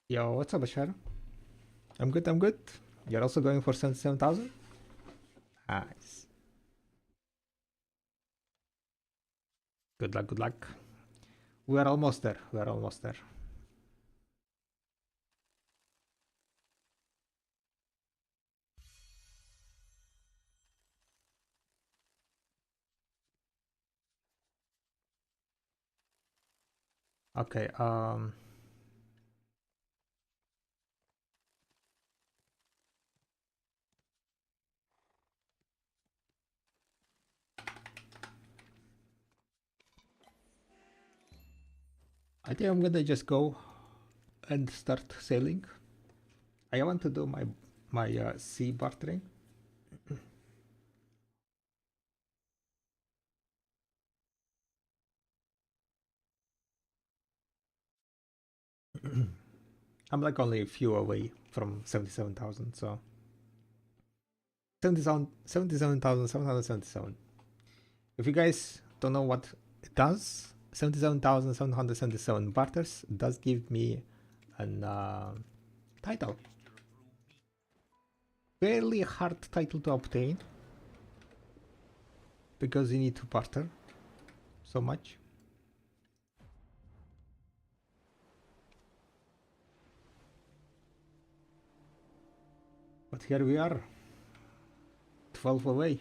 Yo, what's up, Bashar? I'm good, I'm good. You're also going for 77,000? Nice. Good luck, good luck. We are almost there, we are almost there. Okay, I think I'm gonna just go and start sailing. I want to do my sea bartering. I'm like only a few away from 77,000, so 77,777. If you guys don't know what it does, 77,777 barters does give me an title. Fairly hard title to obtain because you need to barter so much. But here we are, 12 away.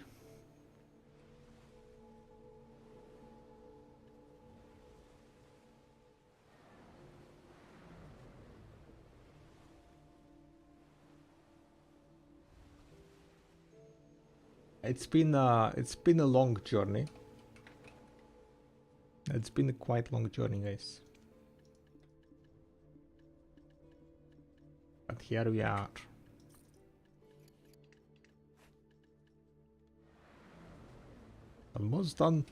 It's been a long journey. It's been a quite long journey, guys. But here we are. Almost done.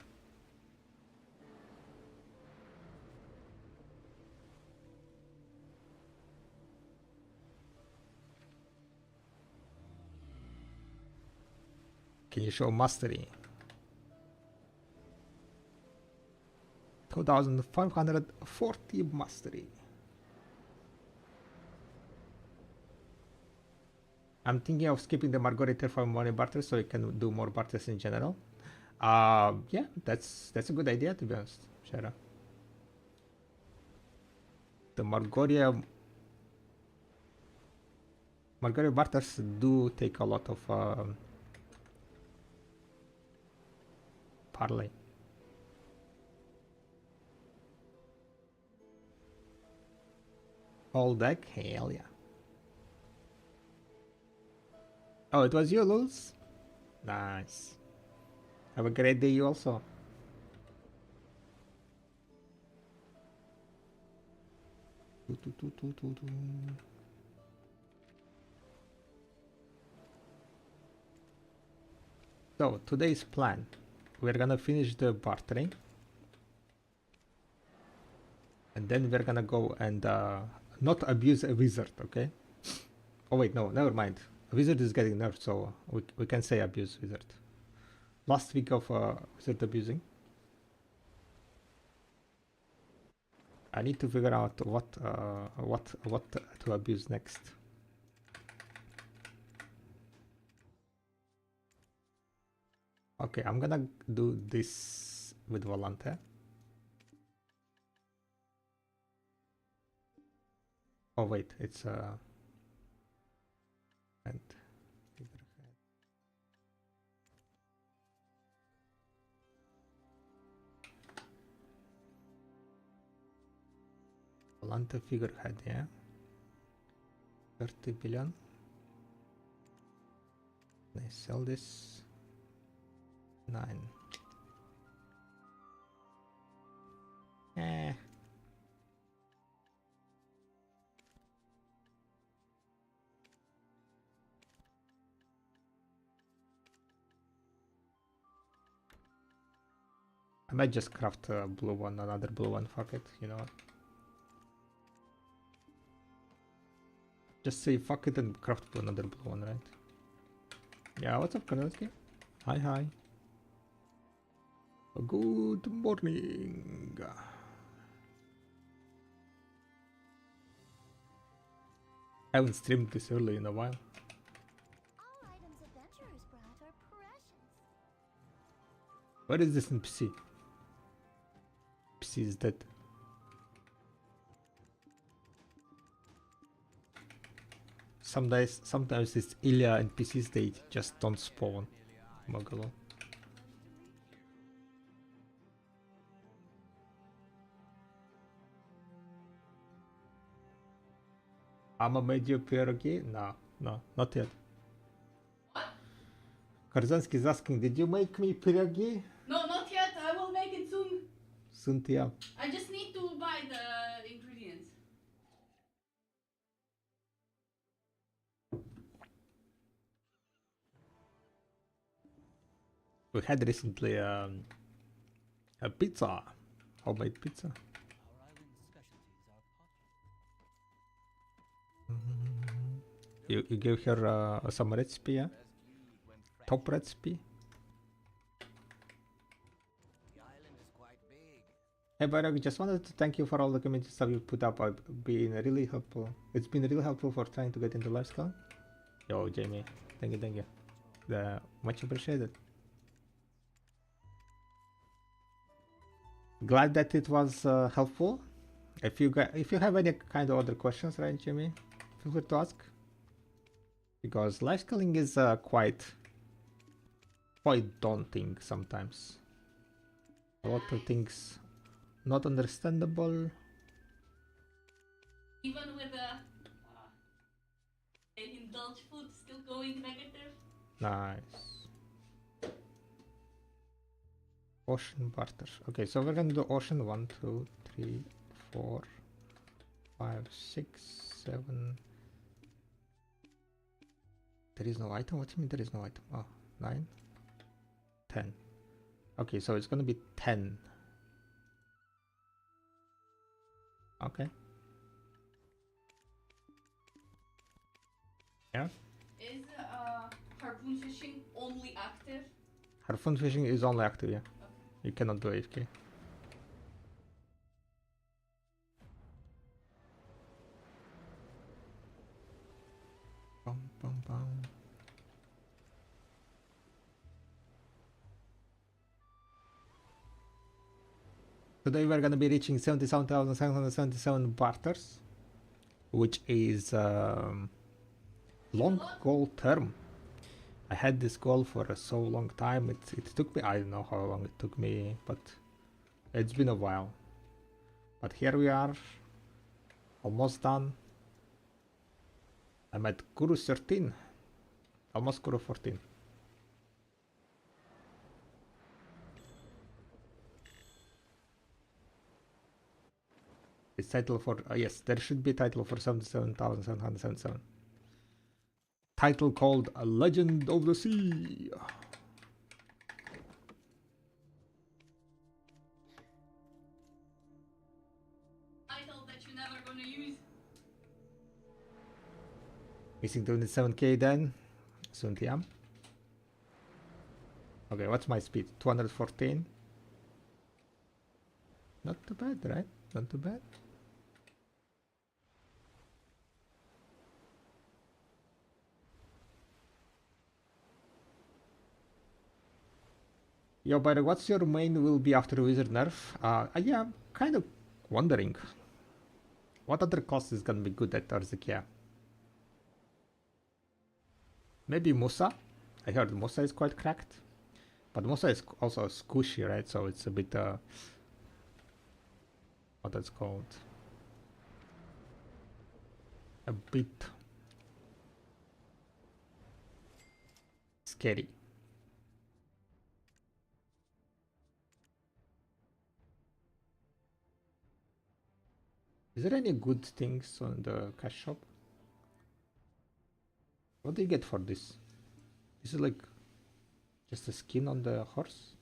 Can you show mastery? 2540 mastery. I'm thinking of skipping the Margarita for money barter so you can do more barters in general. Yeah, that's a good idea, to be honest, Shara. The Margoria barters do take a lot of parlay. All deck, hell yeah. Oh, it was you, Luz? Nice. Have a great day, you also. So, today's plan. We're gonna finish the bartering. And then we're gonna go and not abuse a wizard, okay? Oh wait, no, never mind. A wizard is getting nerfed, so we can say abuse wizard. Last week of wizard abusing. I need to figure out what to abuse next. Okay, I'm gonna do this with Volante. Oh wait, it's and Volante figurehead, yeah. 30 billion. Can I sell this? 9. Eh. I might just craft a blue one, another blue one, fuck it, you know what? Just say fuck it and craft another blue one, right? Yeah, what's up, Kanowski? Hi, hi. Good morning. I haven't streamed this early in a while. All items adventurers brought are precious. Where is this NPC? NPC is dead. Sometimes these Ilya NPCs, they just don't spawn. Muggle. Amma made you pierogi? No, not yet. What? Karzanski is asking, did you make me pierogi? No, not yet. I will make it soon. Soon, yeah. I just need to buy the ingredients. We had recently a pizza, homemade pizza. You gave her some recipe, yeah? Top recipe? Hey Barak, just wanted to thank you for all the community stuff you put up. It's been really helpful. It's been really helpful for trying to get into live scale. Yo, Jamie, thank you. Much appreciated. Glad that it was helpful. If you have any kind of other questions, right, Jamie, feel free to ask. Because live scaling is quite daunting sometimes. A lot of things not understandable. Even with the indulge food still going negative. Nice. Ocean barter. Okay, so we're gonna do ocean 1, 2, 3, 4, 5, 6, 7. There is no item? What do you mean there is no item? Oh, 9, 10. Okay, so it's gonna be 10. Okay. Yeah. Is harpoon fishing only active? Harpoon fishing is only active, yeah. Okay. You cannot do AFK. Bum, bum, bum. Today we're gonna be reaching 77,777 barters, which is long goal term. I had this goal for so long time. It took me, I don't know how long it took me, but it's been a while. But here we are, almost done. I'm at Guru 13, almost Guru 14. It's title for, yes, there should be a title for 77,777. Title called A Legend of the Sea. Title that you're never gonna use. Missing 27k then. Soon TM. Okay, what's my speed? 214. Not too bad, right? Not too bad. Yo, by the way, what's your main will be after Wizard nerf? Yeah, I'm kind of wondering. What other class is gonna be good at Arzakia? Maybe Musa? I heard Musa is quite cracked. But Musa is also squishy, right? So it's a bit, what that's called? A bit scary. Is there any good things on the cash shop? What do you get for this? Is it like just a skin on the horse?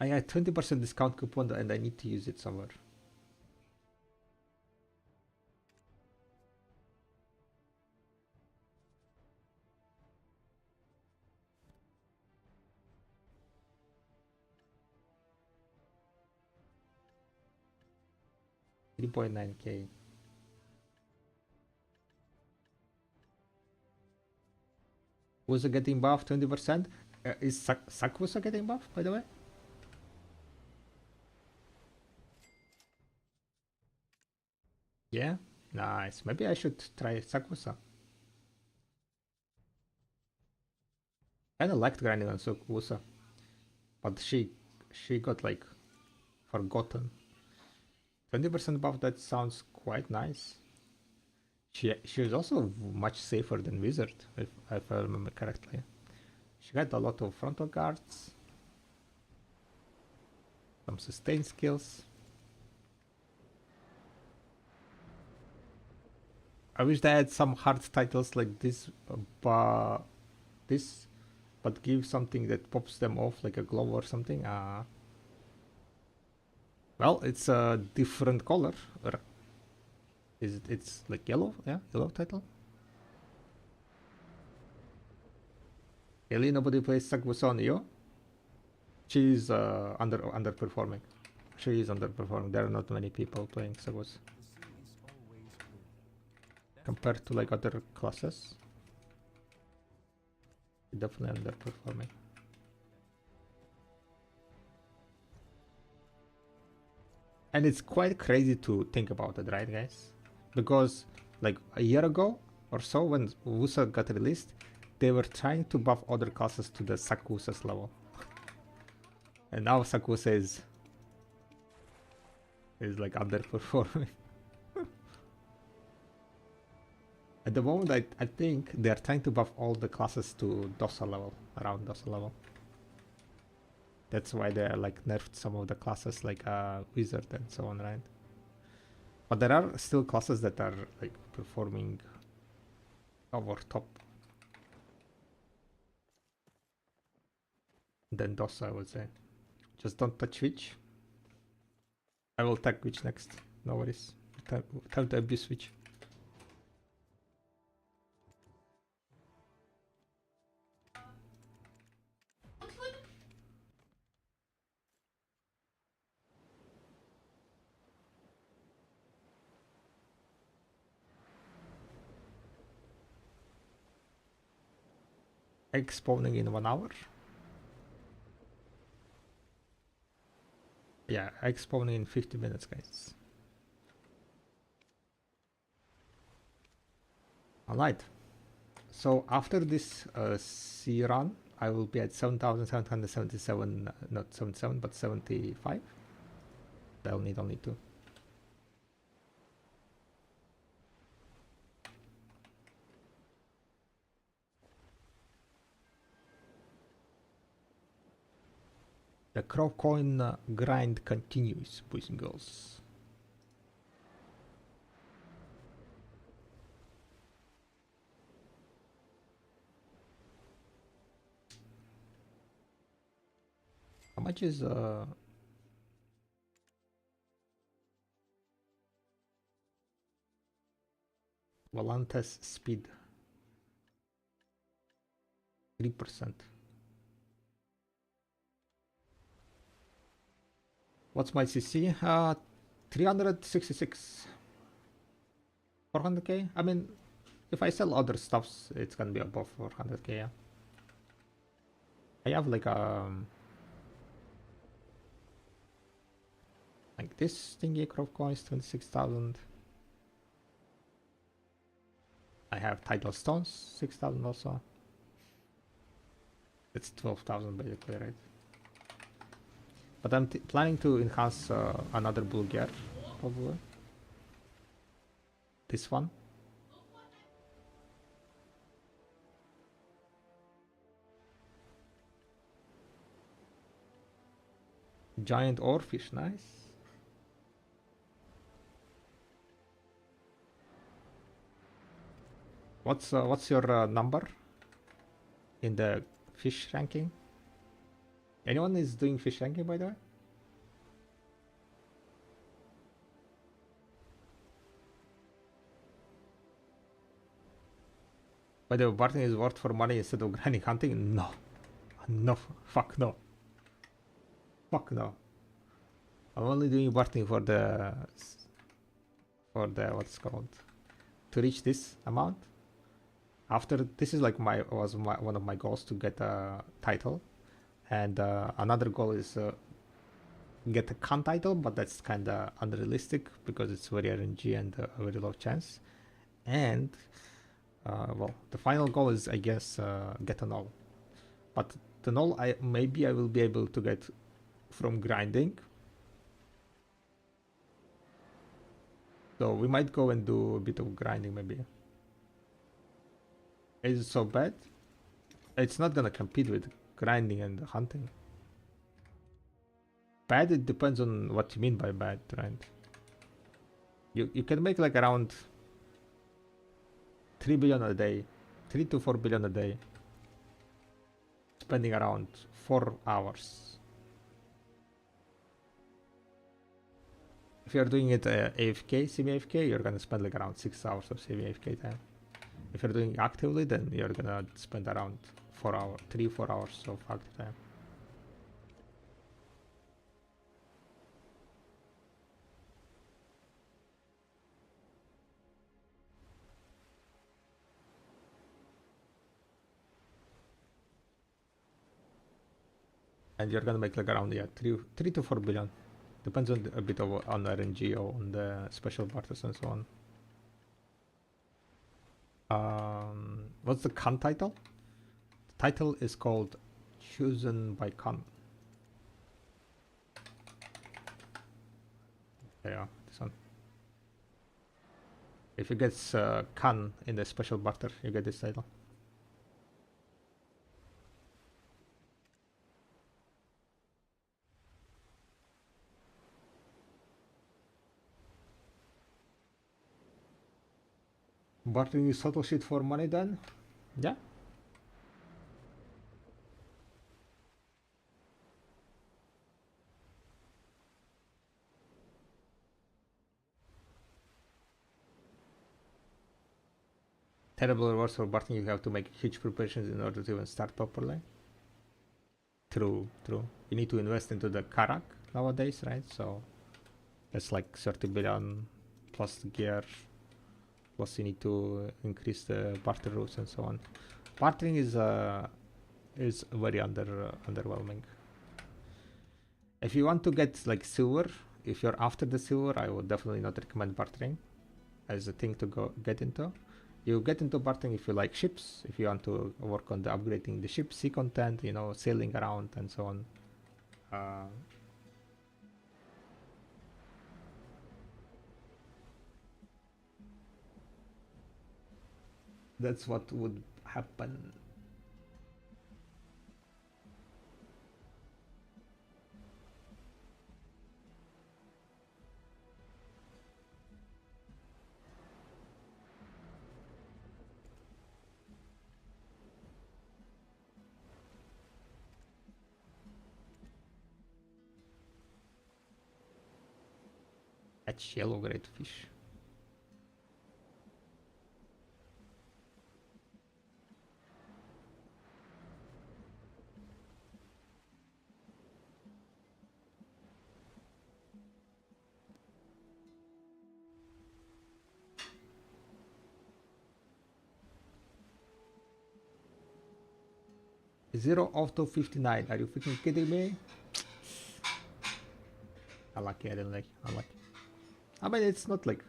I had 20% discount coupon and I need to use it somewhere. 3.9k. Wusa getting buff 20%? Is Sakusa getting buff, by the way? Yeah? Nice. Maybe I should try Sakusa. I kinda liked grinding on Sakusa. But she got like forgotten. 20% buff, that sounds quite nice. She is also much safer than Wizard, if I remember correctly. She got a lot of frontal guards, some sustain skills. I wish they had some hard titles like this, but give something that pops them off, like a glow or something. Well, it's a different color. Is it? It's like yellow, yeah, yellow title. Really, nobody plays Sakusa on Io. She's underperforming. She is underperforming. There are not many people playing Sakusa compared to like other classes. Definitely underperforming. And it's quite crazy to think about it, right, guys? Because like a year ago or so, when Wusa got released, they were trying to buff other classes to the Sakusa's level. And now Sakusa is like underperforming. At the moment, I think they are trying to buff all the classes to Dosa level, around Dosa level. That's why they are like nerfed some of the classes like Wizard and so on, right? But there are still classes that are like performing over top than Dosa, I would say. Just don't touch Witch. I will tag Witch next. No worries. Time to abuse Witch. Egg spawning in 1 hour. Yeah, egg spawning in 50 minutes, guys. Alright. So after this C run, I will be at 7,777, not 77, but 75. I'll need only 2. The crow coin grind continues, boys and girls. How much is Volante's speed? 3%. What's my CC? 366. 400k? I mean, if I sell other stuffs, it's gonna be above 400k, yeah. I have like this thingy crop coins, 26,000. I have tidal stones, 6,000 also. It's 12,000 basically, right? But I'm planning to enhance another blue gear, probably. This one. Giant oarfish, nice. What's your number in the fish ranking? Anyone is doing fish ranking, by the way? By the way, Barton is worth for money instead of grinding hunting? No. No. Fuck no. Fuck no. I'm only doing Barton for the or the what's called, to reach this amount. After this is like one of my goals to get a title, and another goal is get a con title, but that's kind of unrealistic because it's very RNG and a very low chance. And well, the final goal is, I guess, get a NOL. But the NOL, maybe I will be able to get from grinding. So we might go and do a bit of grinding maybe. Is it so bad? It's not gonna compete with grinding and hunting. Bad, it depends on what you mean by bad, right? You can make like around 3 billion a day, 3 to 4 billion a day, spending around 4 hours. If you're doing it AFK, semi-AFK, you're gonna spend like around 6 hours of semi-AFK time. If you're doing actively, then you're gonna spend around 4 hours, 3-4 hours of active time. And you're gonna make like around 3 to 4 billion. Depends on a bit of on RNG or on the special barters and so on. What's the con title? The title is called Chosen by Con. Yeah, this one. If you get con in the special barter, you get this title. Bartering is total shit for money then? Yeah. Terrible rewards for bartering, you have to make huge preparations in order to even start properly. True, true. You need to invest into the Karak nowadays, right? So that's like 30 billion plus the gear. Plus you need to increase the barter routes and so on. Bartering is very underwhelming. If you want to get like silver, if you're after the silver, I would definitely not recommend bartering as a thing to get into. You get into bartering if you like ships, if you want to work on the upgrading the ship, sea content, you know, sailing around and so on. That's what would happen. Catch yellow great fish. Zero auto 59. Are you freaking kidding me? Unlucky, I didn't like unlucky. I mean, it's not like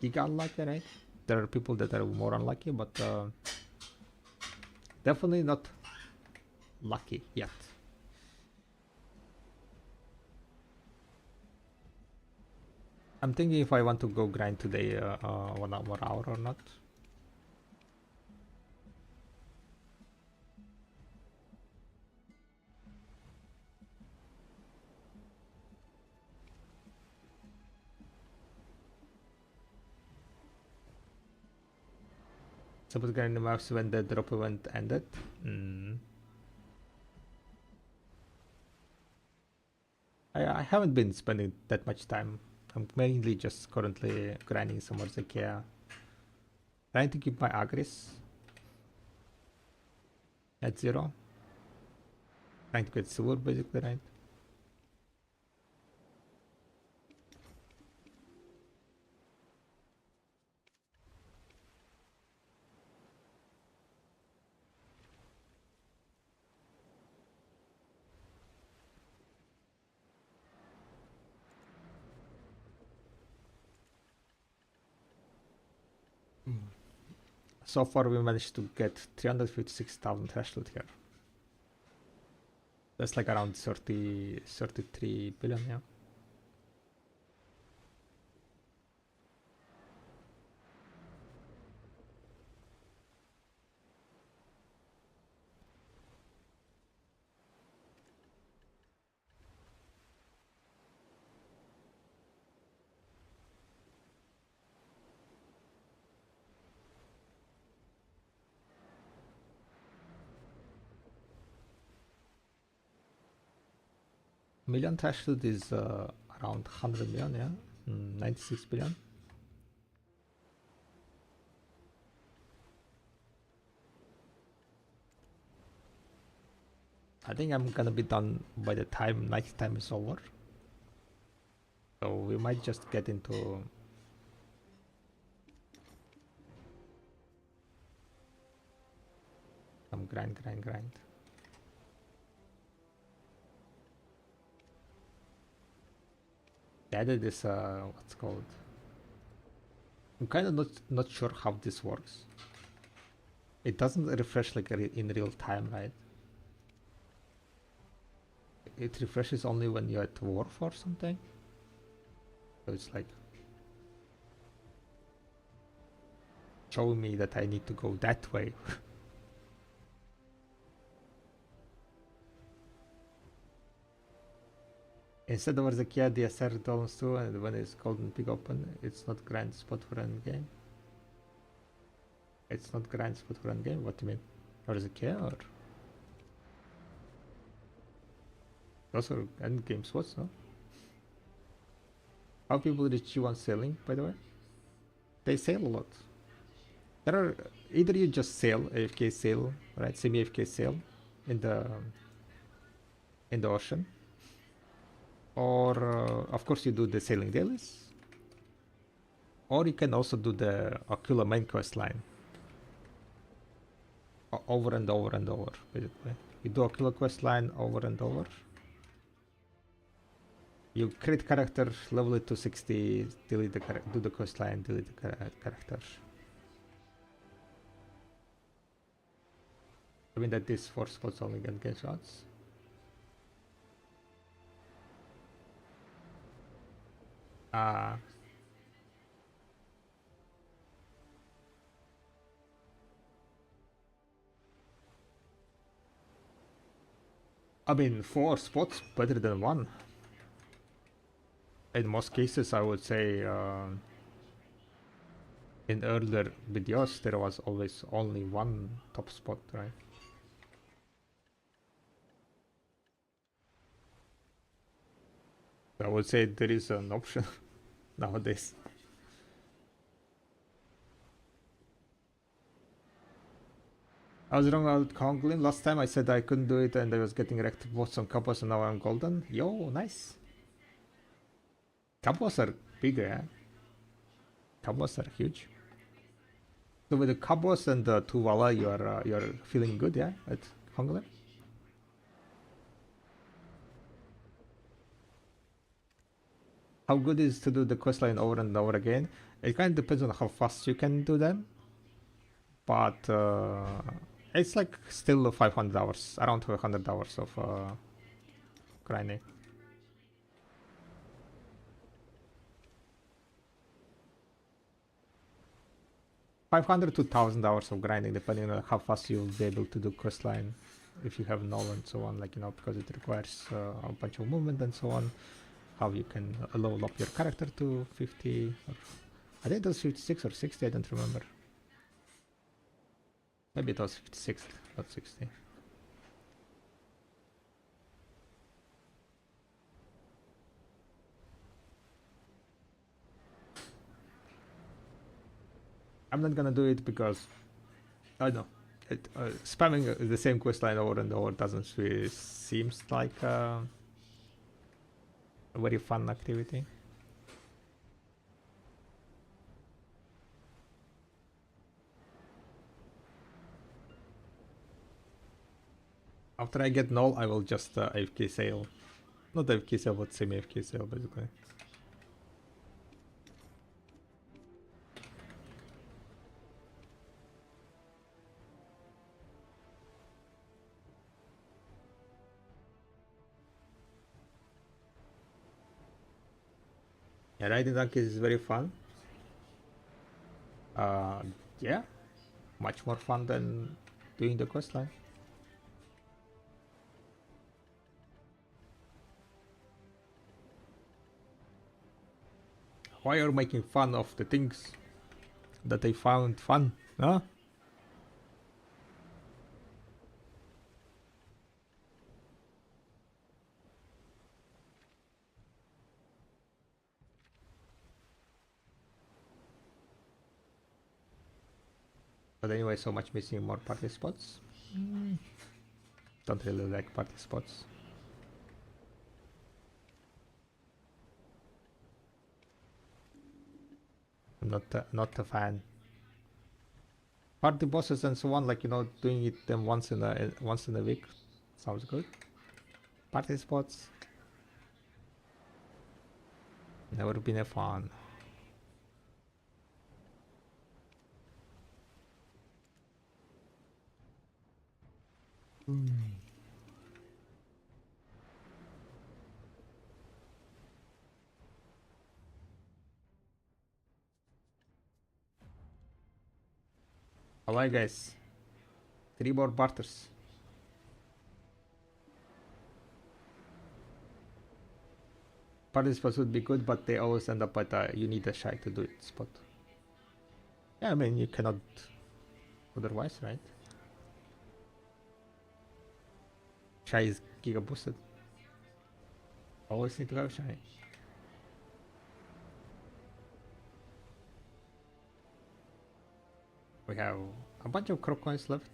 giga unlucky, right? There are people that are more unlucky, but definitely not lucky yet. I'm thinking if I want to go grind today 1 more hour or not. Suppose grind the maps when the drop event ended. I haven't been spending that much time. I'm mainly just currently grinding some more Zekia. Trying to keep my Agris at 0. Trying to get silver basically, right? So far we managed to get 356,000 threshold here. That's like around 33 billion, yeah. Million threshold is around 100 million, yeah. 96 billion. I think I'm gonna be done by the time night time is over. So we might just get into some grind. I added this what's called. I'm kind of not sure how this works. It doesn't refresh like in real time, right? It refreshes only when you're at Wharf or something. So it's like showing me that I need to go that way. Instead of the Kia DSR returns too, and when it's golden pick open, it's not grind spot for end game. It's not grind spot for end game. What do you mean? Or is it Kia or? Those are end game spots, no? How people reach you on sailing, by the way? They sail a lot. There are either you just sail, AFK sail, right? Semi AFK sail in the ocean. Or of course you do the sailing dailies, or you can also do the Aquila main quest line over and over and over. Basically, you do Aquila quest line over and over. You create character, level it to 60, delete the do the quest line, delete the character. I mean that these 4 spots only get shots. I mean 4 spots better than 1. In most cases, I would say in earlier videos there was always only 1 top spot, right? I would say there is an option nowadays. I was wrong about Konglin. Last time I said I couldn't do it and I was getting wrecked both on couples and now I'm golden. Yo, nice. Couples are bigger, yeah? Couples are huge. So with the couples and the 2 Vala, you're feeling good, yeah? At Konglin? How good is to do the questline over and over again? It kind of depends on how fast you can do them. But it's like still 500 hours, around 500 hours of grinding. 500 to 1,000 hours of grinding, depending on how fast you'll be able to do questline, if you have NOL and so on, like, you know, because it requires a bunch of movement and so on. How you can level up your character to 50, or I think it was 56 or 60, I don't remember. Maybe it was 56, not 60. I'm not gonna do it because I don't know. Spamming the same questline over and over doesn't really seems like a very fun activity. After I get null, I will just AFK sail. Not AFK sail, but semi AFK sail basically. Yeah, riding donkeys is very fun. Yeah, much more fun than doing the questline. Why are you making fun of the things that they found fun? Huh? But anyway, so much missing more party spots. Don't really like party spots. I'm not a fan. Party bosses and so on, like, you know, doing it them once in a week sounds good. Party spots, never been a fan. Alright guys, 3 more barters. Party spots would be good, but they always end up at you need a shy to do it spot. Yeah, I mean, you cannot otherwise, right? Shy is giga boosted. Always need to have shy. We have a bunch of crow coins left.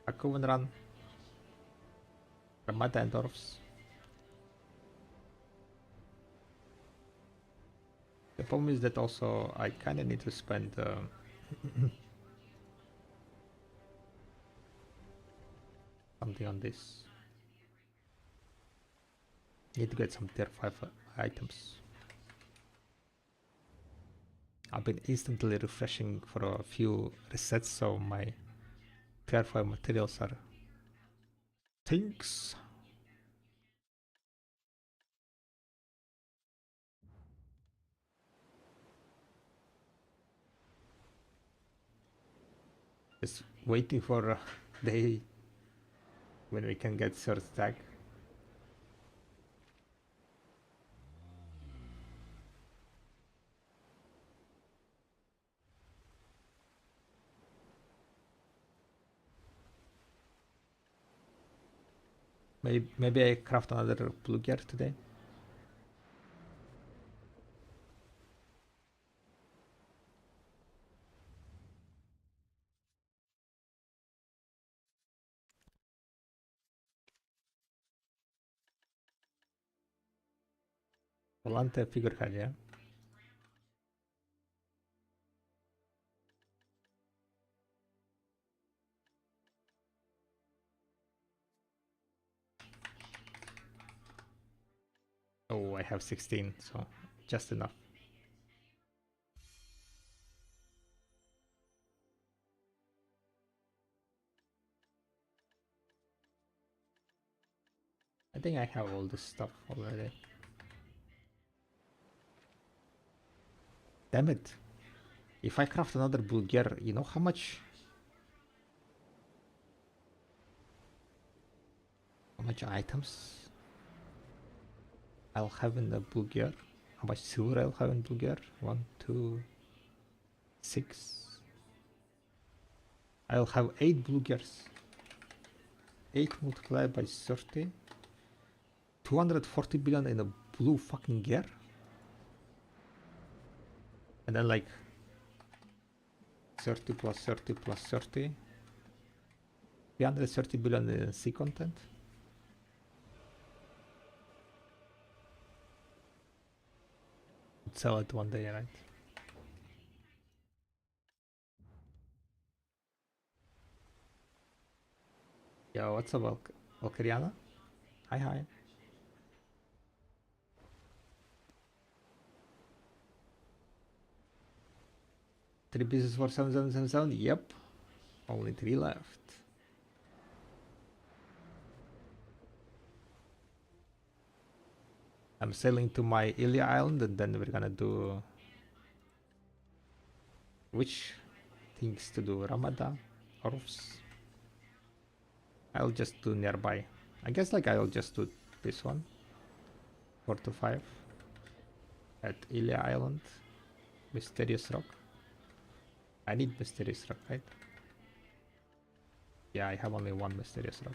A Coven run. Ramada and Dwarfs. The problem is that also I kinda need to spend something on this. Need to get some tier 5 items. I've been instantly refreshing for a few resets, so my tier 5 materials are things. Just waiting for day when we can get third stack. Maybe I craft another blue gear today. Volante figurehead, yeah. Oh, I have 16, so just enough. I think I have all this stuff already. Damn it. If I craft another blue gear, you know how much items I'll have in the blue gear? How much silver I'll have in blue gear? 1, 2, 6. I'll have 8 blue gears. 8 multiplied by 30. 240 billion in a blue fucking gear. And then like 30 plus 30 plus 30. 330 billion in C content. Sell it one day, right? Yo, what's up, Valkyriana? Hi, hi. 3 pieces for 7777? Yep. Only 3 left. I'm sailing to my Ilya island, and then we're gonna do which things to do? Ramada, Orfs. I'll just do nearby. I guess like I'll just do this one. 4 to 5 at Ilya Island. Mysterious Rock. I need Mysterious Rock, right? Yeah, I have only one Mysterious Rock.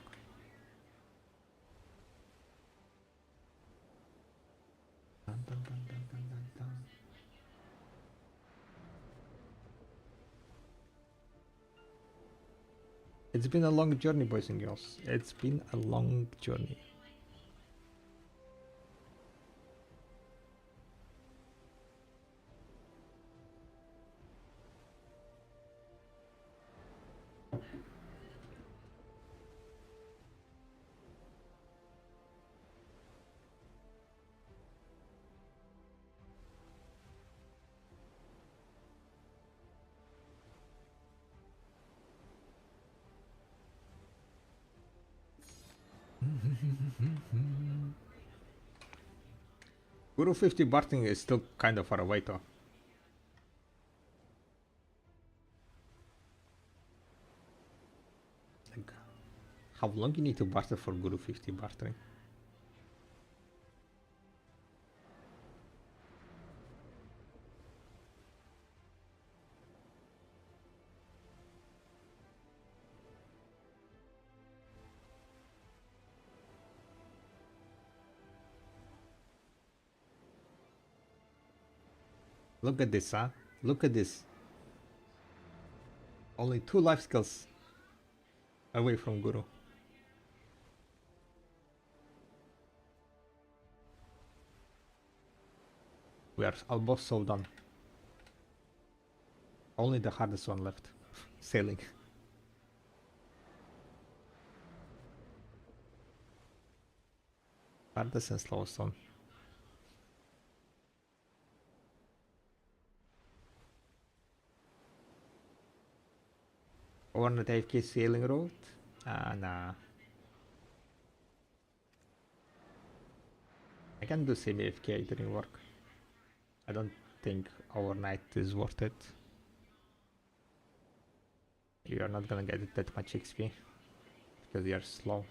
Dun, dun, dun, dun, dun, dun, dun. It's been a long journey, boys and girls. It's been a long journey. Guru 50 Barting is still kind of far away though. Like, how long you need to barter for Guru 50 bartering? Look at this, huh? Look at this. Only 2 life skills away from Guru. We are almost so done. Only the hardest one left. Sailing. Hardest and slowest one. Overnight AFK sailing road? Nah. I can do semi-AFK during work. I don't think overnight is worth it. You are not gonna get that much XP because you are slow.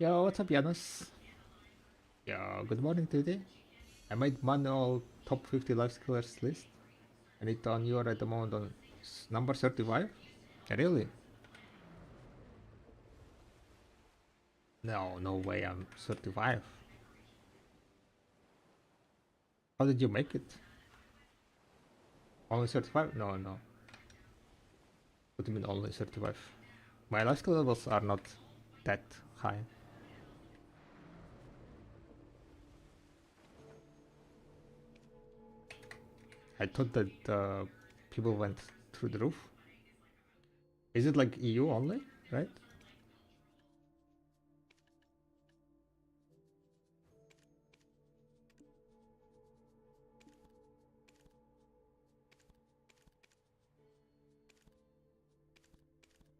Yo, what's up, Janus? Yo, good morning today. I made manual top 50 life skillers list, and it's on you are at the moment on number 35. Really? No way, I'm 35. How did you make it? Only 35? No. What do you mean only 35? My life skill levels are not that high. I thought that people went through the roof. Is it like EU only, right?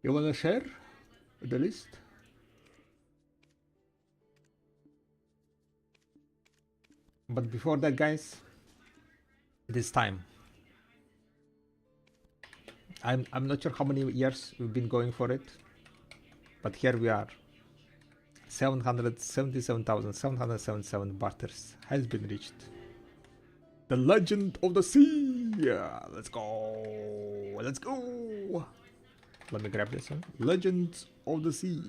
You wanna share the list? But before that, guys, it is time. I'm not sure how many years we've been going for it, but here we are. 777,777 barters has been reached. The legend of the sea. Yeah, let's go. Let's go. Let me grab this one. Legends of the sea.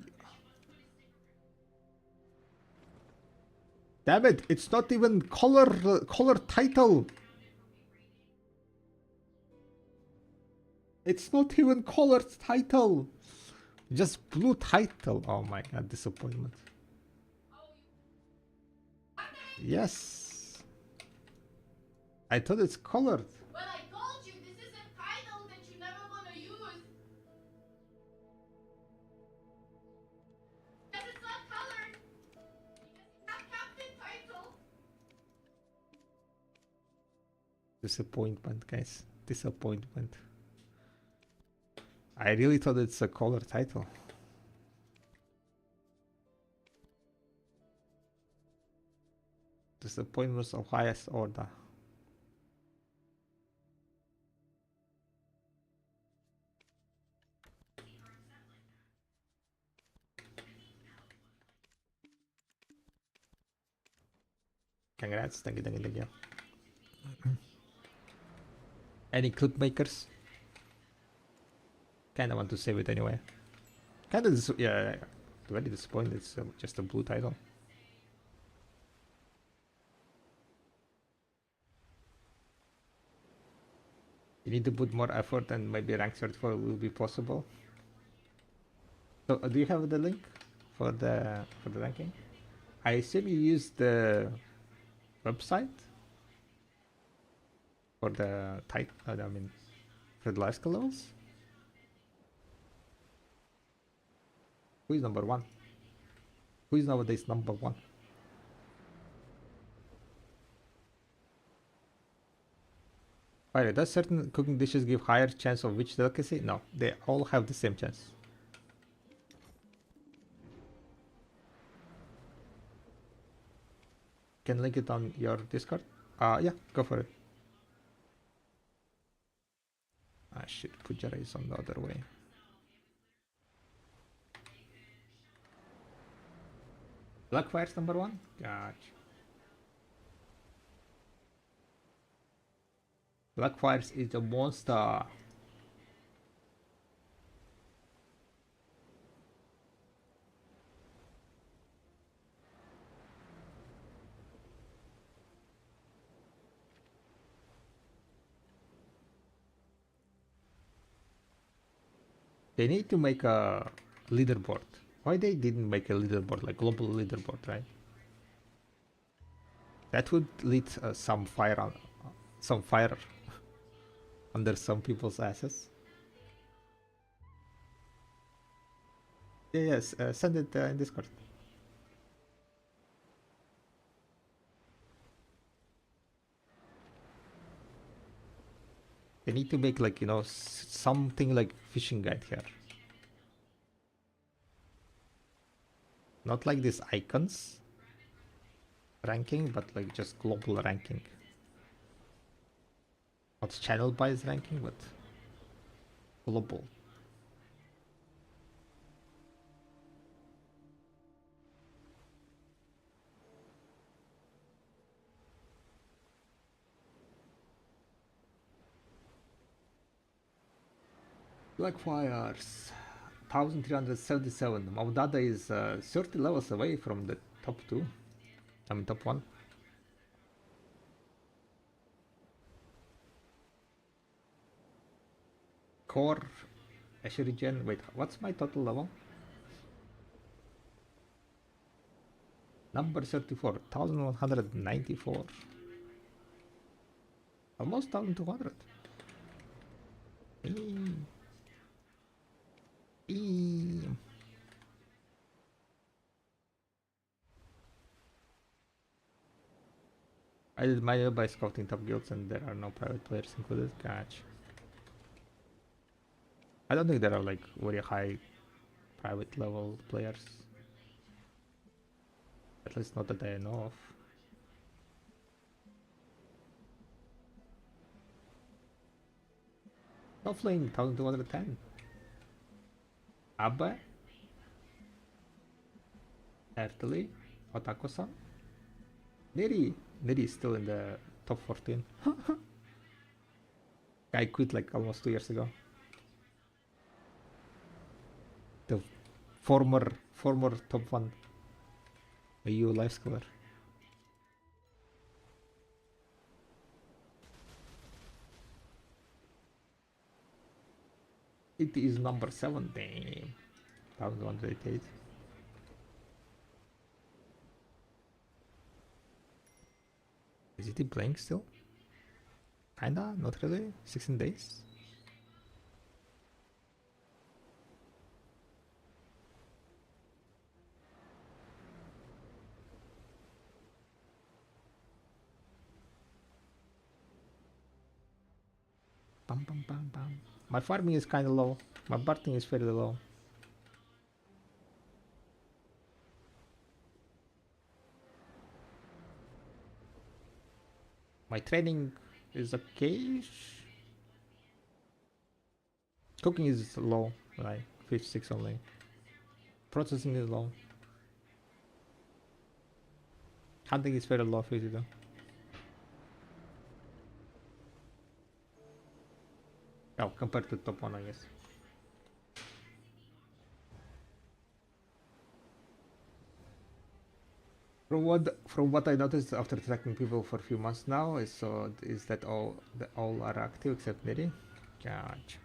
Damn it! It's not even color title. It's not even colored title. Just blue title. Oh my god, disappointment. Yes. I thought it's colored. But I told you this is a title that you're never gonna use. Because it's not colored. Because it's not captain title. Disappointment, guys. Disappointment. I really thought it's a color title. Disappointments of highest order. Congrats, thank you, thank you, thank you. Any clip makers? Kinda want to save it anyway. Kinda yeah, very disappointed. It's just a blue title. You need to put more effort, and maybe rank 34 will be possible. So, do you have the link for the ranking? I assume you use the website for the title. I mean, for the life skill levels. Who is number one? Who is nowadays number one? Alright, does certain cooking dishes give higher chance of which delicacy? No, they all have the same chance. Can link it on your Discord? Yeah, go for it. Ah shit, Pujara is on the other way. Blackfire's number one? Gotcha. Blackfire's is a monster. They need to make a leaderboard. Why they didn't make a leaderboard, like global leaderboard, right? That would lead some fire under some people's asses. Yeah, yes, send it in Discord. They need to make, like, you know, something like fishing guide here. Not like these icons ranking, but like just global ranking. Not channel bias ranking, but global. Blackfires 1377. Maudada is 30 levels away from the top 2. I mean top 1. Core Asherigen. Wait, what's my total level? Number 34, 1194. Almost 1200. I did my by scouting top guilds and there are no private players included. Catch. I don't think there are like very high private level players. At least not that I know of. Offlane 1210. Abba, Ertli, Otako-san. Neri is still in the top 14. I quit like almost 2 years ago. The former top 1 EU life scholar. It is number 7. Damn. 1188. Is it playing still? Kinda, not really. 16 days. Bam bam bam bam. My farming is kinda low. My bartering is fairly low. My trading is okay. Cooking is low, like 56 only. Processing is low. Hunting is very low 50 though. Oh, compared to top 1 I guess. From what I noticed after tracking people for a few months now is that all are active except Neri. Gotcha.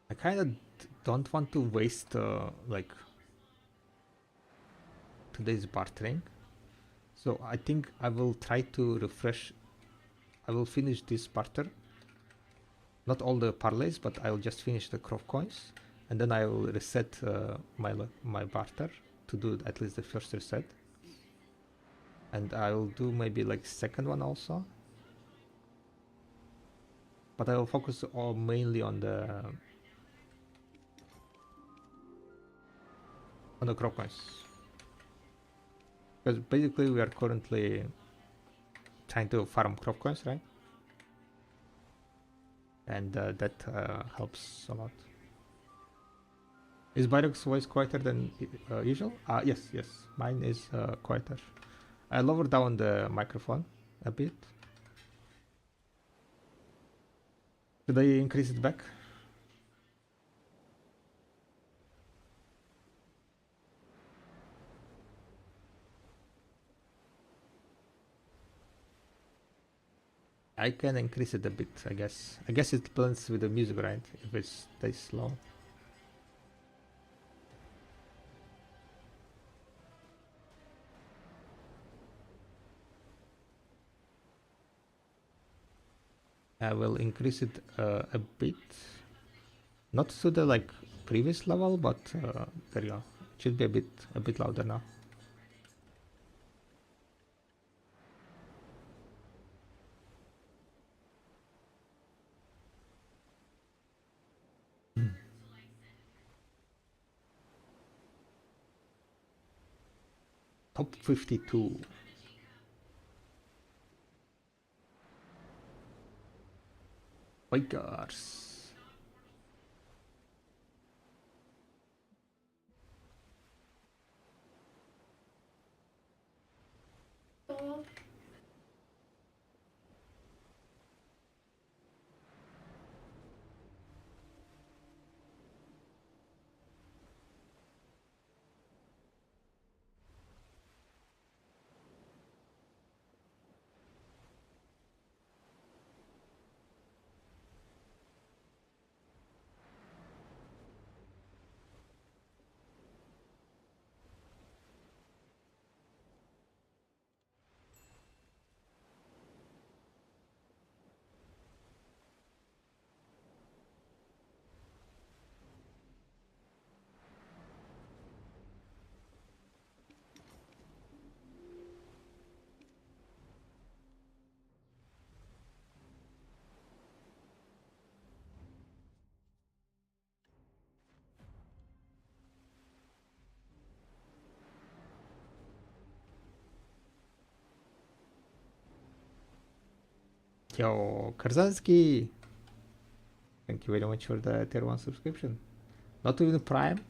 I kind of don't want to waste like today's bartering, so I think I will try to refresh. I will finish this barter. Not all the parlays, but I'll just finish the crop coins, and then I will reset my barter to do at least the first reset, and I will do maybe like second one also, but I will focus mainly on the crop coins, because basically we are currently trying to farm crop coins, right? And that helps a lot. Is Byrox's voice quieter than usual? Yes, mine is quieter. I lowered down the microphone a bit. Should I increase it back? I can increase it a bit, I guess. I guess it blends with the music, right? If it stays slow. I will increase it a bit. Not to the like previous level, but there you go. It should be a bit louder now. Top 52. Bikers. Oh. Yo, Karzansky! Thank you very much for the tier 1 subscription. Not even Prime,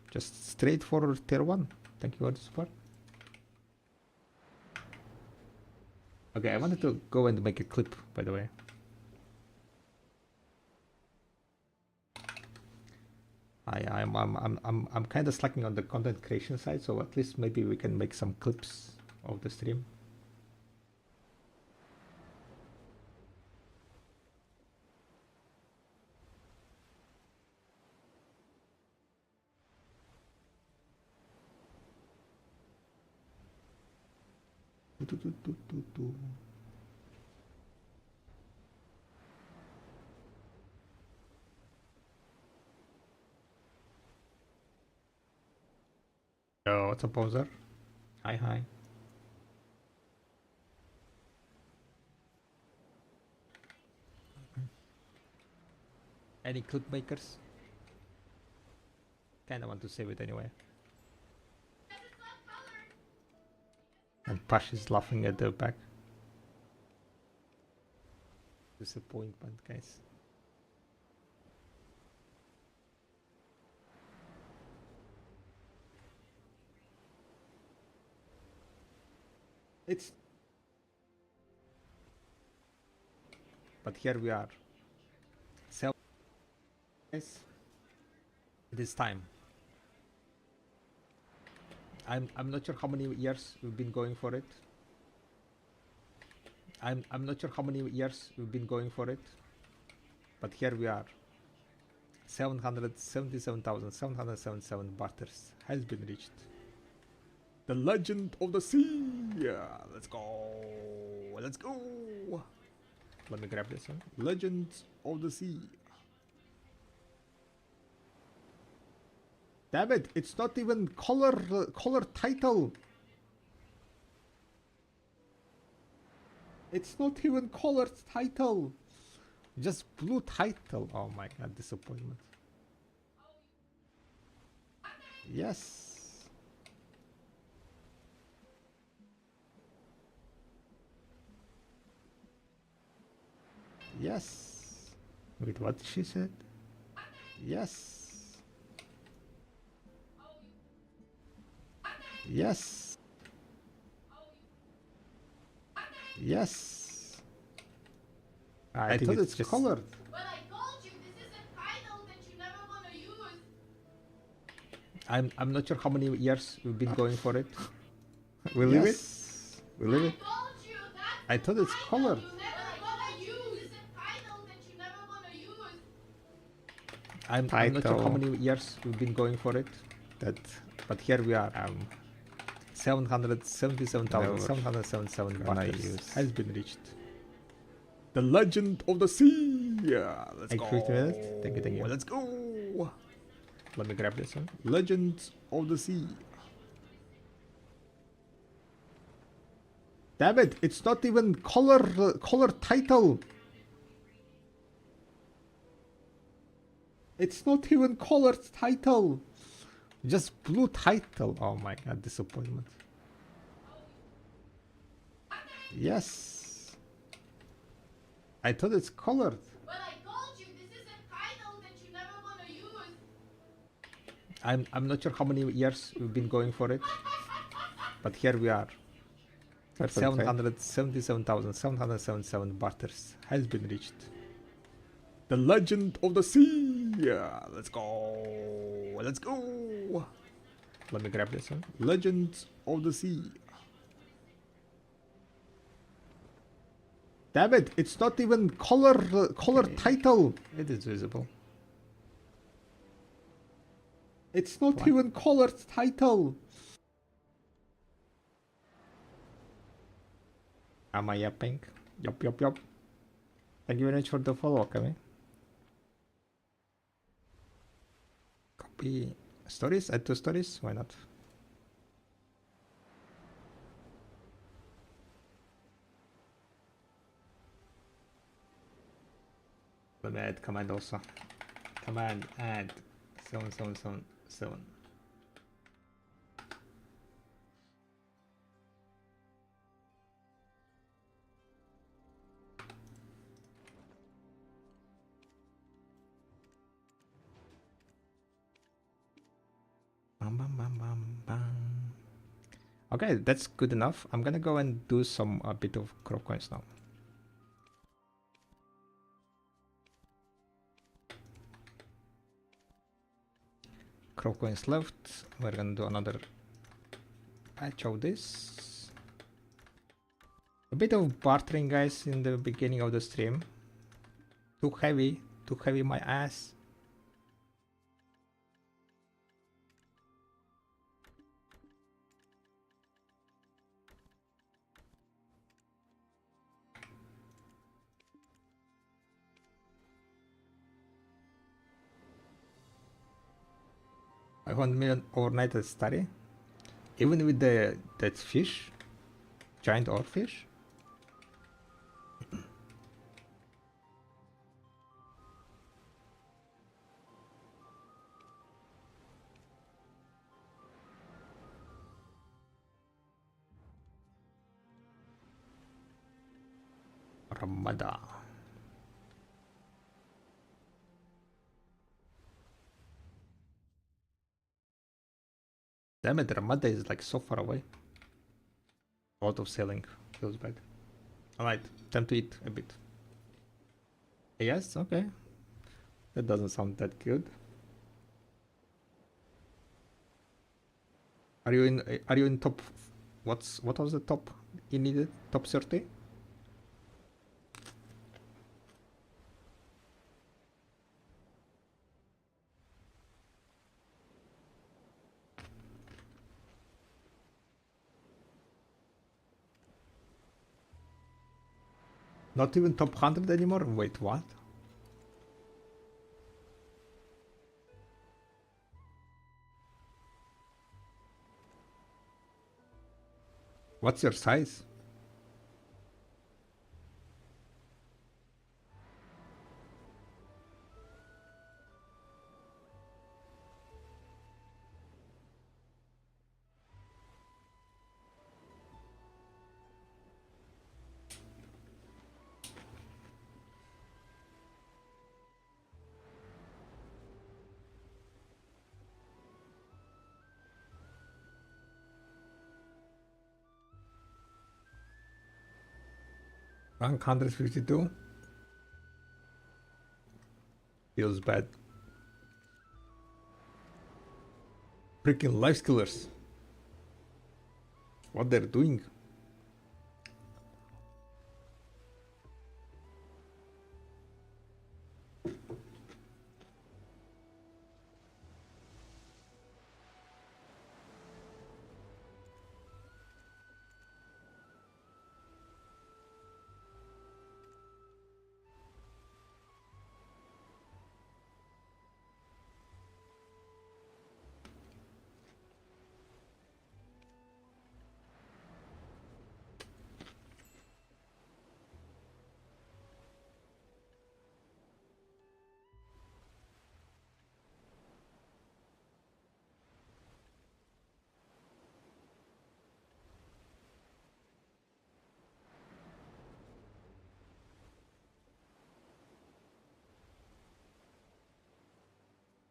just straight for tier 1. Thank you for the support. Okay, I wanted to go and make a clip, by the way. I'm kind of slacking on the content creation side, so at least maybe we can make some clips of the stream. Yo, what's up, Poser? Hi, hi. Any clip makers? Kinda want to save it anyway. And Pash is laughing at the back. Disappointment, guys. It's... But here we are. So, guys, it is time. I'm not sure how many years we've been going for it. I'm not sure how many years we've been going for it. But here we are. 777,777 barters has been reached. The legend of the sea. Yeah, let's go. Let's go. Let me grab this one. Legend of the sea. Damn it! It's not even color title. It's not even colored title. Just blue title. Oh my god, disappointment. Yes. Yes. Wait, what she said? Yes. Yes. Yes. I thought it's just colored. But I told you this is a title that you never gonna use. I'm not sure how many years we've been going for it. We leave it? We leave it? I told you that's I thought it's colored. you never gonna use. This is a title that you never gonna use. I'm not sure how many years we've been going for it. But here we are. 777,777 barters has been reached. The legend of the sea. Yeah, let's go. 50 minutes. Thank you. Let's go. Let me grab this one. Legend of the sea. Damn it! It's not even color title. It's not even colored title. Just blue title. Oh my god, disappointment. Yes. I thought it's colored. But I told you this is a title that you never gonna use. I'm not sure how many years we've been going for it. But here we are. 777,777 barters has been reached. The legend of the sea. Yeah, let's go. Let's go. Let me grab this one. Legend of the sea. Damn it! It's not even color title. It is visible. It's not even colored title. Am I yapping? Yup. Thank you very much for the follow, Kami. Copy stories, add to stories, why not? Let me add command also. Command add 7777. Okay, that's good enough. I'm gonna go and do some a bit of crop coins now. Crop coins left. We're gonna do another batch of this. A bit of bartering, guys, in the beginning of the stream. Too heavy my ass. I 1 million overnight study. Even with that fish, giant oarfish. Ramada. Damn it, Ramada is like so far away. A lot of sailing. Feels bad. Alright, time to eat a bit. Yes, okay. That doesn't sound that good. Are you in top? What was the top you needed? Top 30? Not even top 100 anymore? Wait, what? What's your size? Rank 152? Feels bad. Freaking life killers. What they're doing?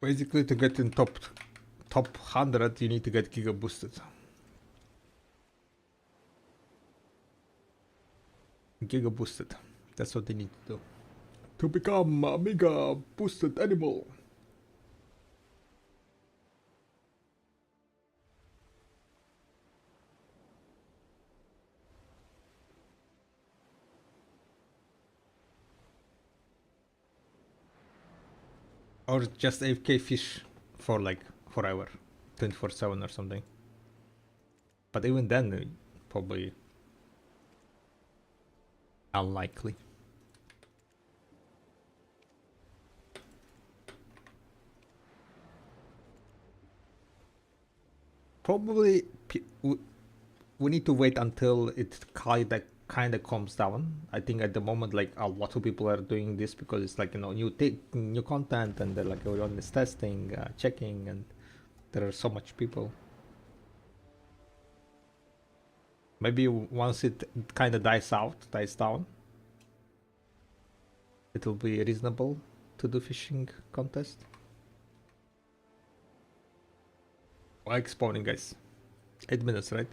Basically, to get in top 100, you need to get giga boosted. Giga boosted. That's what they need to do. To become a mega boosted animal. Or just AFK fish for like forever. 24/7 or something. But even then, probably unlikely. Probably we need to wait until it kind of calms down. I think at the moment, like a lot of people are doing this because it's like, you know, new content, and they're like everyone is testing, checking, and there are so much people. Maybe once it kind of dies down, it will be reasonable to do fishing contest. Like spawning, guys. 8 minutes, right?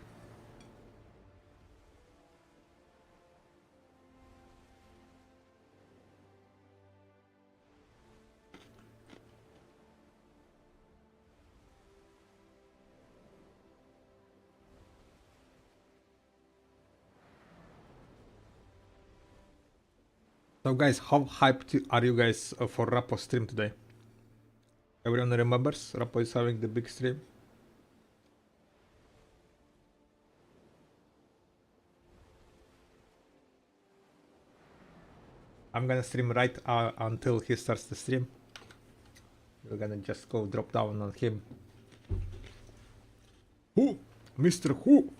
So guys, how hyped are you guys for Rappo stream today? Everyone remembers Rappo is having the big stream? I'm gonna stream right until he starts the stream. We're gonna just go drop down on him. Who? Mr. Who?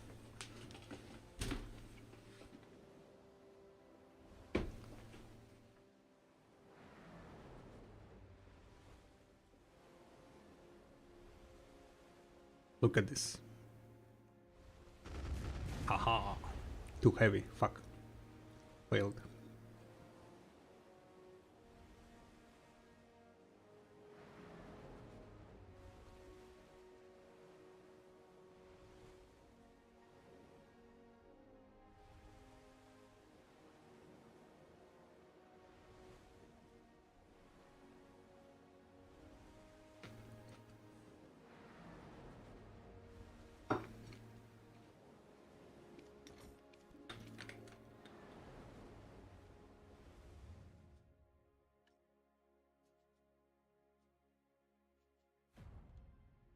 Look at this. Haha. Too heavy. Fuck. Failed.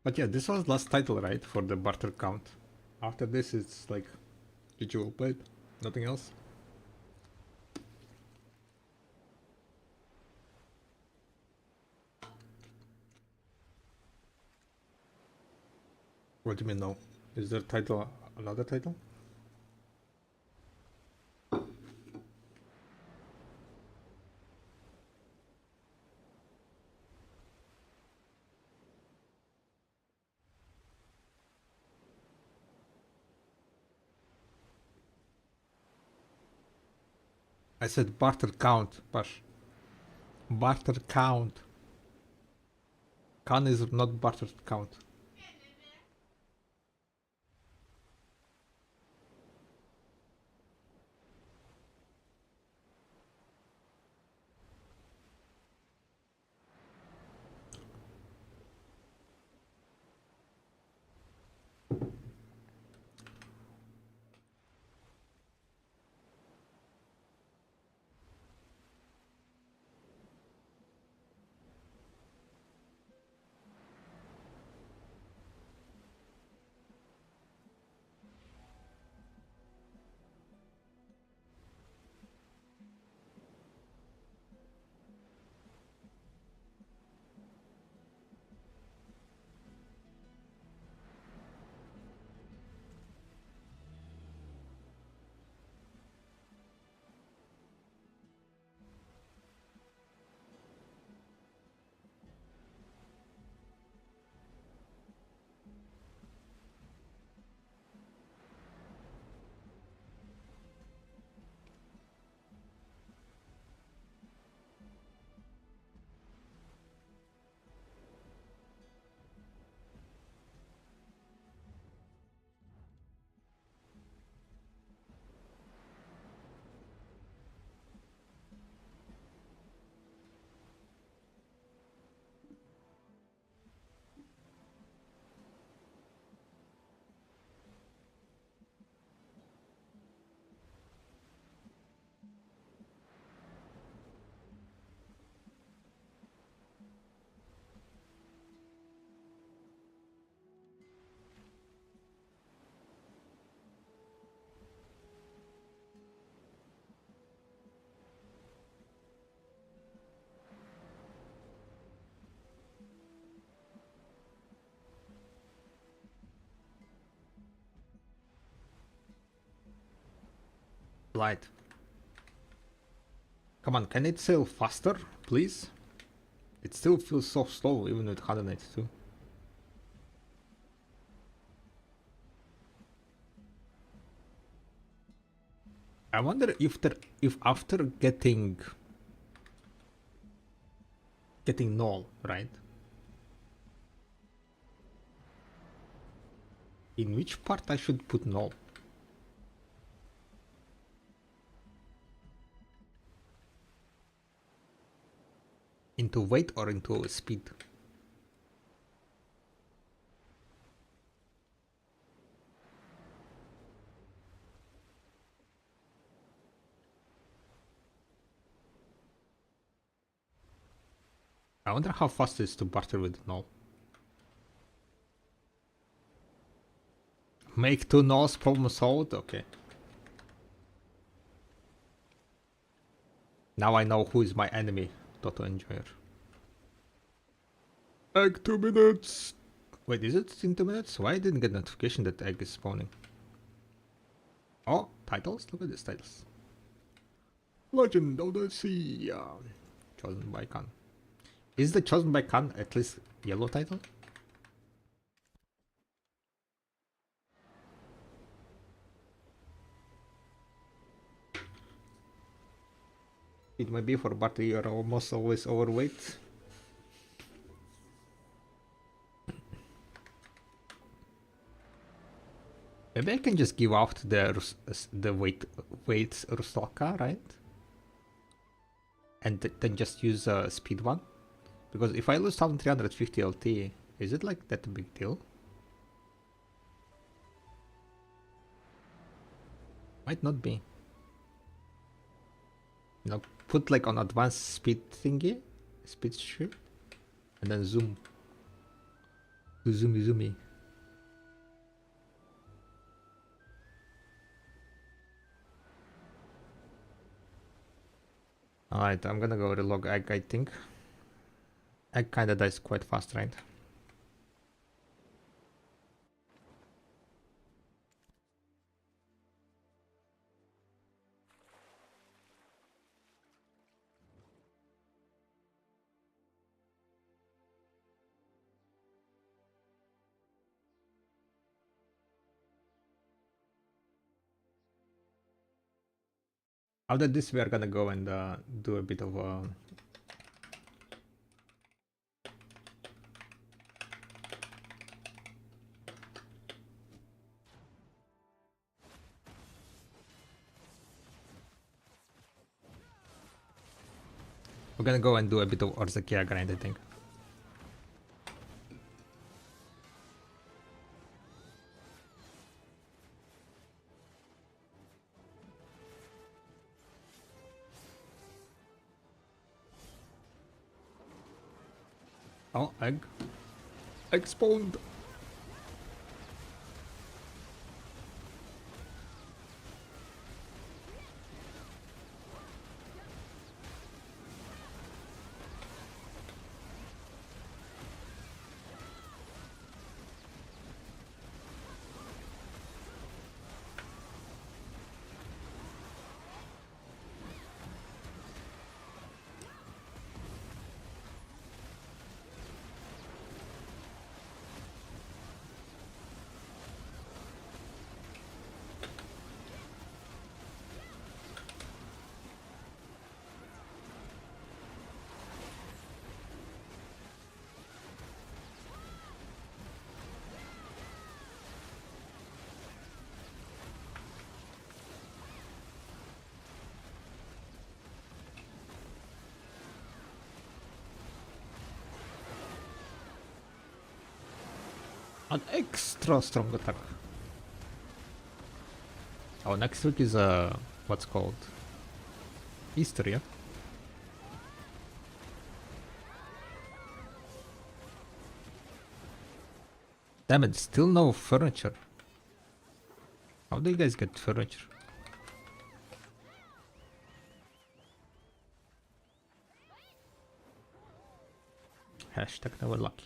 But yeah, this was last title, right? For the barter count. After this, it's like GG will play it. Nothing else. What do you mean no? Is there title another title? I said barter count, Pash. Barter count. Can is not barter count. Light. Come on, can it sail faster, please? It still feels so slow, even with 182. I wonder if after getting NOL, right? In which part I should put NOL? Into weight or into speed? I wonder how fast it is to barter with NOL. Make 2 NOLs, problem solved? Okay. Now I know who is my enemy, Toto Enjoyer. Egg 2 minutes! Wait, is it in 2 minutes? Why I didn't get notification that egg is spawning? Oh, titles? Look at these titles. Legend of the Sea. Chosen by Khan. Is the Chosen by Khan at least yellow title? It might be for Barty, you're almost always overweight. Maybe I can just give out the weights Ruslaka, right? And then just use speed one? Because if I lose 1350 LT, is it like that a big deal? Might not be. You know, put like on advanced speed thingy, speed shift, and then zoom. Zoomy. Alright, I'm gonna go relog egg, I think. Egg kinda dies quite fast, right? After this, we are gonna go and do a bit of we're gonna go and do a bit of Orzakia grind, I think. Oh, egg. Egg spawned. An extra strong attack. Oh, next week is what's called Easter, yeah? Damn it, still no furniture. How do you guys get furniture? Hashtag never lucky.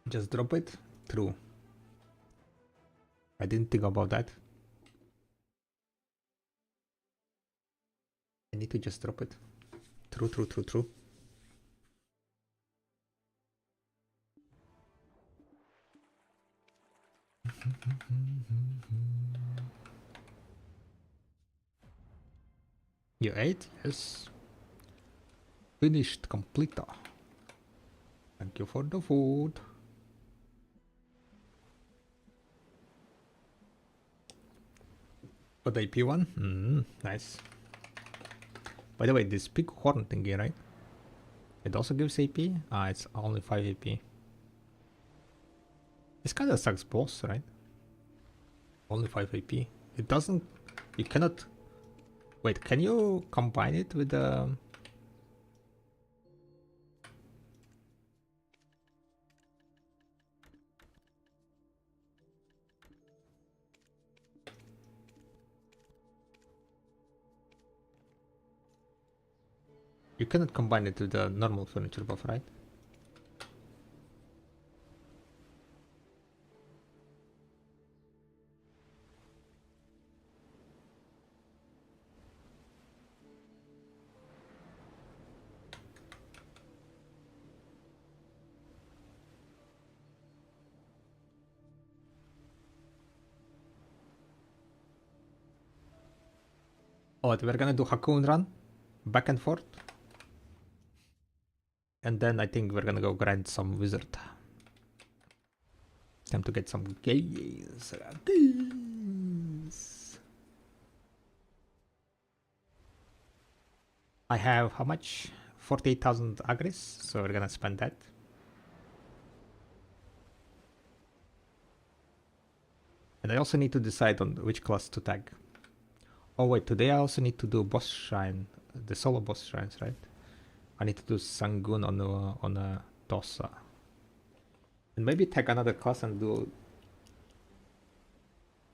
Just drop it? True. I didn't think about that. I need to just drop it. True. You ate? Yes. Finished, complete. Thank you for the food. But AP one? Nice. By the way, this big horn thingy, right? It also gives AP? Ah, it's only 5 AP. This kinda sucks balls, right? Only 5 AP. It doesn't You cannot... Wait, can you combine it with the... You cannot combine it with the normal furniture buff, right? Oh, we're gonna do Hakun run, back and forth. And then I think we're gonna go grind some wizard. Time to get some gains. I have how much? 48,000 agris, so we're gonna spend that. And I also need to decide on which class to tag. Oh wait, today I also need to do boss shrine, the solo boss shrines, right? I need to do Sangun on a Tosa. And maybe tag another class and do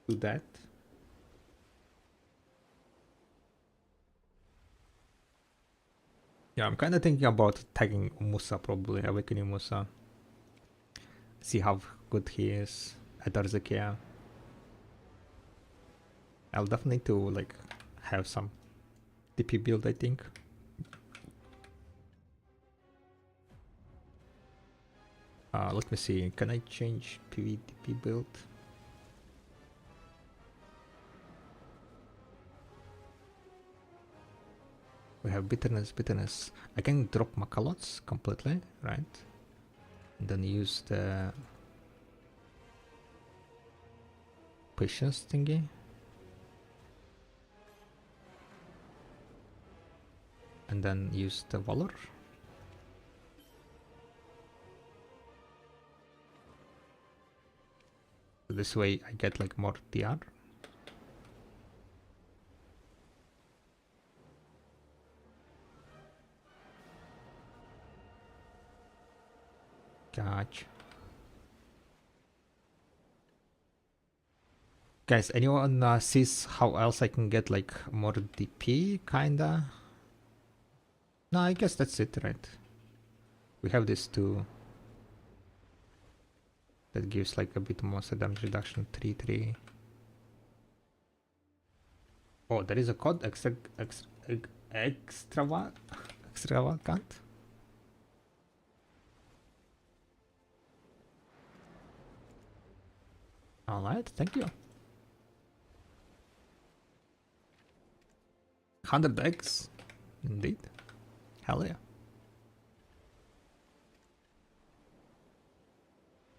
that. Yeah, I'm kind of thinking about tagging Musa, probably awakening Musa. See how good he is at Arzakia. I'll definitely to like have some TP build, I think. Let me see, can I change PvTP build? We have bitterness. I can drop Macalots completely, right? And then use the patience thingy. And then use the Valor. This way I get like more TR. Catch. Guys, anyone sees how else I can get like more DP kinda? No, I guess that's it, right? We have this too. That gives like a bit more damage reduction, 3-3. Oh, there is a code extravagant. Alright, thank you. 100 eggs, indeed. Hell yeah.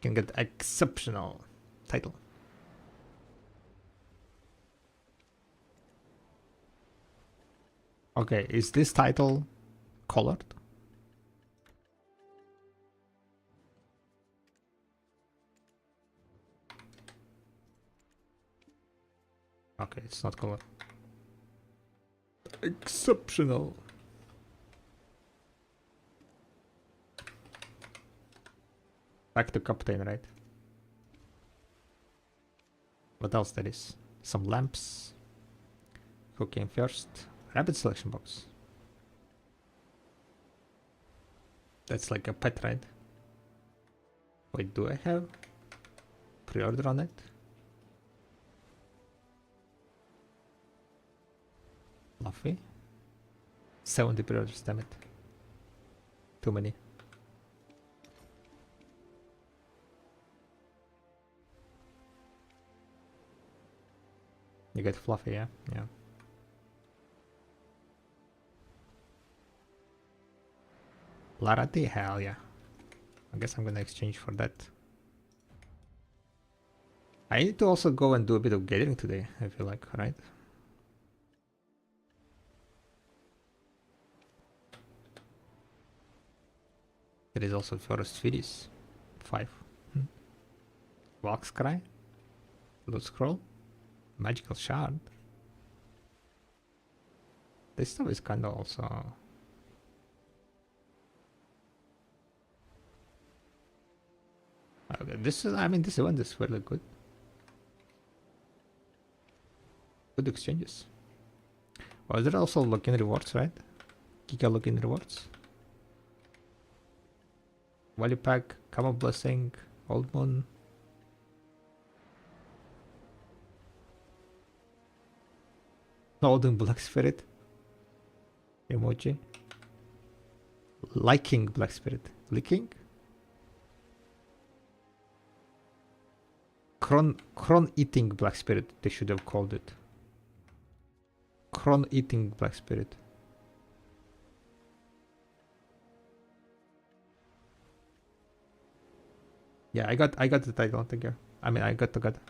Can get exceptional title. Okay, is this title colored? Okay, it's not colored. Exceptional. Back to captain, right? What else there is? Some lamps. Who came first? Rapid selection box. That's like a pet, right? Wait, do I have pre-order on it? Fluffy? 70 pre-orders, damn it. Too many. You get Fluffy, yeah? Yeah. Larati? Hell yeah. I guess I'm gonna exchange for that. I need to also go and do a bit of gathering today, I feel like, right? There is also Forest Spheres. 5. Wax Cry. Loot Scroll. Magical Shard. This stuff is kind of also... Okay, this is, I mean, this one is really good. Good exchanges. Oh, is there also login rewards, right? Giga login rewards. Value pack, common blessing, old moon. Golden black spirit. Emoji. Liking black spirit. Licking? Cron eating black spirit, they should have called it. Cron eating black spirit. Yeah, I got the title together. I mean, I got together.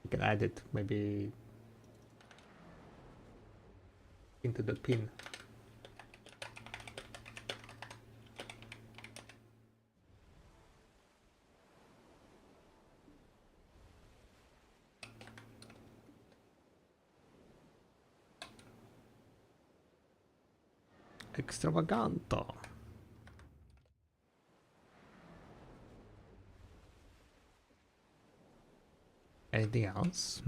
You can add it maybe into the pin. Extravaganto. Anything else?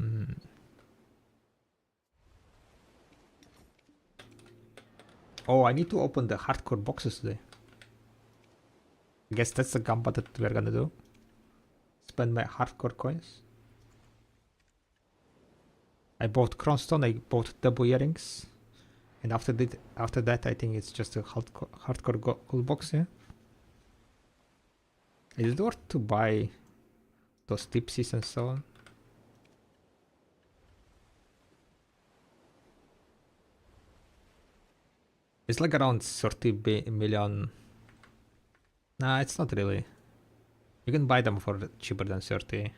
Oh, I need to open the hardcore boxes today. I guess that's the gamba that we're gonna do. Spend my hardcore coins. I bought Cronstone, I bought double earrings. And after that, I think it's just a hardcore gold box, yeah? Is it worth to buy those tipsies and so on? It's like around 30 million. Nah, it's not really. You can buy them for cheaper than 30.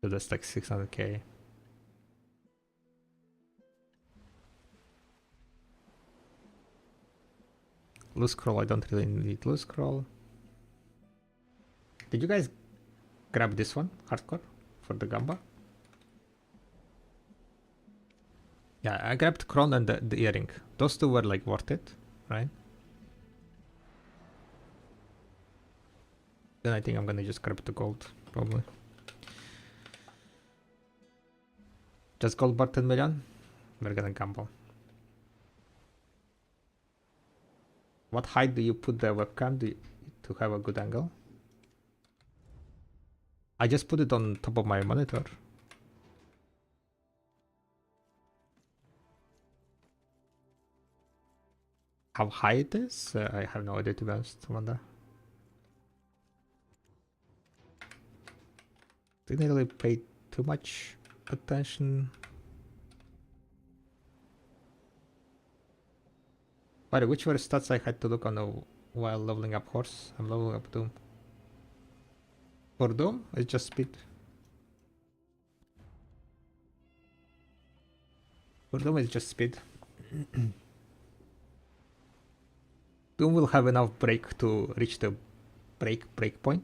So that's like 600k. Loose scroll, I don't really need loose scroll. Did you guys grab this one, hardcore, for the gamba? Yeah, I grabbed Kron and the earring. Those two were like worth it, right? Then I think I'm gonna just grab the gold, probably. Just gold bar 10 million? We're gonna gamble. What height do you put the webcam to have a good angle? I just put it on top of my monitor. How high it is? I have no idea, to be honest. Wonder. Didn't really pay too much attention. By the way, which were stats I had to look on while leveling up horse? I'm leveling up Doom. For Doom, it's just speed. For Doom, it's just speed. Doom will have enough break to reach the break point.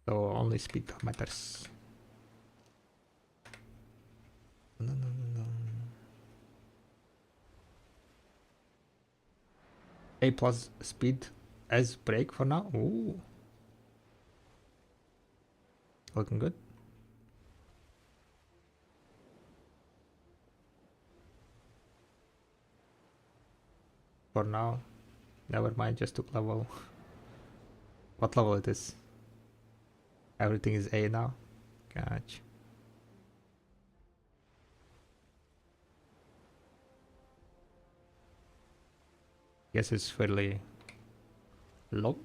So only speed matters. No. A plus speed as break for now. Ooh. Looking good. For now. Never mind, just took level. What level it is? Everything is A now. Gotcha. Guess it's fairly low.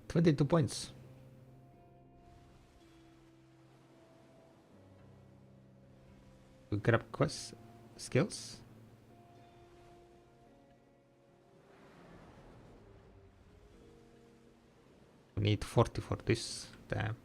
$22 points. We grab quest skills. We need 40 for this. Damn.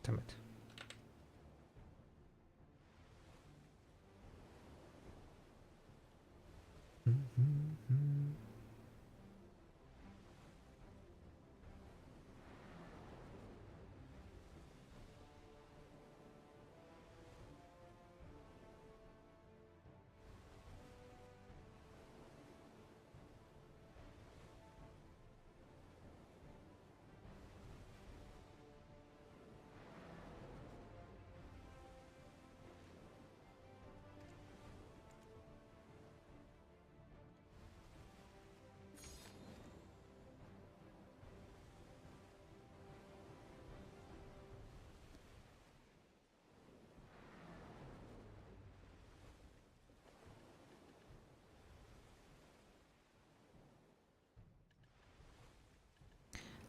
Damn it.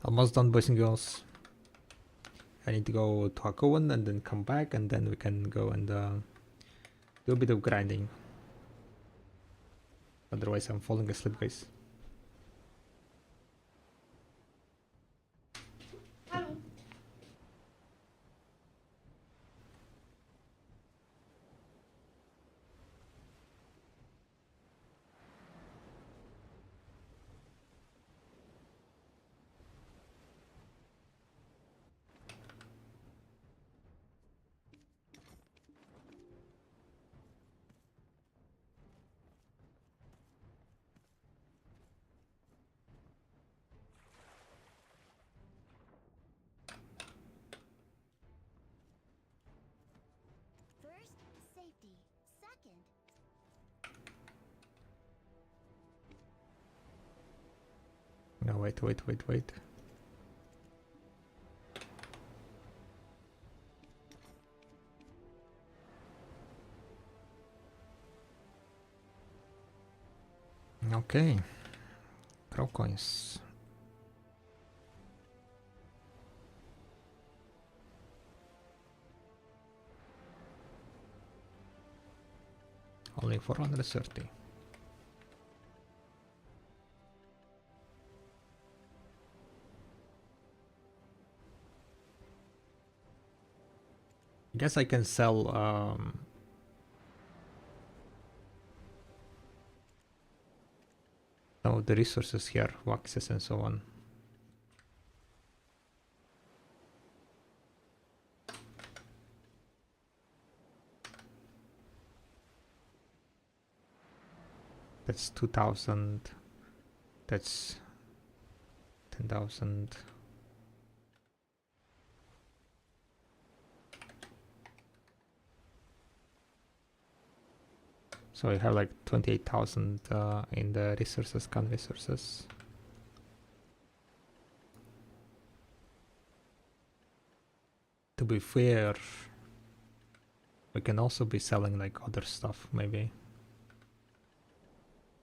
Almost done, boys and girls. I need to go to a coven and then come back, and then we can go and do a bit of grinding. Otherwise I'm falling asleep, guys. Hello. First, safety. Second, No, wait. Okay. Crow coins. Only 430. Guess I can sell some of the resources here, waxes and so on. That's 2,000. That's 10,000. So I have like 28,000 in the resources, can resources. To be fair, we can also be selling like other stuff, maybe.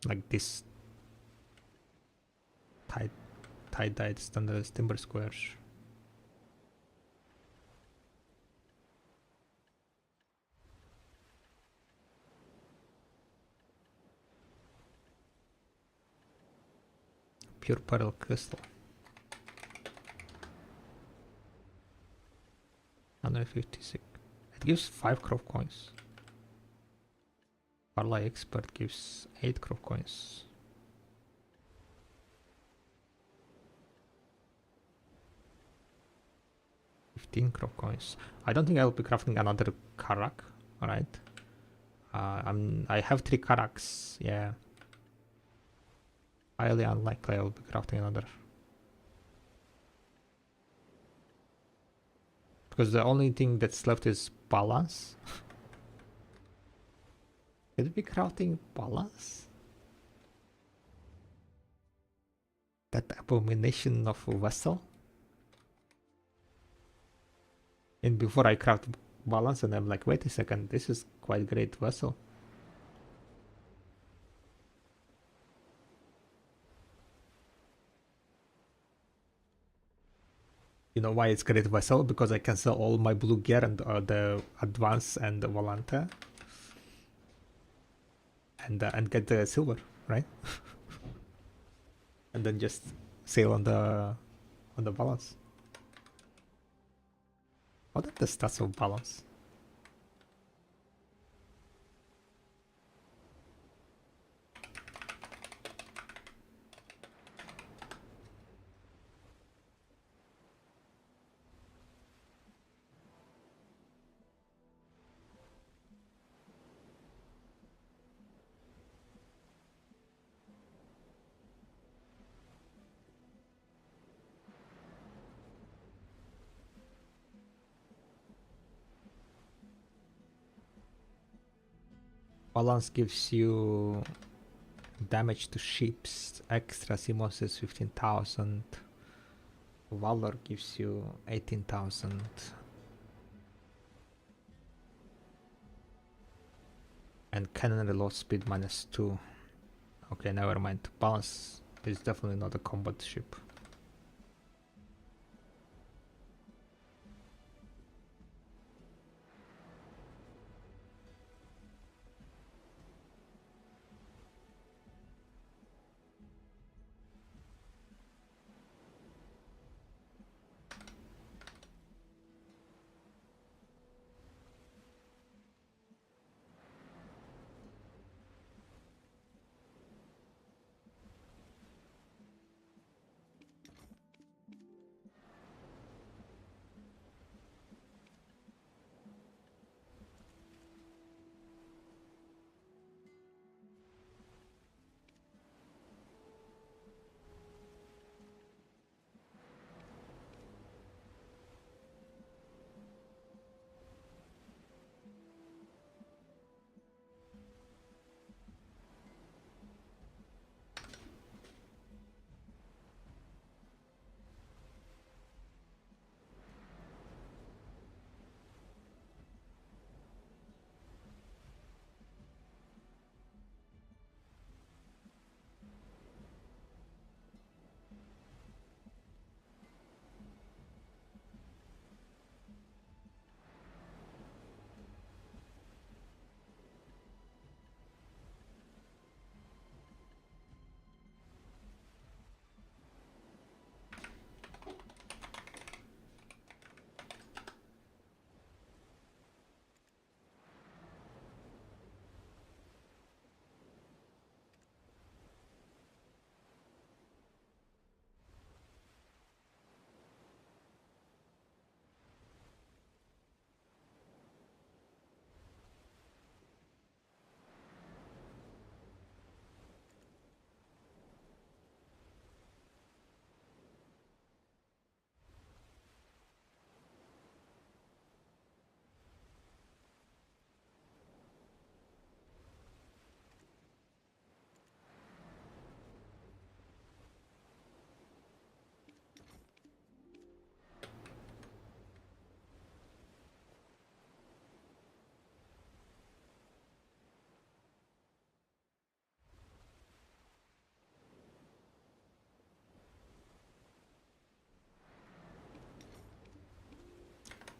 Like this tie-dyed standard timber squares. Pure pearl crystal. 156. It gives 5 crop coins. Parlay expert gives 8 crop coins. Crop coins. I don't think I'll be crafting another Karak, alright? I have 3 Karaks, yeah. Highly unlikely I will be crafting another. Because the only thing that's left is balance. Could it be crafting balance? That abomination of a vessel? And before I craft balance and I'm like, wait a second, this is quite great vessel. You know why it's great vessel? Because I can sell all my blue gear and the advance and the volante, and get the silver, right? And then just sail on the balance. What are the stats of balance? Balance gives you damage to ships, extra Simos is 15,000. Valor gives you 18,000. And cannon reload speed -2. Okay, never mind. Balance is definitely not a combat ship.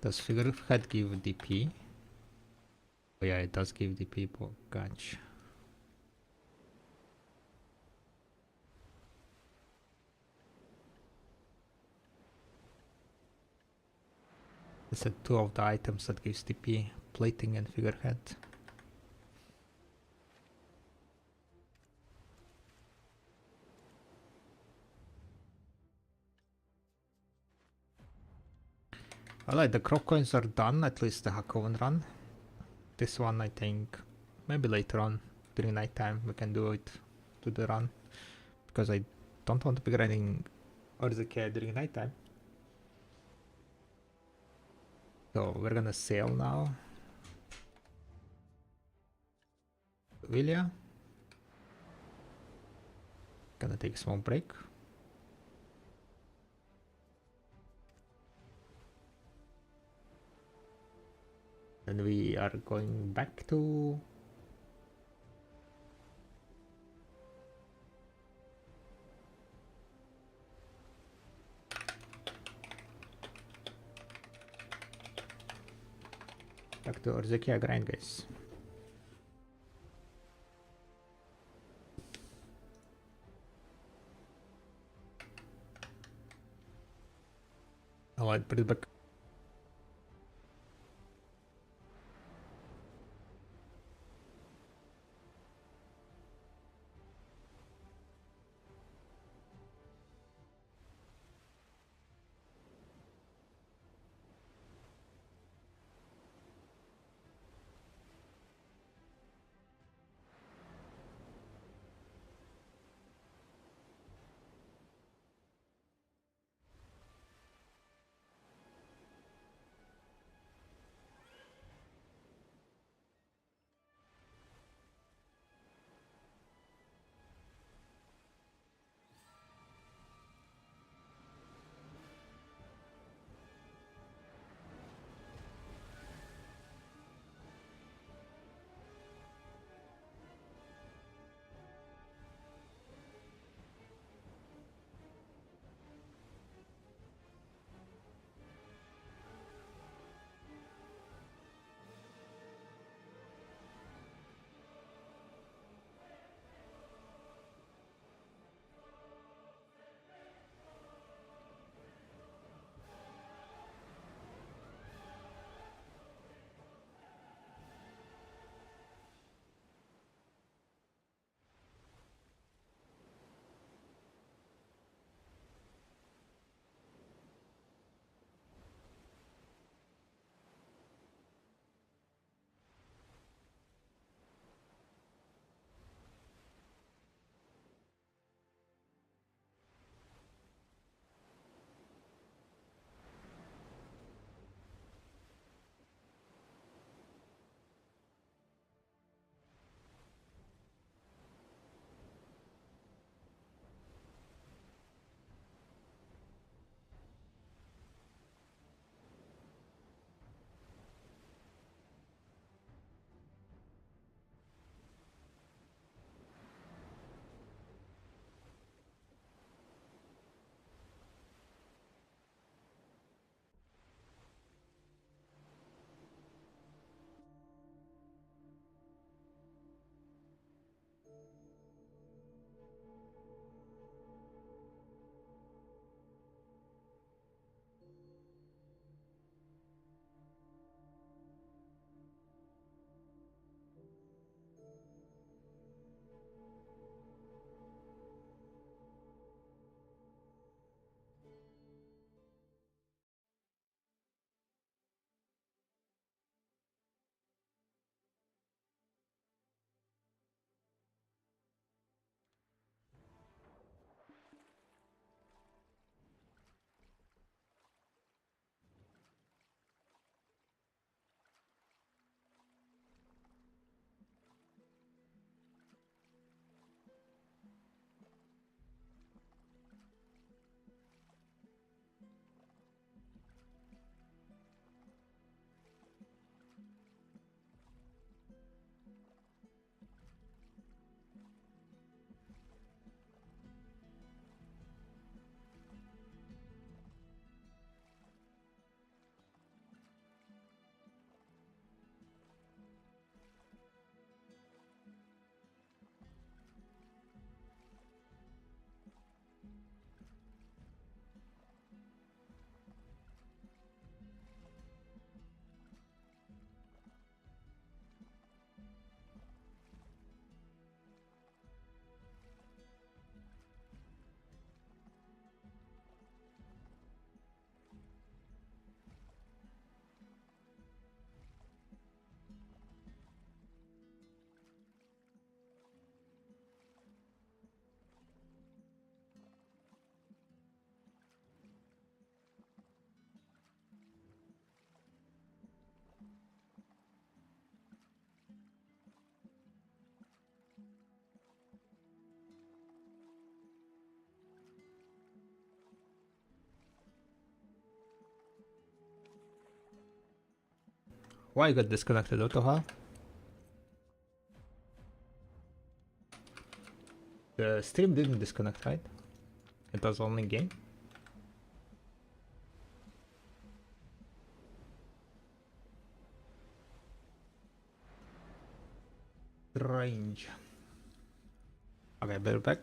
Does figurehead give DP? Oh yeah, it does give DP, but gotcha. It's a 2 of the items that gives DP, plating and figurehead. Alright, the crop coins are done, at least the Hakoven run. This one I think maybe later on during nighttime we can do it to the run, because I don't want to be grinding Orzheikia during nighttime. So we're gonna sail now. Vilya. Gonna take a small break. And we are going back to Orzheikia grind, guys. Oh, I put it back. Why I got disconnected? What the hell? The stream didn't disconnect, right? It was only game. Strange. Okay, better back.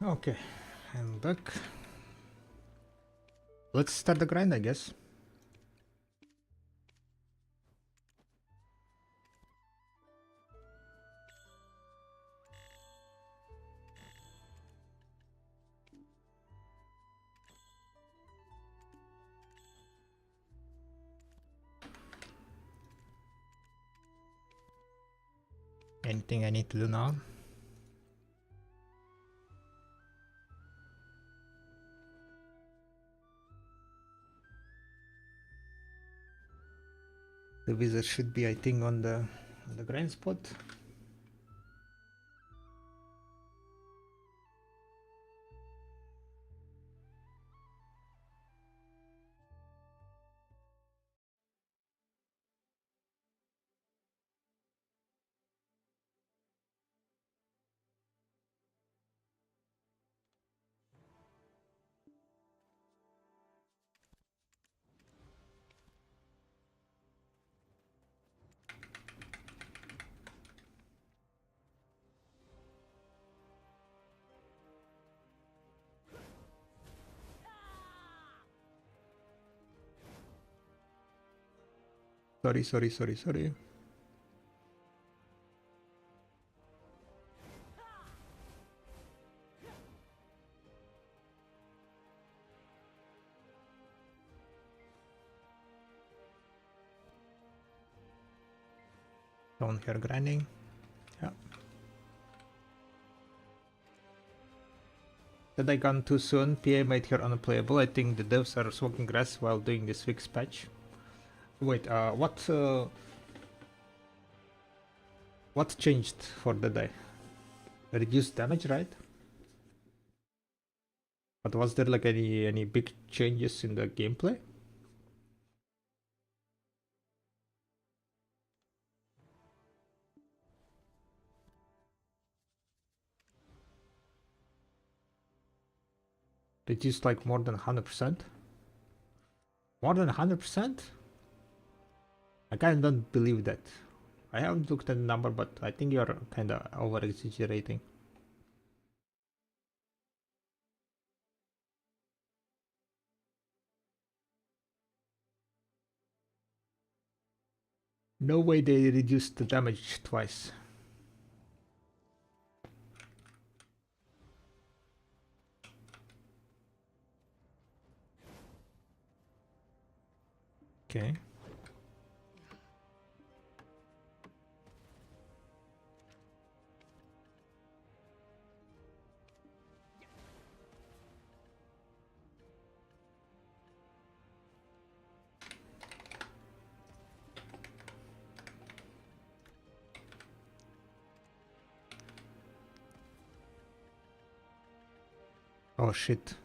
Okay, I'm back. Let's start the grind, I guess. Anything I need to do now? The wizard should be, I think, on the grind spot. Sorry. Down here grinding. Yeah. Did I gone too soon? PA made her unplayable. I think the devs are smoking grass while doing this fix patch. Wait, what changed for the day? Reduced damage, right? But was there like any big changes in the gameplay? Reduced like more than 100%? More than 100%? I kinda don't believe that. I haven't looked at the number, but I think you're kinda over exaggerating. No way they reduced the damage twice. Okay. Oh shit.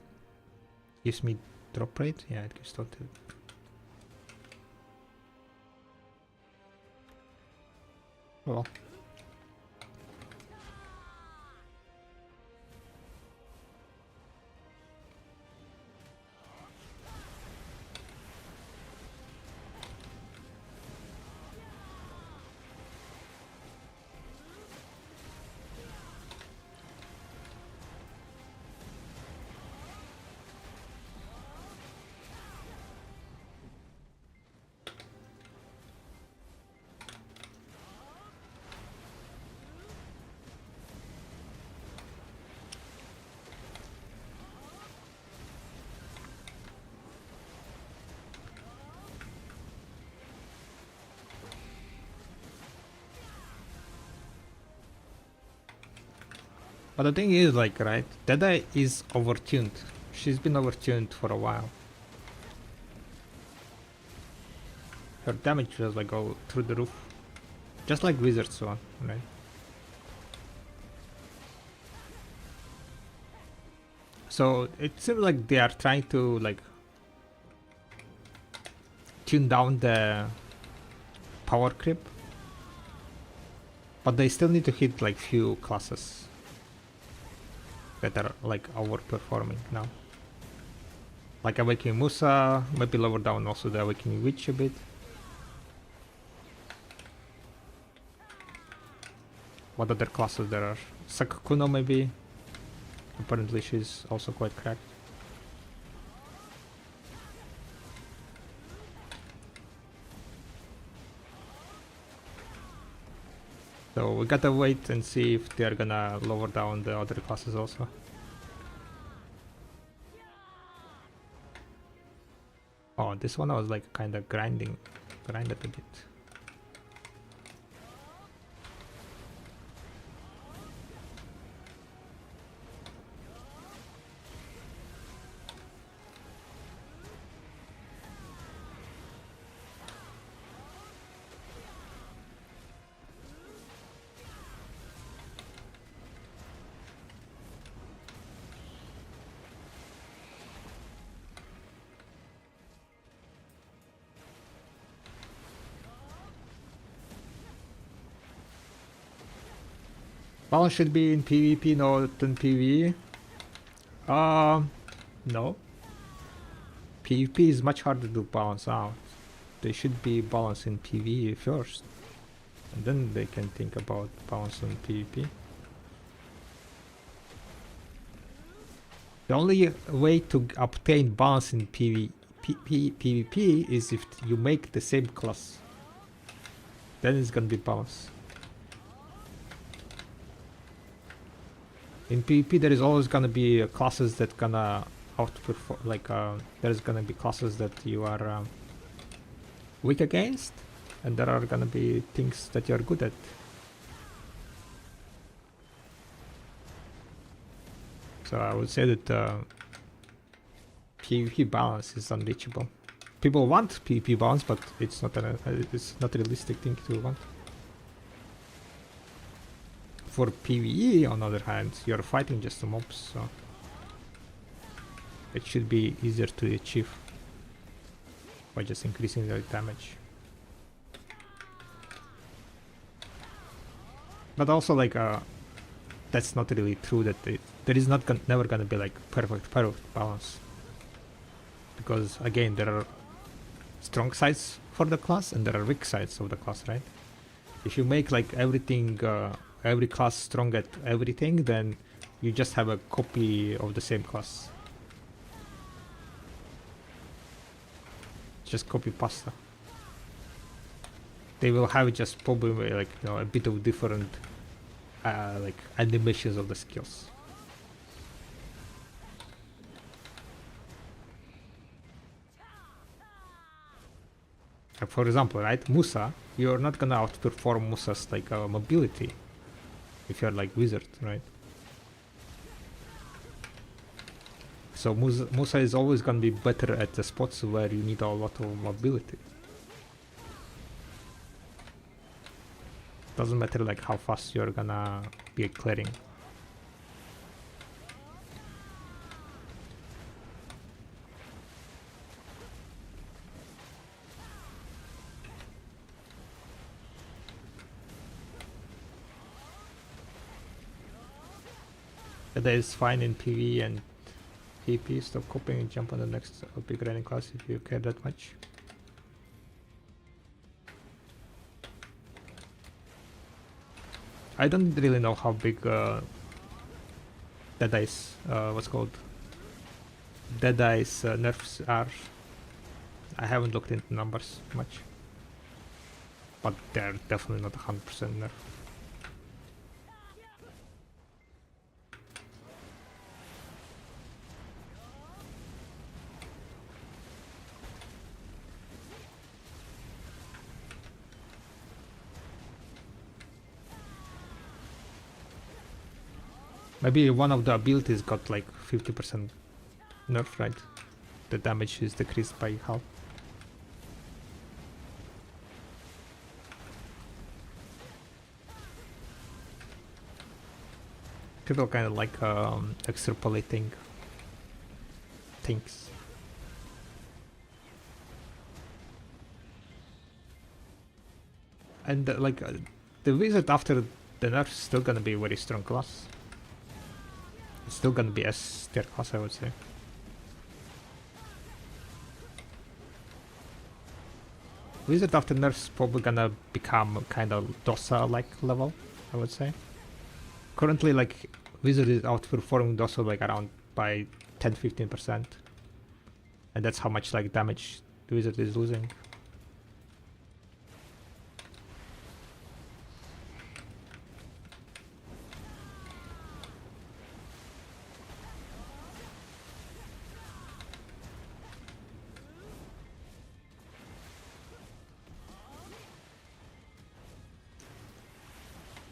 Gives me drop rate? Yeah, it gives total. Well. But the thing is, like, right, Deadeye is overtuned. She's been overtuned for a while. Her damage just like go through the roof. Just like Wizard's one, right? So it seems like they are trying to like tune down the power creep. But they still need to hit like few classes that are like overperforming now. Like Awakening Musa, maybe lower down also the Awakening Witch a bit. What other classes there are? Sakakuno maybe. Apparently she's also quite cracked. So we gotta wait and see if they're gonna lower down the other classes also. Oh, this one I was like kinda grinded a bit. Balance should be in PvP, not in PvE. No. PvP is much harder to balance out. They should be balanced in PvE first. And then they can think about balance on PvP. The only way to obtain balance in PvP is if you make the same class. Then it's gonna be balanced. In PvP there is always gonna be classes that gonna outperform, like there's gonna be classes that you are weak against, and there are gonna be things that you're good at. So I would say that PvP balance is unreachable. People want PvP balance, but it's not a realistic thing to want. For PvE, on the other hand, you're fighting just the mobs, so it should be easier to achieve by just increasing their damage. But also, like, that's not really true. That there is never gonna be like perfect balance, because again there are strong sides for the class and there are weak sides of the class, right? If you make like everything, every class strong at everything, then you just have a copy of the same class. Just copy pasta. They will have just probably like, you know, a bit of different like animations of the skills. Like for example, right, Musa, you're not gonna outperform Musa's like mobility if you're like wizard, right? So Musa is always gonna be better at the spots where you need a lot of mobility. Doesn't matter like how fast you're gonna be clearing. That is fine in PvE and PvP. Stop copying and jump on the next big running class if you care that much. I don't really know how big Deadeye's what's called Deadeye's nerfs are. I haven't looked into numbers much, but they're definitely not 100% nerf. Maybe one of the abilities got like 50% nerf, right? The damage is decreased by half. People kind of like extrapolating things. And the wizard after the nerf is still gonna be a very strong class. It's still gonna be S tier class, I would say. Wizard after nerf is probably gonna become kind of Dosa like level, I would say. Currently, like, Wizard is outperforming Dosa like around by 10-15%. And that's how much like damage the Wizard is losing.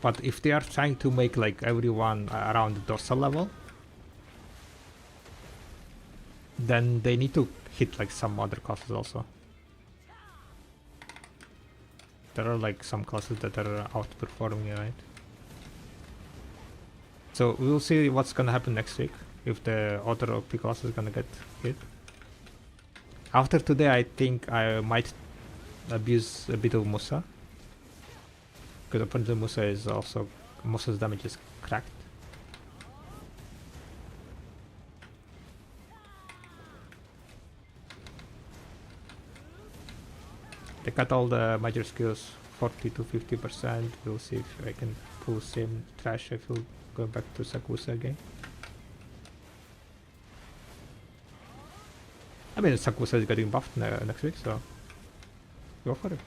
But if they are trying to make like everyone around the Dosa level, then they need to hit like some other classes also. There are like some classes that are outperforming, right? So we'll see what's gonna happen next week if the other OP class is gonna get hit. After today, I think I might abuse a bit of Musa. Because apparently Musa is also, Musa's damage is cracked. They cut all the major skills 40-50%. We'll see if I can pull same trash. I feel going back to Sakusa again. I mean, Sakusa is getting buffed next week, so go for it.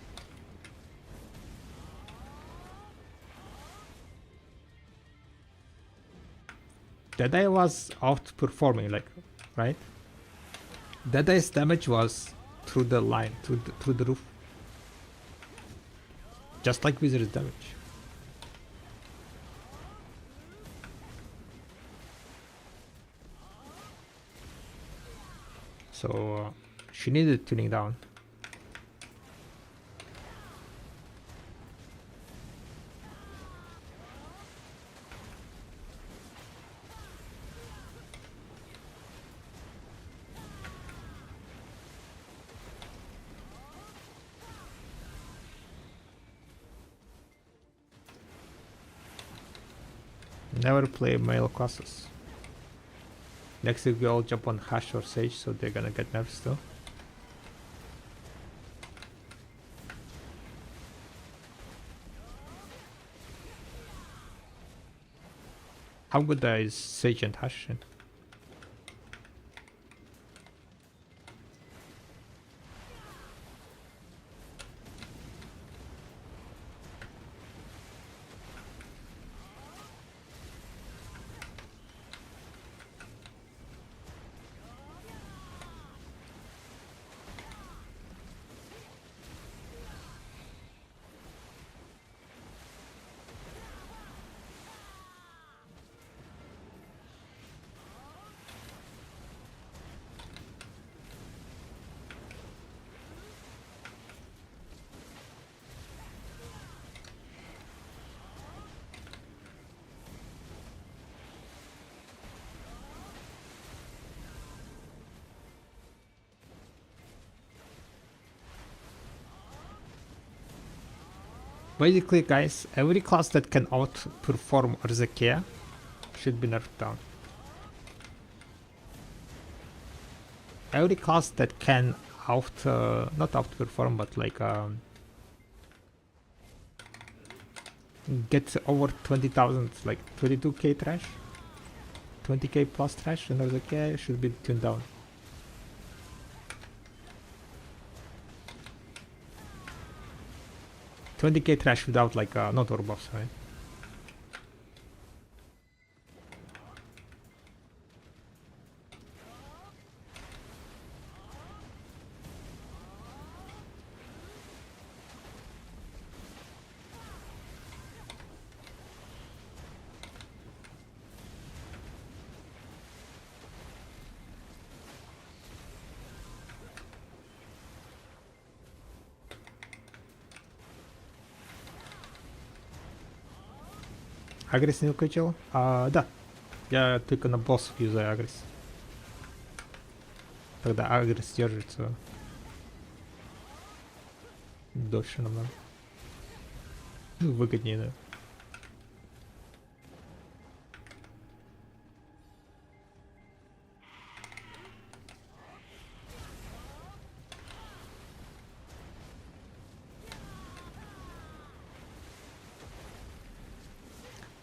Deadeye was outperforming, like, right? Deadeye's damage was through the line, through the roof. Just like Wizard's damage. So she needed tuning down. Never play male classes. Next week we all jump on Hash or Sage, so they're gonna get nerfs still. How good is Sage and Hash? Basically, guys, every class that can outperform Urzakia should be nerfed down. Every class that can not outperform, but like get over 20,000, like 22k trash, 20k plus trash in Urzakia should be tuned down. $20k trash without like not or buffs, right? Агресс не выключил? Да. Я только на боссов юзаю агресс. Тогда агресс держится дольше намного. Выгоднее, да.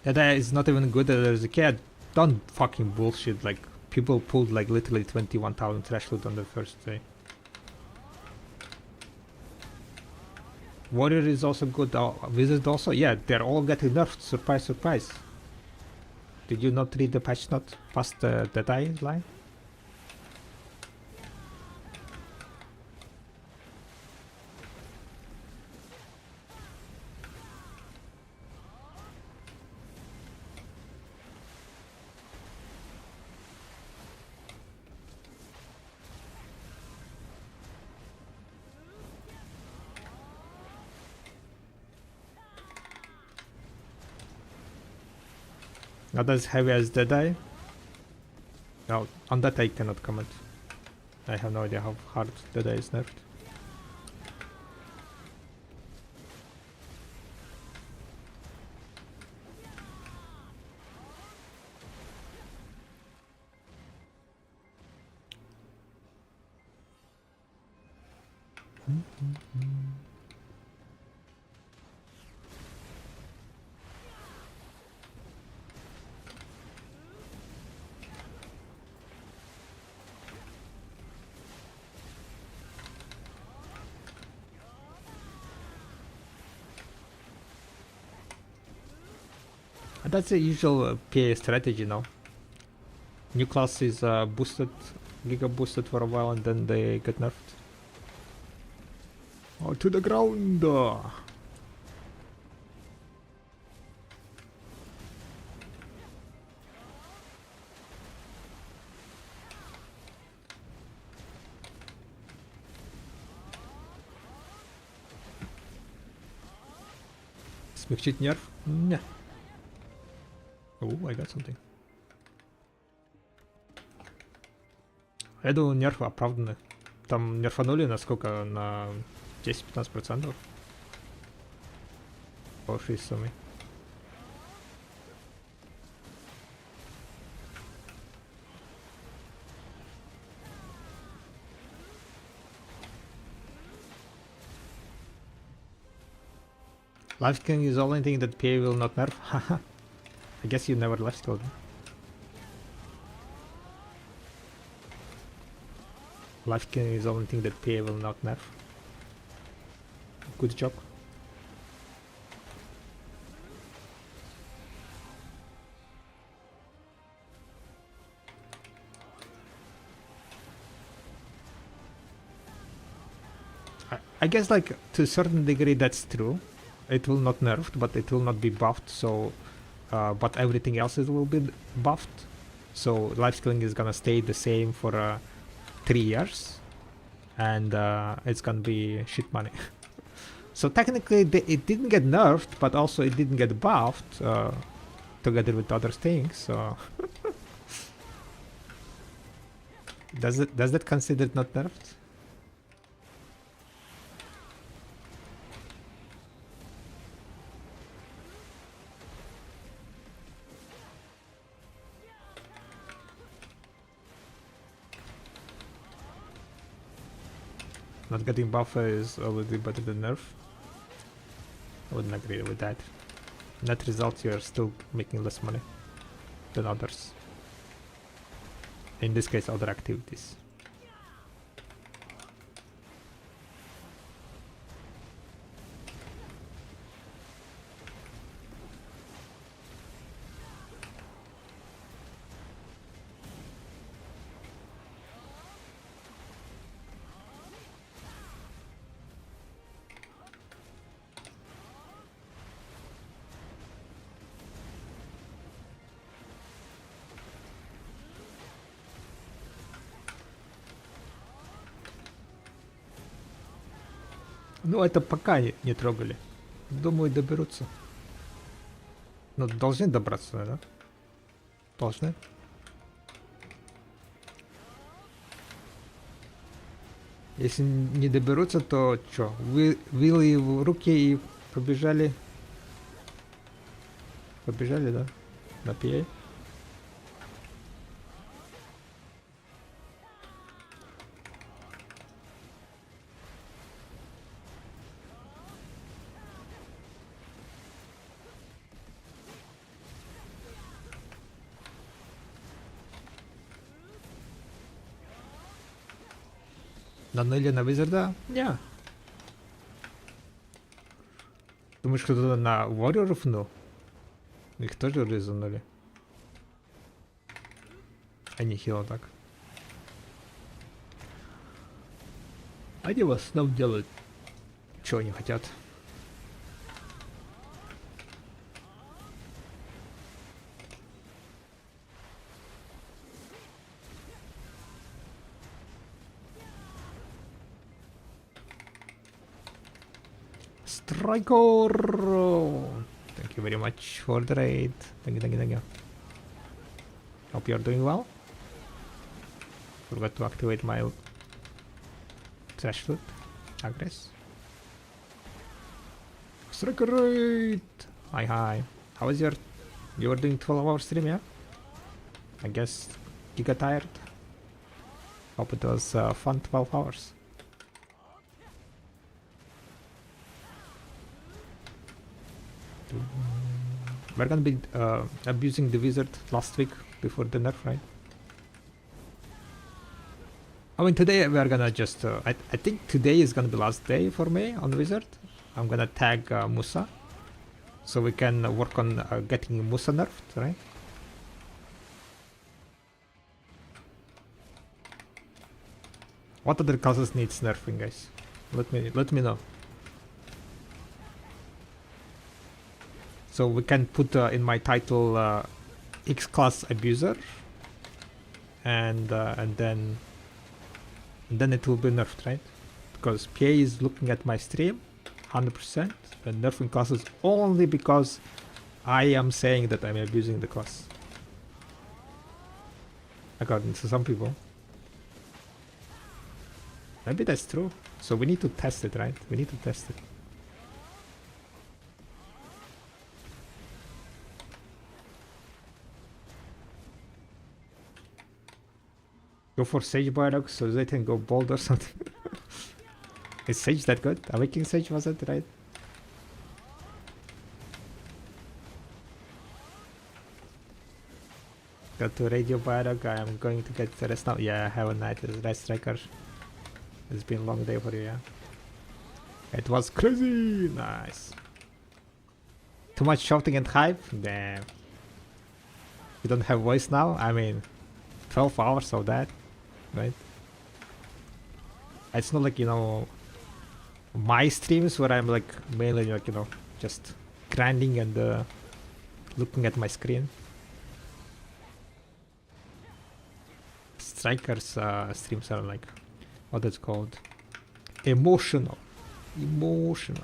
That is not even good as a kid. Don't fucking bullshit. Like, people pulled like literally 21,000 trash loot on the first day. Warrior is also good. Wizard also? Yeah, they're all getting nerfed. Surprise, surprise. Did you not read the patch note past the die line? Not as heavy as the die. No, on that I cannot comment. I have no idea how hard the die is nerfed. That's the usual PA strategy now. New class is boosted, giga boosted for a while, and then they get nerfed. Oh, to the ground! Смягчить нерв? Не. Oh, I got something. Я думаю, нерф оправданный. Там нерфанули на сколько? На 10-15%? По 6 суммы. Life King is the only thing that PA will not nerf. Haha. I guess you never life skilled. Life King is the only thing that PA will not nerf. Good job. I guess like to a certain degree that's true. It will not nerfed, but it will not be buffed, so but everything else will be buffed. So life skilling is gonna stay the same for 3 years, and it's gonna be shit money. So technically it didn't get nerfed, but also it didn't get buffed together with other things. So does that considered not nerfed? Not getting buff is already better than nerf. I wouldn't agree with that. Net result, you're still making less money than others. In this case, other activities. Ну, это пока не трогали. Думаю, доберутся. Ну, должны добраться сюда, да? Должны. Если не доберутся, то чё? Вилы в руки и побежали. Побежали, да? На PA. На нуле на Визарда? Не. Думаешь, кто-то на Warrior'ов, ну? Их тоже резанули. Они хило так. Они в основном делают, что они хотят. Striker! Thank you very much for the raid. Thank you, thank you, thank you. Hope you're doing well. Forgot to activate my trash food. Aggress. Striker raid! Hi, hi. How was your... You were doing 12-hour stream, yeah? I guess you got tired. Hope it was fun 12 hours. We're gonna be abusing the wizard last week before the nerf, right? I mean, today we are gonna just... I think today is gonna be last day for me on wizard. I'm gonna tag Musa. So we can work on getting Musa nerfed, right? What other classes needs nerfing, guys? Let me know. So we can put in my title X class abuser, and then it will be nerfed, right? Because PA is looking at my stream 100%, and nerfing classes only because I am saying that I'm abusing the class, according to some people. Maybe that's true. So we need to test it, right? We need to test it. Go for Sage Biodox so they can go bold or something. Is Sage that good? Awakening Sage, was it, right? Got to Radio Biodog. I am going to get the rest now. Yeah, have a night, rest striker. It's been a long day for you, yeah? It was crazy! Nice. Too much shouting and hype? Damn. You don't have voice now? I mean, 12 hours of that, right? It's not like, you know, my streams where I'm like mainly like, you know, just grinding and looking at my screen. Strikers streams are like, what it's called? Emotional. Emotional.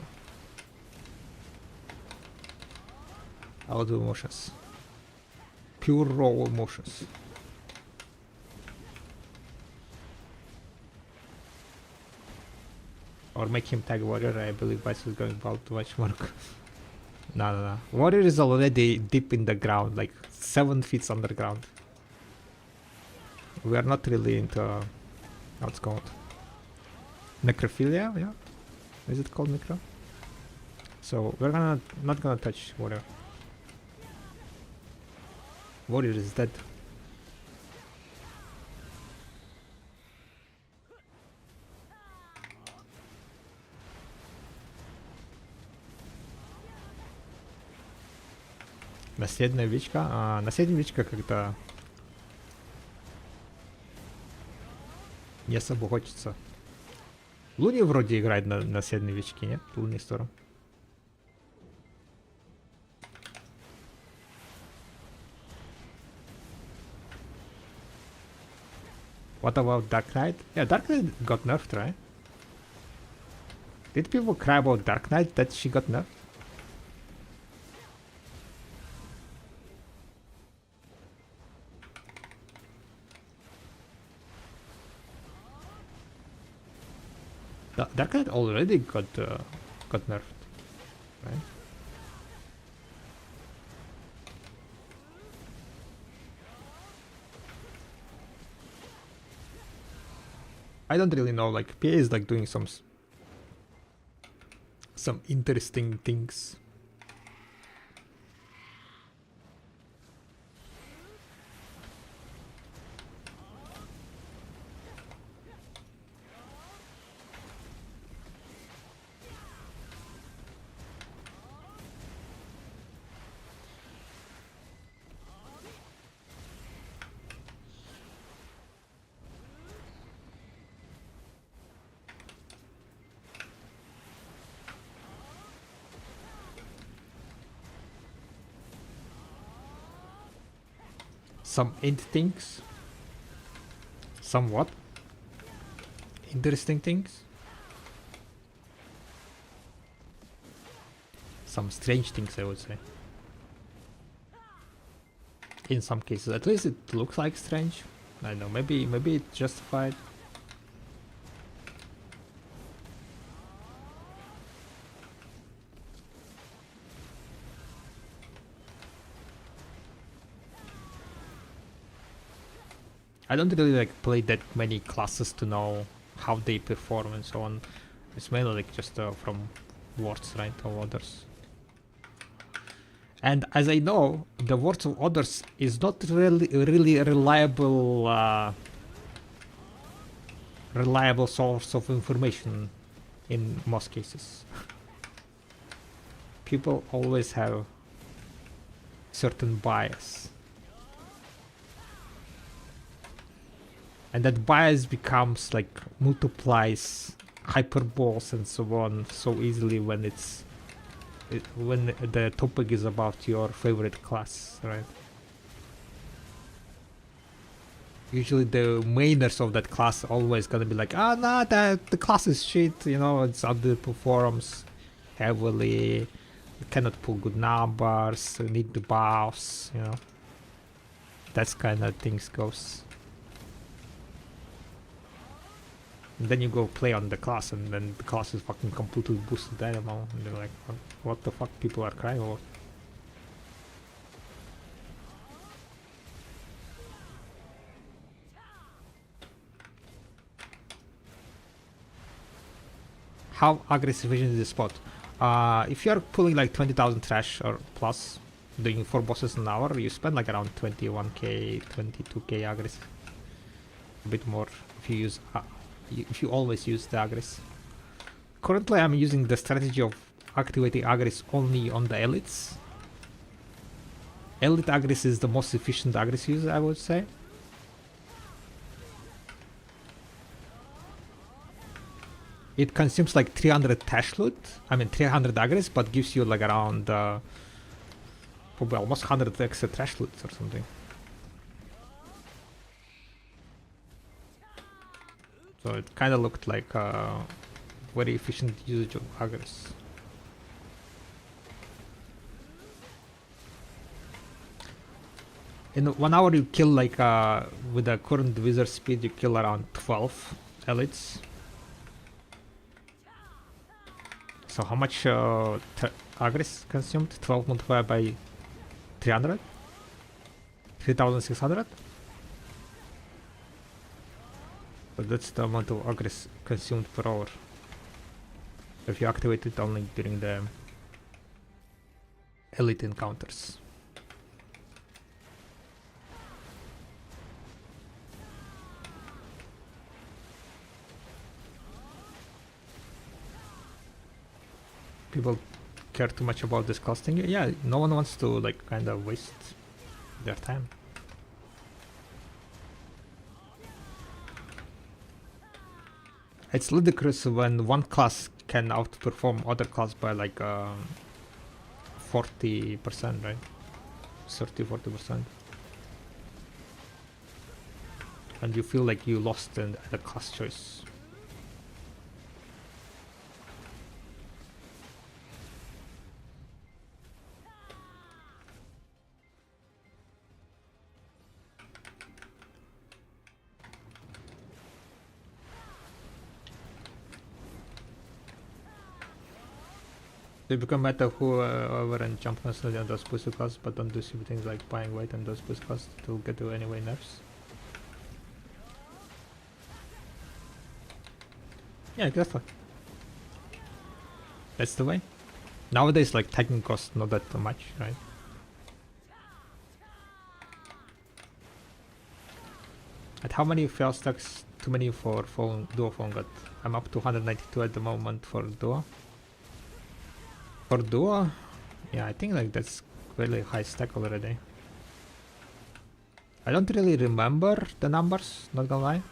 I'll do emotions. Pure raw emotions. Or make him tag warrior. I believe Vice is going about too much work. No. Warrior is already deep in the ground, like 7 feet underground. We are not really into what's called necrophilia, yeah? Is it called necro? So we're not gonna touch warrior. Warrior is dead. Наследная Вичка? Наследная Вичка как-то не особо хочется. Луни вроде играет на наследной Вичке, нет? Луни Сторм. What about Dark Knight? Yeah, Dark Knight got nerfed, right? Did people cry about Dark Knight that she got nerfed? The Dark Knight already got nerfed, right? I don't really know. Like PA is like doing some interesting things. Some int things. Some what? Interesting things. Some strange things, I would say. In some cases, at least it looks like strange. I don't know, maybe it's justified. I don't really like play that many classes to know how they perform and so on. It's mainly like just from words, right, of others. And as I know, the words of others is not really reliable source of information in most cases. People always have certain bias. And that bias becomes like multiplies hyperboles and so on so easily when when the topic is about your favorite class, right? Usually the mainers of that class always gonna be like, ah, nah, the class is shit, you know, it's underperforms heavily, cannot pull good numbers, need the buffs, you know. That's kind of things goes. And then you go play on the class, and then the class is fucking completely boosted dynamo, and they're like, what the fuck people are crying over? How aggressive is the spot? If you're pulling like 20,000 trash or plus, doing 4 bosses an hour, you spend like around 21k, 22k aggressive. A bit more if you use if you always use the aggress. Currently I'm using the strategy of activating aggress only on the elites. Elite aggress is the most efficient aggress use, I would say. It consumes like 300 trash loot, 300 aggress, but gives you like around probably almost 100 extra trash loot or something. So it kind of looked like a very efficient usage of aggress. In 1 hour you kill like with the current wizard speed you kill around 12 elites. So how much aggress consumed? 12 multiplied by 300? 3600? So that's the amount of aggress consumed per hour. If you activate it only during the elite encounters. People care too much about this costing. Yeah, no one wants to like kind of waste their time. It's ludicrous when one class can outperform other class by like 40%, right? 30-40%. And you feel like you lost in the class choice. They become meta whoever and jump constantly on those booster costs, but don't do stupid things like buying weight on those booster costs to get to anyway nerfs. Yeah, exactly. That's the way. Nowadays, like, tagging costs not that much, right? At how many fail stacks? Too many for phone, duo phone got. I'm up to 192 at the moment for duo. For duo, yeah, I think like that's really high stack already. I don't really remember the numbers, not gonna lie.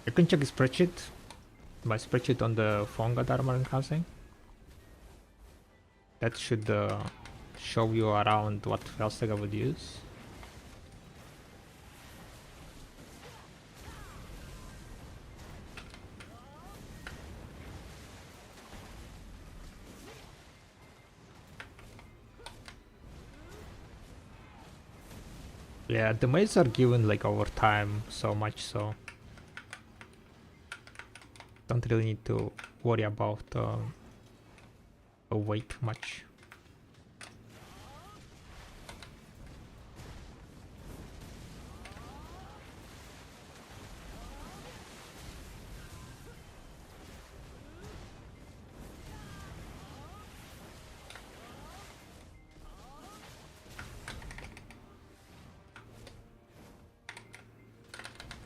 You can check spreadsheet. My spreadsheet on the phone got armor and housing. That should show you around what fail stack I would use. Yeah, the mates are given like over time so much, so don't really need to worry about weight much.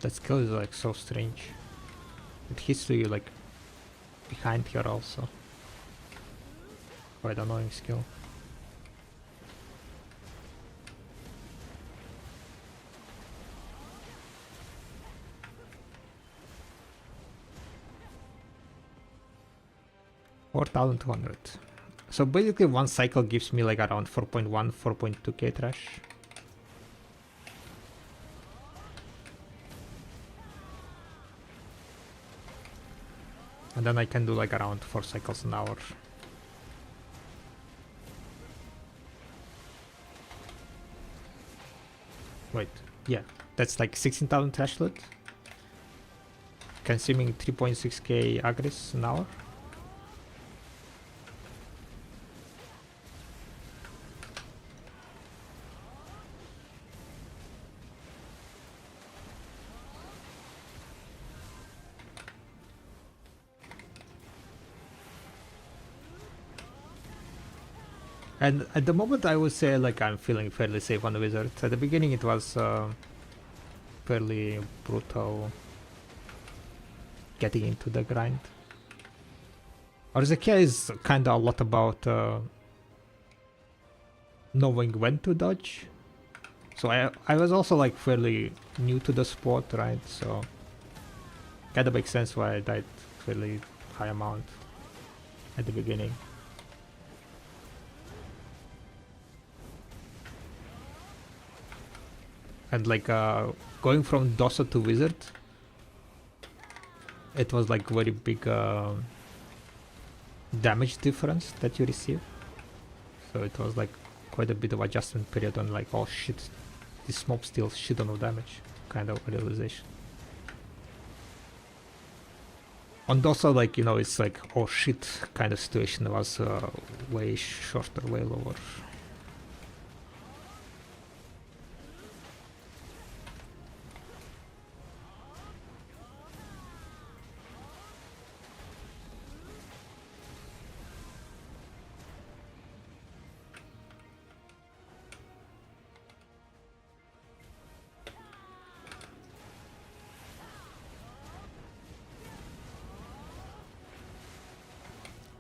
That skill is like so strange. It hits you like behind here also. Quite annoying skill. $4,200. So basically one cycle gives me like around 4.1, 4.2k trash. And then I can do like around 4 cycles an hour. Wait, yeah, that's like 16,000 trash loot. Consuming 3.6k agris an hour. And at the moment I would say like I'm feeling fairly safe on the wizard. At the beginning it was fairly brutal getting into the grind. Arzakia is kinda a lot about knowing when to dodge. So I was also like fairly new to the sport, right? So kinda makes sense why I died fairly high amount at the beginning. And like going from Dosa to Wizard, it was like very big damage difference that you receive. So it was like quite a bit of adjustment period on like, oh shit, this mob still shit on no damage kind of realization. On Dosa, like, you know, it's like, oh shit kind of situation was way shorter, way lower.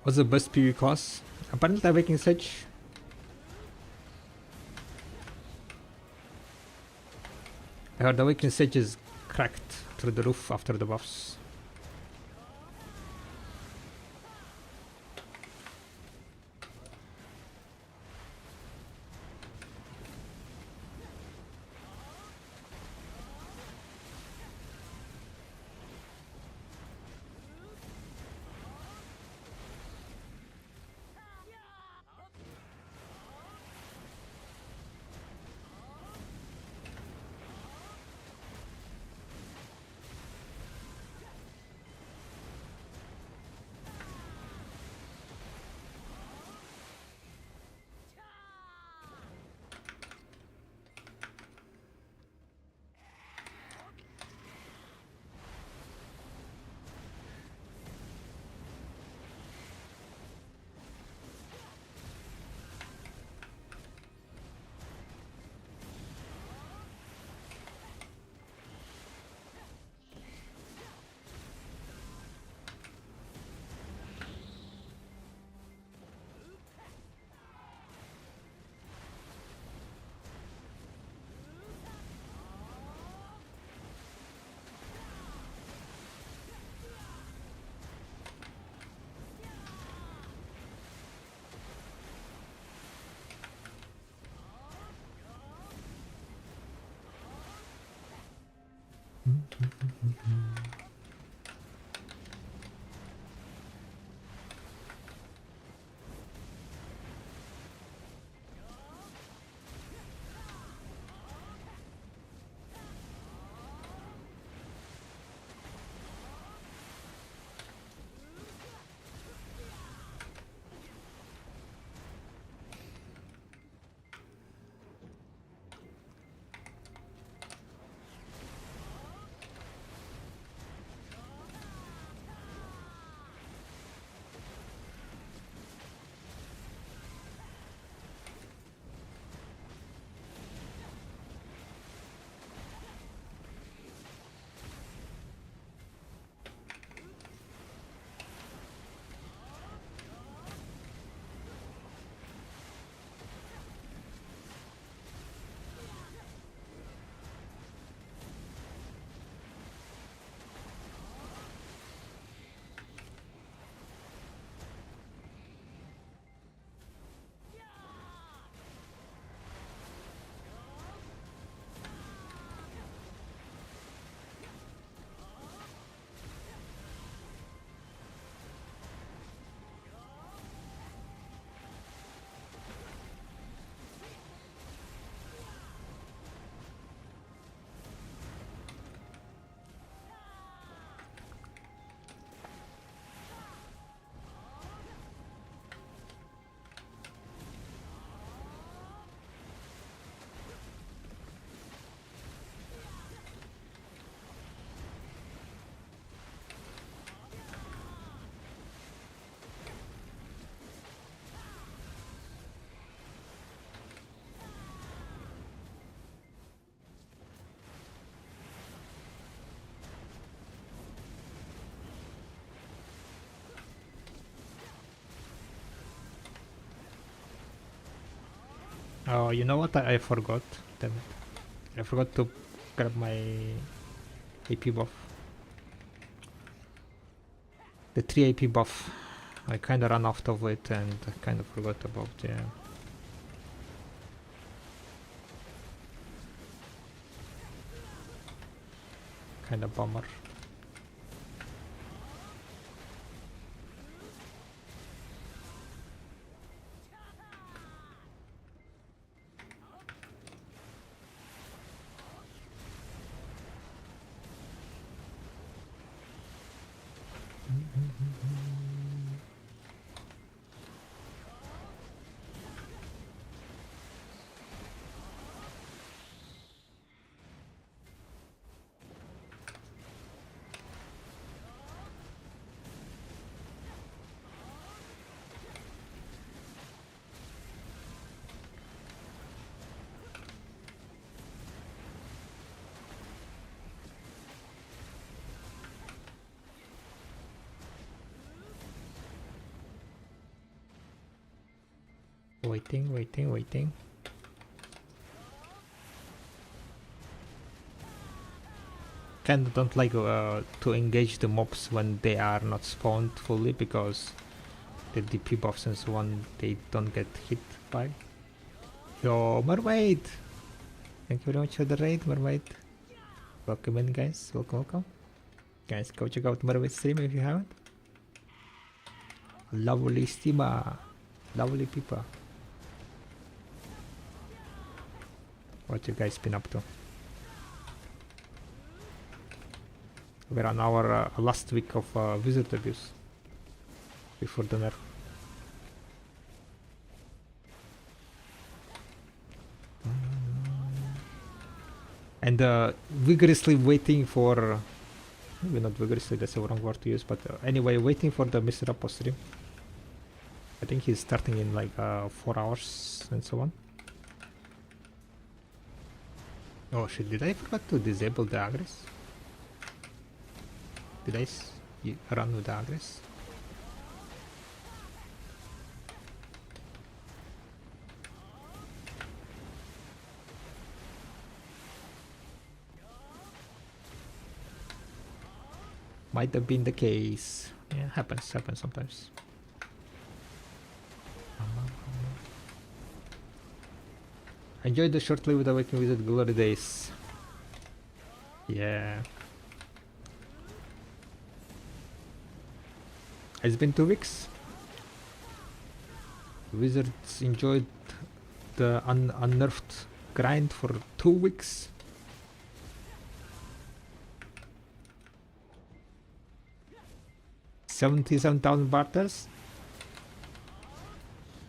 What's the best PV class? Apparently Awakening Sage. I heard Awakening Sage is cracked through the roof after the buffs. Oh, you know what? I forgot. Damn it. I forgot to grab my AP buff. The 3 AP buff. I kinda ran out of it and I kinda forgot about, yeah. Kinda bummer. Waiting. Kinda don't like to engage the mobs when they are not spawned fully because the DP buffs and so on, they don't get hit by. Yo, Mermaid! Thank you very much for the raid, Mermaid. Welcome in, guys. Welcome. Guys, go check out Mermaid stream if you haven't. Lovely steamer. Lovely people. What you guys been up to? We're on our last week of wizard abuse before the nerf. And vigorously waiting for, maybe not vigorously, that's the wrong word to use, but anyway, waiting for the Mr. Apo stream. I think he's starting in like 4 hours and so on. Oh shit, did I forget to disable the aggress? Did I run with the aggress? Might have been the case. Yeah, happens sometimes. Enjoy the short-lived Awakening Wizard glory days. Yeah. It's been 2 weeks. Wizards enjoyed the unnerved grind for 2 weeks. $77,000 barters.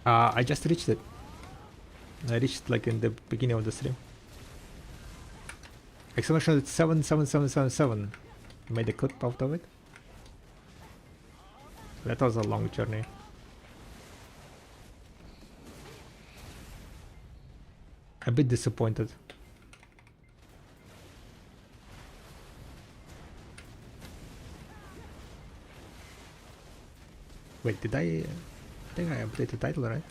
I just reached it. I reached like in the beginning of the stream. Exclamation at 77777. Made a clip out of it. That was a long journey. A bit disappointed. Wait, did I think I updated the title, right?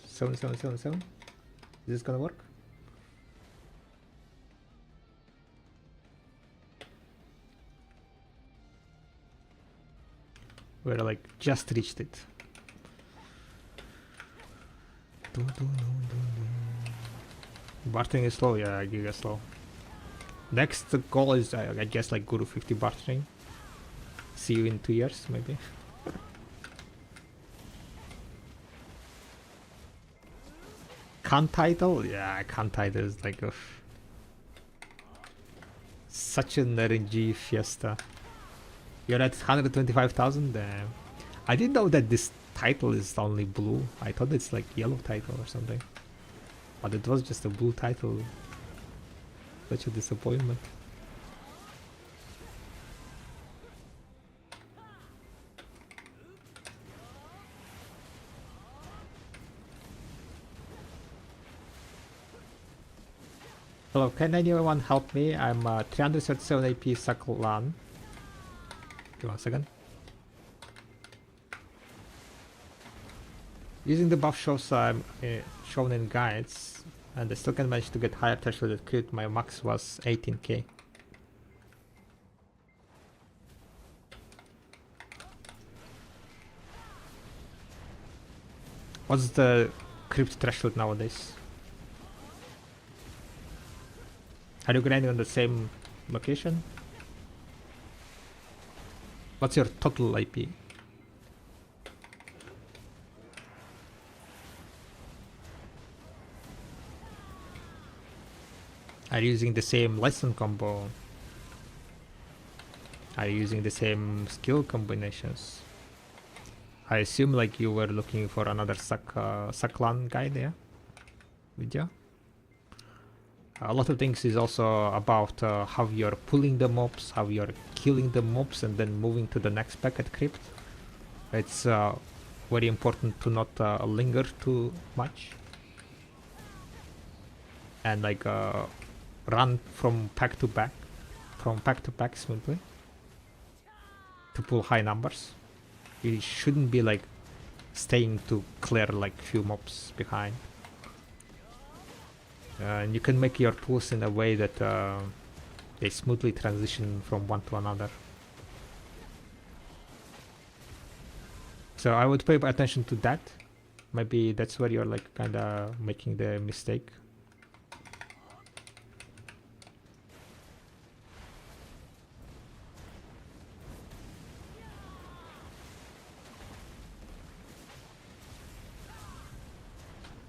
Seven, 777. Is this gonna work? We're like just reached it. Bartering is slow, yeah, Giga slow. Next goal is I guess like go to 50 bartering. See you in 2 years maybe. Can't title? Yeah, can't title is like such an RNG fiesta. You're at 125,000? I didn't know that this title is only blue. I thought it's like yellow title or something. But it was just a blue title. Such a disappointment. Hello, can anyone help me? I'm 337 AP Saklan. Give me 1 second. Using the buff shows I'm shown in guides, and I still can manage to get higher threshold at crit. My max was 18k. What's the crypt threshold nowadays? Are you grinding on the same location? What's your total IP? Are you using the same lesson combo? Are you using the same skill combinations? I assume like you were looking for another Saklan guide, yeah? Video? A lot of things is also about how you're pulling the mobs, how you're killing the mobs and then moving to the next packet crypt. It's very important to not linger too much. And like run from pack to pack smoothly to pull high numbers. You shouldn't be like staying to clear like few mobs behind. And you can make your pulls in a way that they smoothly transition from one to another. So I would pay attention to that. Maybe that's where you're like kinda making the mistake.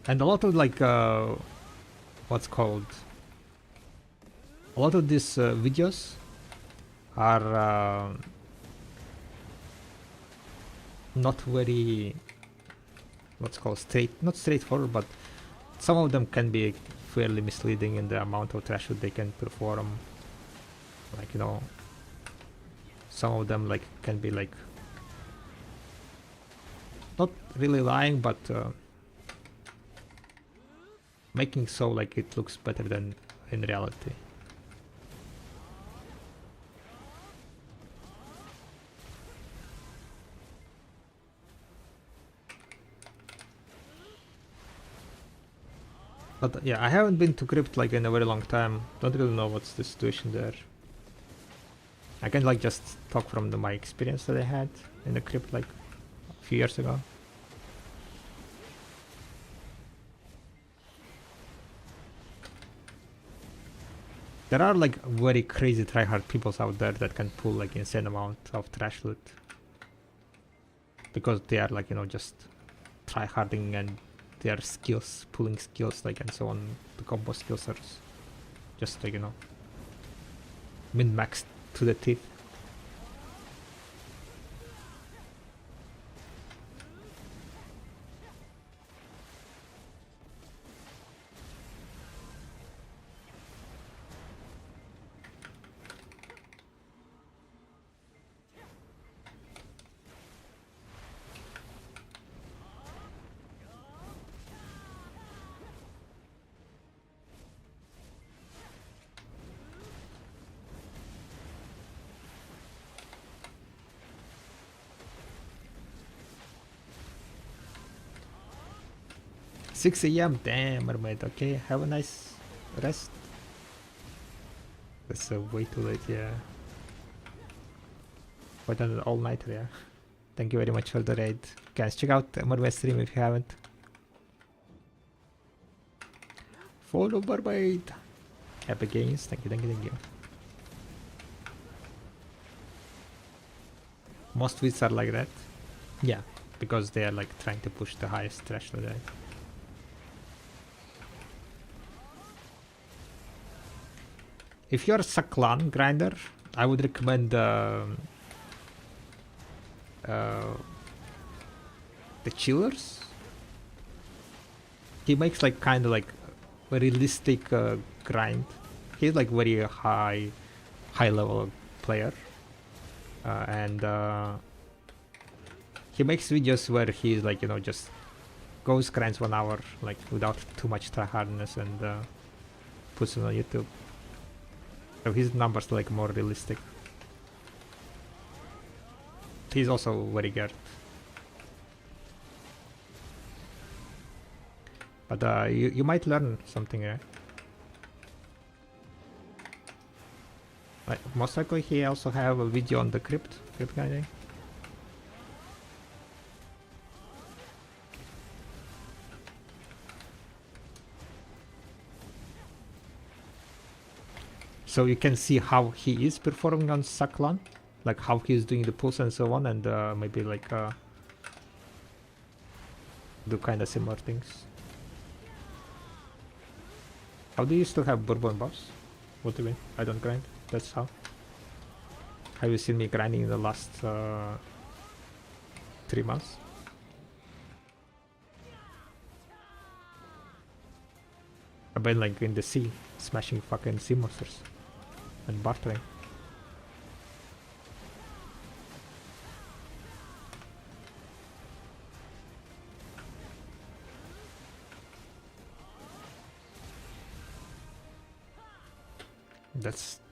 And a lot of like what's called, a lot of these videos are not very, what's called not straightforward, but some of them can be fairly misleading in the amount of threshold they can perform. Like, you know, some of them like can be like not really lying, but making so like it looks better than in reality. But yeah, I haven't been to crypt like in a very long time. Don't really know what's the situation there. I can like just talk from my experience that I had in the crypt like a few years ago. There are like very crazy tryhard people out there that can pull like insane amount of trash loot. Because they are like, you know, just tryharding and their skills, pulling skills like and so on. The combo skills are just like, you know, min-maxed to the teeth. Six AM, damn mermaid, okay, have a nice rest. That's way too late, yeah. Quite an all-nighter, yeah. Thank you very much for the raid. Guys, check out Mermaid stream if you haven't. Follow Mermaid. Happy games, thank you, thank you, thank you. Most tweets are like that. Yeah, because they are like trying to push the highest threshold, right? If you're a Saklan grinder, I would recommend the Chillers. He makes like kind of like a realistic grind. He's like very high level player, and he makes videos where he's like, you know, just goes grinds 1 hour like without too much tryhardness and puts it on YouTube. So his numbers are like more realistic. He's also very good. But you might learn something, right? Like, most likely he also have a video on the crypt grinding. So you can see how he is performing on Saklan, like how he's doing the pulls and so on, and maybe like do kind of similar things. How do you still have bourbon buffs? What do you mean? I don't grind. That's how. Have you seen me grinding in the last 3 months? I've been like in the sea, smashing fucking sea monsters and bartering.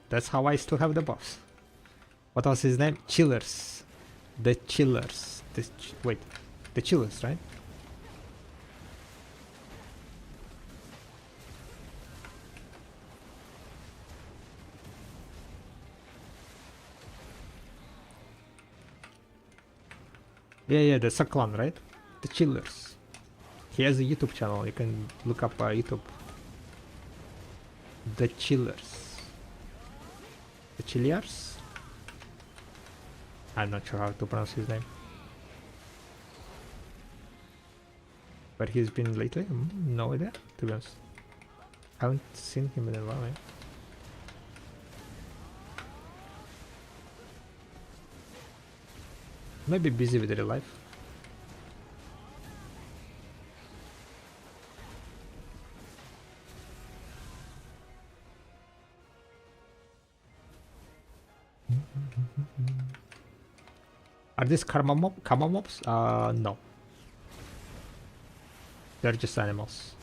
That's how I still have the buffs. What was his name? Chillers. The Chillers. Wait, the Chillers, right? Yeah, the Saklan, right? The Chillers. He has a YouTube channel. You can look up YouTube. The Chillers. The Chillers? I'm not sure how to pronounce his name. Where he's been lately? No idea, to be honest. Haven't seen him in a while, eh? Maybe busy with real life. Are these karma mobs? No. They're just animals.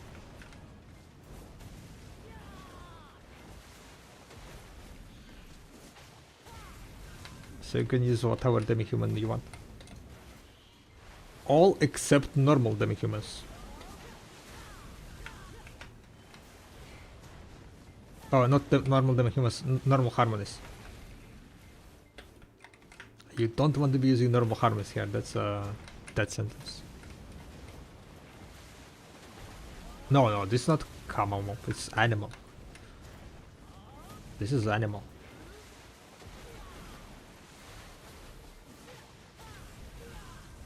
So you can use whatever demi-human you want. All except normal demi-humans. Oh, not the normal demi-humans, normal harmonies. You don't want to be using normal harmonies here, that's a death sentence. No, this is not common mob, it's animal. This is animal.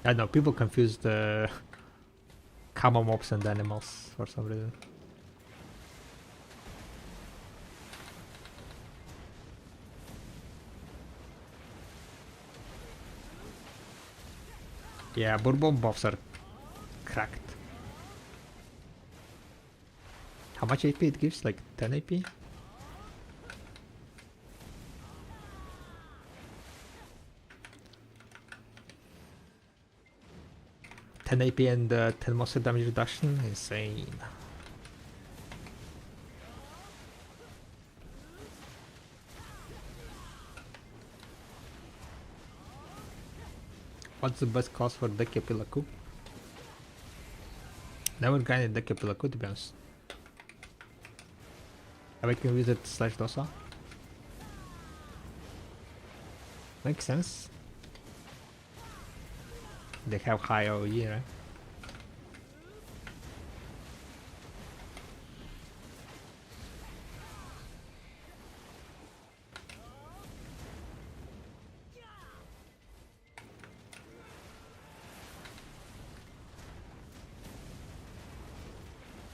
I know people confuse the Kama mobs and animals for some reason. Yeah, bourbon buffs are cracked. How much AP it gives? Like 10 AP? $10 AP and 10 monster damage reduction? Insane. What's the best class for Dekepilaku? Never grinded Dekepilaku to be honest. Awaken Wizard / Dosa. Makes sense. They have high OE, right?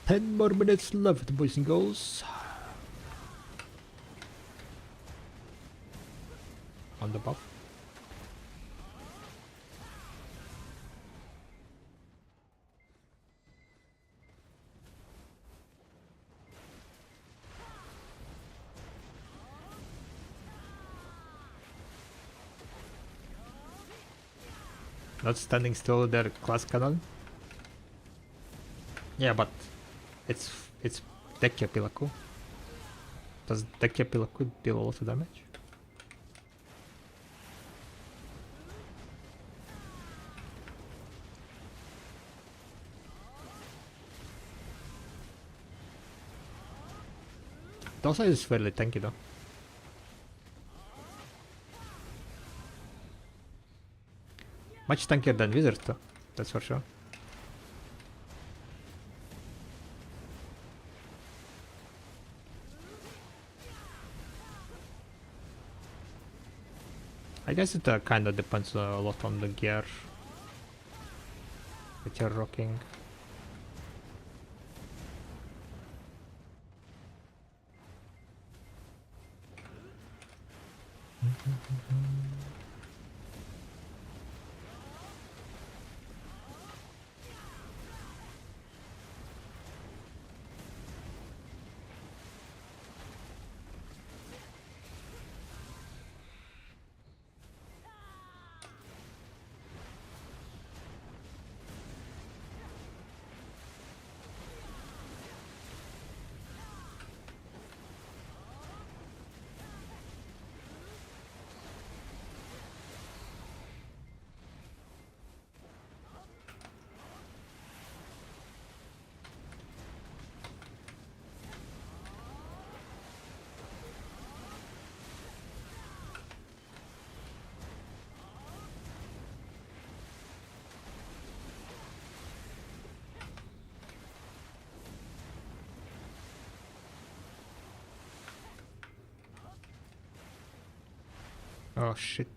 Ten more minutes left, boys and girls. On the buff. Not standing still, their class cannon. Yeah, but it's Dekepilaku. Does Dekepilaku deal a lot of damage? Dosa is fairly tanky though. Much tankier than Wizard though, that's for sure. I guess it kind of depends a lot on the gear that you're rocking. Oh shit.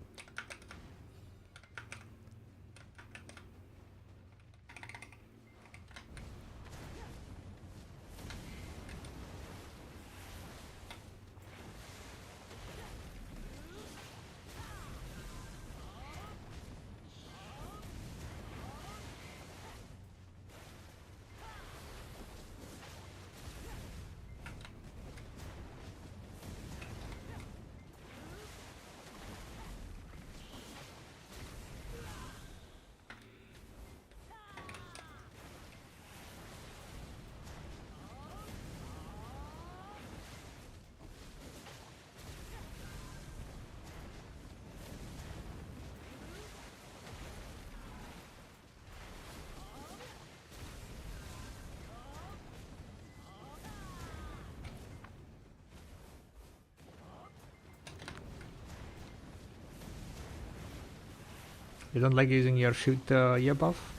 You don't like using your shoot year buff?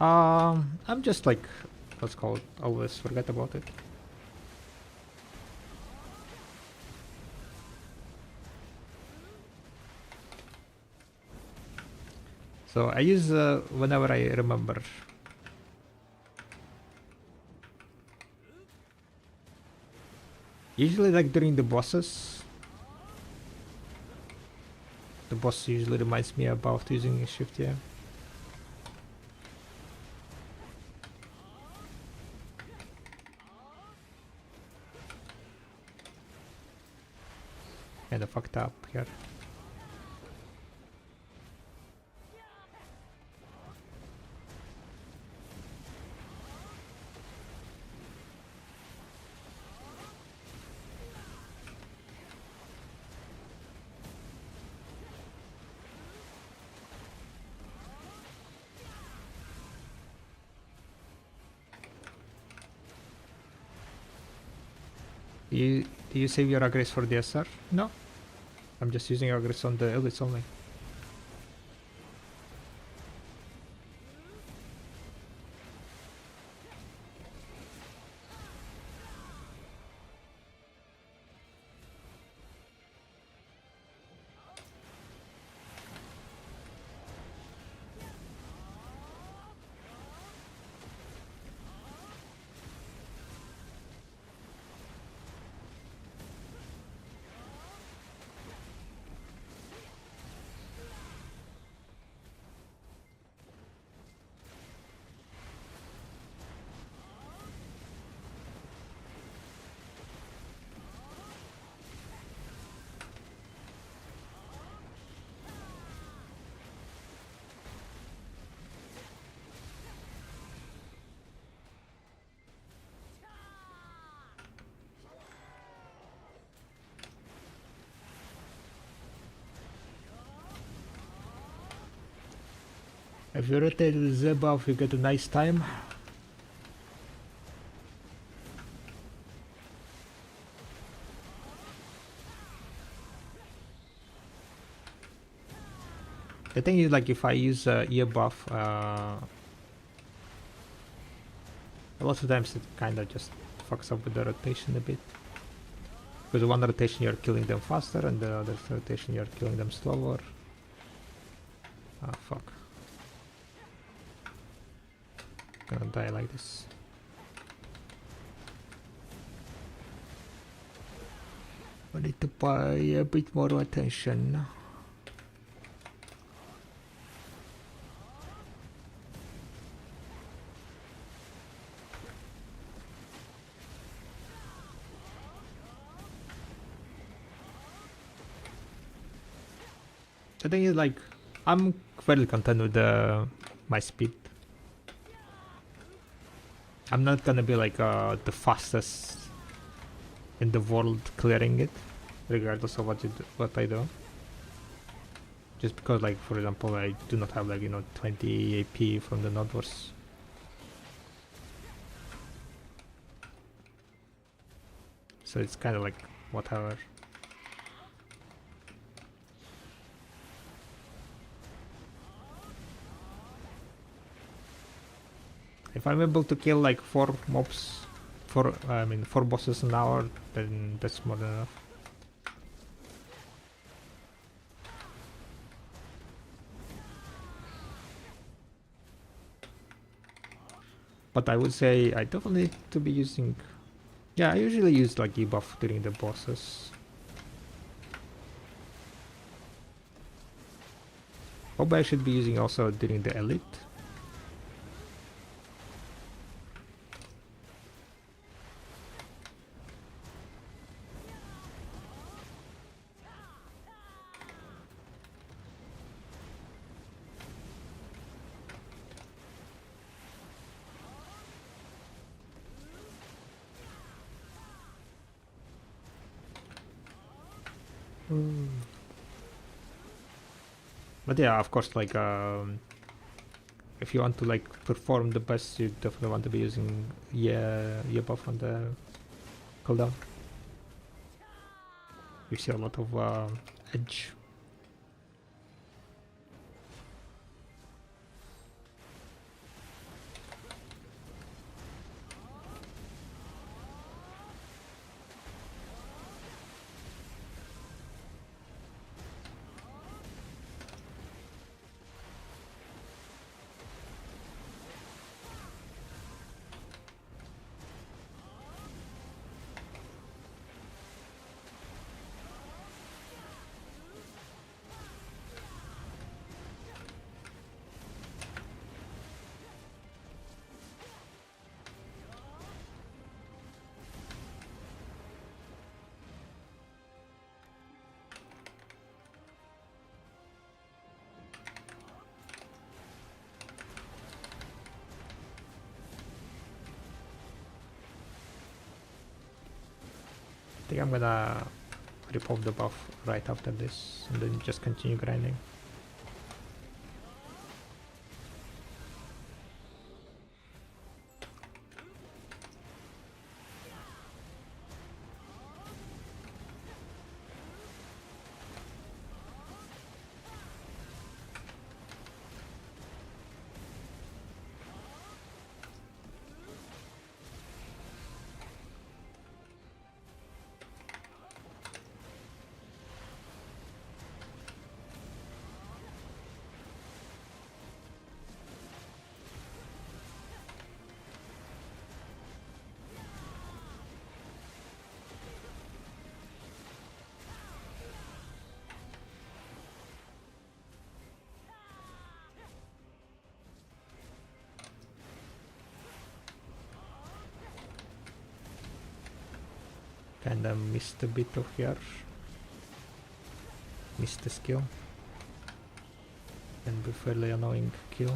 I'm just like, what's called, always forget about it. So I use whenever I remember. Usually like during the bosses. The boss usually reminds me about using shift, yeah. Kinda fucked up here. Do you save your aggress for the SR? No. I'm just using aggress on the elites only. If you rotate the Z buff, you get a nice time. The thing is, like, if I use ear buff, a lot of times it kind of just fucks up with the rotation a bit. Because one rotation you're killing them faster, and the other rotation you're killing them slower. Ah, fuck. Gonna die like this. I need to pay a bit more attention. The thing is, like, I'm fairly content with my speed. I'm not gonna be like the fastest in the world clearing it, regardless of what I do. Just because, like, for example, I do not have, like, 20 AP from the Nod Wars. So it's kind of like whatever. If I'm able to kill like 4 mobs, 4 bosses an hour, then that's more than enough. But I would say I definitely need to be using... Yeah, I usually use like debuff during the bosses. Probably I should be using also during the elite. But yeah, of course, like if you want to like perform the best, you definitely want to be using buff on the cooldown. You see a lot of edge. think I'm gonna rip off the buff right after this and then just continue grinding. Kinda missed a bit of here. Missed the skill. Can be fairly annoying kill.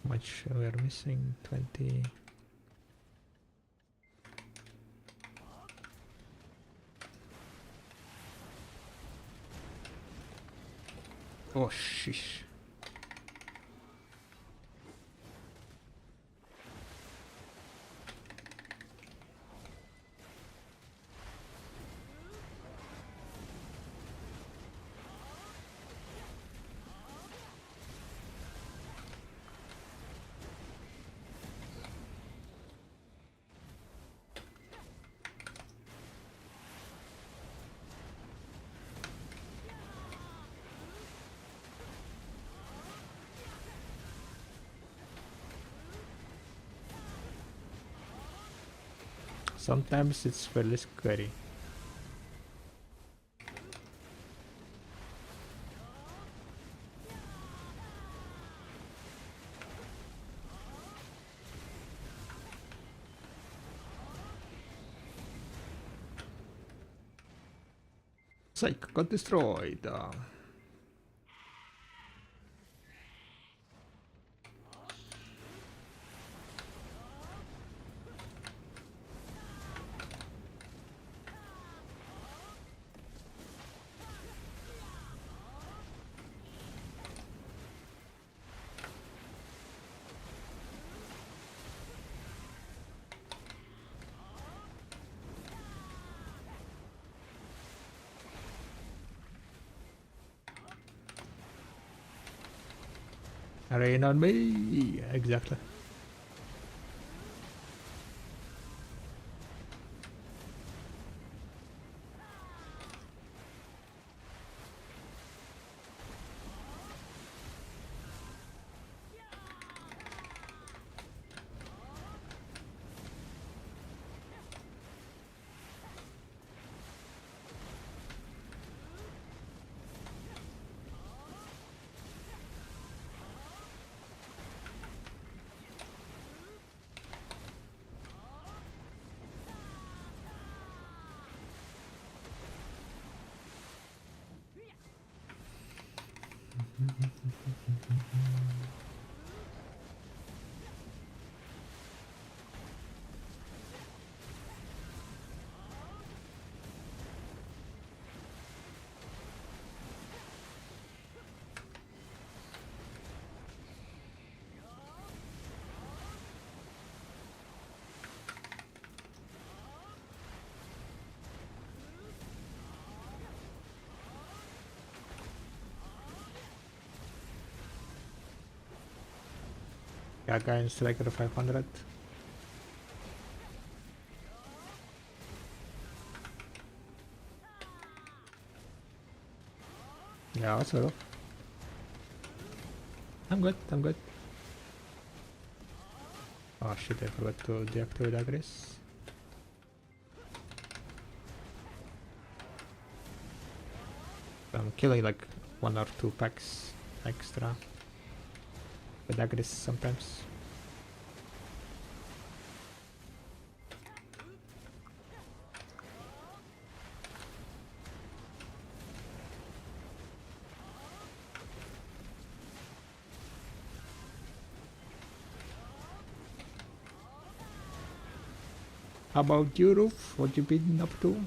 Much we are missing 20. Oh shish. Sometimes it's fairly scary. Psych got destroyed. Rain on me! Exactly. Gaga and Striker 500. Yeah, sort of. I'm good, I'm good. Oh shit, I forgot to deactivate aggress. I'm killing like 1 or 2 packs extra with aggress sometimes. How about you, Roof? What you been up to?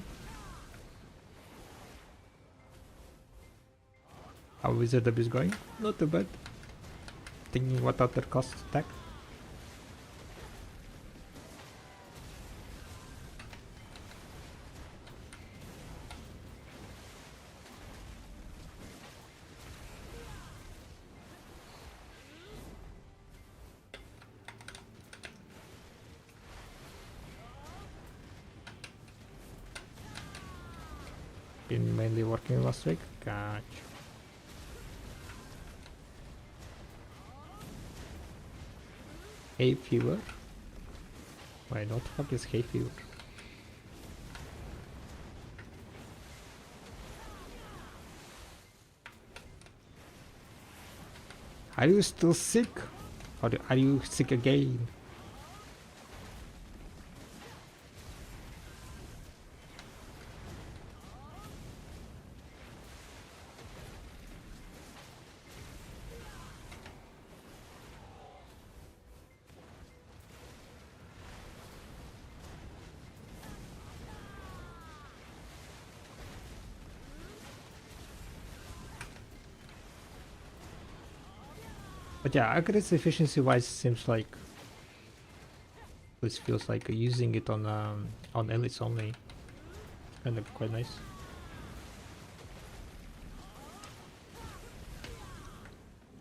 How Wizard Up is going? Not too bad. Thinking what other cost attack. Been mainly working last week. Gotcha. Hay fever? Why not? What is hay fever? Are you still sick? Or are you sick again? But yeah, accuracy efficiency wise seems like this feels like using it on elites only. Kind of quite nice.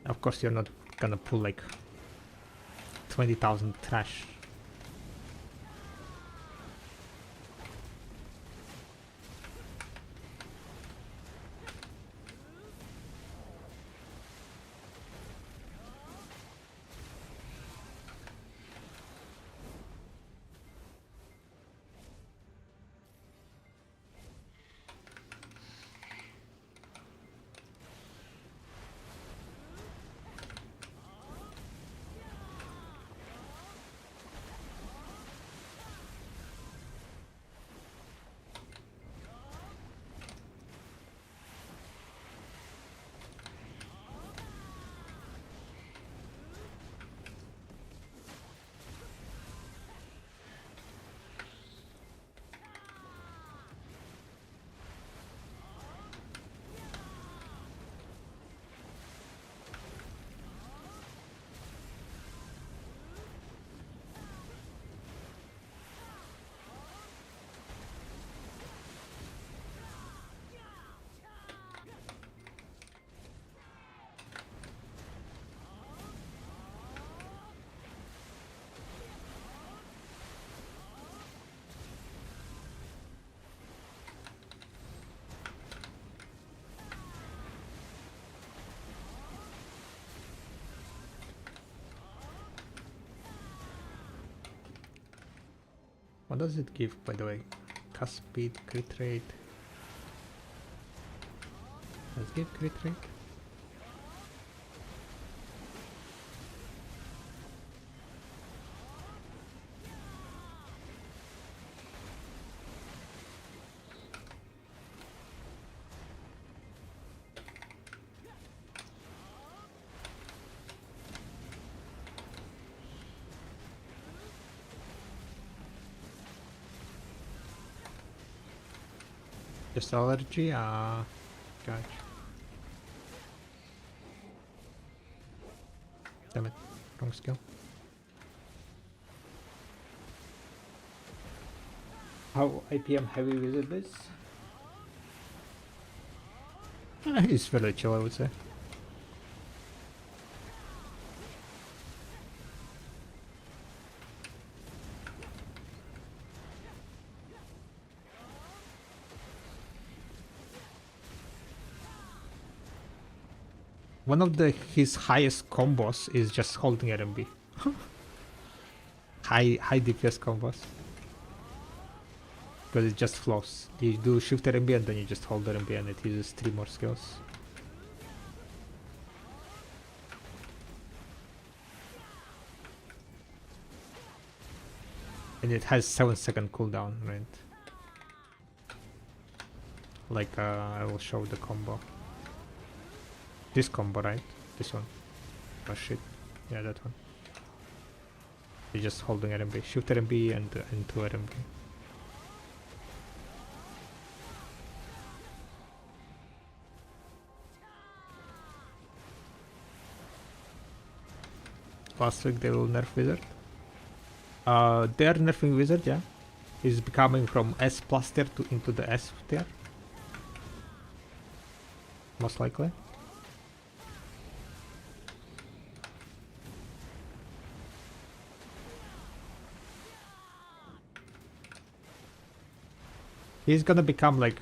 Of course you're not gonna pull like 20,000 trash. What does it give, by the way? Cast speed, crit rate. Does it give crit rate? Just allergy? Gotcha. Damn it, wrong skill. How IPM heavy wizard is? He's fairly chill, I would say. one of his highest combos is just holding RMB. high DPS combos. Because it just flows. You do shift RMB and then you just hold RMB and it uses 3 more skills. And it has 7-second cooldown, right? Like I will show the combo. This combo, right? This one. Oh shit. Yeah, that one. You're just holding RMB. Shift RMB and 2 RMB. Last week they will nerf Wizard. They are nerfing Wizard, yeah. He's becoming from S plus tier into the S tier. Most likely. He's gonna become like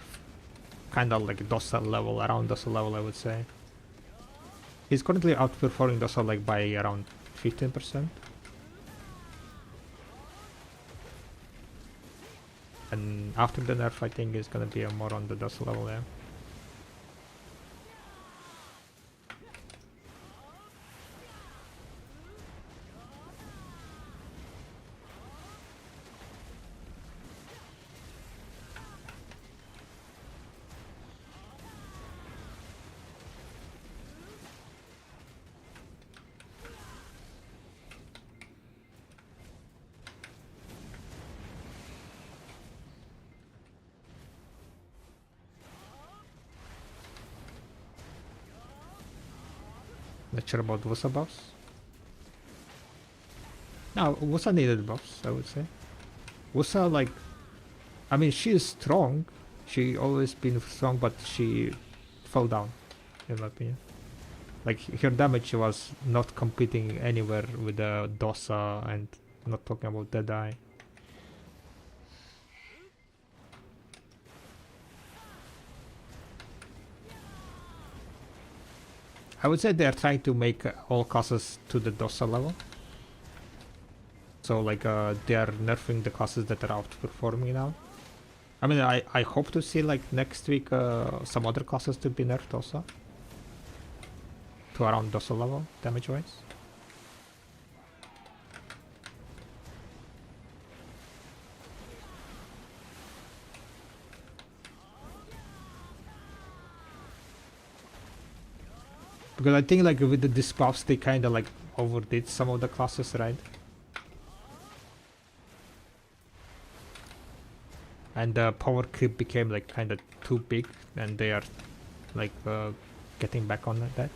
kinda like docile level, around docile level I would say. He's currently outperforming docile like by around 15%. And after the nerf I think it's gonna be more on the docile level, yeah. Not sure about Wusa buffs. No, Wusa needed buffs, I would say. Wusa, like, I mean, she is strong. She always been strong, but she fell down, in my opinion. Like, her damage was not competing anywhere with the Dosa and not talking about Deadeye. I would say they are trying to make all classes to the Dosa level. So like they are nerfing the classes that are outperforming now. I mean, I hope to see like next week some other classes to be nerfed also. To around Dosa level, damage wise. Because I think like with the disc buffs they kinda like overdid some of the classes, right? And the power creep became like kinda too big and they are like getting back on that.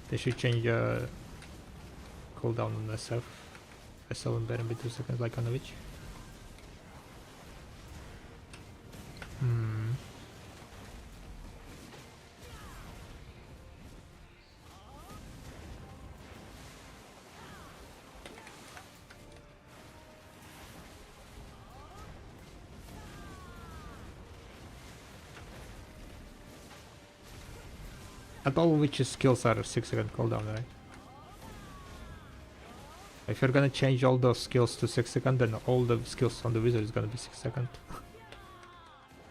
They should change cooldown on SF. SL better be 2 seconds like on the witch. At all which skills are 6-second cooldown, right? If you're gonna change all those skills to 6-second, then all the skills on the wizard is gonna be 6-second.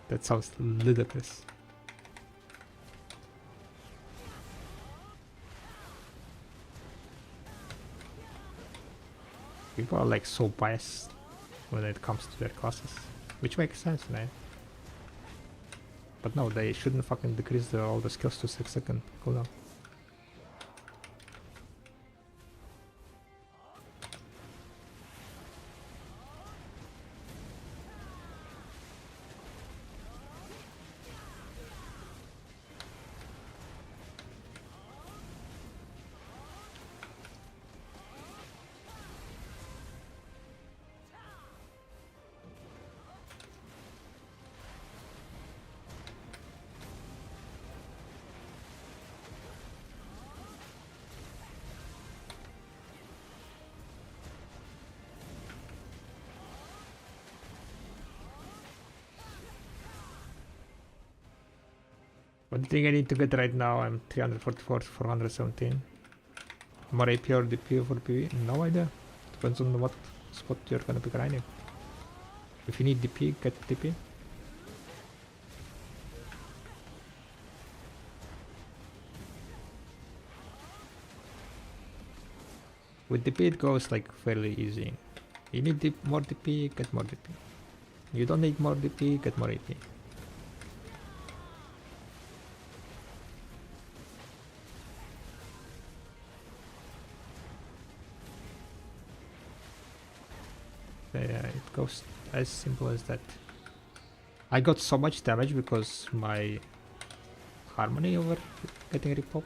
That sounds ludicrous. People are like so biased when it comes to their classes, which makes sense, man. But no, they shouldn't fucking decrease all the skills to 6-second cooldown. One thing I need to get right now, I'm 344 to 417. More AP or DP for PV? No idea. Depends on what spot you're gonna be grinding. If you need DP, get DP. With DP it goes like fairly easy. You need more DP, get more DP. You don't need more DP, get more AP. Yeah, it goes as simple as that. I got so much damage because my harmony over getting repoked.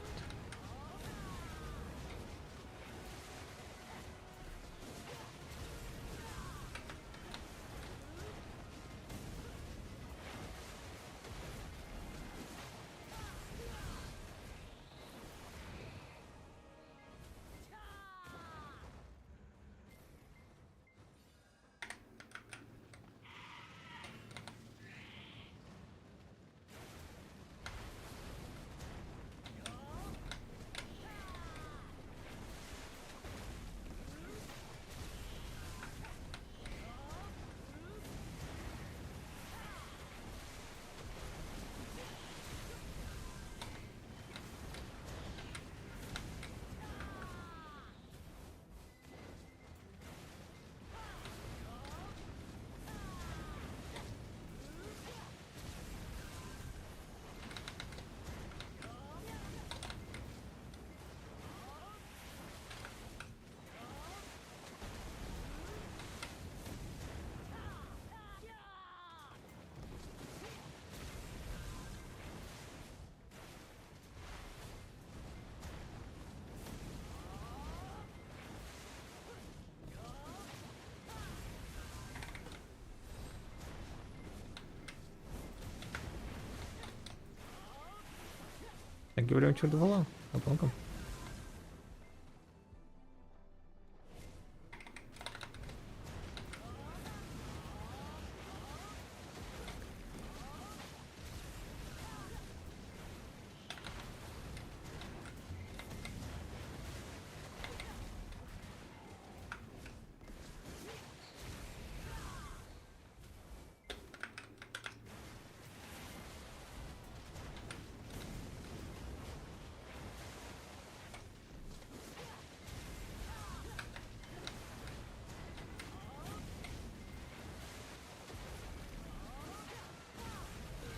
Thank you very much for the follow. Welcome.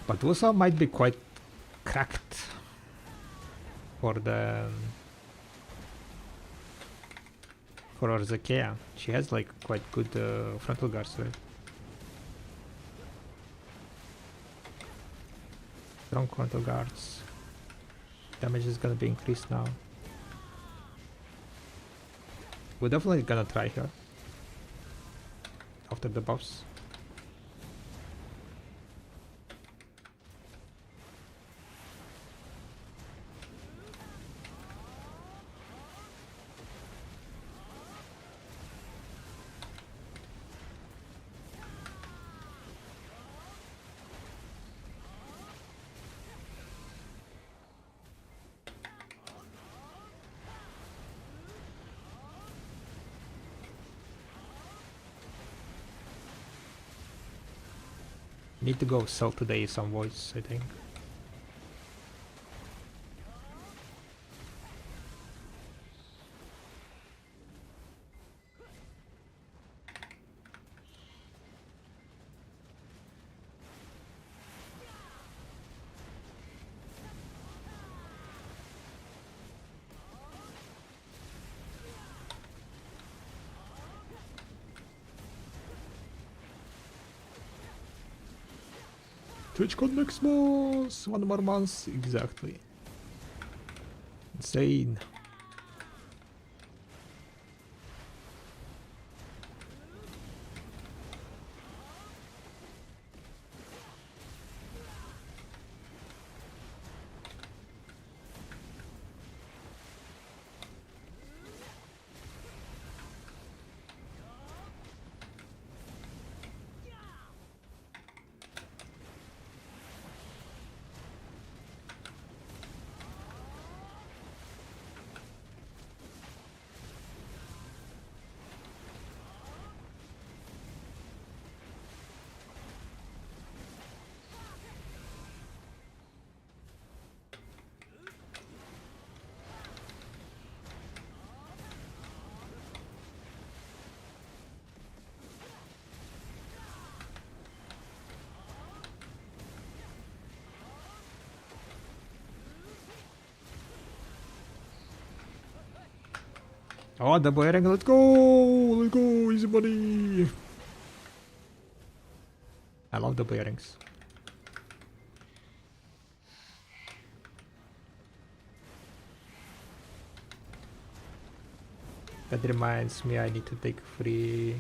But Wusa might be quite cracked for the for Orzakea. She has like quite good frontal guards, right? Strong frontal guards. Damage is gonna be increased now. We're definitely gonna try here after the buffs. Need to go sell today some voice, I think. TwitchCon next month! 1 more month, exactly. Insane. Oh, the boy ring, let's go! Let's go, easy buddy! I love the bearings. That reminds me, I need to take free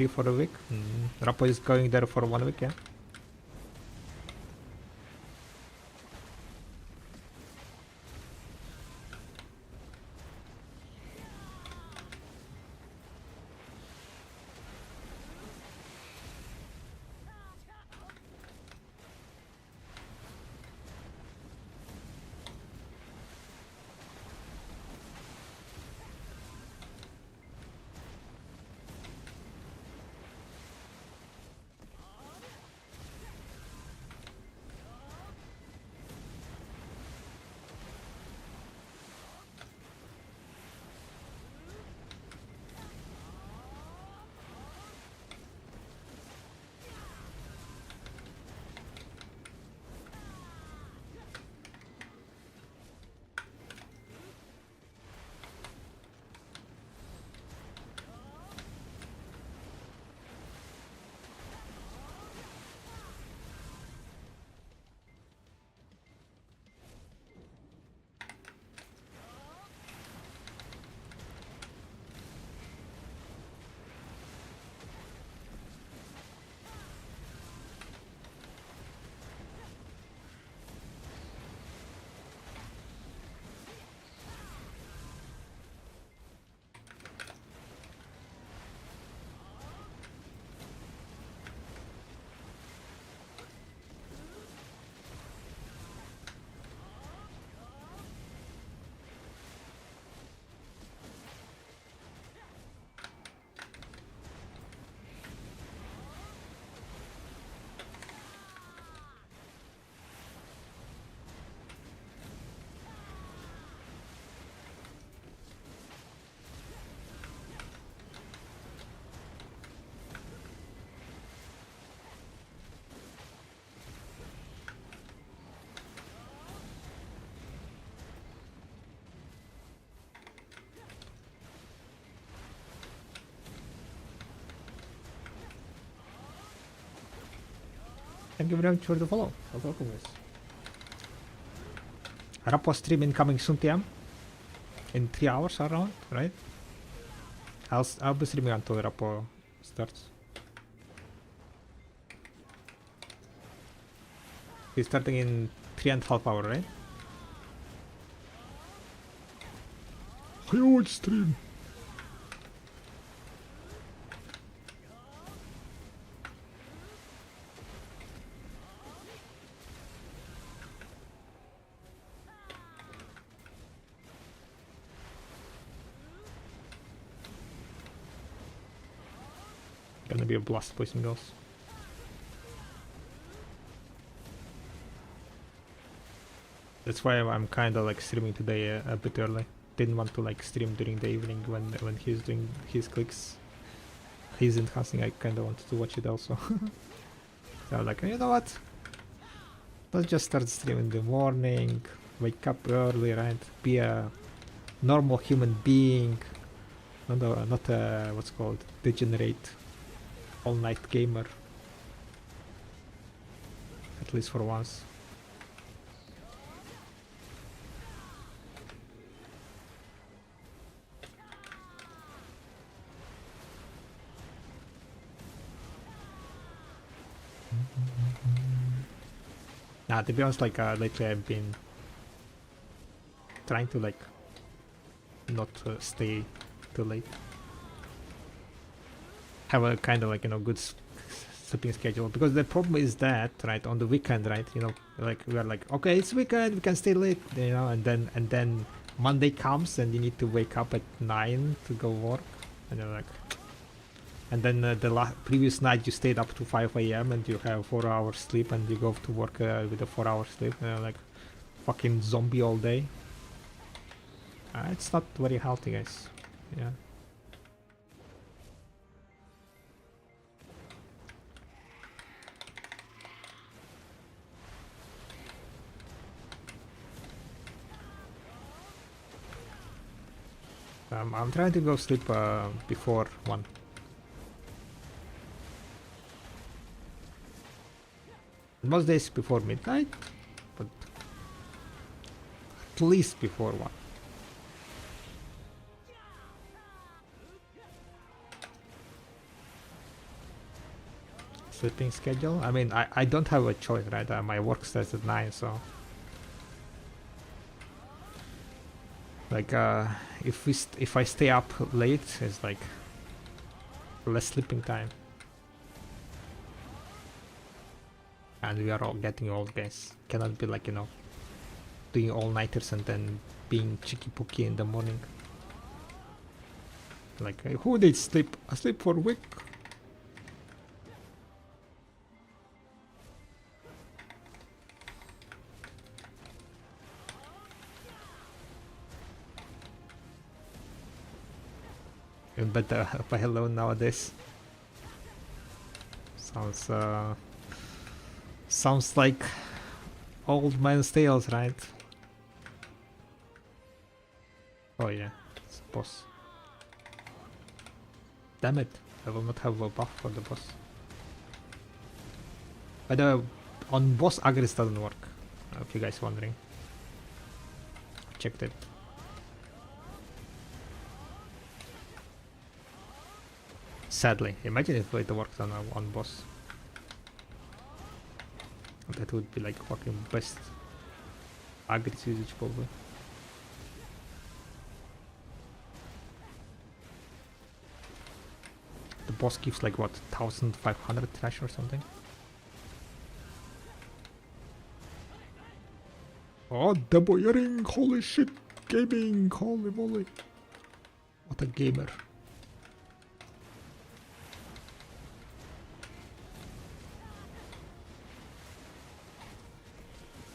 for a week. Rappo is going there for 1 week, yeah? Thank you very much for the follow. Welcome guys. Rappo stream incoming soon, TM. In 3 hours around, right? I'll be streaming until Rappo starts. He's starting in 3.5 hours, right? Huge stream. Gonna be a blast, boys and girls. That's why I'm kind of like streaming today a bit early. Didn't want to like stream during the evening when he's doing his clicks. He's enhancing. I kind of wanted to watch it also. So I'm like, you know what? Let's just start streaming in the morning. Wake up early, right? Be a normal human being. Not a what's called degenerate all-night gamer. At least for once. Nah, to be honest, like lately I've been trying to like not stay too late. Have a kind of like, you know, good sleeping schedule, because the problem is that, right, on the weekend, right, you know, like we are like, okay, it's weekend, we can stay late, you know, and then Monday comes and you need to wake up at 9 to go work, and you're like, and then the previous night you stayed up to 5 a.m. and you have 4 hours sleep and you go to work with a 4 hour sleep, and you're like fucking zombie all day. It's not very healthy, guys. Yeah. I'm trying to go sleep before 1. Most days before midnight, but at least before 1. Sleeping schedule? I mean, I don't have a choice, right? My work starts at 9, so... Like, if I stay up late, it's like less sleeping time. And we are all getting old, guys. Cannot be like, you know, doing all-nighters and then being cheeky-pooky in the morning. Like, who needs sleep? I sleep for a week. Even better by alone nowadays. Sounds like old man's tales, right? Oh yeah, it's a boss. Damn it, I will not have a buff for the boss. By the way, on boss Agris doesn't work, if you guys wondering. Checked it. Sadly, imagine if it worked on boss. That would be like fucking best Agris usage probably. The boss gives like what, 1500 trash or something? Oh, double earring, holy shit, gaming, holy moly. What a gamer.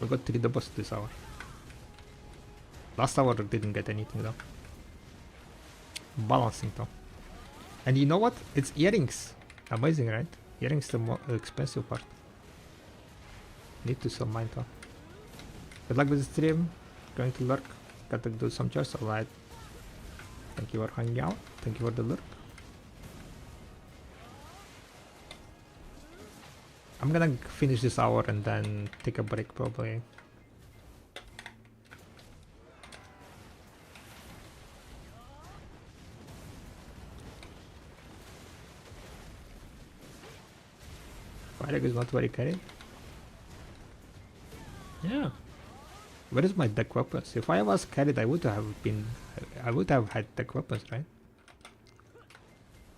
We got 3 the boss this hour. Last hour didn't get anything though. Balancing though. And you know what? It's earrings. Amazing, right? Earrings the more expensive part. Need to sell mine though. Good luck with the stream. Going to lurk. Got to do some chores. Alright. Thank you for hanging out. Thank you for the lurk. I'm gonna finish this hour and then take a break probably. Fire is not very carried. Yeah. Where is my deck weapons? If I was carried, I would have had deck weapons, right?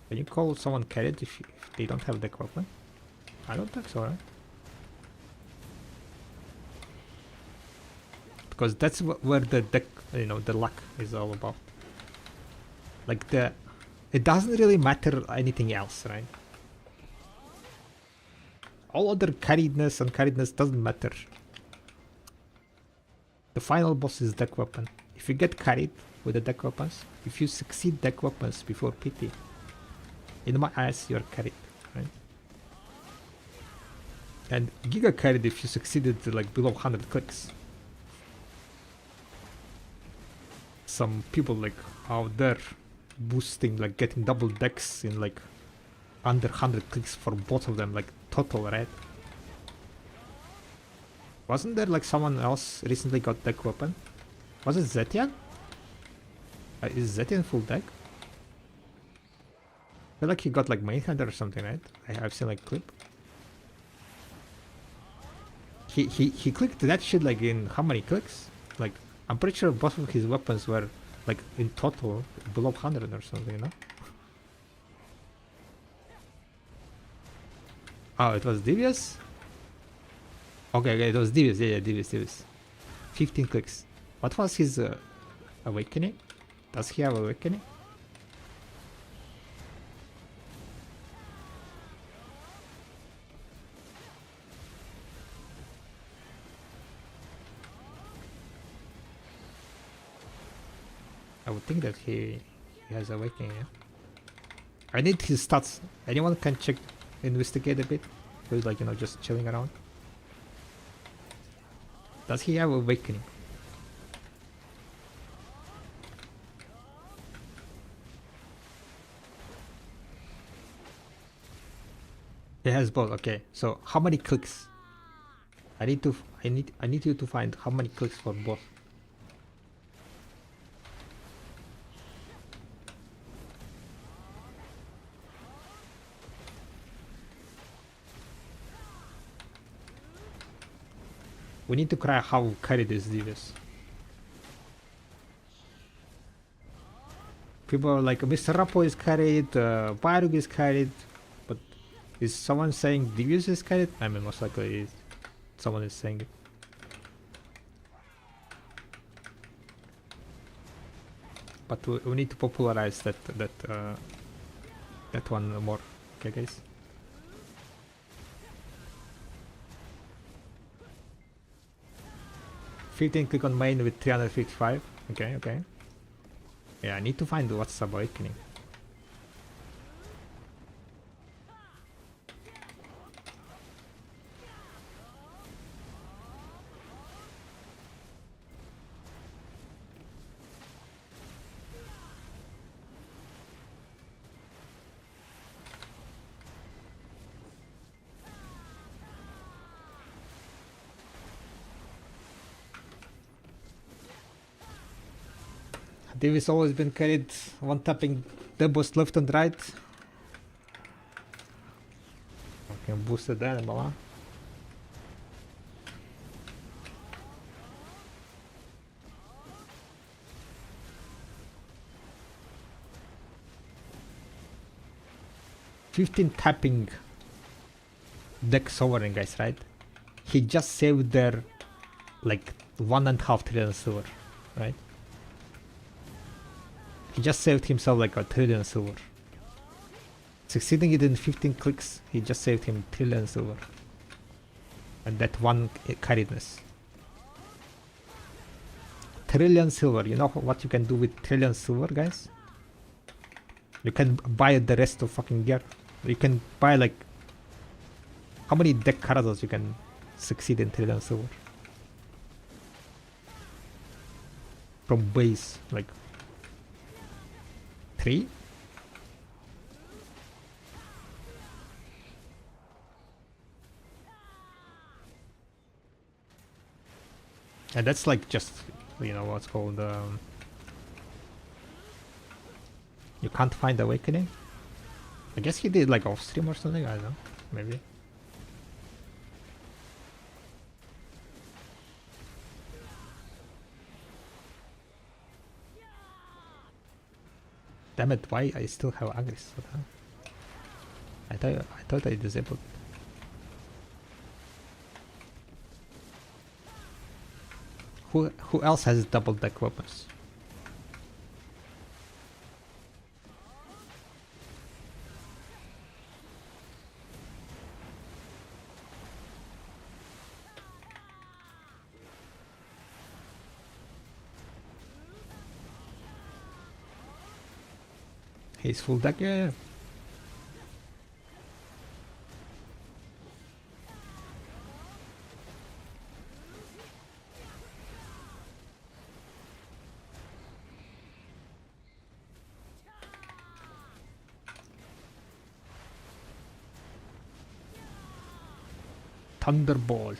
Can you call someone carried if they don't have deck weapon? I don't think so, right? Because that's where the deck, you know, the luck is all about. Like it doesn't really matter anything else, right? All other carriedness and carriedness doesn't matter. The final boss is deck weapon. If you get carried with the deck weapons, if you succeed deck weapons before PT, in my eyes you're carried, right? And Giga carried if you succeeded to like below 100 clicks. Some people like out there boosting, like getting double decks in like under 100 clicks for both of them, like total, right? Wasn't there like someone else recently got deck weapon? Was it Zetian? Is Zetian full deck? I feel like he got like main hunter or something, right? I've seen like clip. He clicked that shit like in how many clicks? Like I'm pretty sure both of his weapons were like in total below 100 or something, you know? Oh, it was Devious? Okay, it was Devious, yeah, Devious. 15 clicks. What was his awakening? Does he have awakening? I would think that he has awakening, yeah? I need his stats. Anyone can check, investigate a bit? Who's like, you know, just chilling around? Does he have awakening? He has both, okay. So how many clicks? I need you to find how many clicks for both. We need to cry how carried is Devious. People are like, Mr. Rapo is carried, Barug is carried, but is someone saying Devious is carried? I mean, most likely someone is saying it. But we need to popularize that one more, okay, guys? $15 click on main with 355. Okay. Yeah, I need to find what's awakening. Davis always been carried, one tapping the boss left and right. Okay, boosted the animal, huh? $15 tapping deck sovereign, guys, right? He just saved their like 1.5 trillion silver, right? He just saved himself like a trillion silver. Succeeding it in 15 clicks, he just saved him trillion silver. And that one carriedness. Trillion silver, you know what you can do with trillion silver, guys? You can buy the rest of fucking gear. You can buy like... How many deck cards you can succeed in trillion silver? From base, like... 3? And that's like just, you know, what's called, you can't find awakening? I guess he did like off stream or something, I don't know, maybe. Damn it, why I still have Agris? What the hell? I thought I disabled it. Who else has double deck weapons? He's full deck, yeah. Thunderbolt.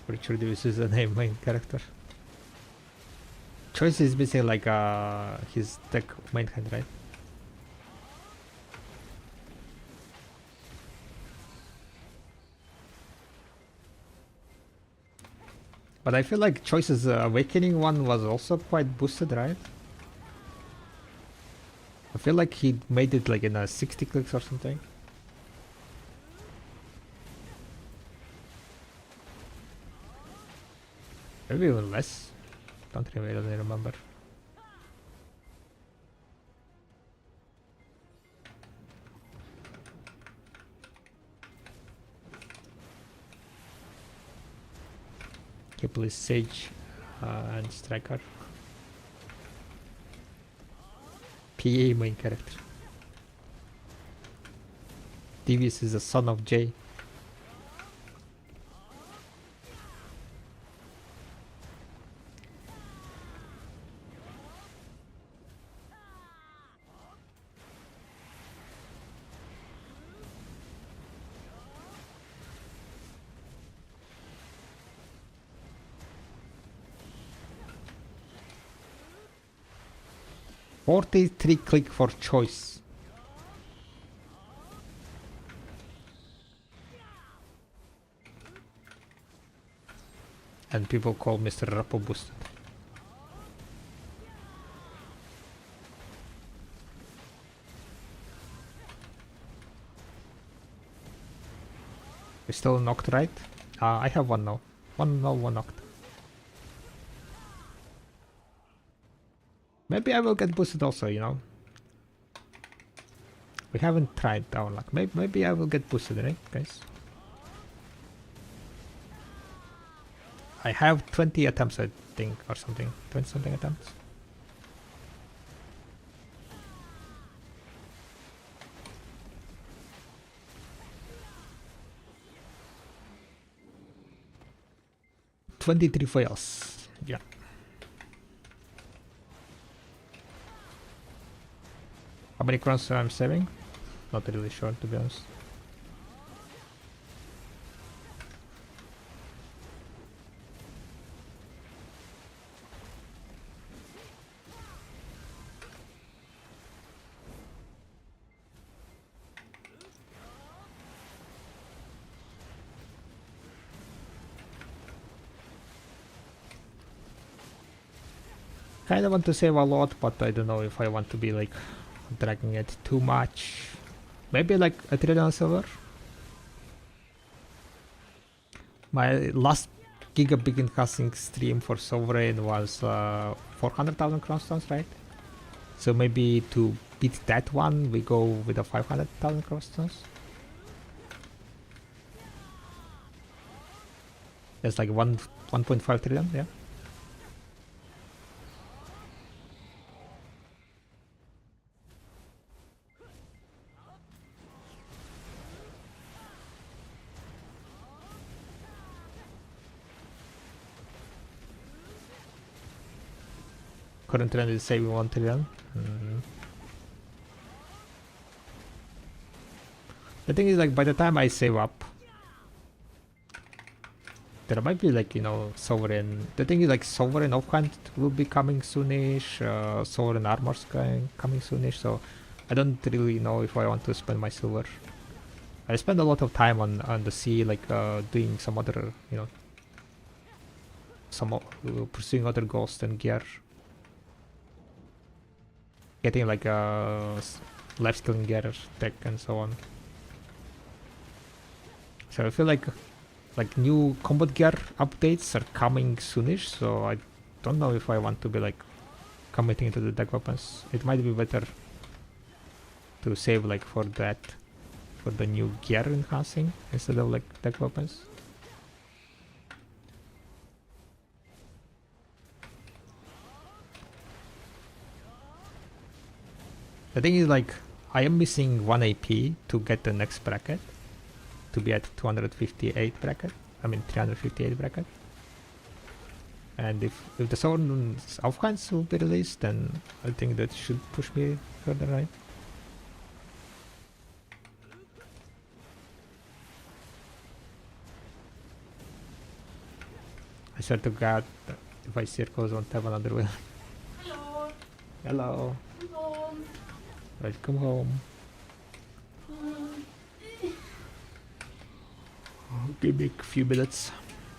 Pretty sure this is the name main character. Choice is basically like his deck main hand, right? But I feel like Choice's Awakening one was also quite boosted, right? I feel like he made it like in a 60 clicks or something. Maybe even less. Don't really remember. Okay, please Sage and Striker. PA main character. Devious is the son of Jay. $43 click for Choice. And people call Mr. Rappo boosted. We still knocked, right? I have one now. One knocked. Maybe I will get boosted also, you know. We haven't tried our luck. Maybe I will get boosted, right, guys? I have 20 attempts, I think, or something. 20 something attempts. $23 fails. Yeah. How many crowns I'm saving? Not really sure, to be honest. Kinda want to save a lot, but I don't know if I want to be like dragging it too much. Maybe like a trillion silver. My last Giga Begin casting stream for Sovereign was 400,000 crownstones, right? So maybe to beat that one, we go with the 500,000 crownstones. That's like 1.5 trillion, yeah. Current trend is saving 1 trillion. The thing is, like, by the time I save up, there might be like, you know, Sovereign. The thing is, like, Sovereign Offhand will be coming soonish, Sovereign Armor's coming soonish, so I don't really know if I want to spend my silver. I spend a lot of time on the sea, like doing some other, you know, pursuing other goals and gear. Getting like a lifestealing gear deck and so on. So I feel like like new combat gear updates are coming soonish, so I don't know if I want to be like committing to the deck weapons. It might be better to save like for that, for the new gear enhancing instead of like deck weapons. The thing is like I am missing 1 AP to get the next bracket, to be at 258 bracket. I mean 358 bracket. And if the Sovereign's Aufhands will be released, then I think that should push me further right. I swear to God, if I circles won't have another wheel. Hello. Hello, I'm home. welcome home. Give me a few minutes.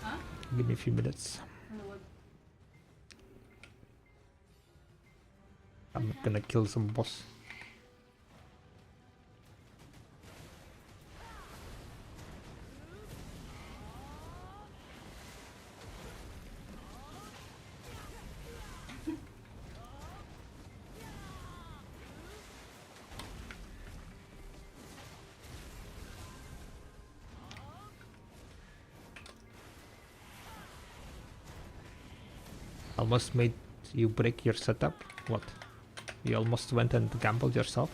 Huh? Give me a few minutes. Hello. I'm gonna kill some boss. Almost made you break your setup? What? You almost went and gambled yourself?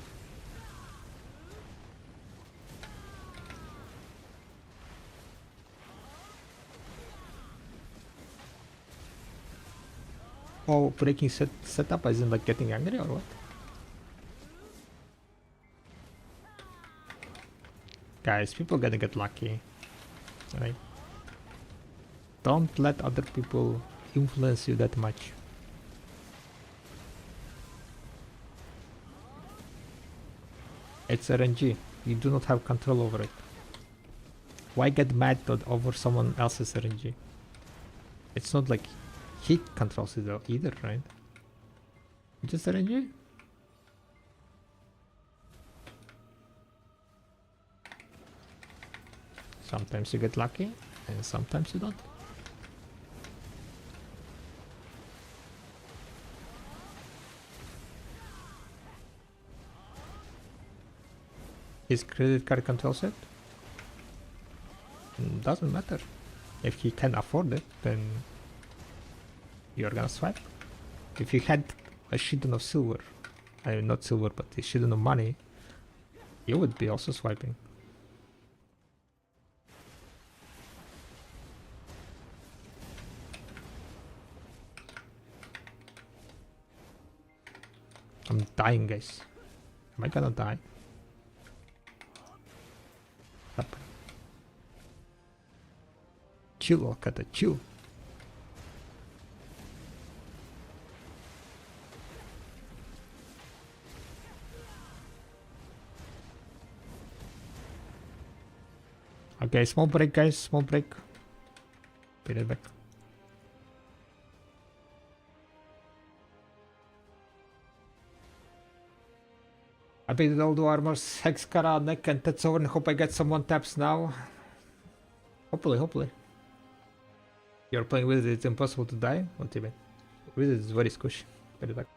Oh, breaking setup as in like getting angry or what? Guys, people gonna get lucky, right? Don't let other people influence you that much. It's RNG. You do not have control over it. Why get mad over someone else's RNG? It's not like he controls it either, right? Just RNG? Sometimes you get lucky, and sometimes you don't. His credit card controls it? Doesn't matter. If he can afford it, then you're gonna swipe. If you had a shitton of silver, I mean not silver, but a shitton of money, you would be also swiping. I'm dying, guys. Am I gonna die? Up. Chill, Okada, chill. Okay, small break, guys, small break. Be right back. I beat all the armors, Hexkara, Neck, and Tetsuo, hope I get some one taps now. Hopefully. You're playing with it, it's impossible to die? What do you mean? With it is very squishy. Be right back.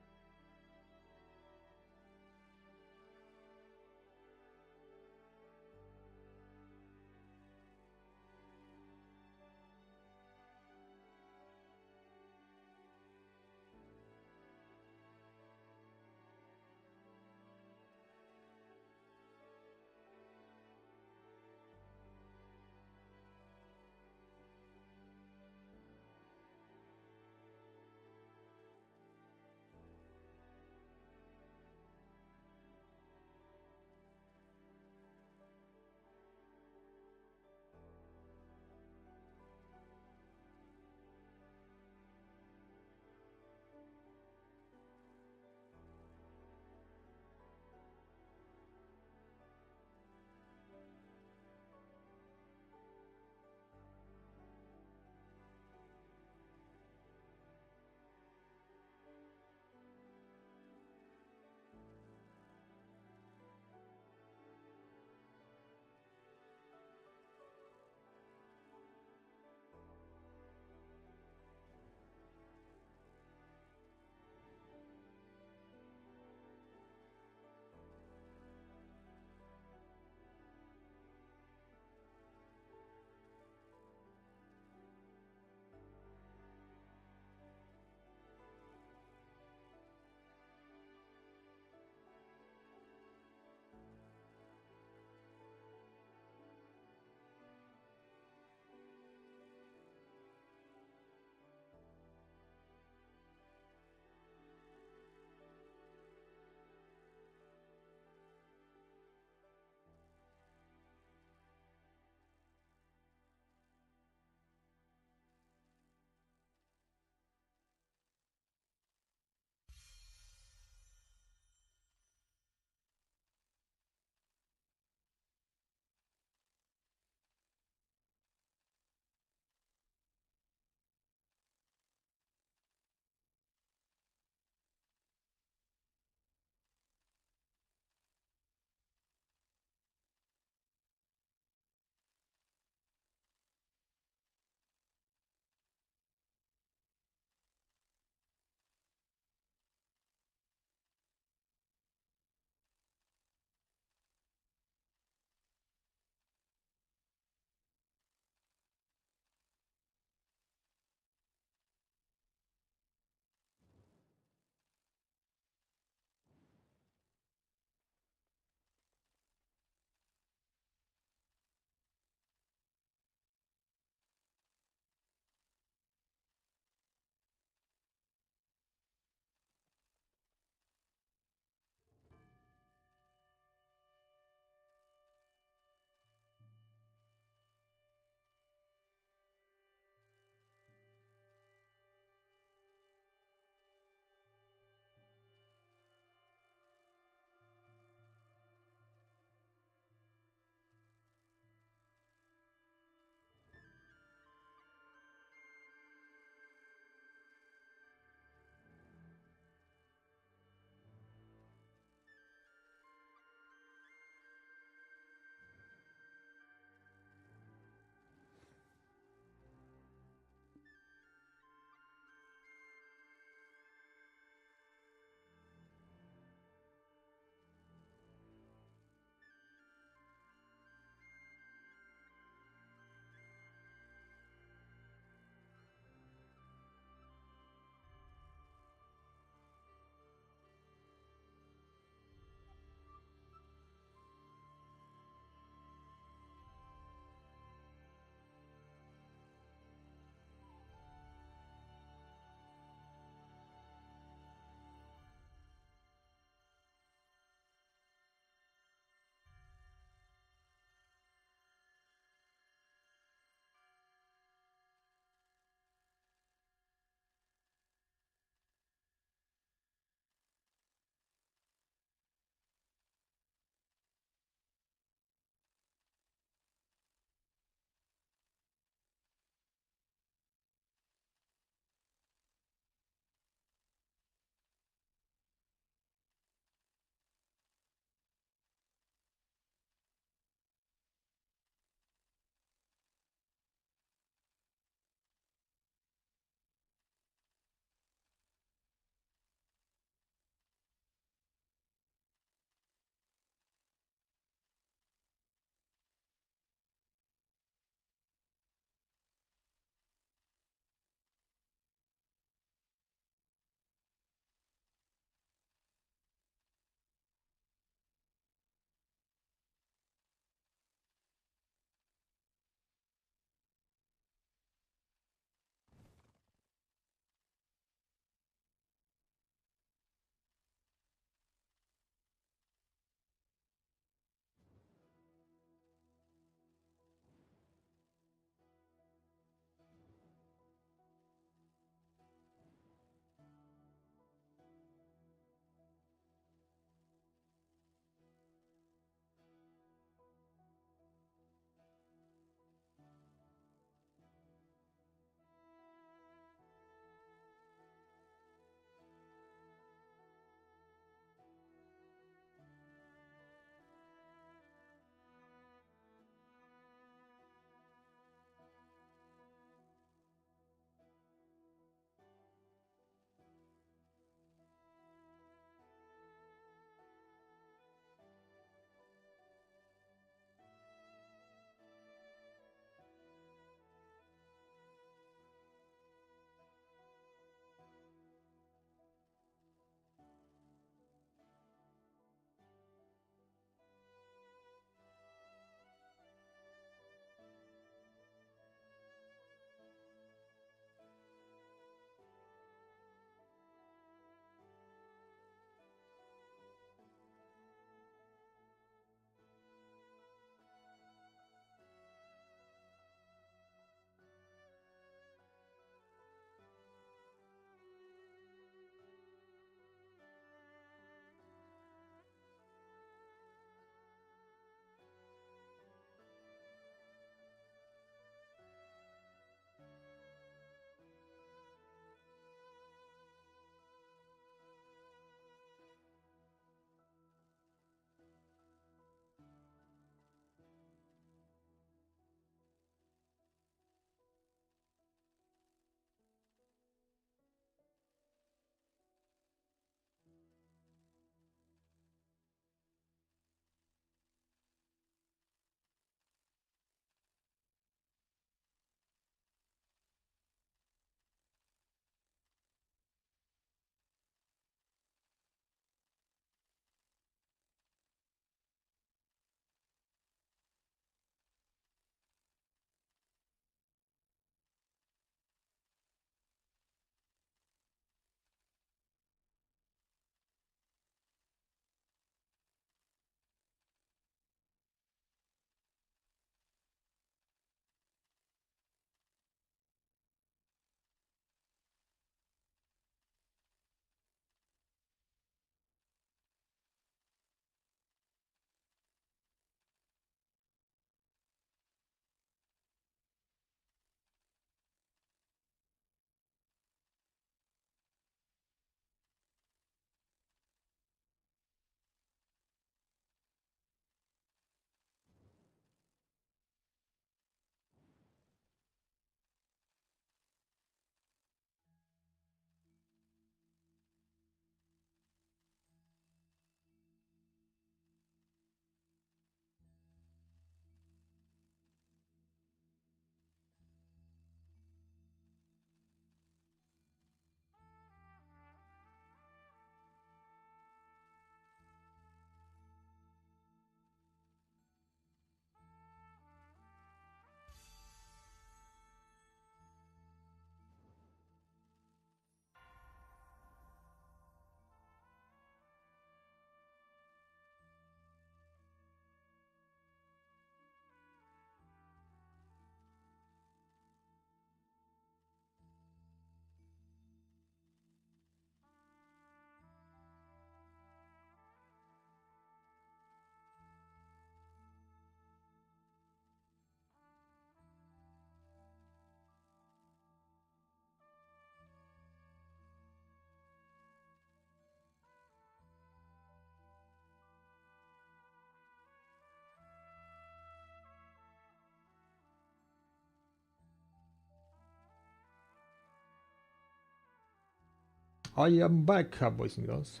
I am back, boys and girls.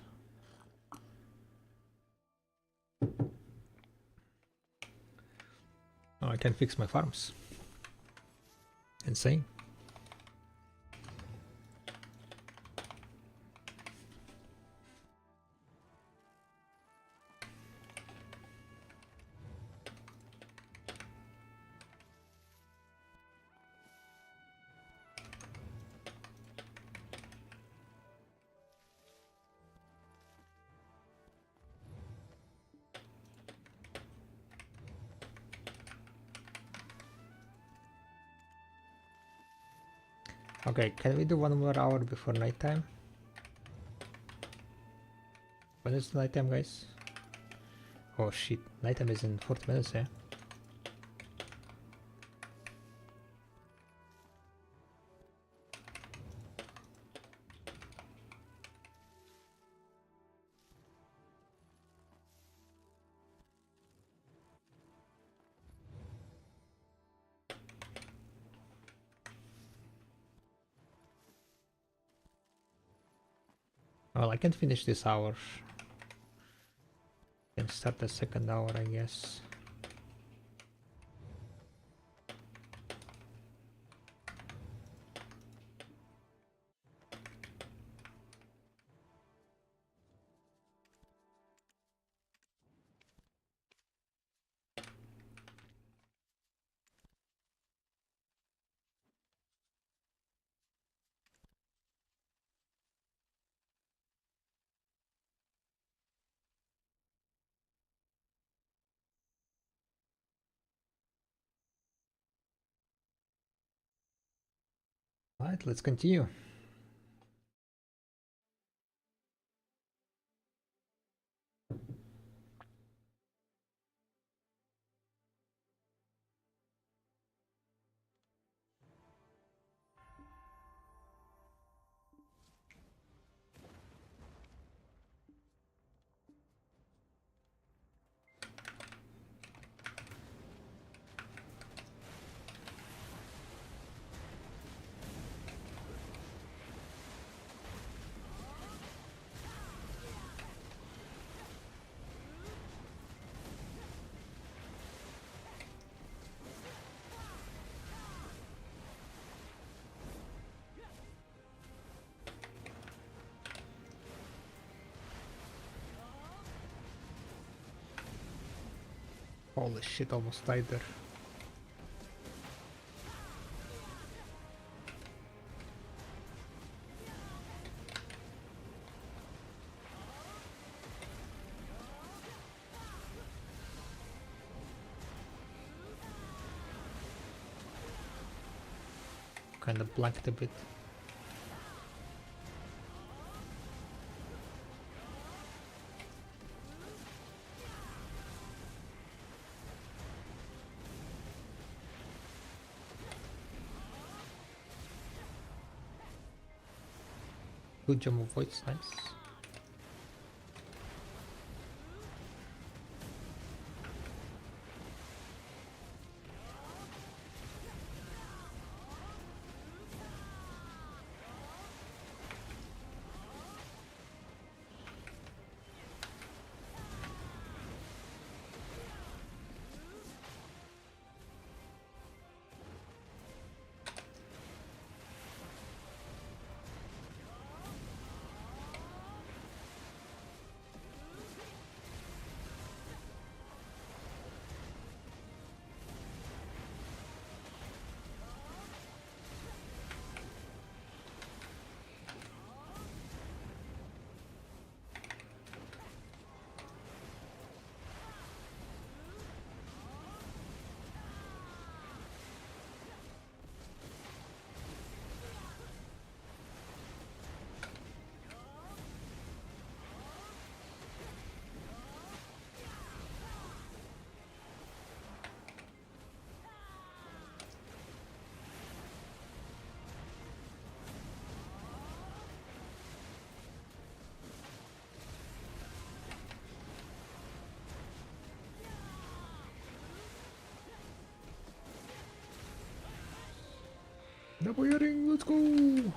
Oh, I can fix my farms. Insane. Okay, can we do 1 more hour before nighttime? When is nighttime, guys? Oh shit, nighttime is in 40 minutes, eh? Well, I can finish this hour. Can start the second hour, I guess. Alright, let's continue. Holy shit, almost died there. Kind of blanked a bit. Good jump of voids, nice. Double earring, let's go!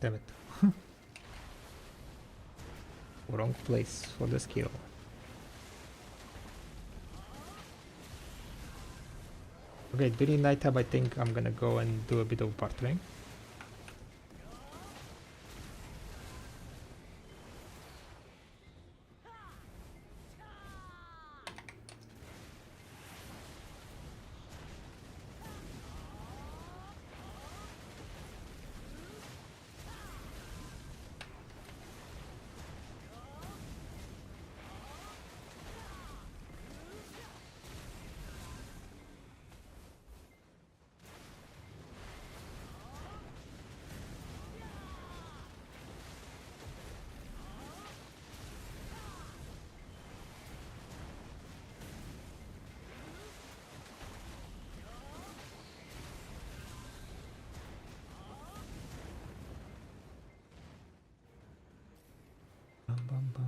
Damn it. Wrong place for the skill. Okay, during nighttime I think I'm gonna go and do a bit of bartering. Bum, bum, bum.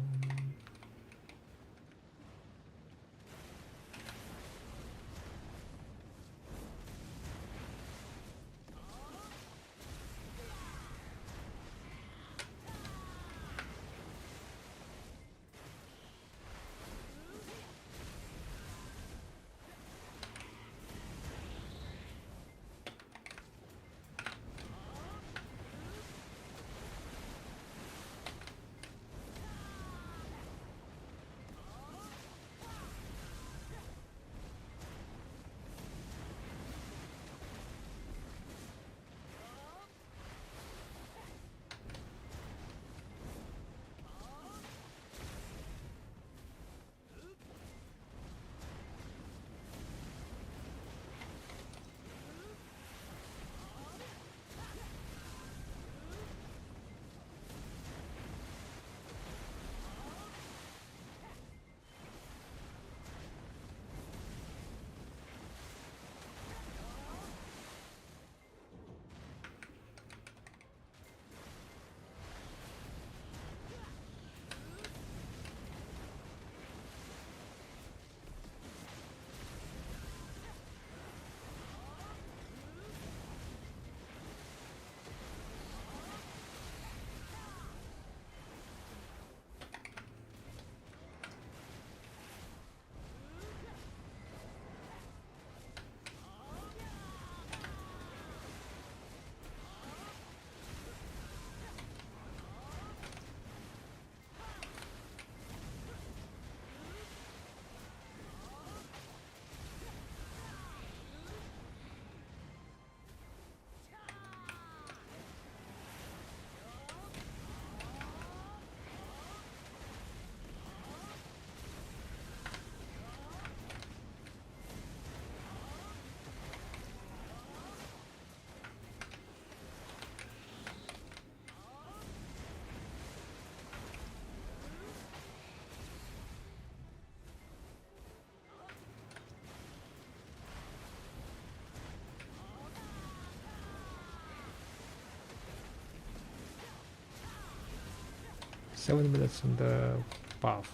Seven minutes on the path.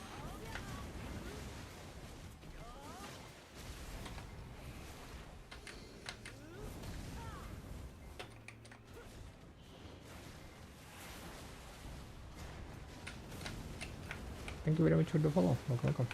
Thank you very much for the follow. Welcome.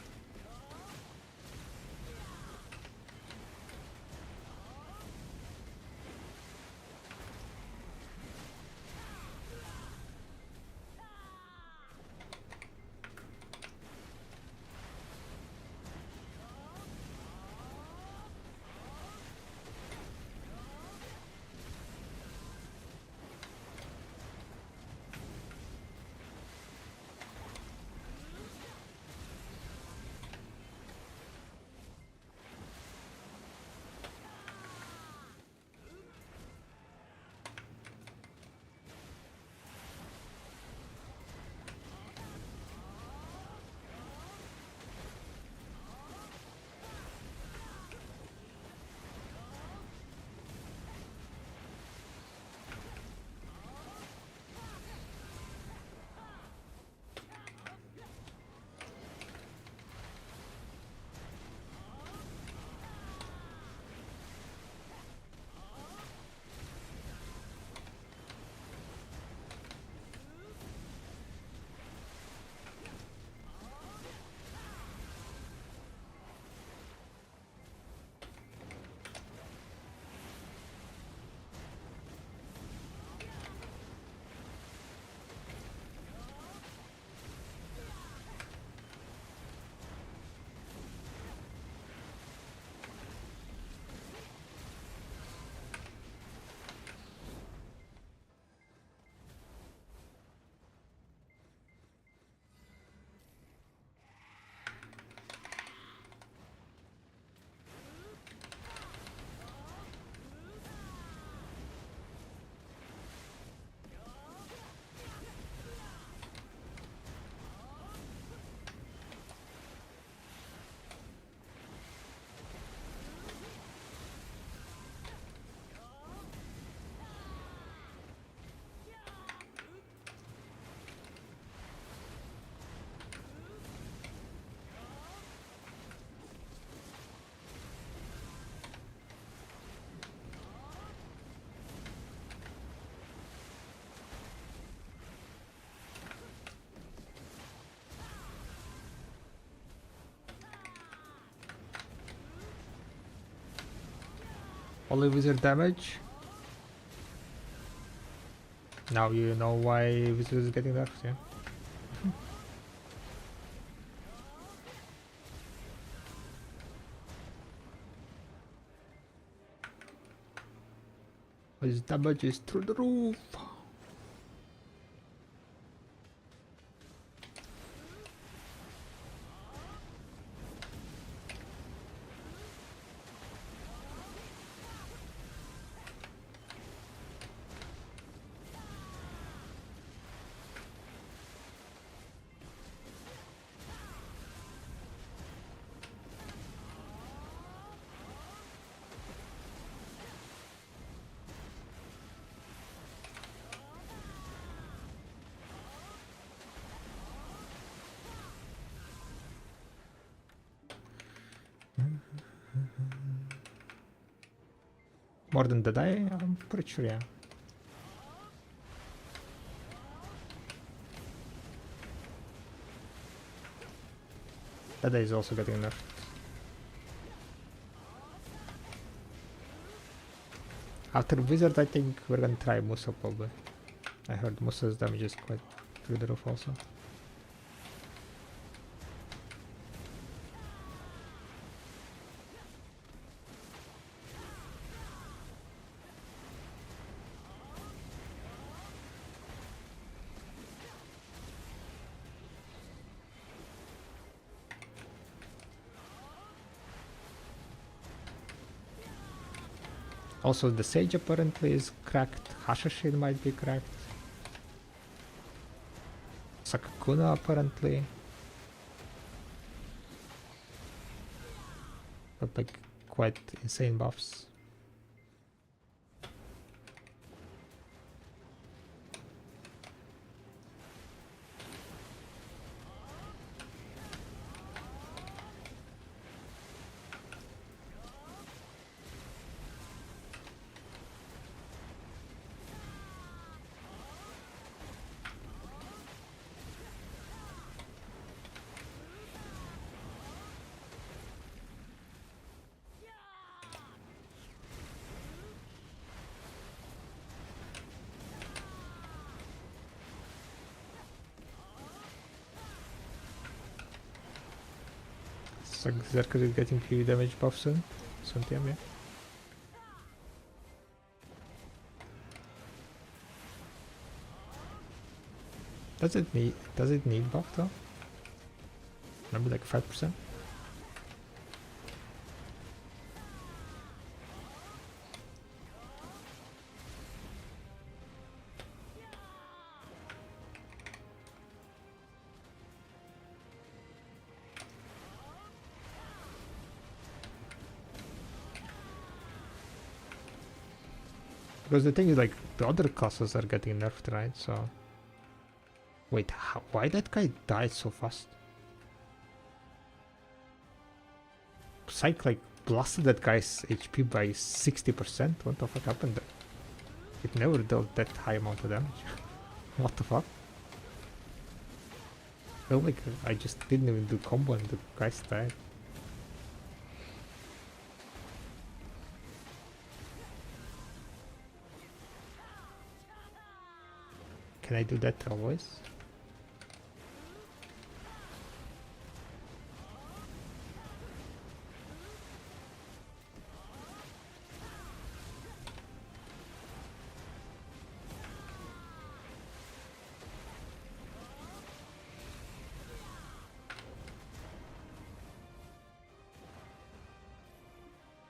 Only wizard damage. Now you know why wizard is getting nerfed, yeah? His damage is through the roof. More than the die? I'm pretty sure, yeah. That die is also getting nerfed. After wizard, I think we're gonna try Musa probably. I heard Musa's damage is quite through the roof also. Also, the Sage apparently is cracked. Hashashin might be cracked. Sakakuna apparently. But like quite insane buffs. So Zerker is getting PV damage buff soon. Soon, yeah. Does it need buff though? Maybe like 5%? Because the thing is, like, the other classes are getting nerfed, right? So... Wait, why that guy died so fast? Psych, like, blasted that guy's HP by 60%? What the fuck happened there? It never dealt that high amount of damage. What the fuck? Oh, like, I just didn't even do combo and the guys died. Can I do that always?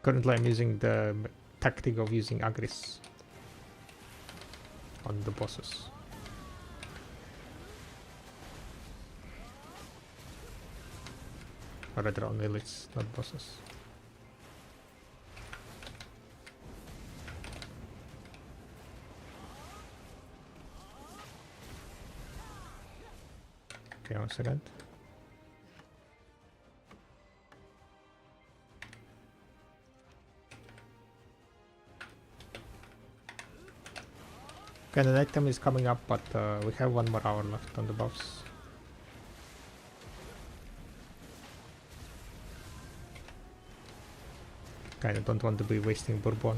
Currently I'm using the tactic of using Agris on the bosses. Or rather on elites, not bosses. Okay, 1 second. Okay, the night time is coming up, but we have 1 more hour left on the buffs. Kinda don't want to be wasting Bourbon.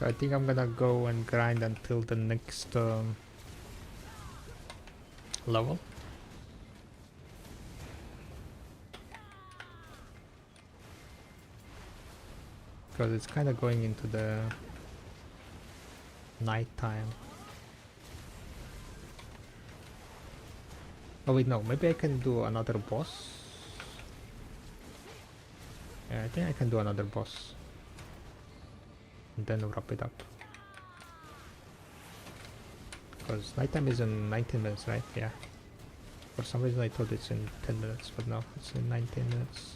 I think I'm gonna go and grind until the next level. Because it's kind of going into the night time. Oh wait, no, maybe I can do another boss. Yeah, I think I can do another boss. And then wrap it up. Because nighttime is in 19 minutes, right? Yeah. For some reason I thought it's in 10 minutes, but no, it's in 19 minutes.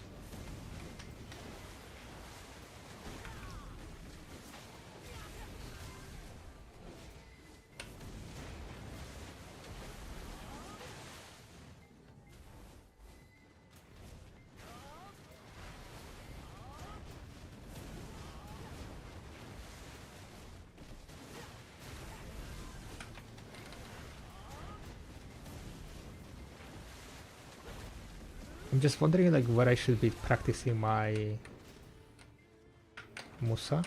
I'm just wondering like where I should be practicing my Musa.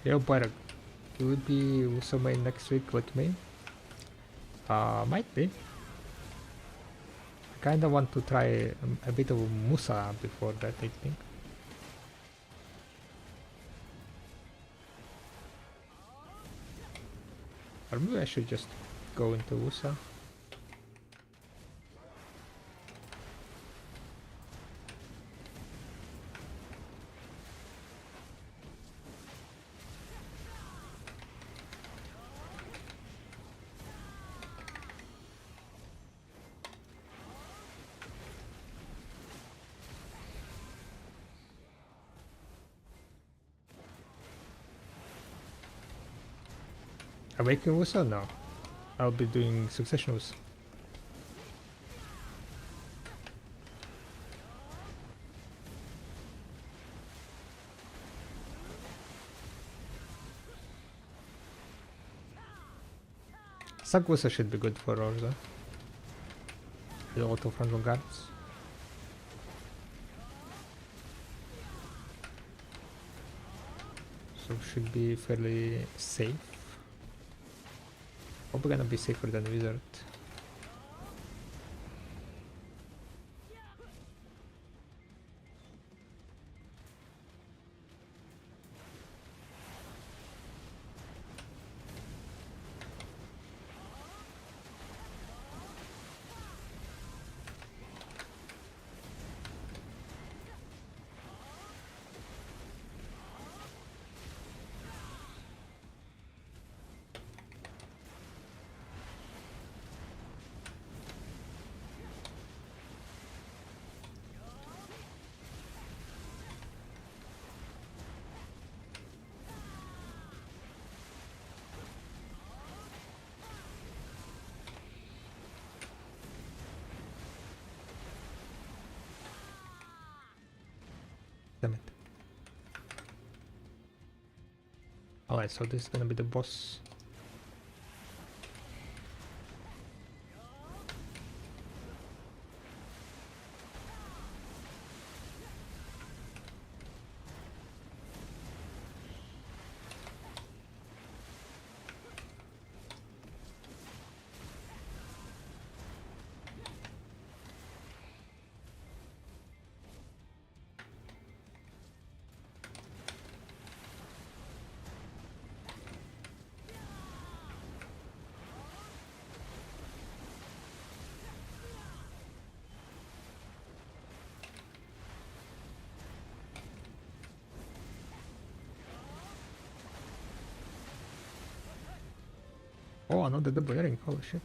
Yo, Barag, you would be also main next week with me? Might be. I kinda want to try a bit of Musa before that, I think. Or maybe I should just go into Musa. Awaken Musa? No. I'll be doing Succession Musa. Sagusa should be good for Orza. The auto frontal guards. So should be fairly safe. Probably gonna be safer than Wizard. Damn it. Alright, so this is gonna be the boss. Oh, another double earring, holy shit.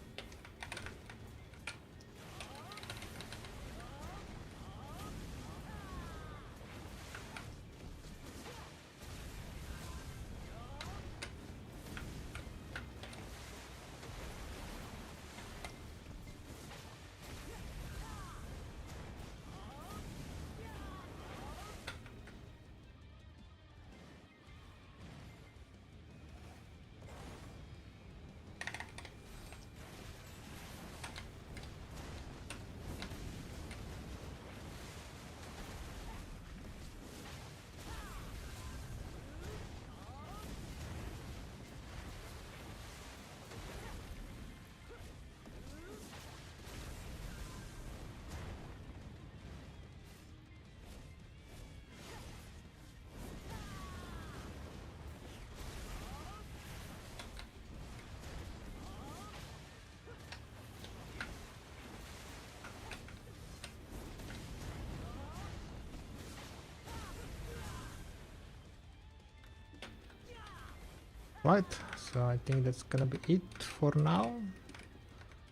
Right, so I think that's gonna be it for now.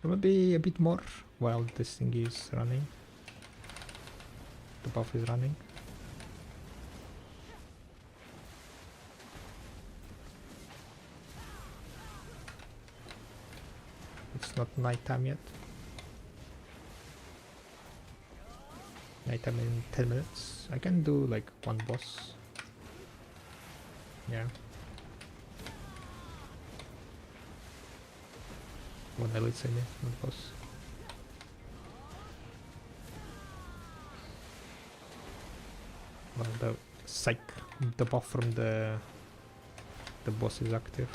Maybe a bit more while this thing is running. The buff is running. It's not nighttime yet. Nighttime in 10 minutes. I can do like one boss. Yeah. One elite say one boss. Well, the psych, the buff from the the boss is active.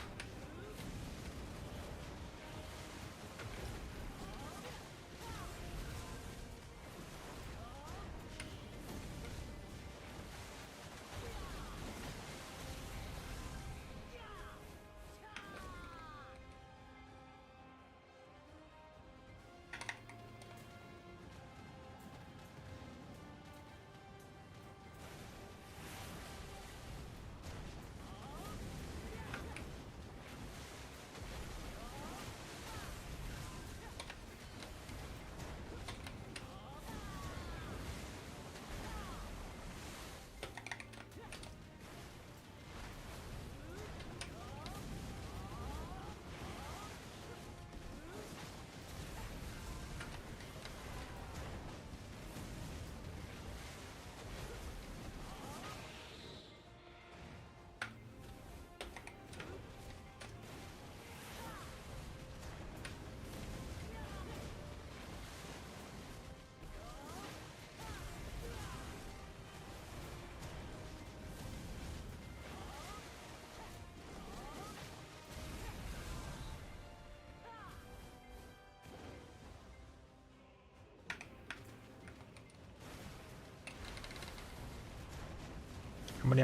How many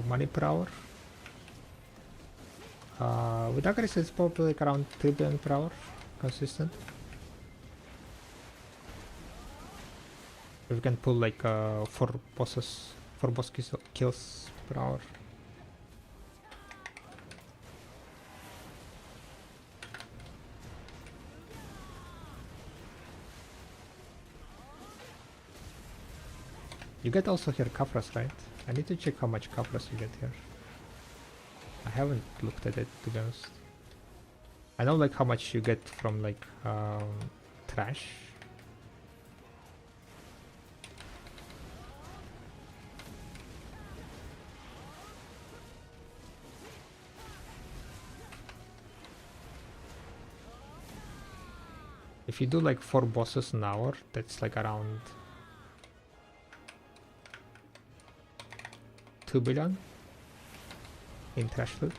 money per hour? With Agris it's probably like around 3 billion per hour, consistent. We can pull like 4 boss kills per hour. You get also here Kafras, right? I need to check how much Kafras you get here. I haven't looked at it, to be honest. I know like how much you get from like trash. If you do like 4 bosses an hour, that's like around 2 billion in trash food.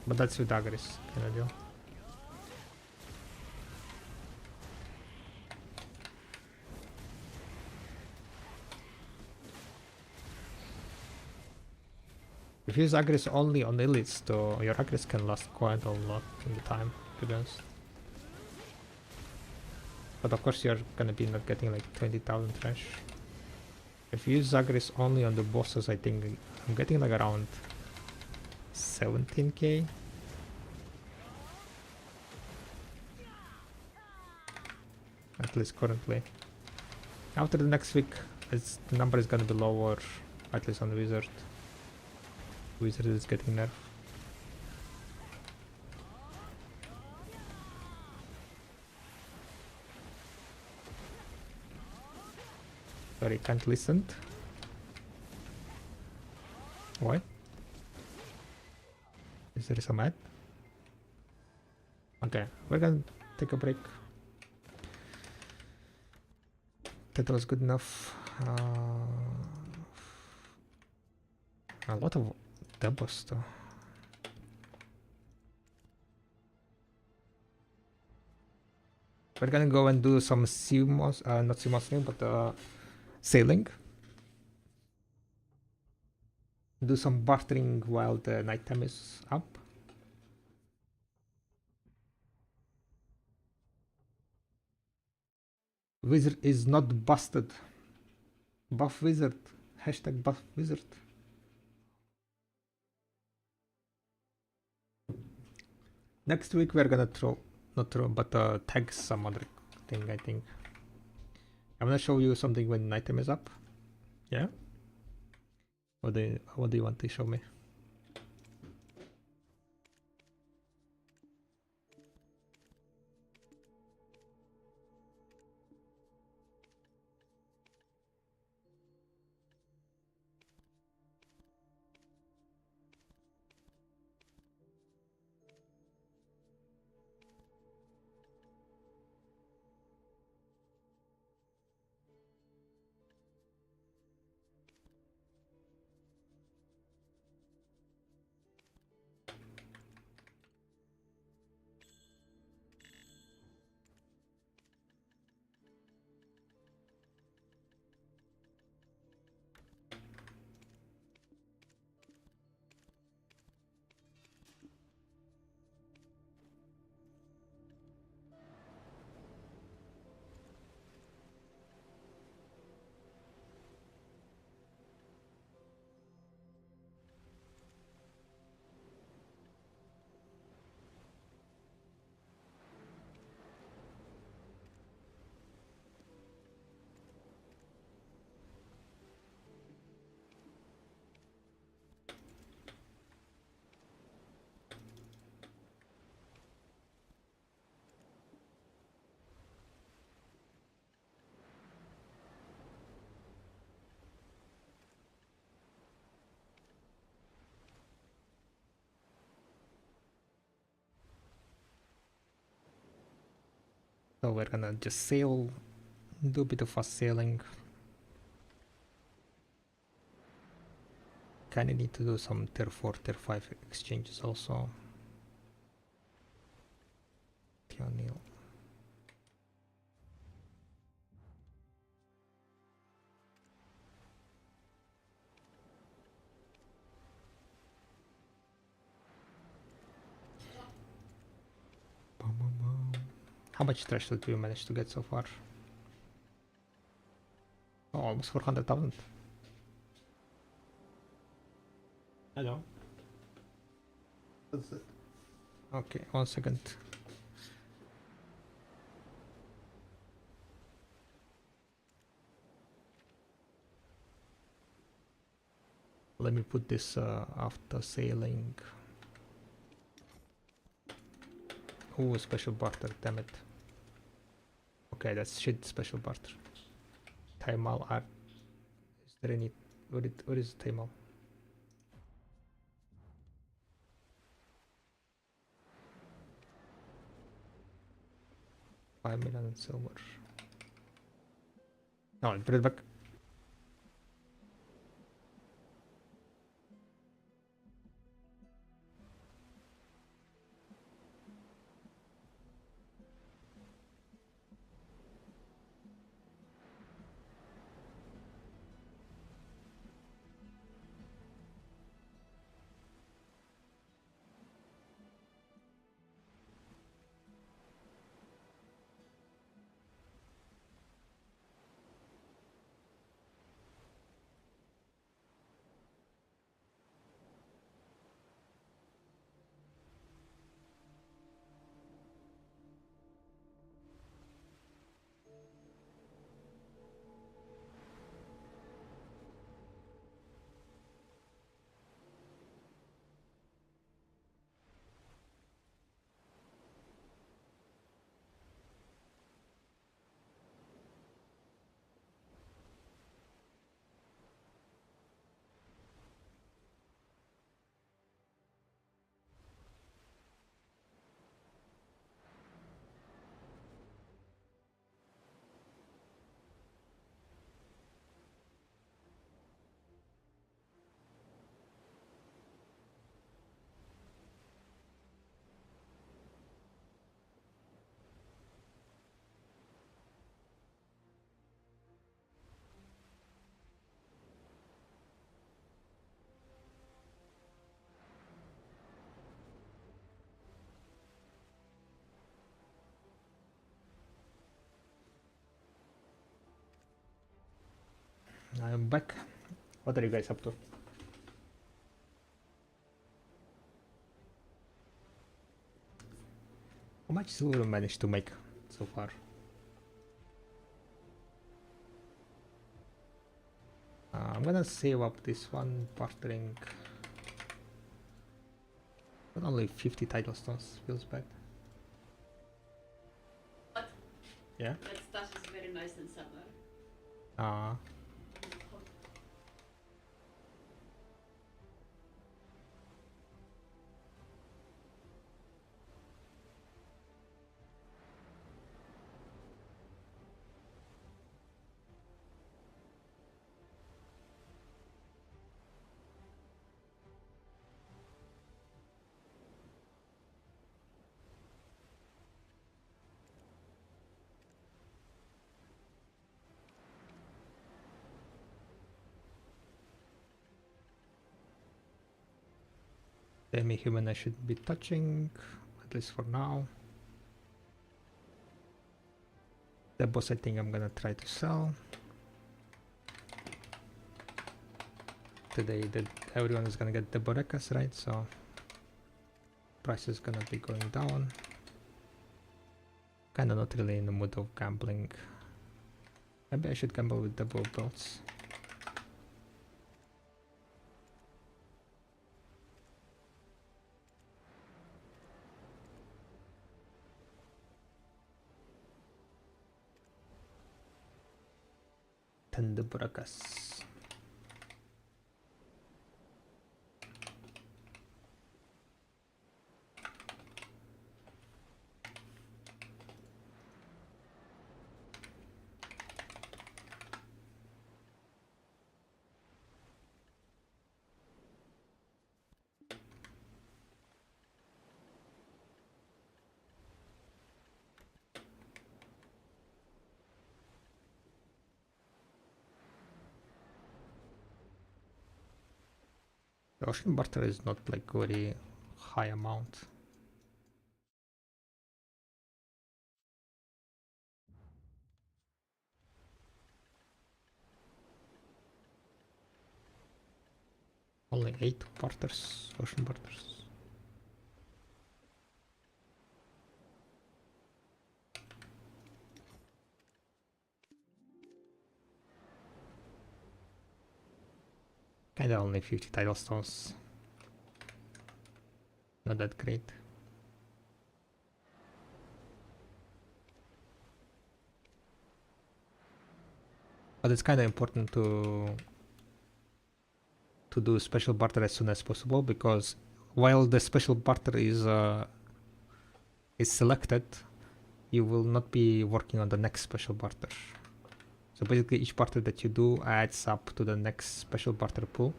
But that's with Agris, kind of deal. If you use Agris only on elites, though, your Agris can last quite a lot in the time, to be honest. But of course you're gonna be not getting like 20,000 trash. If you use Agris only on the bosses, I think I'm getting like around 17k. At least currently. After the next week, the number is gonna be lower, at least on the wizard. Wizard is getting nerfed. Sorry, can't listen. Why? Is there some ad? Okay, we're gonna take a break. That was good enough. A lot of doubles though. We're gonna go and do some CMOS, not CMOS, but sailing. Do some bartering while the nighttime is up. Wizard is not busted. Buff wizard. Hashtag buff wizard. Next week we're gonna tag some other thing, I think. I'm gonna show you something when nighttime is up. Yeah? What do you want to show me? So we're gonna just sail, do a bit of fast sailing. Kinda need to do some tier 4, tier 5 exchanges also. O'Neill. How much threshold do you manage to get so far? Oh, almost 400,000. Hello. What's it? Okay, 1 second. Let me put this after sailing. Oh, special barter, damn it. Okay, that's shit special barter. Taimal art. Is there any... What is Taimal? $5 million silver. No, put it back. I'm back. What are you guys up to? How much silver you managed to make so far? I'm gonna save up this one bartering. But only 50 title stones, feels bad. But Yeah? that stuff is very nice in summer. Uh, Semi-human I should be touching, at least for now. The boss I think I'm gonna try to sell. Today that everyone is gonna get the Borecas, right? So price is gonna be going down. Kinda not really in the mood of gambling. Maybe I should gamble with the bow belts. Tender Borecas. The ocean barter is not like very high amount. Only 8 barters, ocean barters. Kinda only 50 tidal stones. Not that great. But it's kinda important to do special barter as soon as possible, because while the special barter is selected, you will not be working on the next special barter. So basically each barter that you do adds up to the next special barter pool,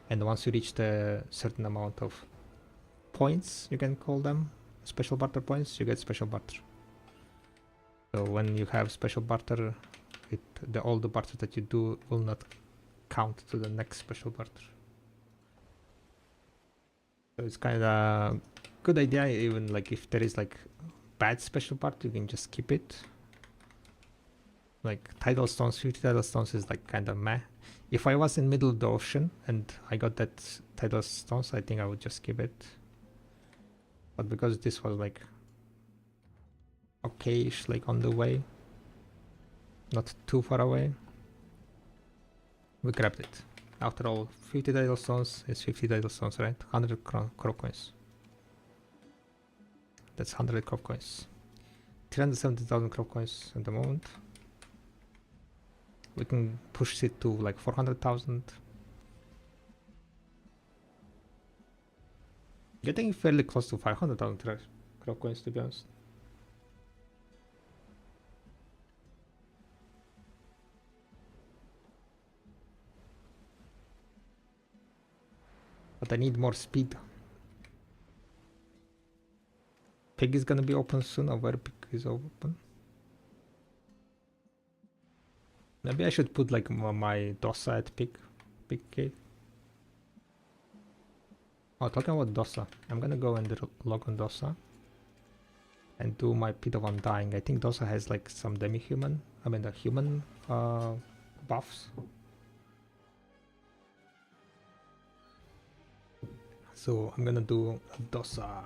and once you reach the certain amount of points, you can call them special barter points, you get special barter. So when you have special barter, all the barters that you do will not count to the next special barter. So it's kind of good idea, even like if there is like bad special barter, you can just keep it. Like tidal stones, 50 tidal stones is like kind of meh. If I was in middle of the ocean and I got that tidal stones, I think I would just keep it. But because this was like okay-ish, like on the way, not too far away, we grabbed it. After all, 50 tidal stones is 50 tidal stones, right? 100 crop coins. That's 100 crop coins. 370,000 crop coins at the moment. We can push it to like 400,000. Getting fairly close to 500,000 crop coins, to be honest. But I need more speed. Pig is gonna be open soon, or where pig is open? Maybe I should put like my Dosa at pig cave. Oh, talking about Dosa, I'm gonna go and log on Dosa and do my Pit of Undying. I think Dosa has like some demi-human, I mean the human buffs. So I'm gonna do Dosa.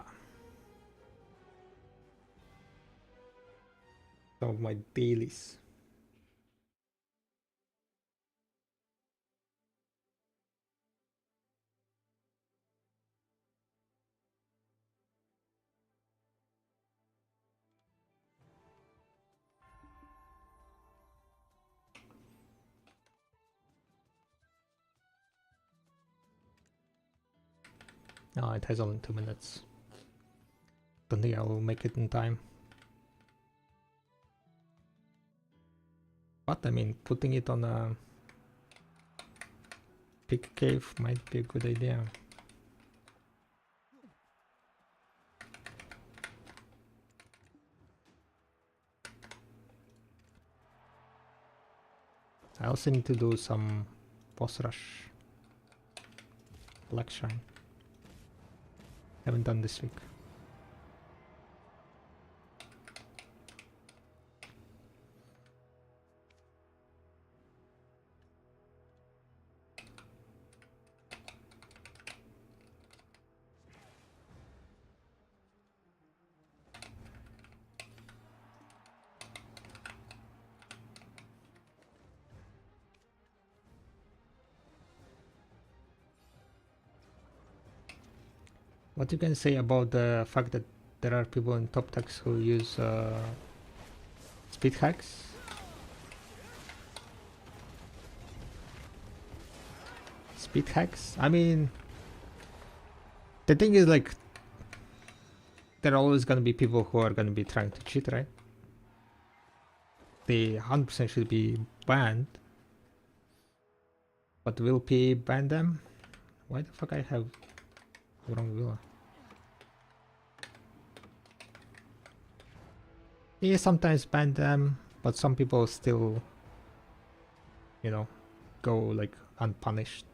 Some of my dailies. Oh, it has only 2 minutes. Don't think I will make it in time. But I mean, putting it on a pig cave might be a good idea. I also need to do some boss rush. Black Shine. Haven't done this week. What you can say about the fact that there are people in top decks who use speed hacks? Speed hacks? I mean, the thing is like, there are always gonna be people who are gonna be trying to cheat, right? They 100% should be banned. But will P ban them? Why the fuck I have the wrong villa? Yeah, sometimes ban them, but some people still, you know, go like unpunished.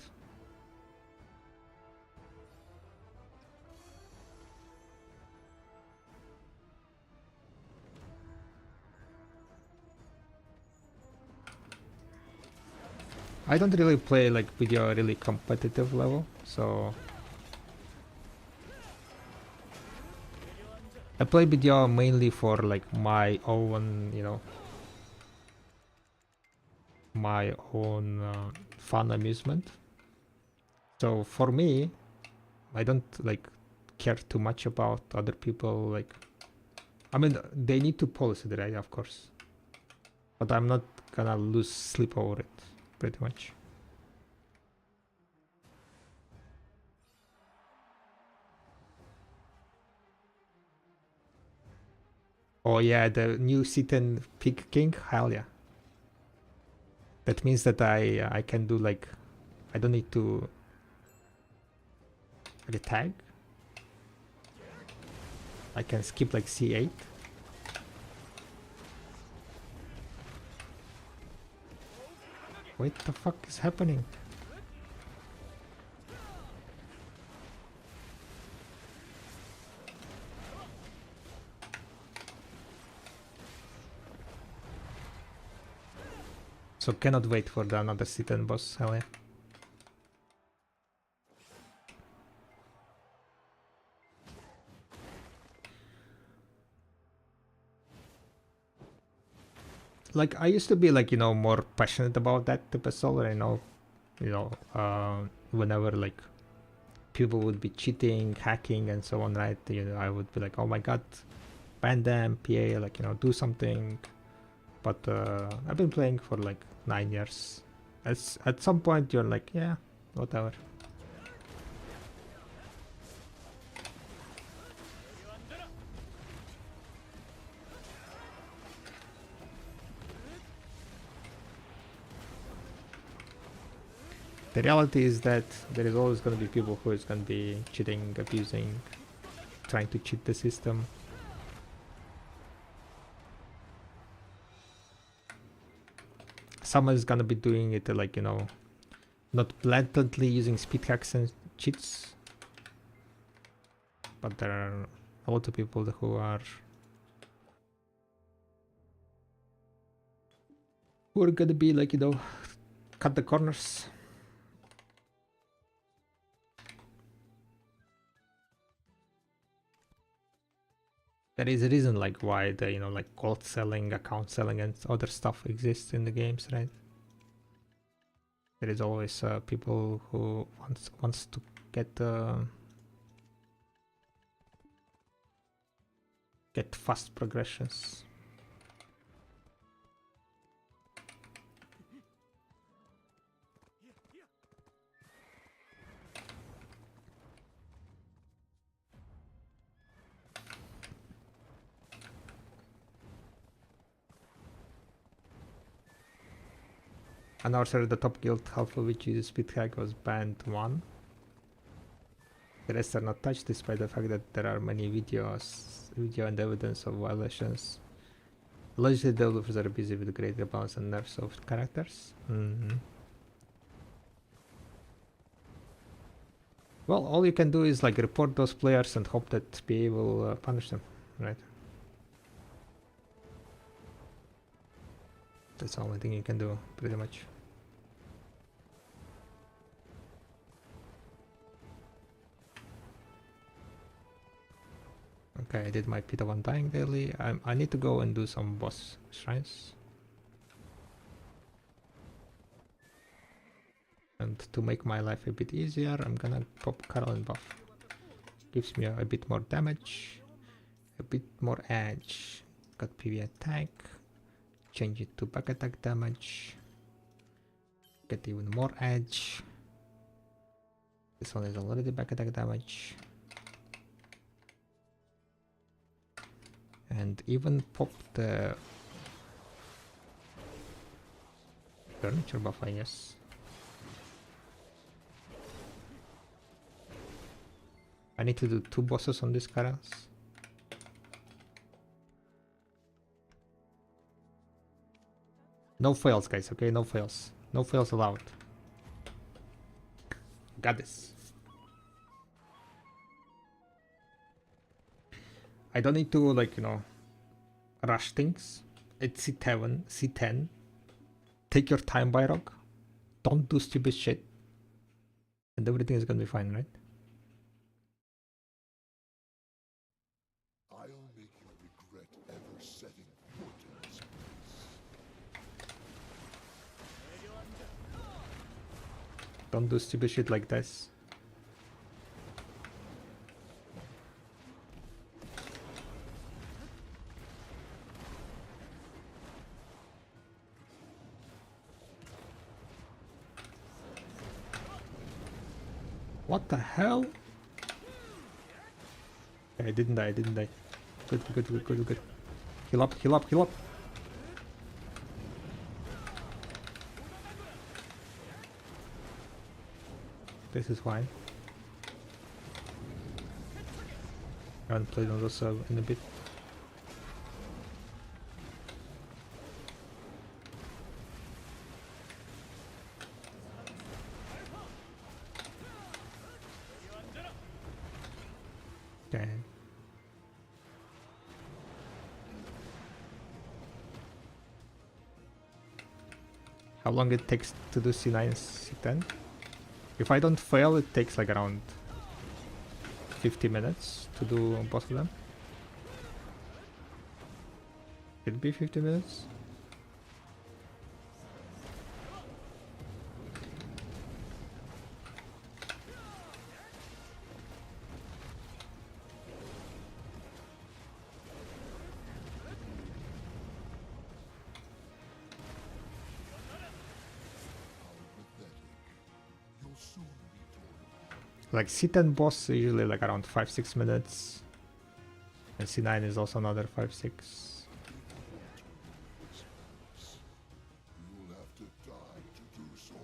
I don't really play like video really competitive level, so I play video mainly for like my own, you know, my own fun amusement. So for me, I don't like care too much about other people. Like, I mean, they need to polish it, right? Of course, but I'm not gonna lose sleep over it, pretty much. Oh yeah, the new C10 Pig King, hell yeah. That means that I can do like, I don't need to like tag. I can skip like C8. What the fuck is happening? So cannot wait for the another C10 boss, hell yeah. Like I used to be like, you know, more passionate about that type of solar, whenever like people would be cheating, hacking and so on, right? You know, I would be like, oh my god, ban them, PA, like, you know, do something. But I've been playing for like 9 years. At some point you're like, yeah, whatever. The reality is that there is always going to be people who is going to be cheating, abusing, trying to cheat the system. Someone is going to be doing it like, you know, not blatantly using speed hacks and cheats, but there are a lot of people who are going to be like, you know, cut the corners. There is a reason like why the, you know, like gold selling, account selling and other stuff exists in the games, right? There is always people who wants to get fast progressions. And also the top guild, half of which is speed hack, was banned 1. The rest are not touched, despite the fact that there are many video and evidence of violations. Allegedly, developers are busy with greater balance and nerfs of characters. Well, all you can do is like report those players and hope that PA will punish them, right? That's the only thing you can do, pretty much. Okay, I did my Pita 1 dying daily. I need to go and do some boss shrines. And to make my life a bit easier, I'm gonna pop Carolyn buff. Gives me a bit more damage, a bit more edge. Got PV attack. Change it to back attack damage. Get even more edge. This one is already back attack damage. And even pop the furniture buff, I guess. I need to do 2 bosses on these Karels. No fails, guys, okay? No fails. No fails allowed. Got this. I don't need to, like, you know, rush things. It's C7, C10. Take your time, Byrog. Don't do stupid shit. And everything is gonna be fine, right? I'll make you regret ever setting foot in this place. Don't do stupid shit like this. What the hell? Okay, I didn't die, I didn't die. Good, good, good, good, good. Heal up, heal up, heal up. This is fine. I haven't played on this in a bit. Okay. How long it takes to do C9 C10? If I don't fail, it takes like around 50 minutes to do both of them. Could it be 50 minutes? Like C10 boss usually like around 5-6 minutes. And C9 is also another 5-6. You'll have to die to do so.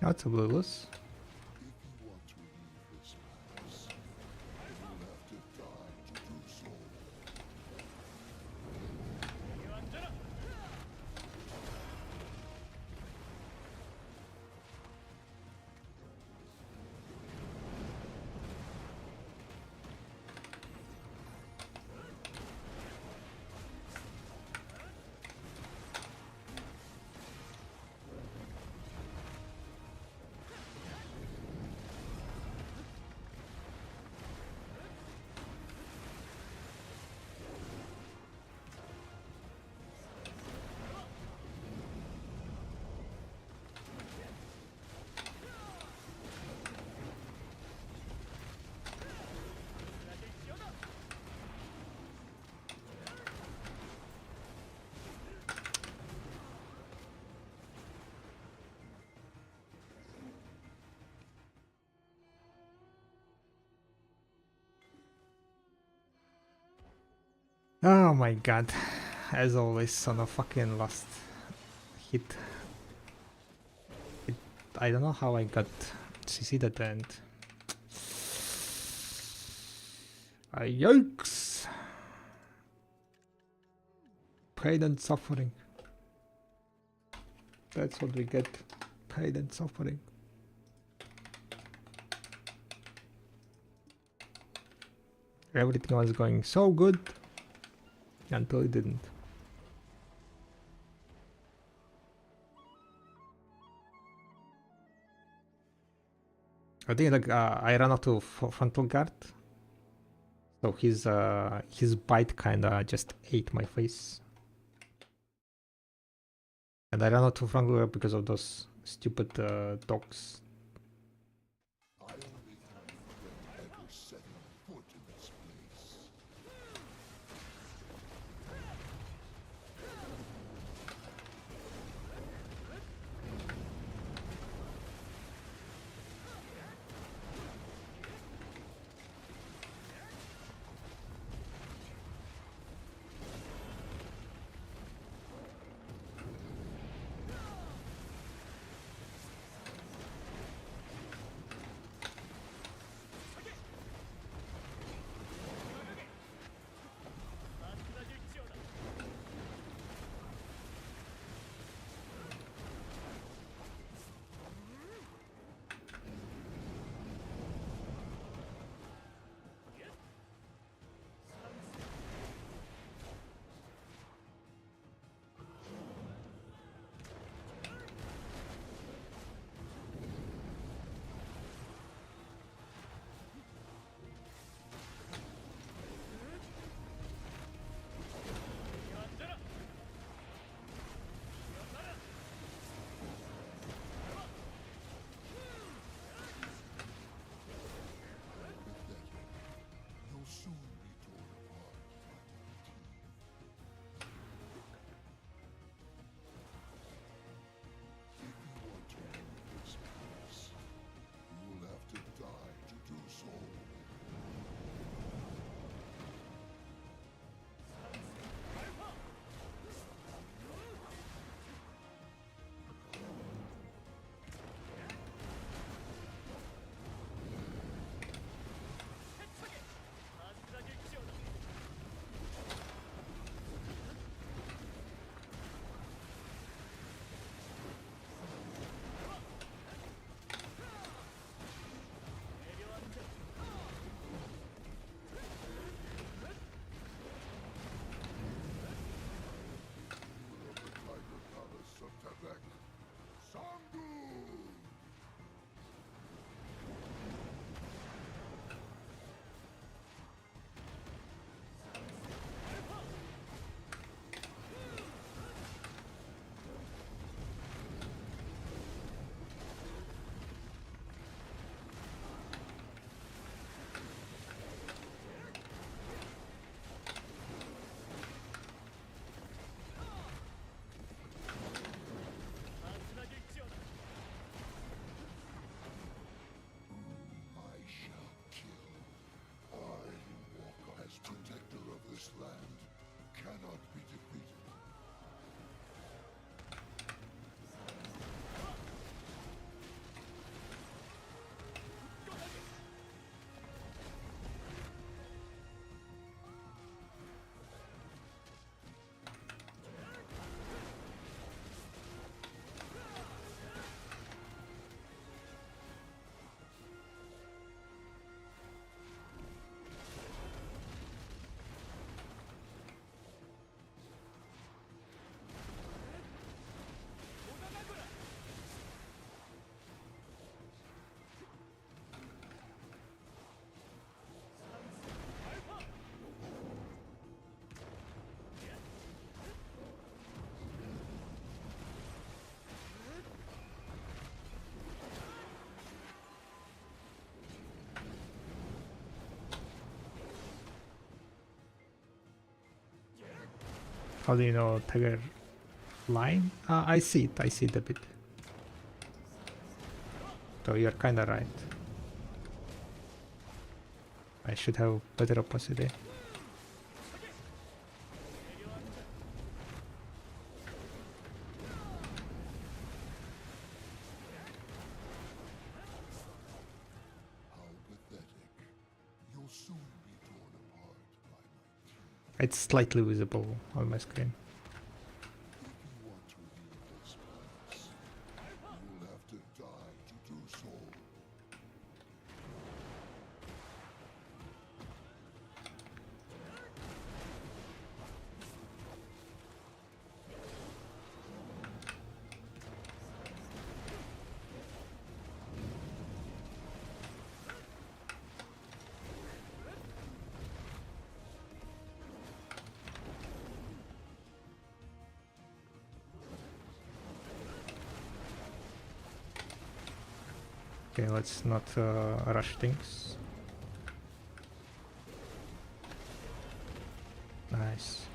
That's a blueless. If you want to leave this place, you'll have to die to do so. Oh my god. As always, on a fucking last hit. I don't know how I got CC'd at the end. Yikes! Pain and suffering. That's what we get. Pain and suffering. Everything was going so good until it didn't. I think like I ran out of frontal guard, so his bite kinda just ate my face, and I ran out of frontal guard because of those stupid dogs. I only can regret ever setting foot in this place. You'll soon be torn apart by the teeth. If you want to leave this place, you will have to die to do so. Tiger Palace of Tebek. Sangu! I shall kill. I, who walk as protector of this land, cannot be defeated. How do you know Tiger line? I see it a bit. So you're kinda right. I should have better opacity. It's slightly visible on my screen. If you want to heal this place, you'll have to die to do so. Okay, let's not rush things. Nice.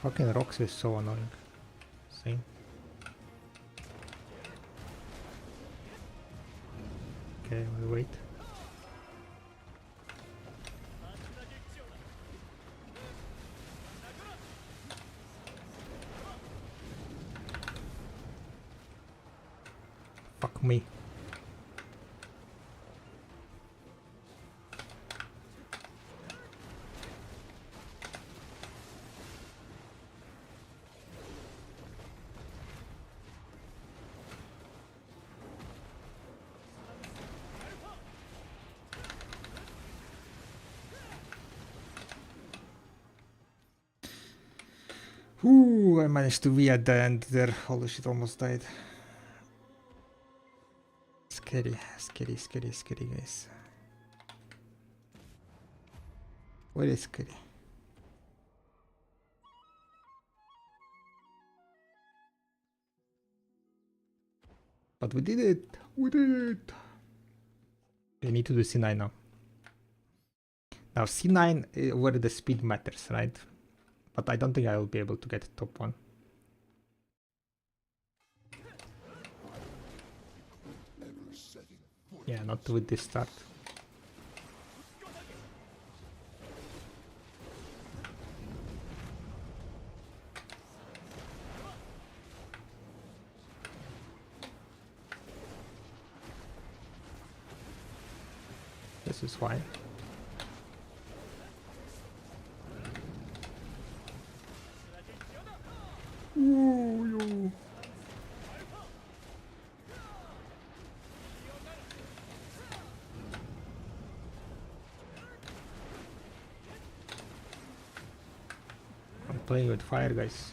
Fucking rocks is so annoying. See? Okay, we'll wait. Fuck me. Ooh, I managed to be at the end there. Holy shit, almost died. Scary, scary, scary, scary, guys. Very scary. But we did it! We did it! We need to do C9 now. Now C9 where the speed matters, right? But I don't think I will be able to get top 1. Yeah, not with this start. This is fine. Ooh, yo. I'm playing with fire, guys.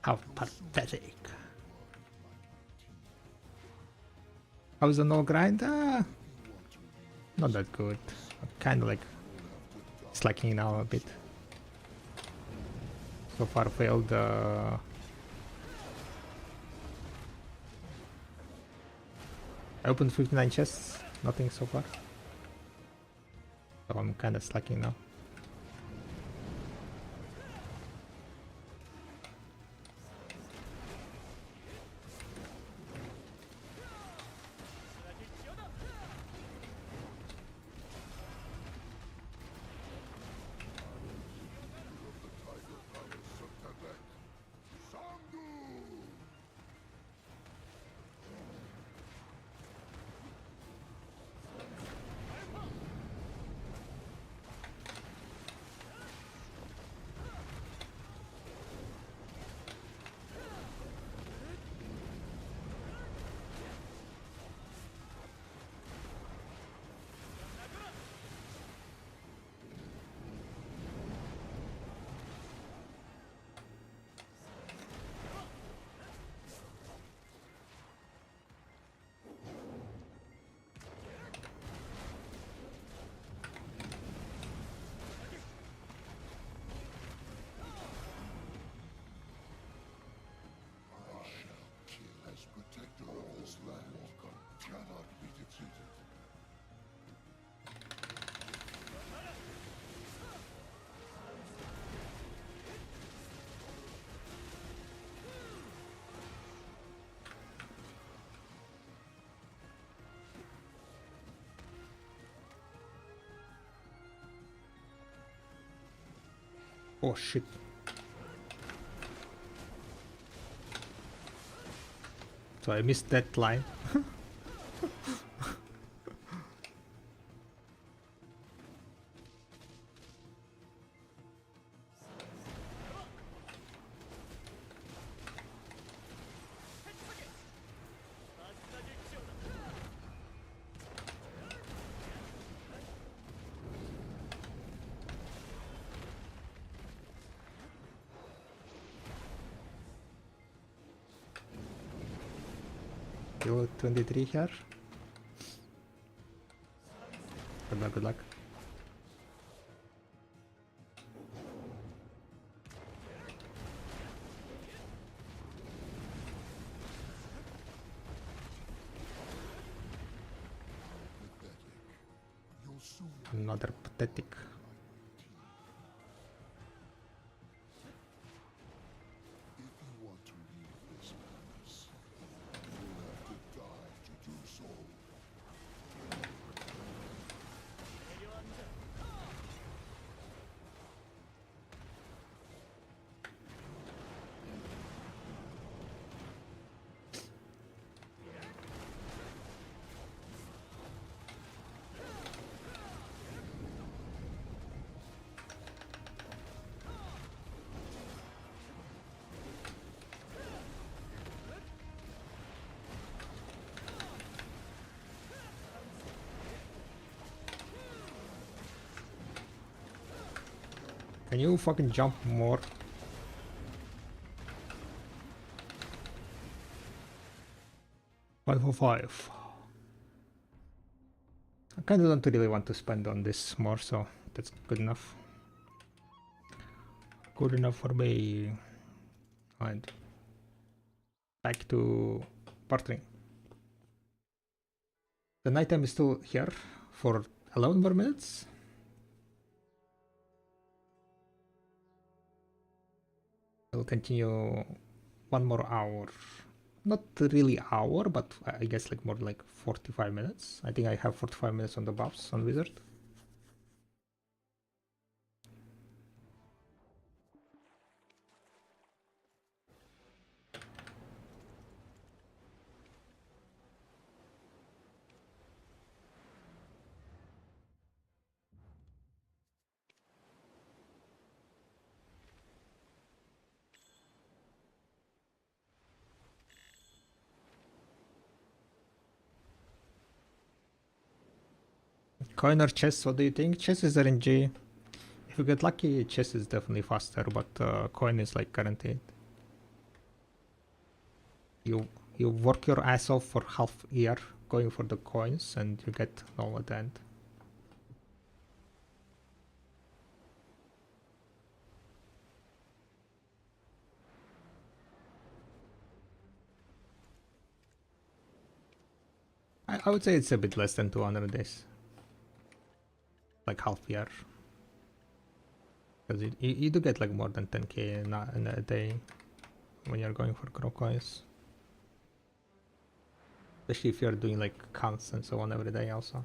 How pathetic. How's the NOL grind? Not that good. I'm kind of like slacking now a bit. So far failed I opened 59 chests, nothing so far. So I'm kind of slacking now. Oh shit. So I missed that line. Kill 23 here. Good luck, good luck. You'll soon Another pathetic. if you want to leave this madness, you'll have to die to do so. Can you fucking jump more? Five for 5. I kinda don't really want to spend on this more, so that's good enough. Good enough for me. And back to bartering. The nighttime is still here for 11 more minutes. I'll continue one more hour. Not really hour, but I guess like more like 45 minutes. I think I have 45 minutes on the buffs on Wizard. Coin or chess, what do you think? Chess is RNG. If you get lucky, chess is definitely faster, but coin is like guaranteed. You work your ass off for half year going for the coins and you get NOL at the end. I would say it's a bit less than 200 days. Like half year. Because you do get like more than 10k in a day when you're going for crop coins. Especially if you're doing like counts and so on every day also.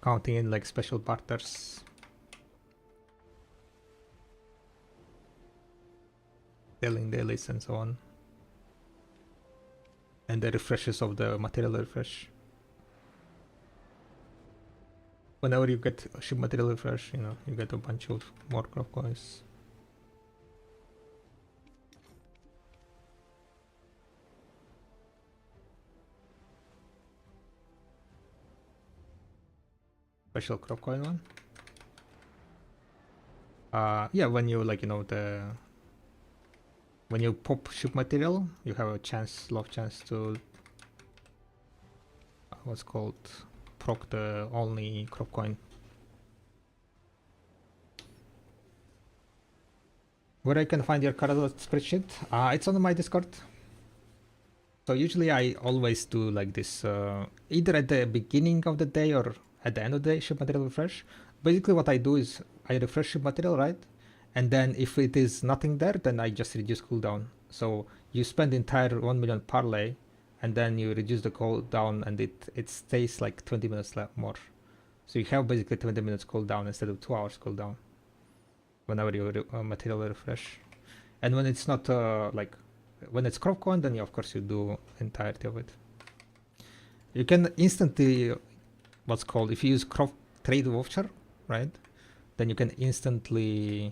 Counting in like special barters. Selling dailies and so on. And the refreshes of the material refresh. Whenever you get a ship material refresh, you know, you get a bunch of more crop coins. Special crop coin one. Yeah, when you like, you know, when you pop ship material, you have a chance, low chance to what's called proc the only crop coin. Where I can find your Caradot spreadsheet? It's on my Discord. So usually I always do like this, either at the beginning of the day or at the end of the day, ship material refresh. Basically what I do is I refresh ship material, right? And then if it is nothing there, then I just reduce cooldown. So you spend the entire 1 million parlay and then you reduce the cooldown and it stays like 20 minutes more. So you have basically 20 minutes cooldown instead of 2 hours cooldown whenever you material refresh. And when it's not like when it's crop coin, then of course you do entirety of it. You can instantly what's called, if you use crop trade voucher, right? Then you can instantly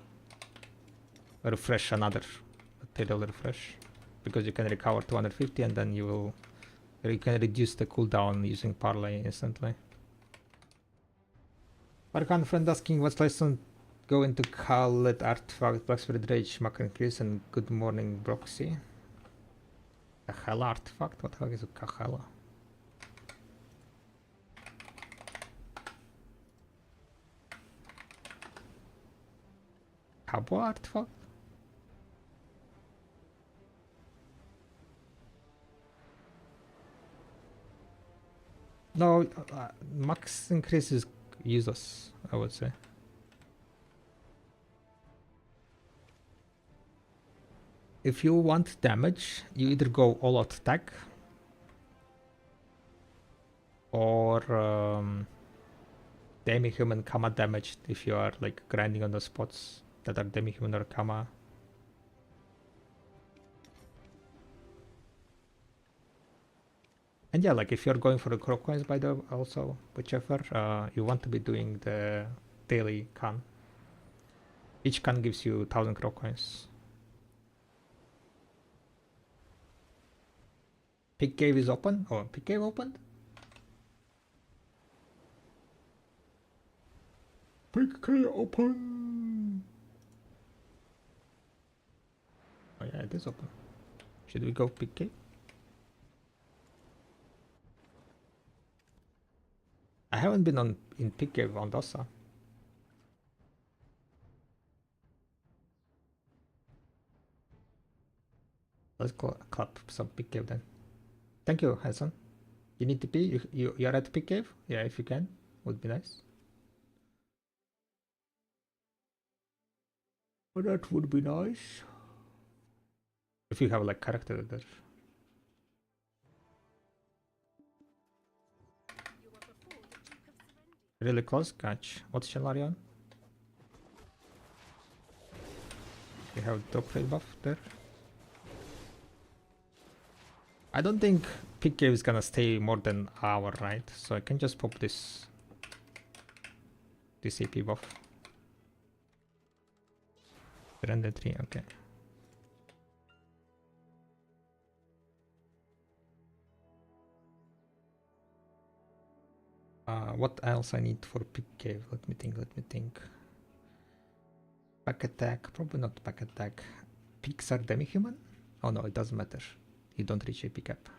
refresh another material refresh because you can recover 250 and then you can reduce the cooldown using parlay instantly. Arcan friend asking what's lesson go into Khaled artifact, Black Spirit Rage, Macro increase, and Good Morning Broxy. Kahala artifact? What the heck is a Kahala? Cabo artifact? No, max increase is useless, I would say. If you want damage, you either go all out attack or demi-human Kama damaged if you are like grinding on the spots that are demi-human or Kama. And yeah, like if you're going for the crop coins by the also, whichever, you want to be doing the daily can. Each can gives you 1000 crop coins. Pig cave is open? Oh, pig cave opened? Pig cave open! Oh yeah, it is open. Should we go pig cave? I haven't been in pig cave on Dossa. Let's clap some pig cave then. Thank you, Hanson. You need to pee? You're at pig cave? Yeah, if you can, would be nice. But that would be nice. If you have like character there. Really close catch. What's Shalarion? You have top rate buff there. I don't think pig cave is gonna stay more than an hour, right? So I can just pop this AP buff. Render 3, okay. What else I need for pig cave? Let me think. Back attack, probably not back attack. Pigs are demi-human? Oh no, it doesn't matter. You don't reach AP cap.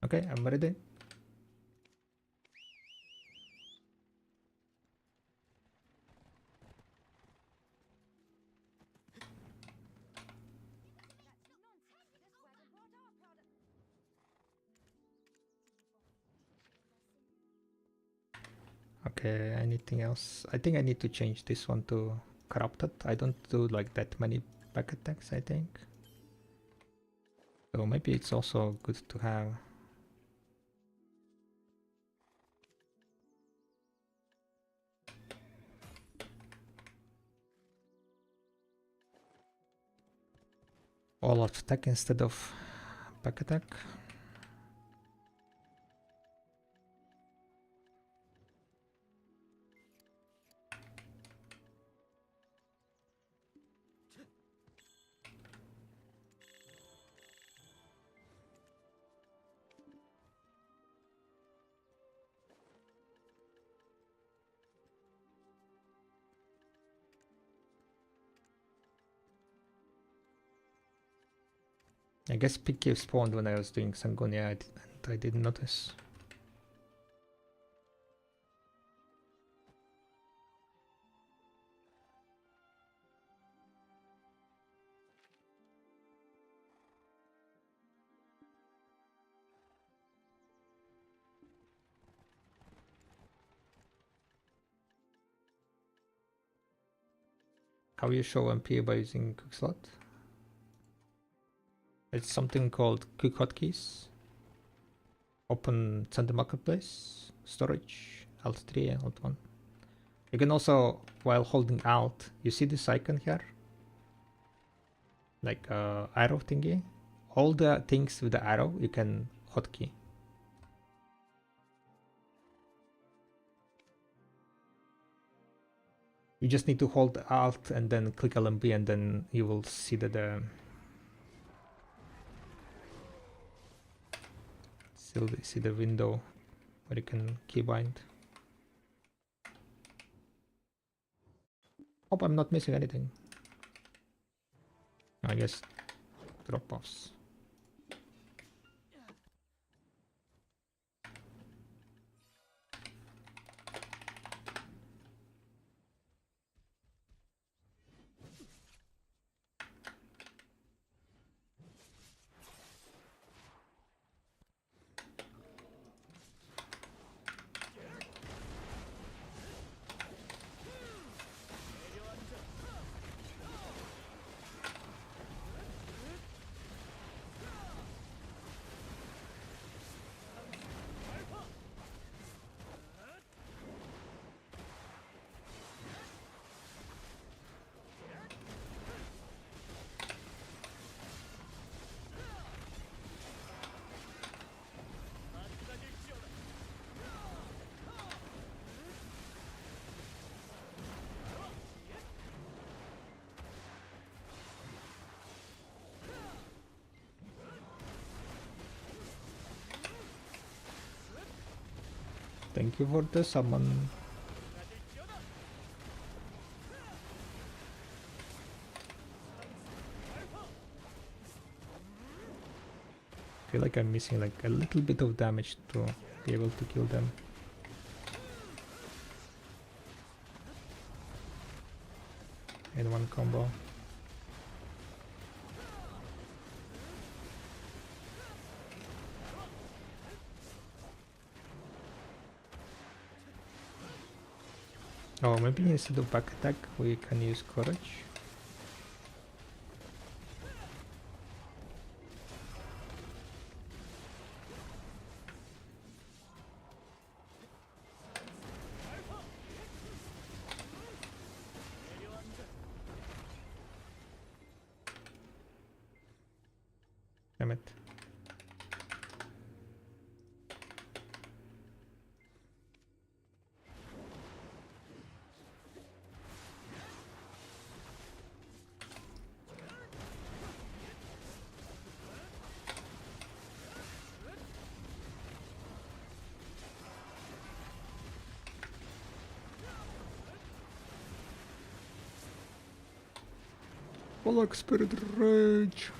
Okay, I'm ready. Okay, anything else? I think I need to change this one to corrupted. I don't do like that many back attacks, I think. So maybe it's also good to have. All out attack instead of back attack. I guess pig cave spawned when I was doing Sangonia and I didn't notice. how you show MP by using quick slot. It's something called quick hotkeys. Open Center Marketplace, storage, Alt3, Alt1. You can also, while holding Alt, you see this icon here? Like arrow thingy. All the things with the arrow, you can hotkey. You just need to hold Alt and then click LMB, and then you will see that the see the window where you can keybind. Hope I'm not missing anything. I guess drop-offs. Thank you for the summon. I feel like I'm missing like a little bit of damage to be able to kill them. In one combo. Oh, maybe instead of back attack we can use courage. Damn it. Pollock Spirit Rage.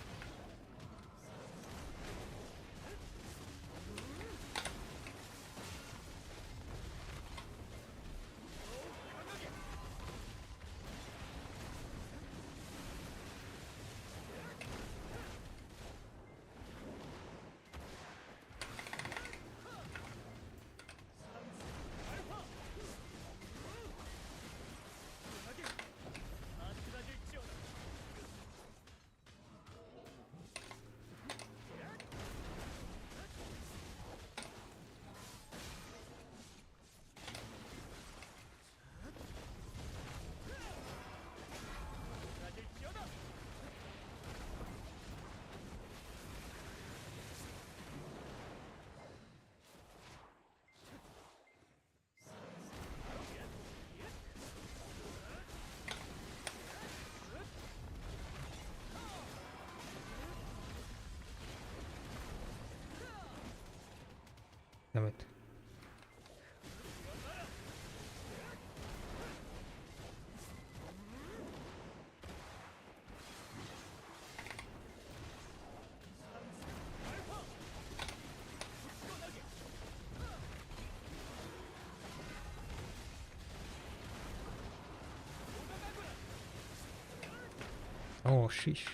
Damn it. Oh, sheesh.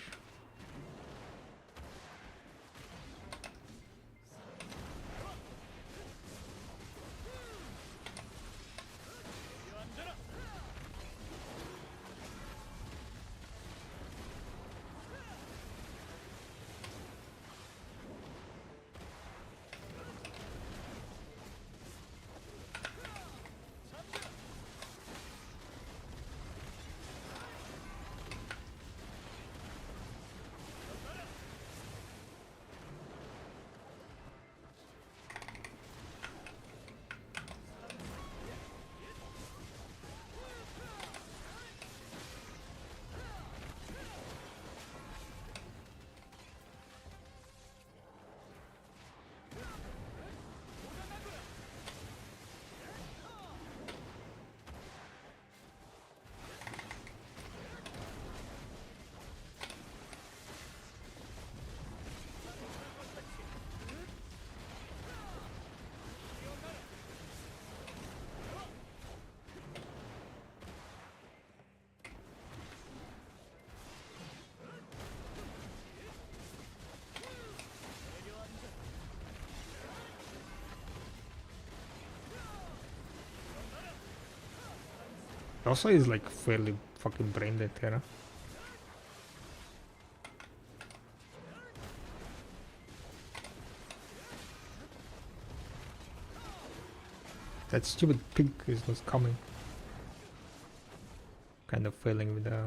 Also is like fairly fucking brain dead, you know? That stupid pig is not coming. Kind of failing with the...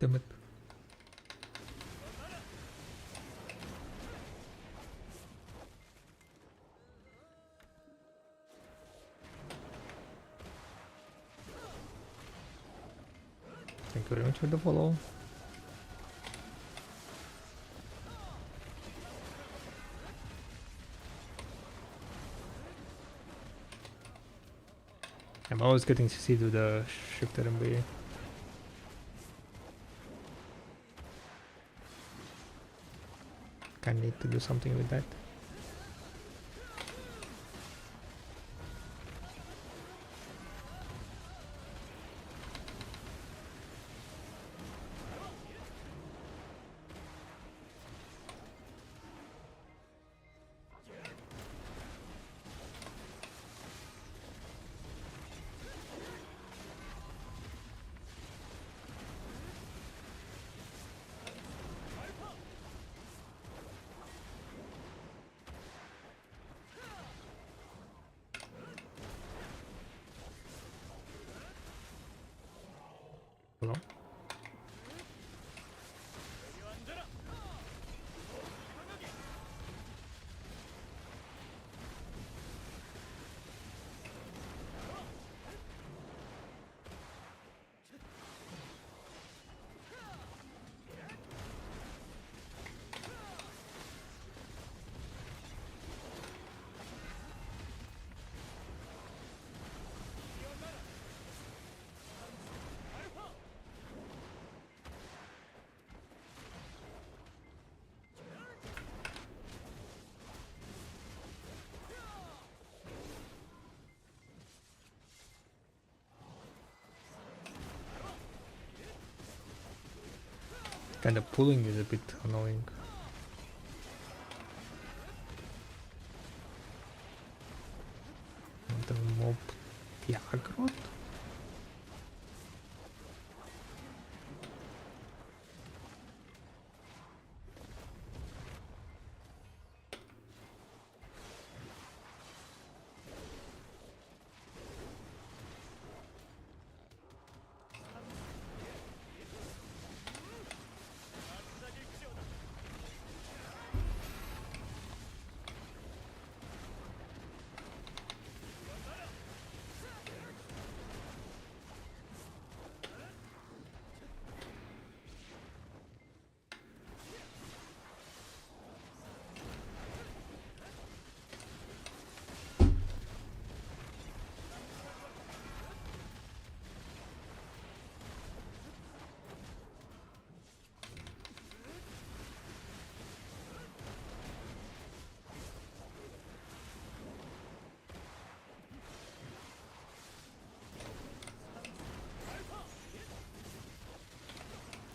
Damn it. Thank you very much for the follow. I'm always getting CC to the shifter MB. I need to do something with that. Hello? Kind of pulling is a bit annoying. And the mob the aggro.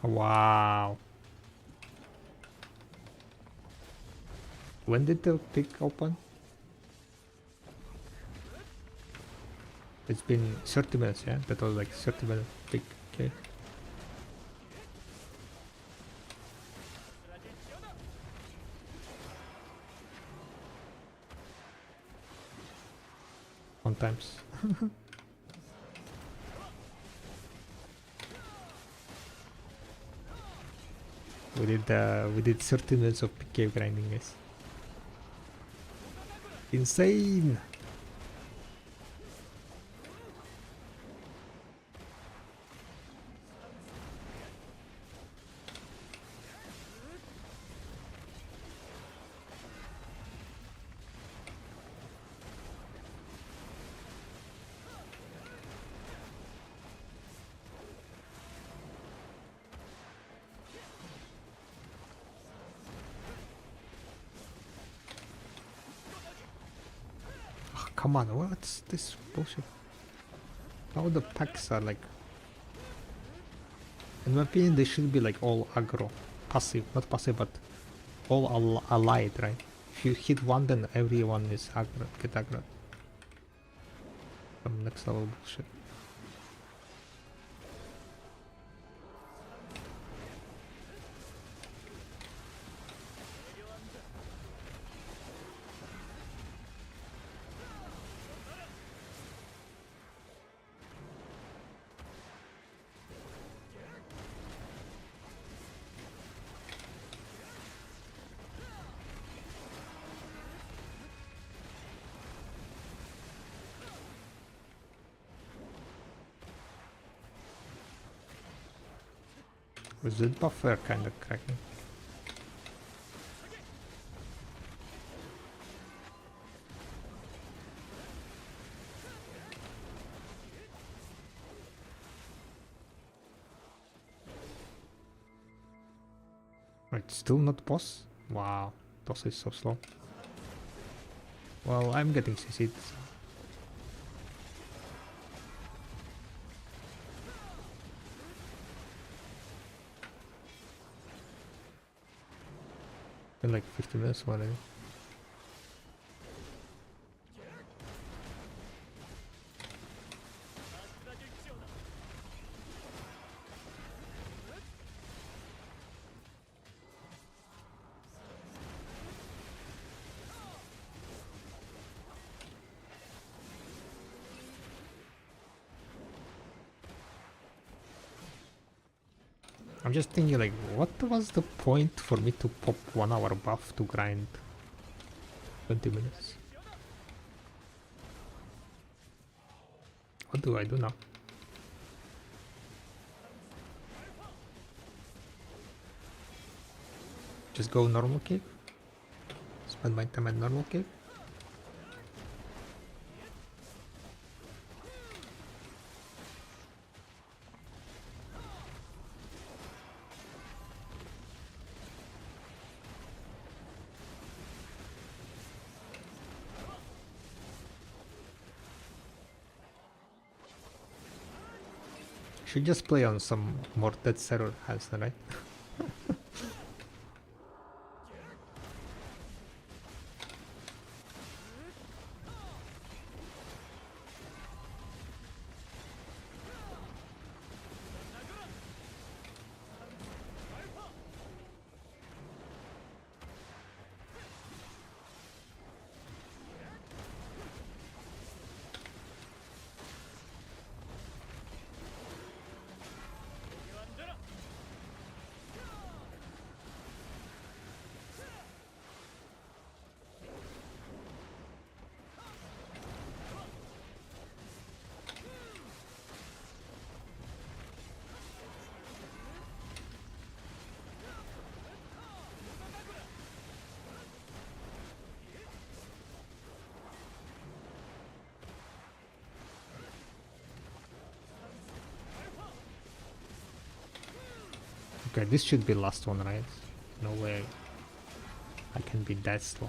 Wow. When did the pick open? It's been 30 minutes, yeah? That was like 30-minute pick, okay. On times. We did 30 minutes of cave grinding, guys. Insane! Come on, what's this bullshit? How the packs are like... In my opinion, they should be like all aggro. Passive, not passive, but all allied, right? If you hit one, then everyone is aggro, get aggro. Some next level bullshit. Was the buffer kind of cracking? Right, still not boss? Wow, boss is so slow. Well, I'm getting CC'd. Been like 50 minutes already. I'm just thinking like, what was the point for me to pop 1 hour buff to grind 20 minutes? What do I do now? Just go normal cave? Spend my time at normal cave? Should just play on some more dead server has, right? Okay, this should be last one, right? No way I can be that slow.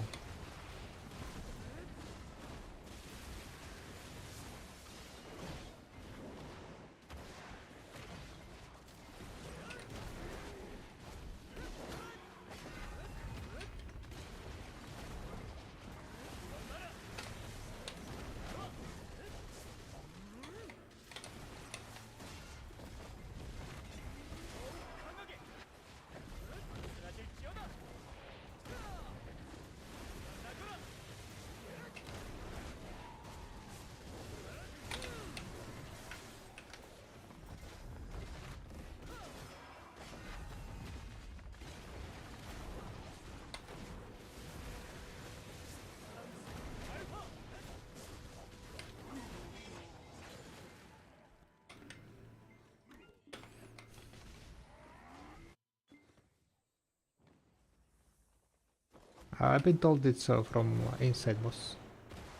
I've been told it's from inside boss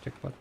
checkpoint.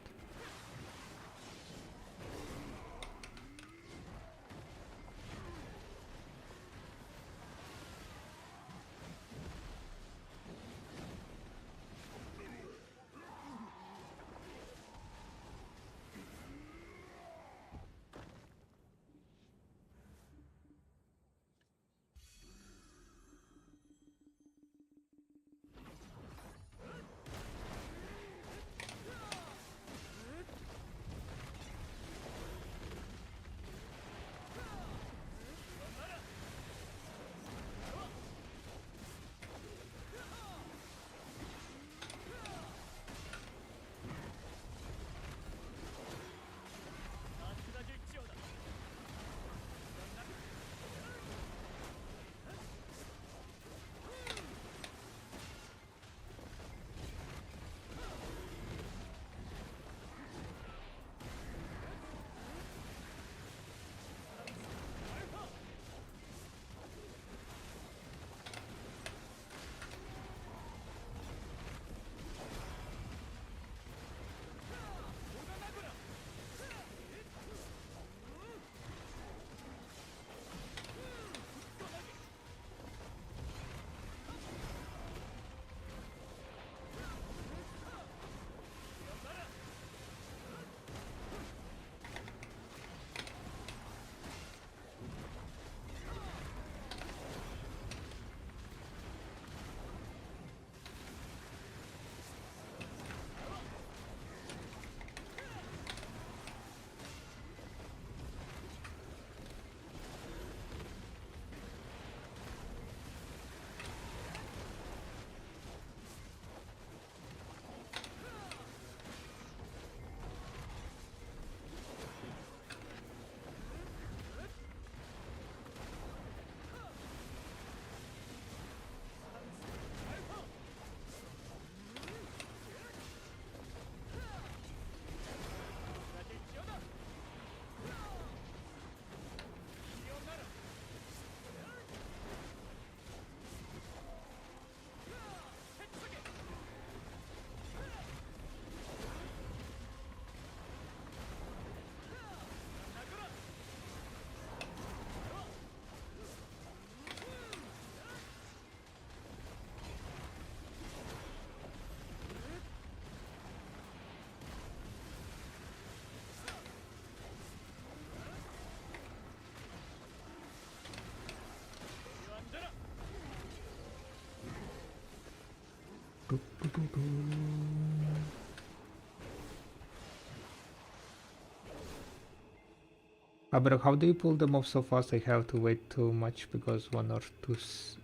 But how do you pull them off so fast? I have to wait too much because one or two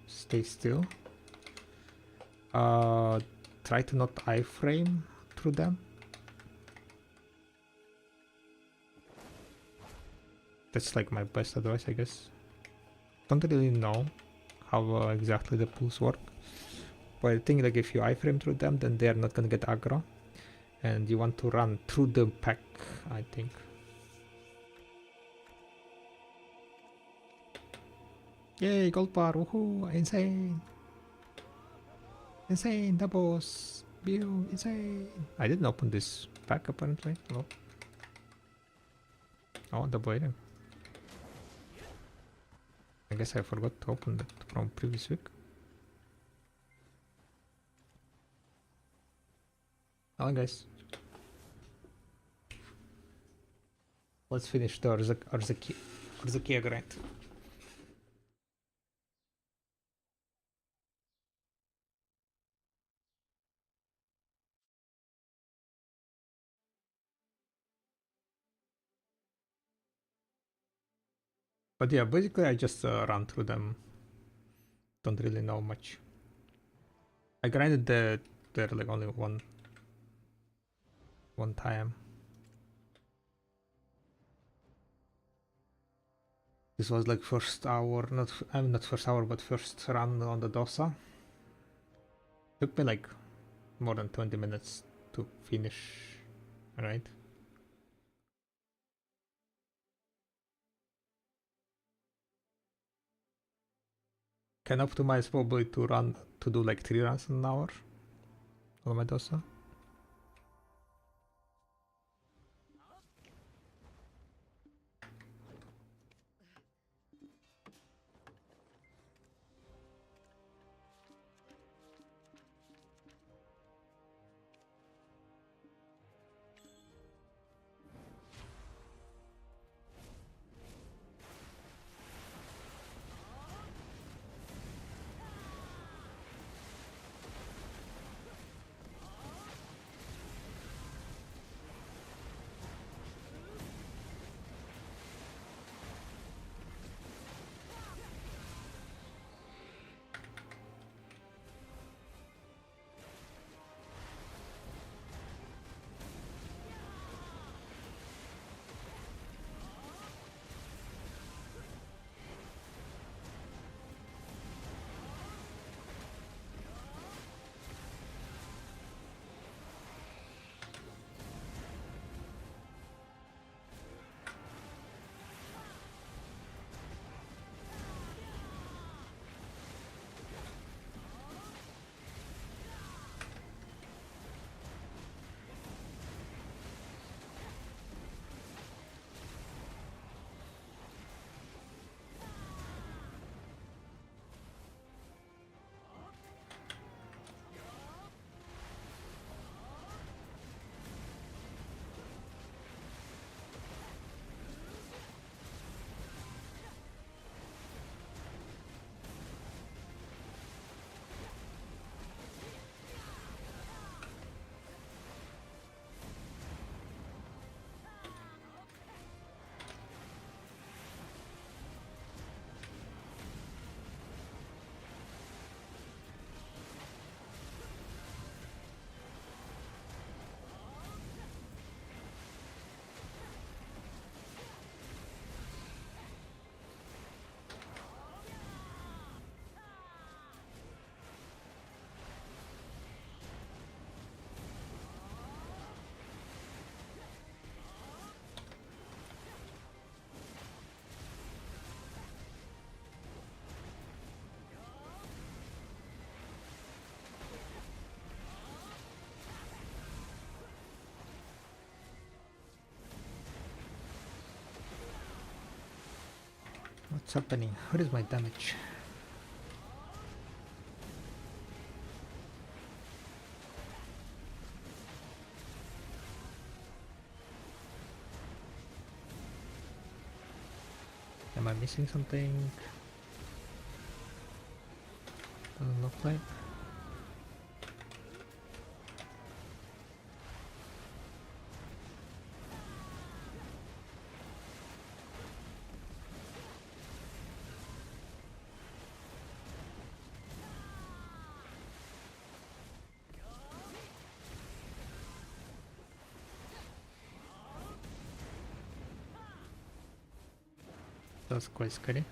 stay still. Try to not iframe through them. That's like my best advice, I guess. Don't really know how exactly the pulls work, but I think like if you iframe through them, then they are not gonna get aggro, and you want to run through the pack, I think. Yay, gold bar, woohoo, insane! Insane, the boss! View, insane! I didn't open this pack apparently, no. Oh, double item. I guess I forgot to open that from previous week. Hello guys. Let's finish the Arzakia grind. But yeah, basically I just ran through them. Don't really know much. I grinded there like only one time. This was like first hour, not first hour, but first run on the Dosa. Took me like more than 20 minutes to finish, right? Can optimize probably to do like 3 runs in an hour on my Dosa. What's happening? What is my damage? Am I missing something? Doesn't look like. That's quite scary.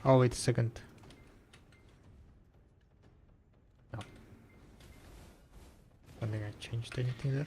Oh, wait a second. No. I don't think I changed anything there.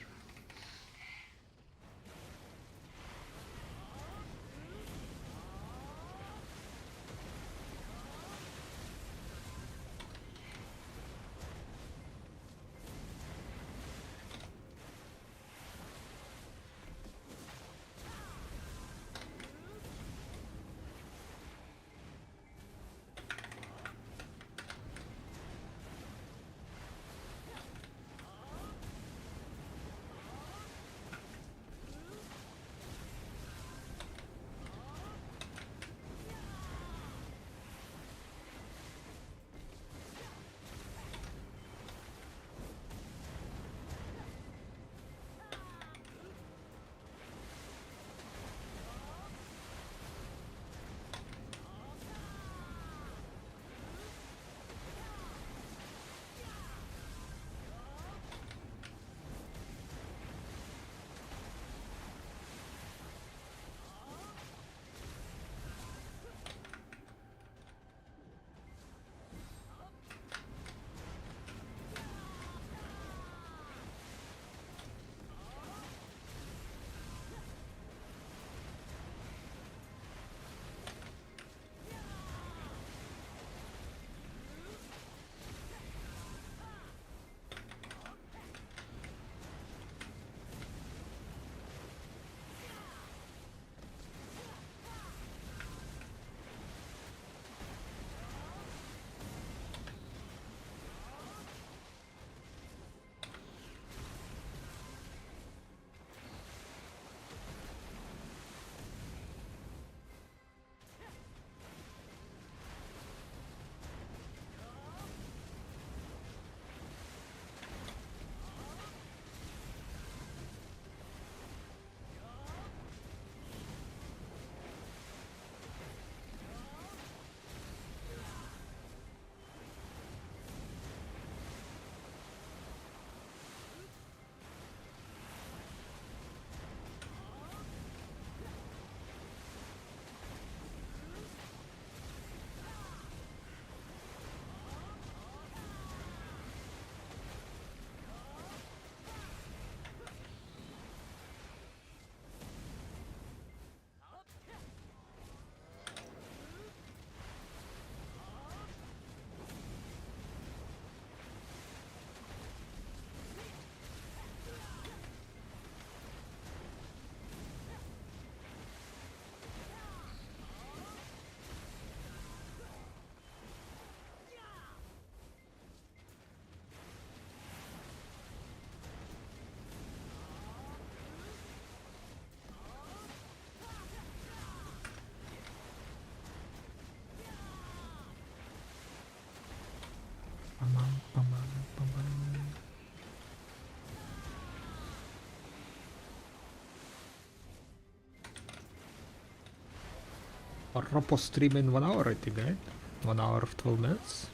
Or Ropo stream in 1 hour, I think, right? 1 hour 12 minutes.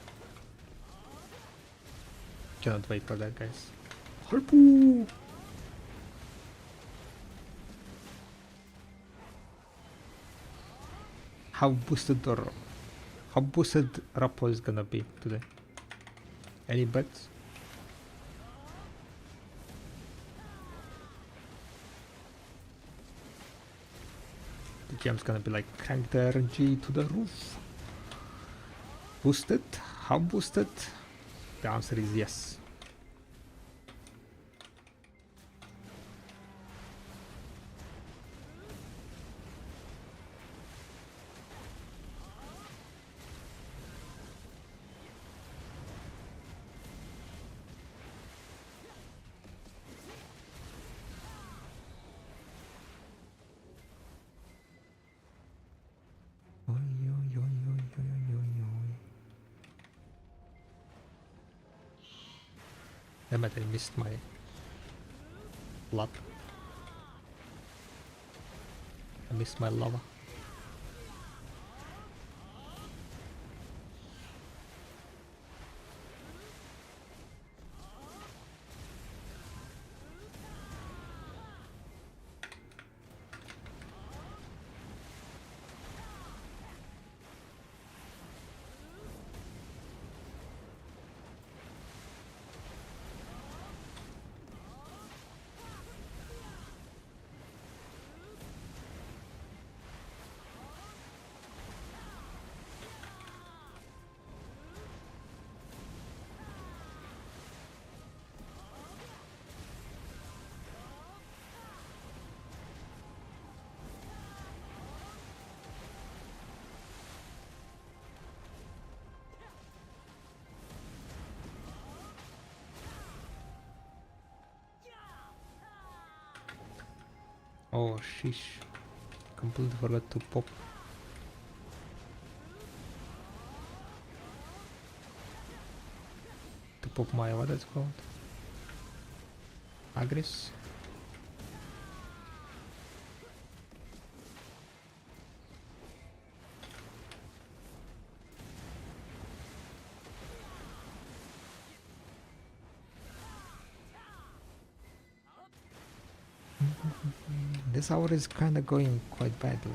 Cannot wait for that, guys. Harpoo! How boosted Ropo is gonna be today? Any bets? The GM's gonna be like, crank the RNG to the roof. Boosted? How boosted? The answer is yes. Damn it, I missed my blood. I missed my lava. Oh sheesh. Completely forgot to pop. To pop my, what is it called? Agris? This hour is kinda going quite badly.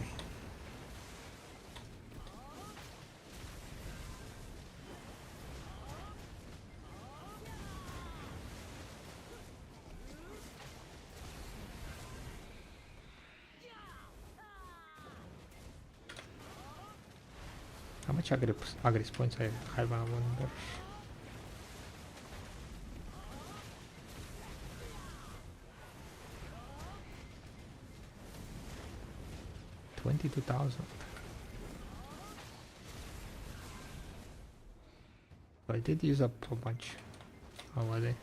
How much Agris points I have, I wonder. $22,000. I did use up a bunch already.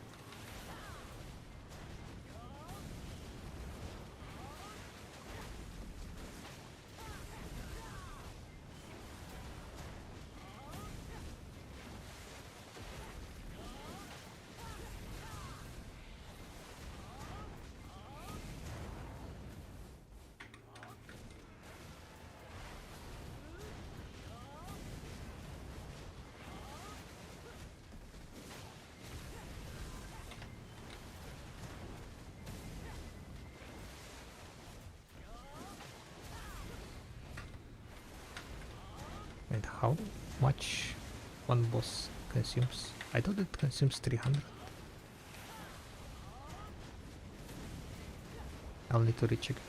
And how much one boss consumes? I thought it consumes 300. I'll need to recheck it.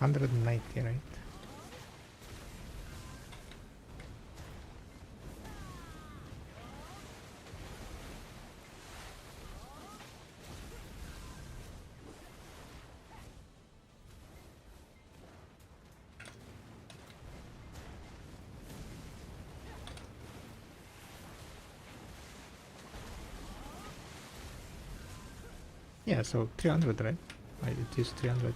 190, right? Yeah, so 300, right? It is 300.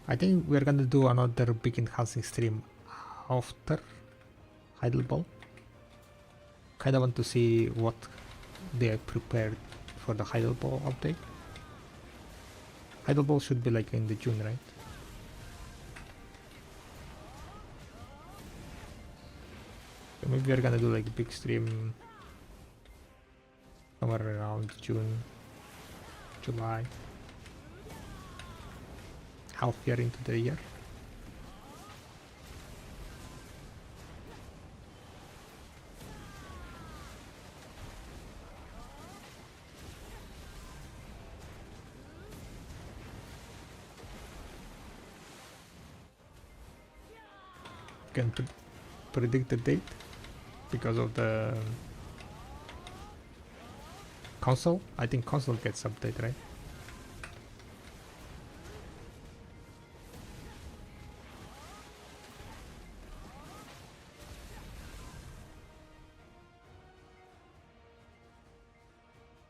I think we're gonna do another big enhancing stream after Heidelball. Kinda want to see what they prepared for the Heidelball update. Heidelball should be like in the June, right? So maybe we're gonna do like a big stream somewhere around June, July. Half year into the year. Can predict the date because of the console. I think console gets update, right?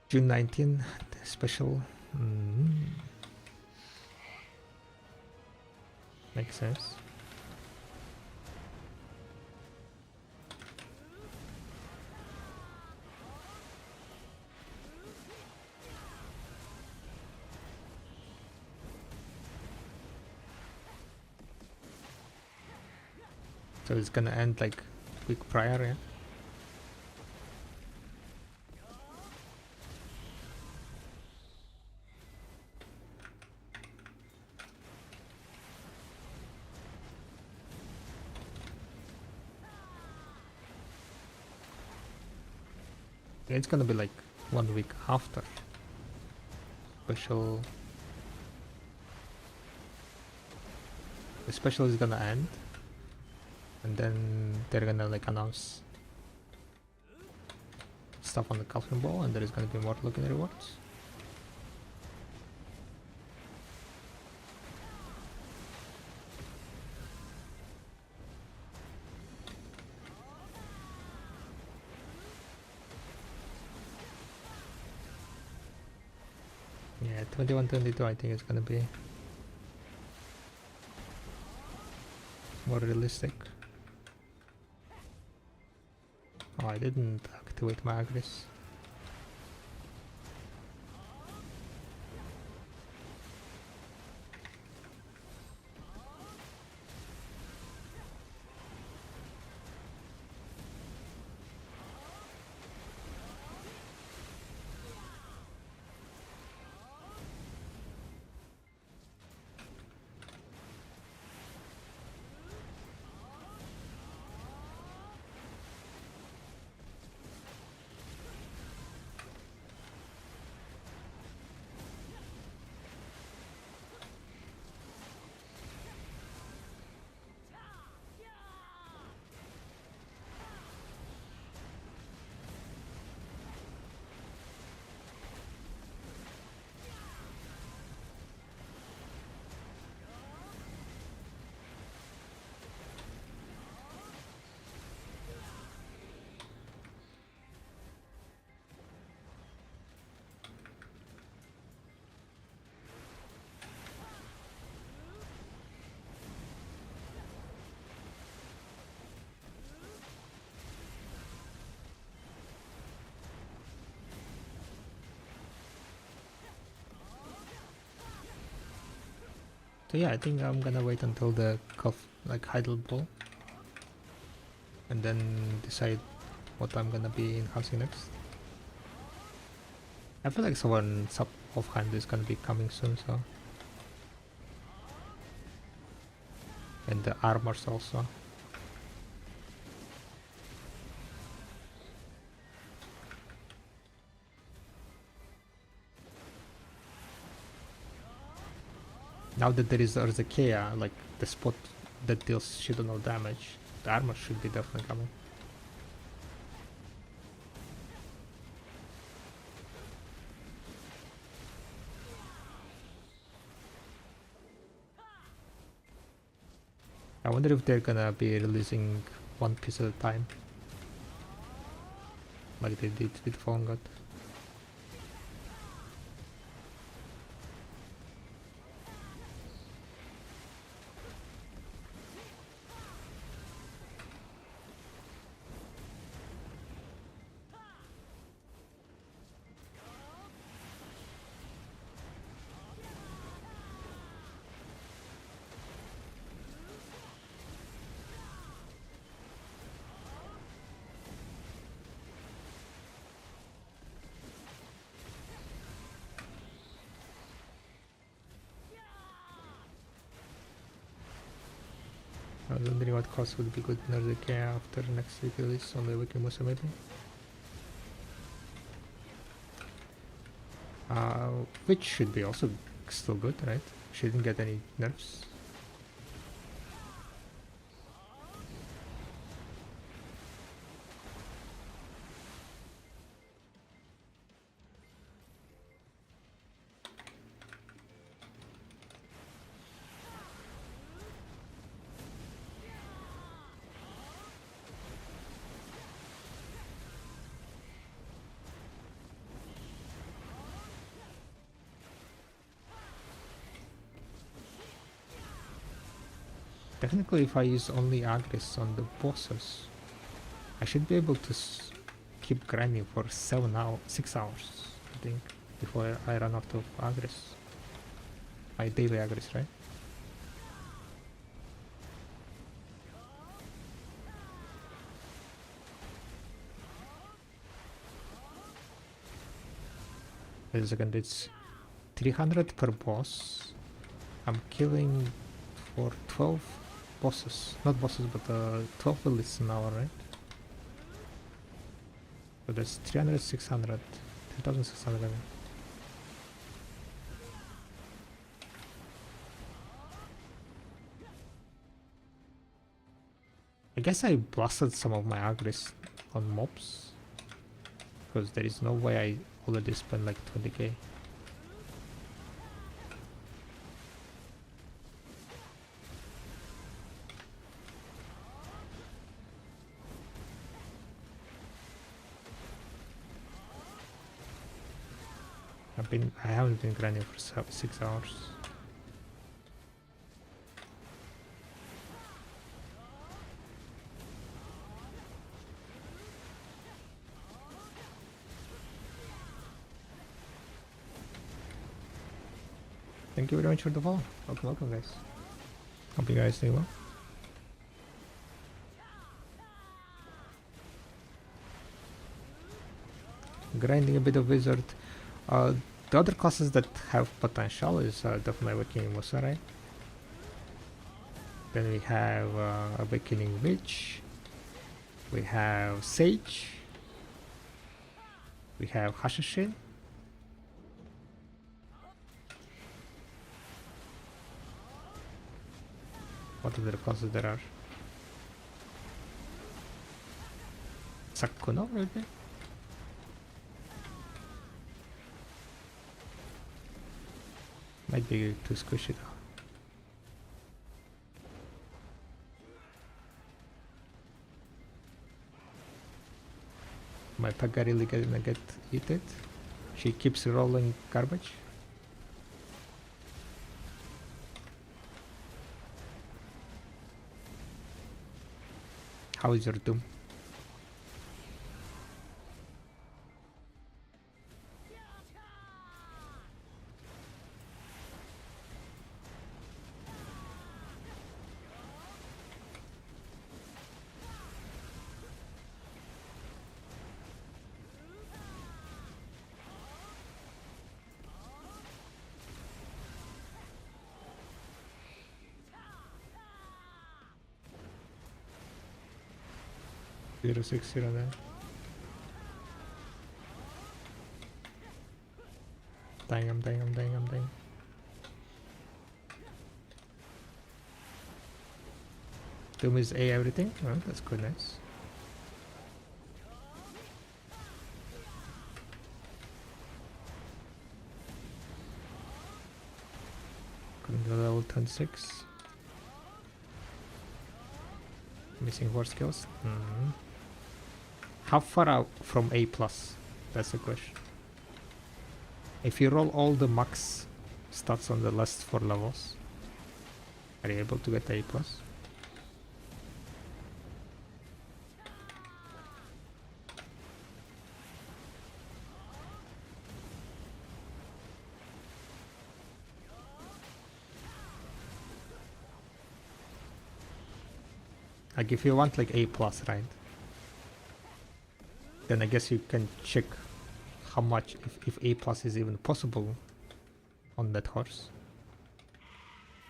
June 19, special. Makes sense. So it's gonna end like quick prior, yeah? Yeah, it's gonna be like 1 week after special. The special is gonna end, and then they're gonna like announce stuff on the Calvin Ball, and there is gonna be more looking rewards. Yeah, 21-22 I think it's gonna be more realistic. Oh, I didn't activate my Agris. So yeah, I think I'm gonna wait until the like Heidel Ball, and then decide what I'm gonna be enhancing next. I feel like someone sub offhand is gonna be coming soon, so. And the armors also. Now that there is Urzakeia, like the spot that deals shit on all damage, the armor should be definitely coming. I wonder if they're gonna be releasing one piece at a time, like they did with Fallen God. I was wondering what cost would be good in Urzakeia after next week release on the Wikimusa maybe. Which should be also still good, right? She didn't get any nerfs. Technically, if I use only Agris on the bosses, I should be able to keep grinding for 6 hours, I think, before I run out of Agris. My daily Agris, right? Wait a second, it's 300 per boss. I'm killing for 12 bosses. Not bosses, but 12 elites an hour, right? So that's 300, 600, 3600. I mean. I guess I blasted some of my agris on mobs, because there is no way I already spent like 20k. I haven't been grinding for 6 hours. Thank you very much for the follow. Welcome guys. Hope you guys doing well. Grinding a bit of wizard. The other classes that have potential is definitely Awakening Musarai. Then we have Awakening Witch. We have Sage. We have Hashashin. What other classes there are? Sakuno, maybe? Might be too squishy though. My Pega really gonna get eaten. She keeps rolling garbage. How is your doom? Zero 609. I'm dying. Doom is A everything? Oh, that's quite nice. Couldn't go level 26. Missing 4 skills. How far out from A+? That's the question. If you roll all the max stats on the last 4 levels, are you able to get A+? Like if you want like A+, right? Then I guess you can check how much, if A+ is even possible on that horse.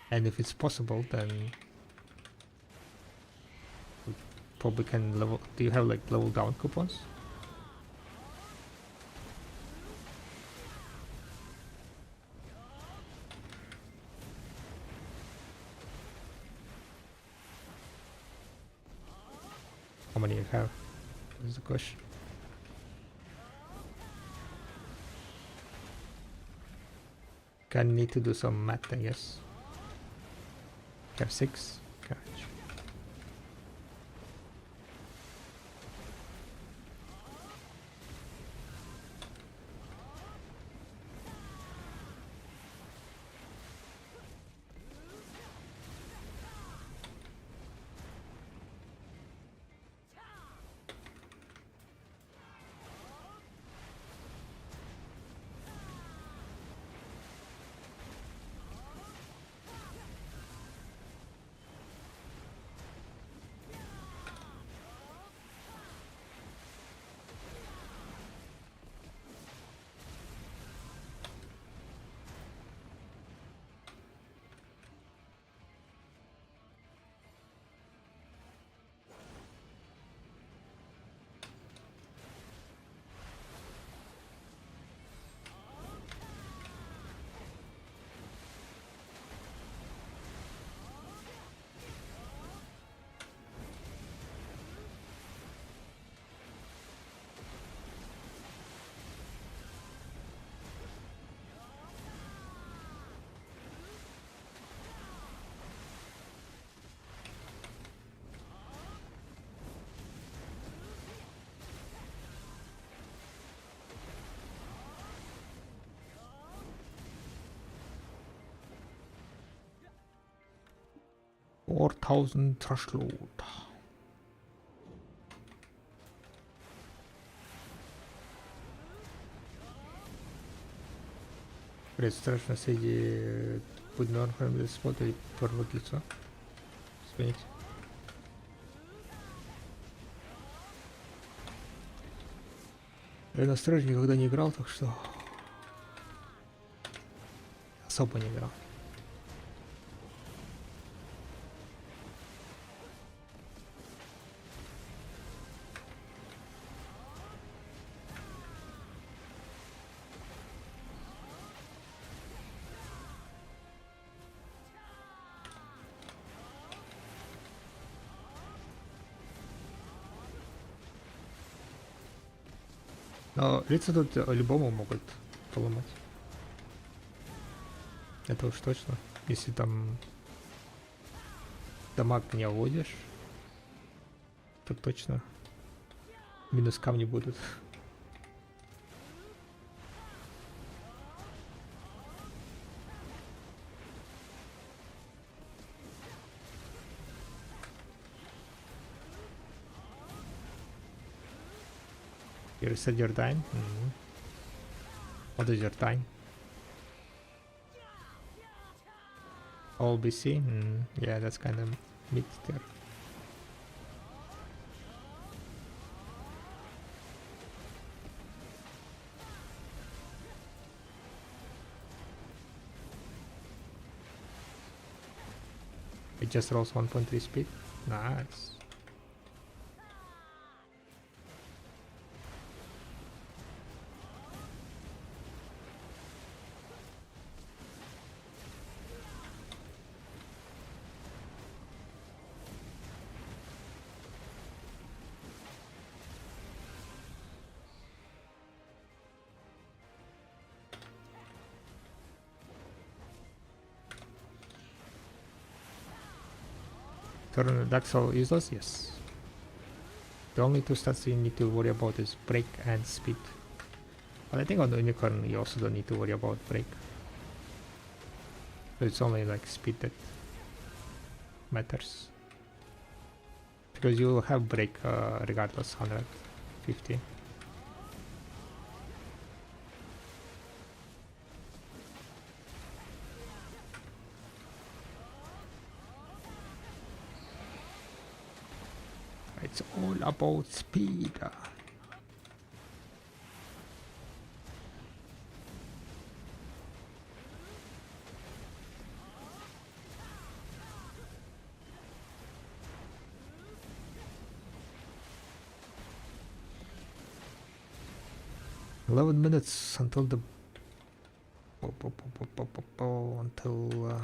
And if it's possible, then we probably can level. Do you have like level down coupons? How many you have? Is the question. Can need to do some math, I guess. Have 6. Gotcha. 4,000 trash load. Страшно среди будет норм спот или порвать лицо. Сменить. Я на страже никогда не играл, так что особо не играл. Но лица тут любому могут поломать. Это уж точно. Если там дамаг не оводишь, то точно минус камни будут. You reset your time? What is your time? All BC? Yeah, that's kind of mid tier. It just rolls 1.3 speed. Nice. Turn Daxel useless? Yes. The only two stats you need to worry about is break and speed. But I think on the unicorn you also don't need to worry about break. So it's only like speed that matters. Because you will have break regardless 150. It's all about speed. $11 until the until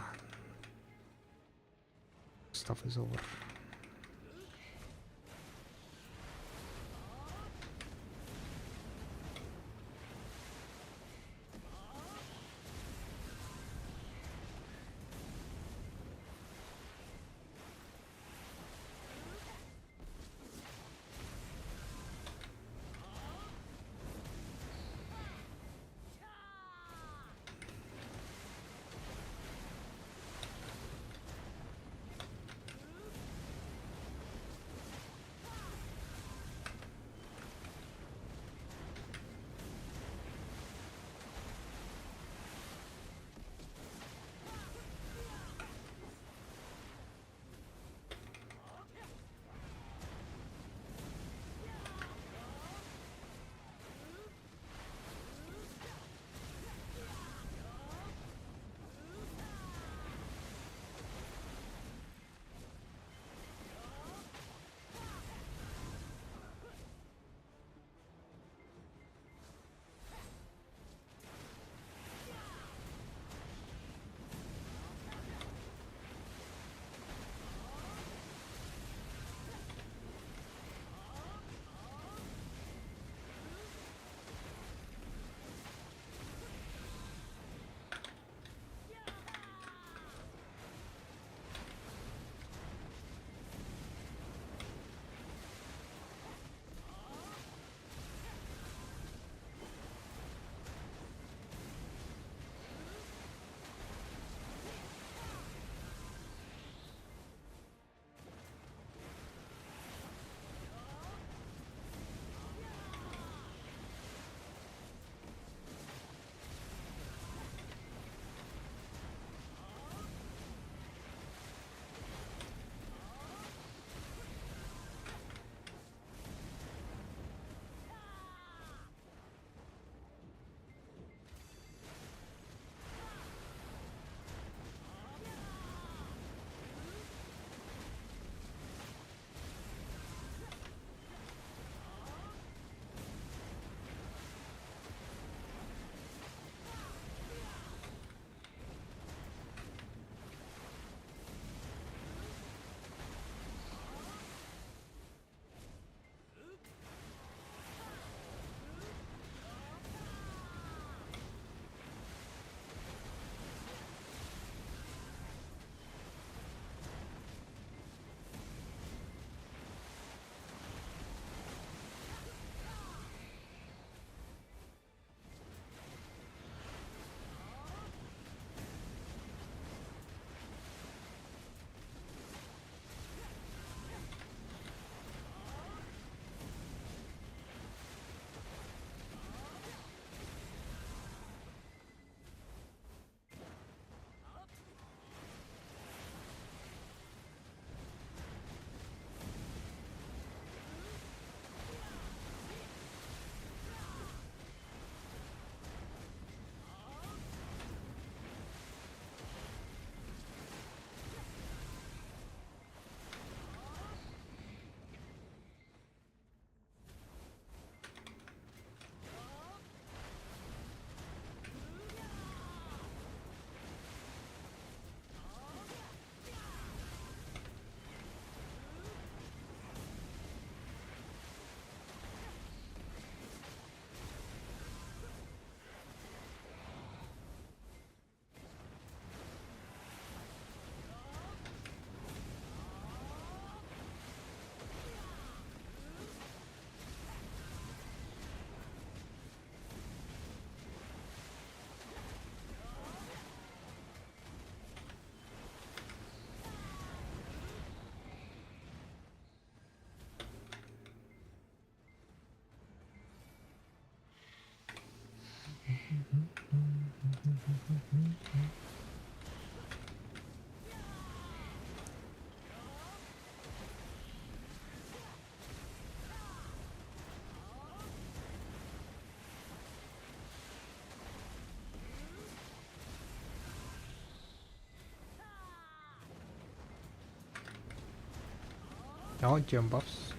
stuff is over. Oh, jump buffs.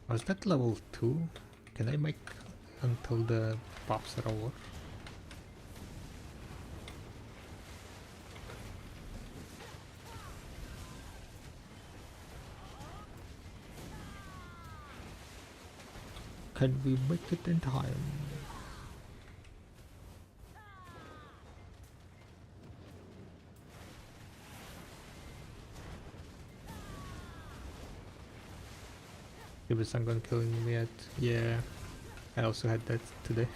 Was that level 2? Can I make until the buffs are over? Can we make it in time? Is someone killing me yet? Yeah, I also had that today.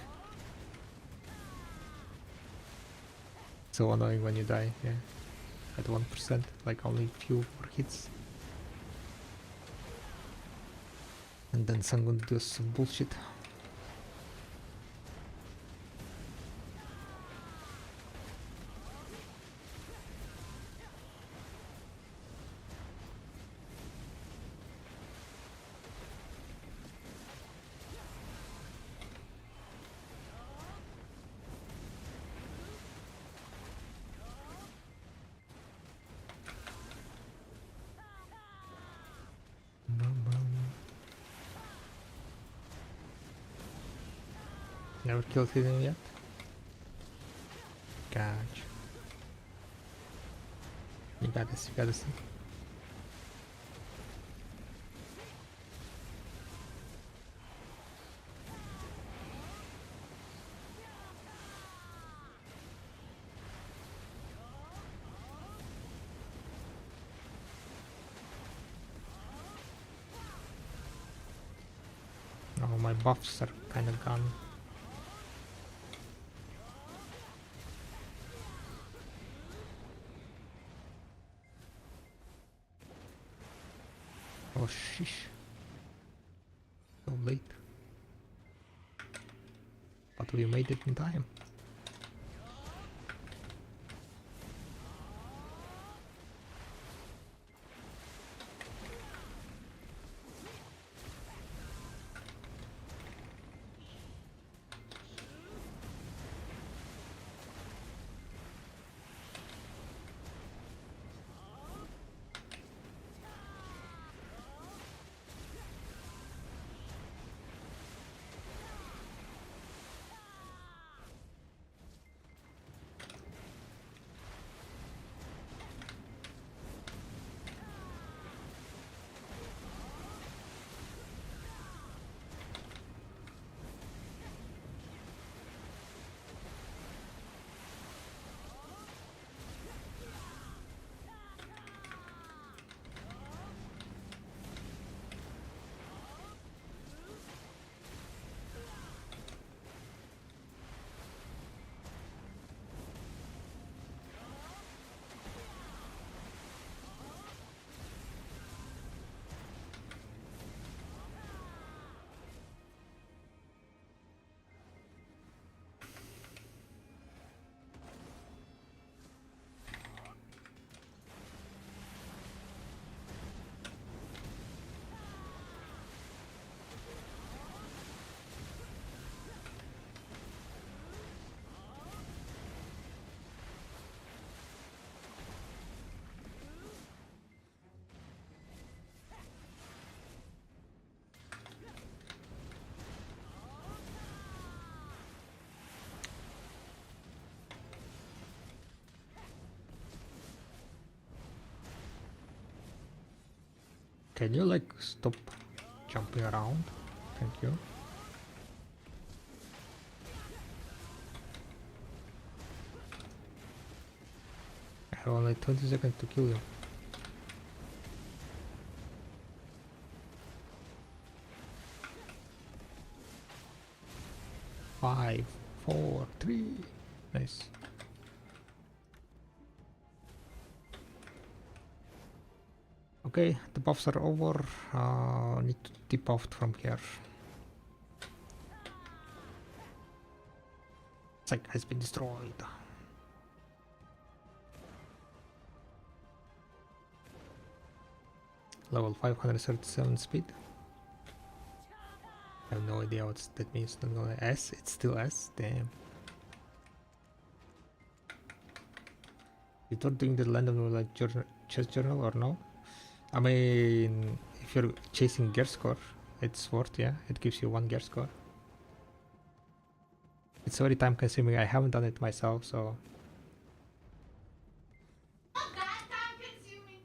So annoying when you die, yeah. At 1%, like only few more hits. And then someone does some bullshit. Never killed him yet? Gotcha. You got this, you got this. Oh, my buffs are kinda gone. Oh sheesh. So late. But we made it in time. Can you like stop jumping around? Thank you. I have only 20 seconds to kill you. 5, 4, 3. Nice. Okay, the buffs are over. Need to tip off from here. Psych has been destroyed. Level 537 speed. I have no idea what that means. Not gonna S. It's still S. Damn. You don't doing the random like chess journal or no? I mean, if you're chasing gear score, it's worth, yeah. It gives you 1 gear score. It's very time consuming. I haven't done it myself, so. Not that time consuming.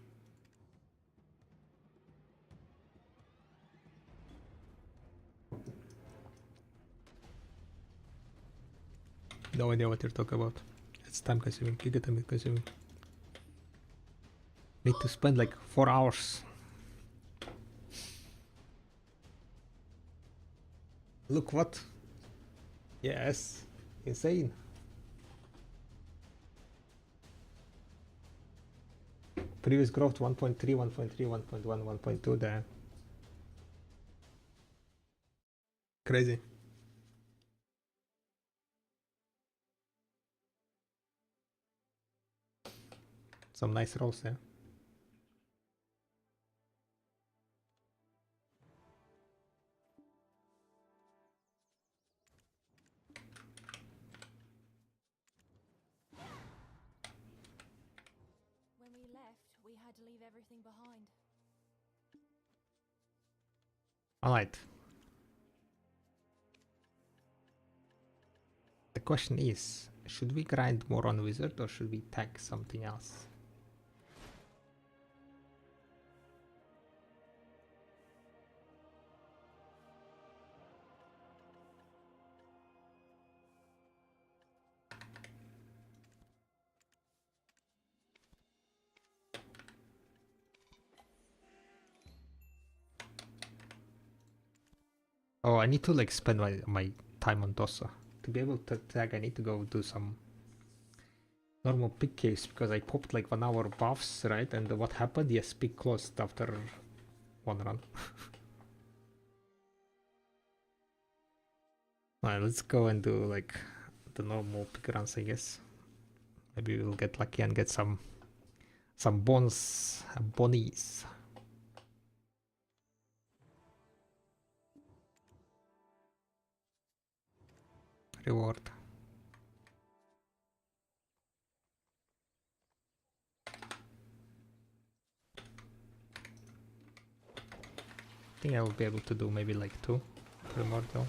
No idea what you're talking about. It's time consuming. Giga time consuming. Need to spend like 4 hours. Look what? Yes. Insane. Previous growth 1.3, 1.3, 1.1, 1.2 there. Crazy. Some nice rolls, yeah. When we left, we had to leave everything behind. Alright. The question is, should we grind more on wizard or should we tag something else? Oh, I need to like spend my time on Dosa. To be able to tag, I need to go do some normal pick case because I popped like 1 hour buffs, right? And what happened? Yes, pick closed after 1 run. Alright, let's go and do like the normal pick runs, I guess. Maybe we'll get lucky and get some bonies. Reward. I think I will be able to do maybe like 2 primordial.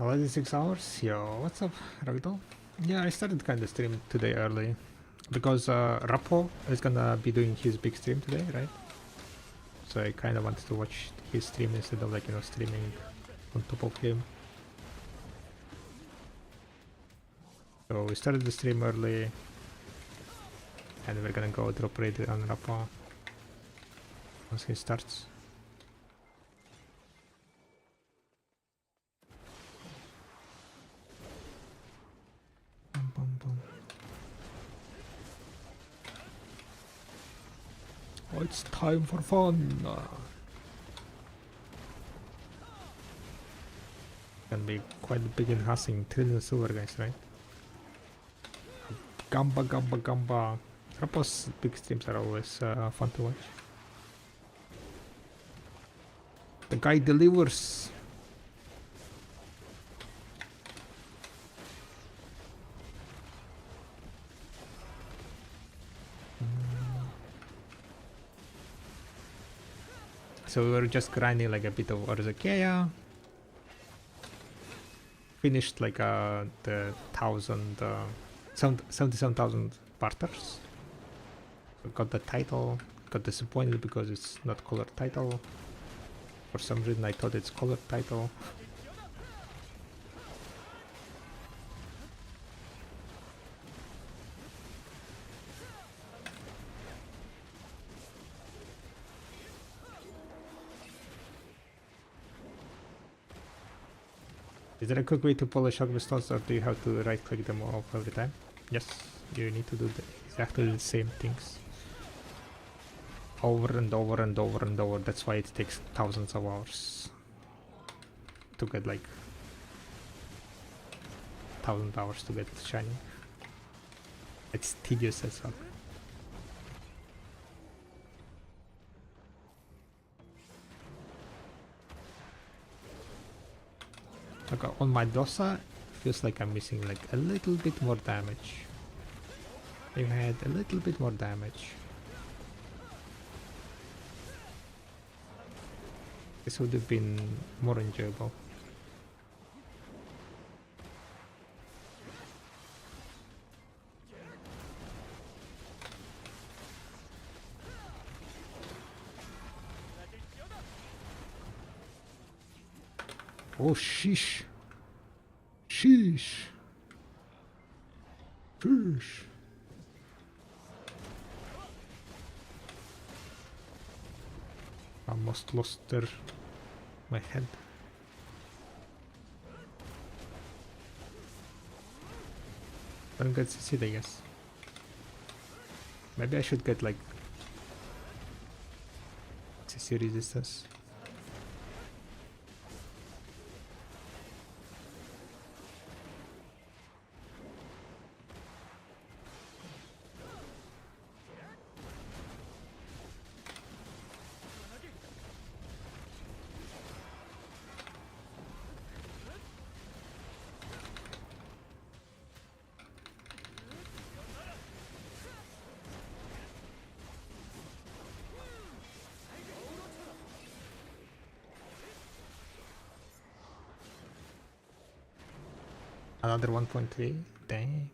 Already 6 hours? Yo, what's up, Ragdoll? Yeah, I started kind of stream today early because Rapo is gonna be doing his big stream today, right? So I kind of wanted to watch his stream instead of like, you know, streaming on top of him. So we started the stream early and we're gonna go drop raid on Rapo once he starts. Bum, bum, bum. Oh, it's time for fun! Can be quite big in hustling, trillion silver guys, right? Gamba, gamba, gamba. Rapo's big streams are always fun to watch. The guy delivers. So we were just grinding like a bit of Orzakea. Finished like the 77,000 parters. So got the title. Got disappointed because it's not colored title. For some reason I thought it's colored title. Is there a quick way to polish shock pistols, or do you have to right click them off every time? Yes, you need to do exactly the same things. Over and over and over and over. That's why it takes thousands of hours to get like 1,000 hours to get shiny. It's tedious as fuck. Okay, on my Dosa, feels like I'm missing like a little bit more damage. If I had a little bit more damage, this would have been more enjoyable. Oh, sheesh. Sheesh. Sheesh. Almost lost my head. Don't get CC'd, I guess. Maybe I should get like CC resistance. Another 1.3? Dang.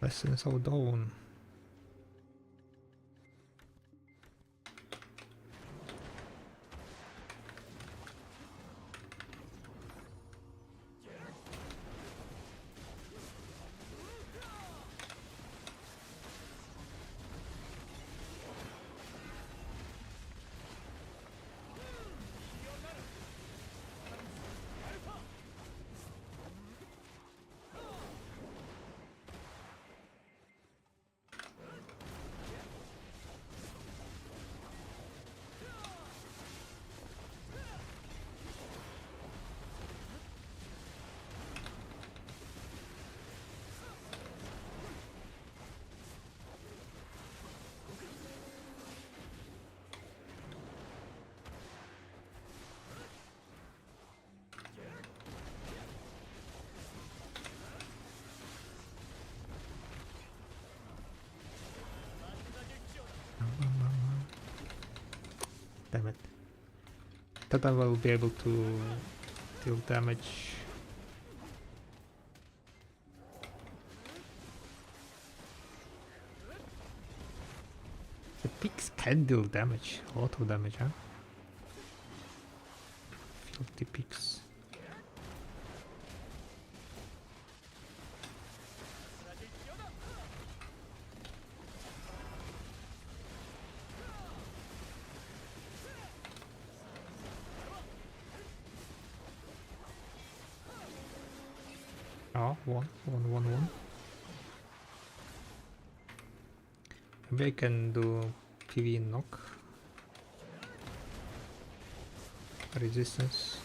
Essence of Dawn. Damn it. Thought I will be able to deal damage. The pigs can deal damage. A lot of damage, huh? Filthy pigs. Oh, one. Maybe I can do PV knock. Resistance.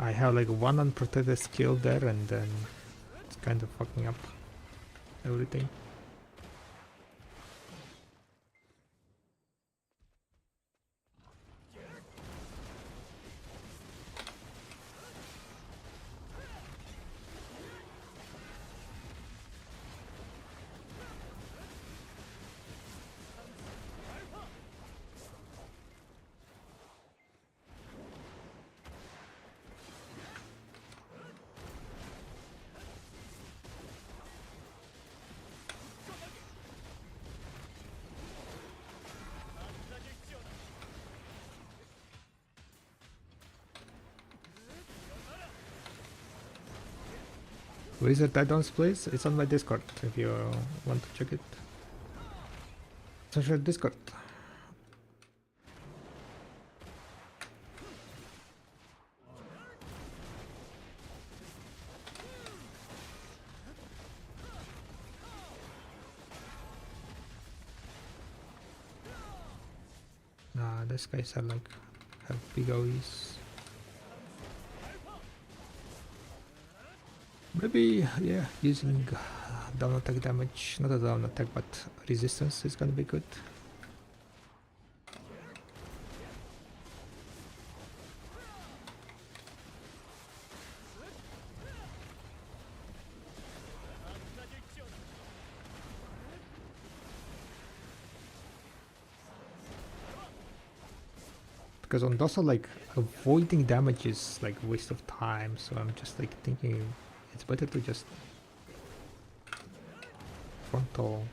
I have like one unprotected skill there, and then it's kind of fucking up everything. Wizard add-ons, please. It's on my Discord if you want to check it. Social Discord. Nah, these guys are like have big OEs. Maybe, yeah, using down attack damage, not a down attack, but resistance is gonna be good. Because on Dosa, like, avoiding damage is like a waste of time, so I'm just like thinking it's better to just frontal.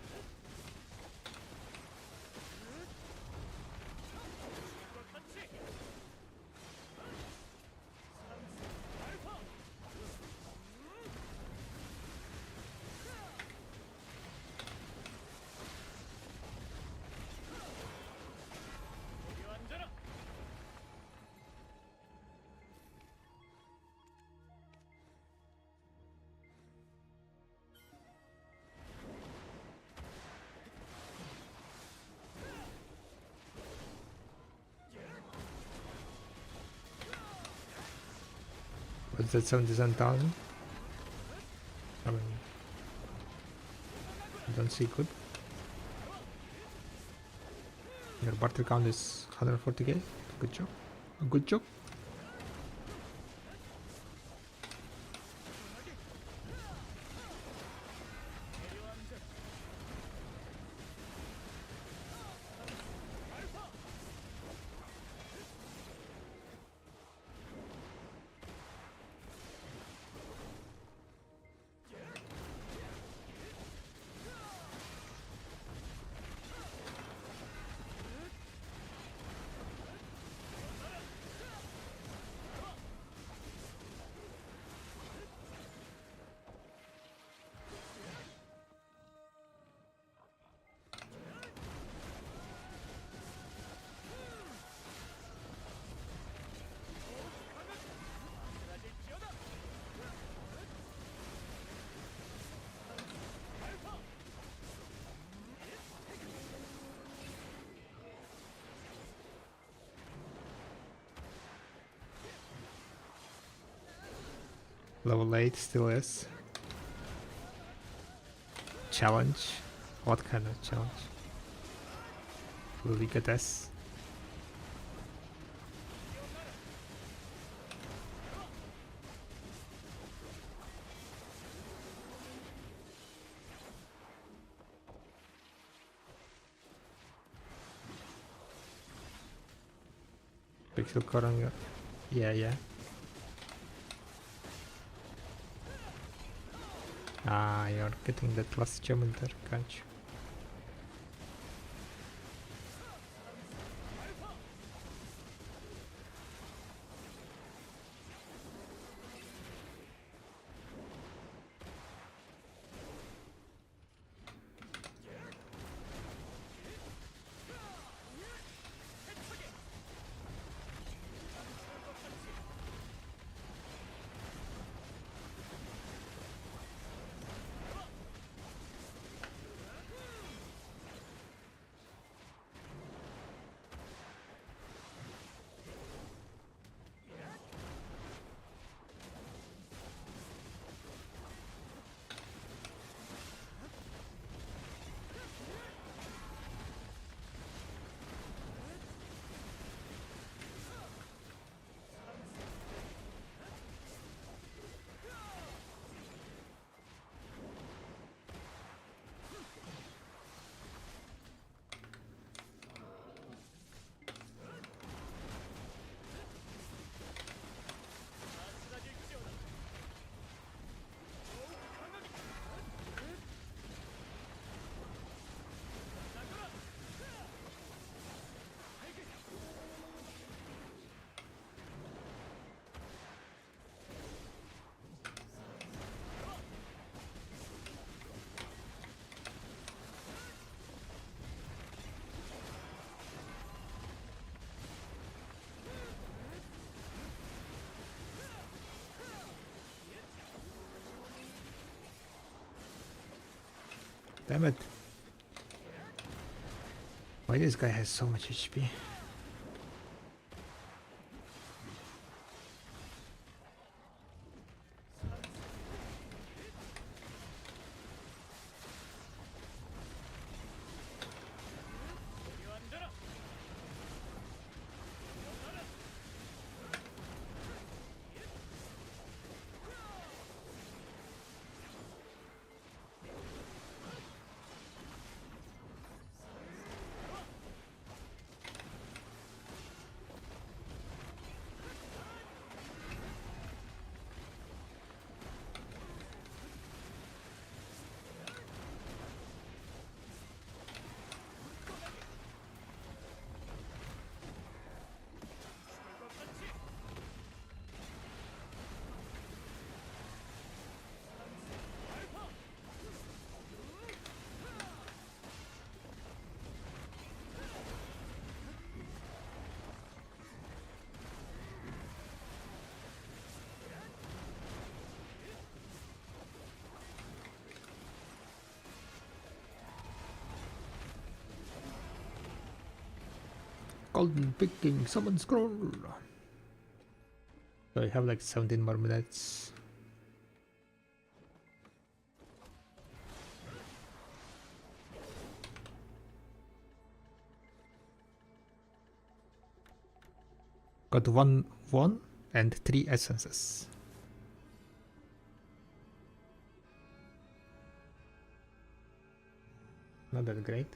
What's that, 77,000? I mean, I don't see good. Your barter count is 140k. Good job. Good job. Level 8 still is. Challenge? What kind of challenge? Will we get S? Pixel core on your... Yeah. Ah, you're getting that last gem there, can't you? Damn it. Why this guy has so much HP? Golden picking summon scroll. So I have like 17 more minutes. Got one and 3 essences. Not that great.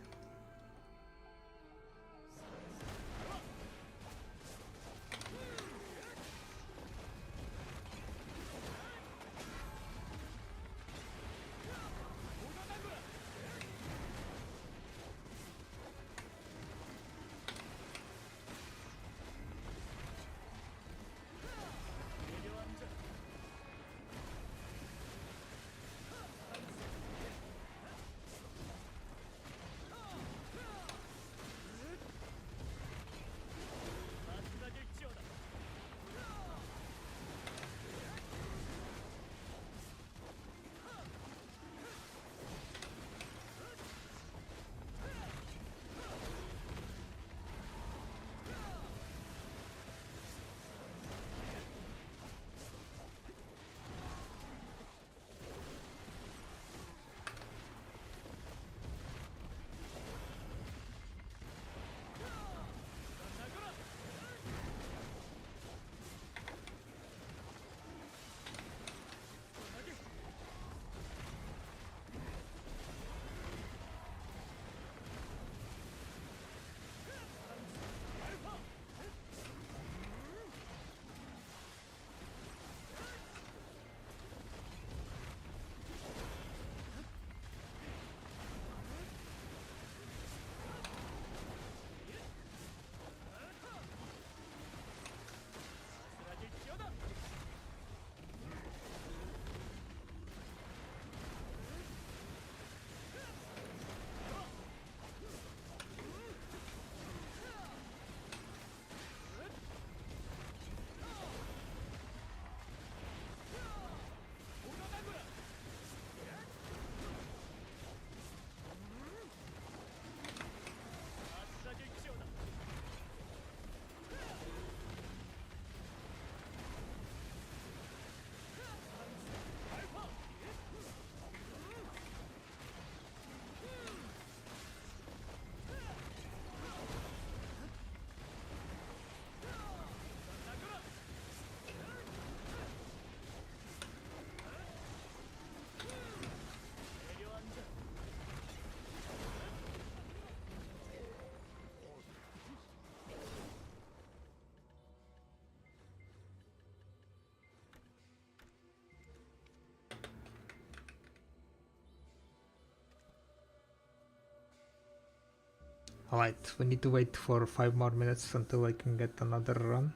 Alright, we need to wait for 5 more minutes until I can get another run.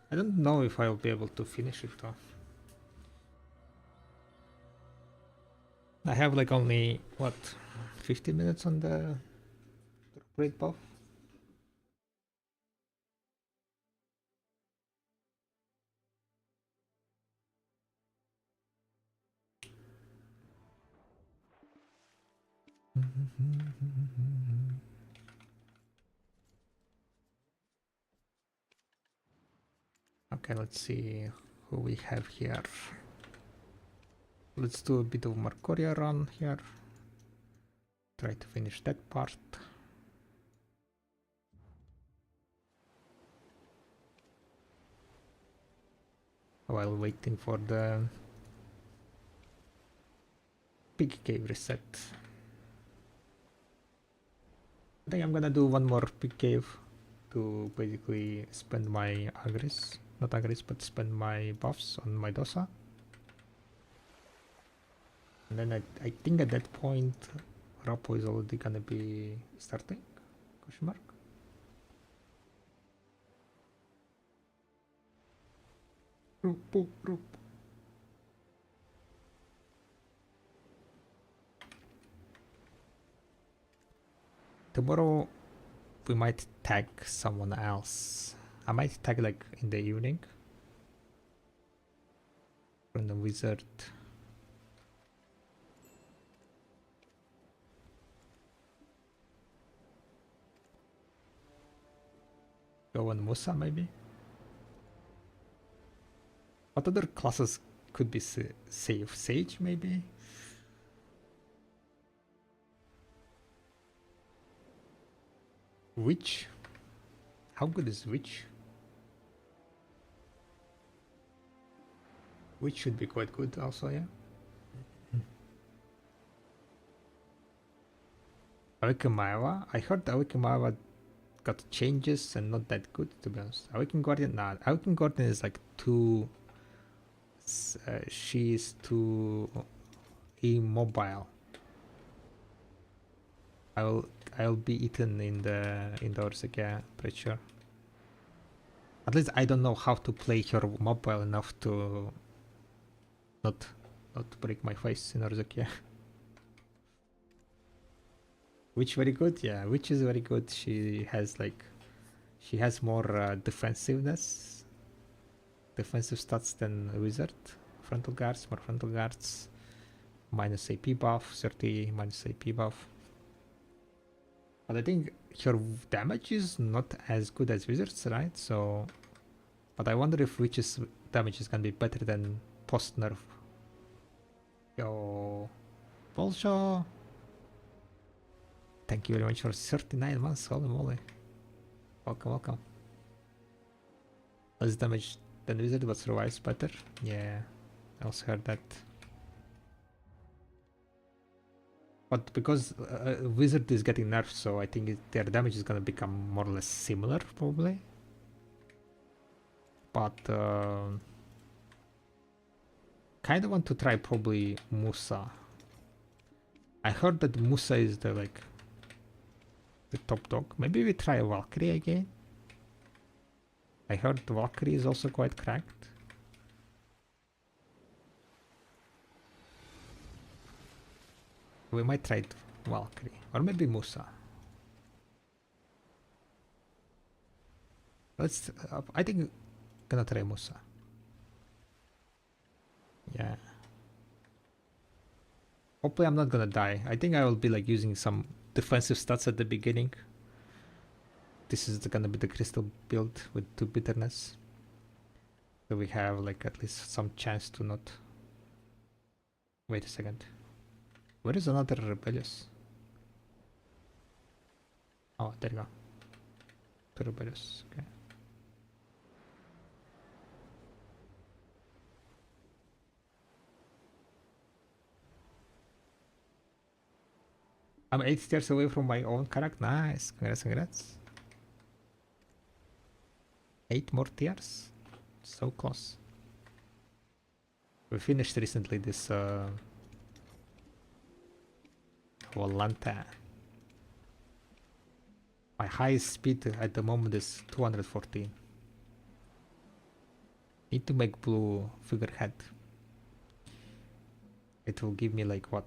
I don't know if I'll be able to finish it though. I have like only, what, 15 minutes on the great buff? Okay, let's see who we have here. Let's do a bit of Mercuria run here. Try to finish that part. While waiting for the big cave reset. I think I'm gonna do one more big cave to basically spend my agris, not agris, but spend my buffs on my dosa. And then I think at that point Rapo is already gonna be starting? Question mark? Rapo. Tomorrow we might tag someone else. I might tag like in the evening from the wizard. Go on Musa maybe. What other classes could be safe? Sage maybe? Witch? How good is Witch? Witch should be quite good also, yeah. Awakamawa? I heard Awakamawa got changes and not that good, to be honest. Awakened Guardian? Nah, Awakened Guardian is like too... she is too immobile. I'll be eaten in the Orsec, yeah, pretty sure. At least I don't know how to play her mobile enough to not break my face in Orsec, yeah. Which very good, yeah, which is very good. She has more defensive stats than a wizard. Frontal guards, more frontal guards, minus AP buff, 30 minus AP buff. But I think her damage is not as good as wizards, right? So, but I wonder if witch's damage is gonna be better than post nerf. Yo, Bolsho. Thank you very much for 39 months. Holy moly! Welcome. Less damage than wizard, but survives better. Yeah, I also heard that. But because wizard is getting nerfed, so I think their damage is gonna become more or less similar, probably. But kind of want to try probably Musa. I heard that Musa is the top dog. Maybe we try Valkyrie again. I heard Valkyrie is also quite cracked. We might try Valkyrie or maybe Musa. Let's. I think gonna try Musa. Yeah. Hopefully I'm not gonna die. I think I will be like using some defensive stats at the beginning. This is gonna be the crystal build with 2 bitterness. So we have like at least some chance to not. Wait a second. Where is another rebellious? Oh, there you go. 2 rebellious. Okay. I'm 8 stairs away from my own character. Nice. Congrats. 8 more tiers. So close. We finished recently this Volanta. My highest speed at the moment is 214. Need to make blue figurehead. It will give me like what?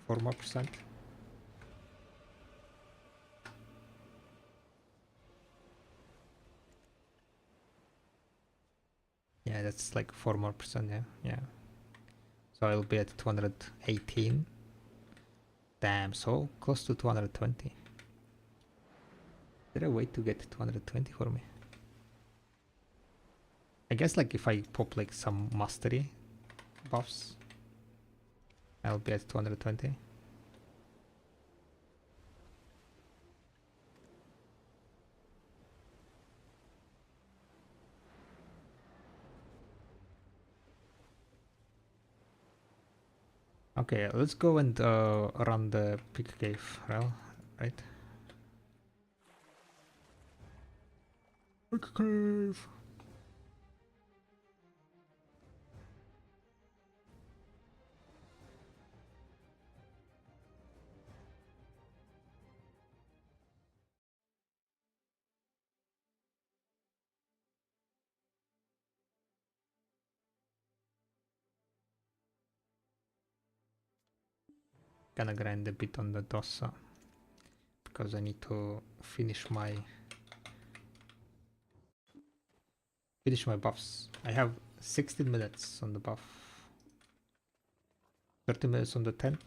4 more percent? Yeah, that's like 4 more percent, yeah. So I'll be at 218. Damn, so close to 220. Is there a way to get 220 for me? I guess like if I pop like some mastery buffs, I'll be at 220. Okay, let's go and run the big cave, right? Big cave. Gonna grind a bit on the dosa because I need to finish my buffs. I have 16 minutes on the buff, 30 minutes on the tent.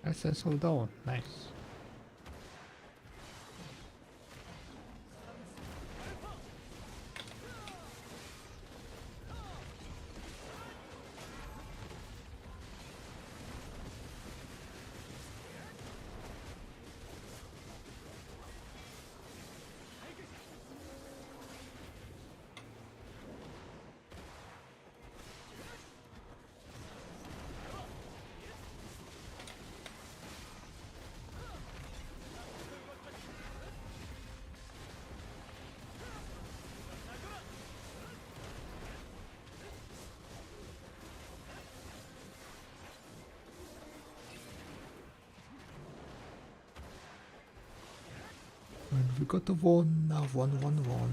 SSL down, nice. And we got a 1 now, 1-1-1.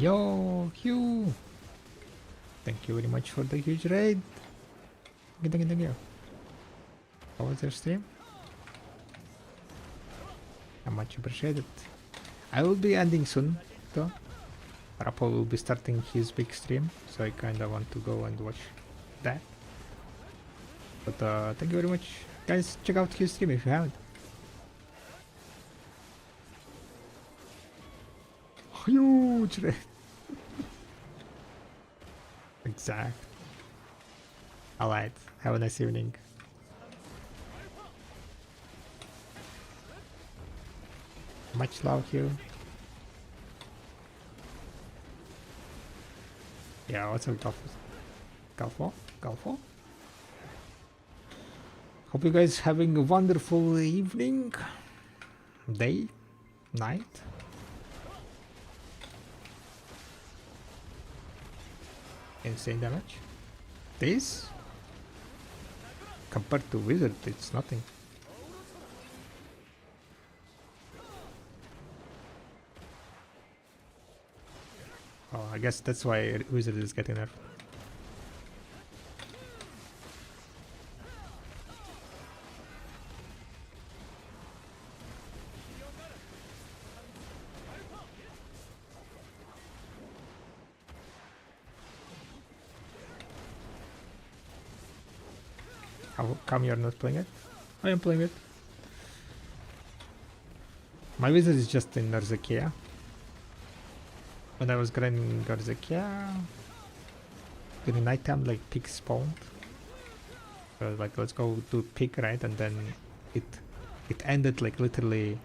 Yo, Hugh! Thank you very much for the huge raid. Thank you. How was your stream? I much appreciated. I will be ending soon, though. Rappo will be starting his big stream, so I kinda want to go and watch that. But thank you very much. Guys, check out his stream if you haven't. Huge raid. Exact. Alright, have a nice evening. Much love here. Yeah, what's up, Galfo? Hope you guys having a wonderful evening, day, night. Insane damage. This, compared to Wizard, it's nothing. Oh, I guess that's why Wizard is getting nerfed. How come you're not playing it? I am playing it. My Wizard is just in Narzakia. When I was grinding Garzakia, during night time, like pig spawned. So like let's go do pig, right? And then it ended like literally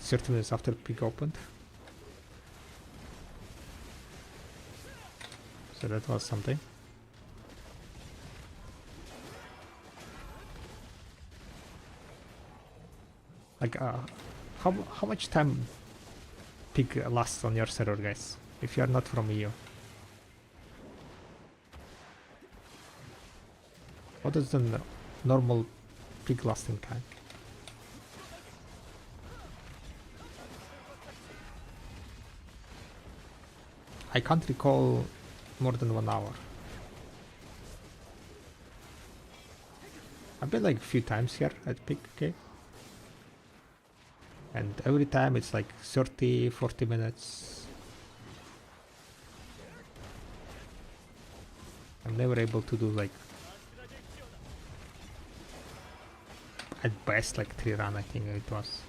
30 minutes after pig opened. So that was something. Like how much time pig lasts on your server, guys, if you are not from EU? What is the normal pig lasting time? I can't recall more than 1 hour. I've been like a few times here at pig, okay? And every time it's like 30-40 minutes. I'm never able to do like at best like 3 run, I think it was.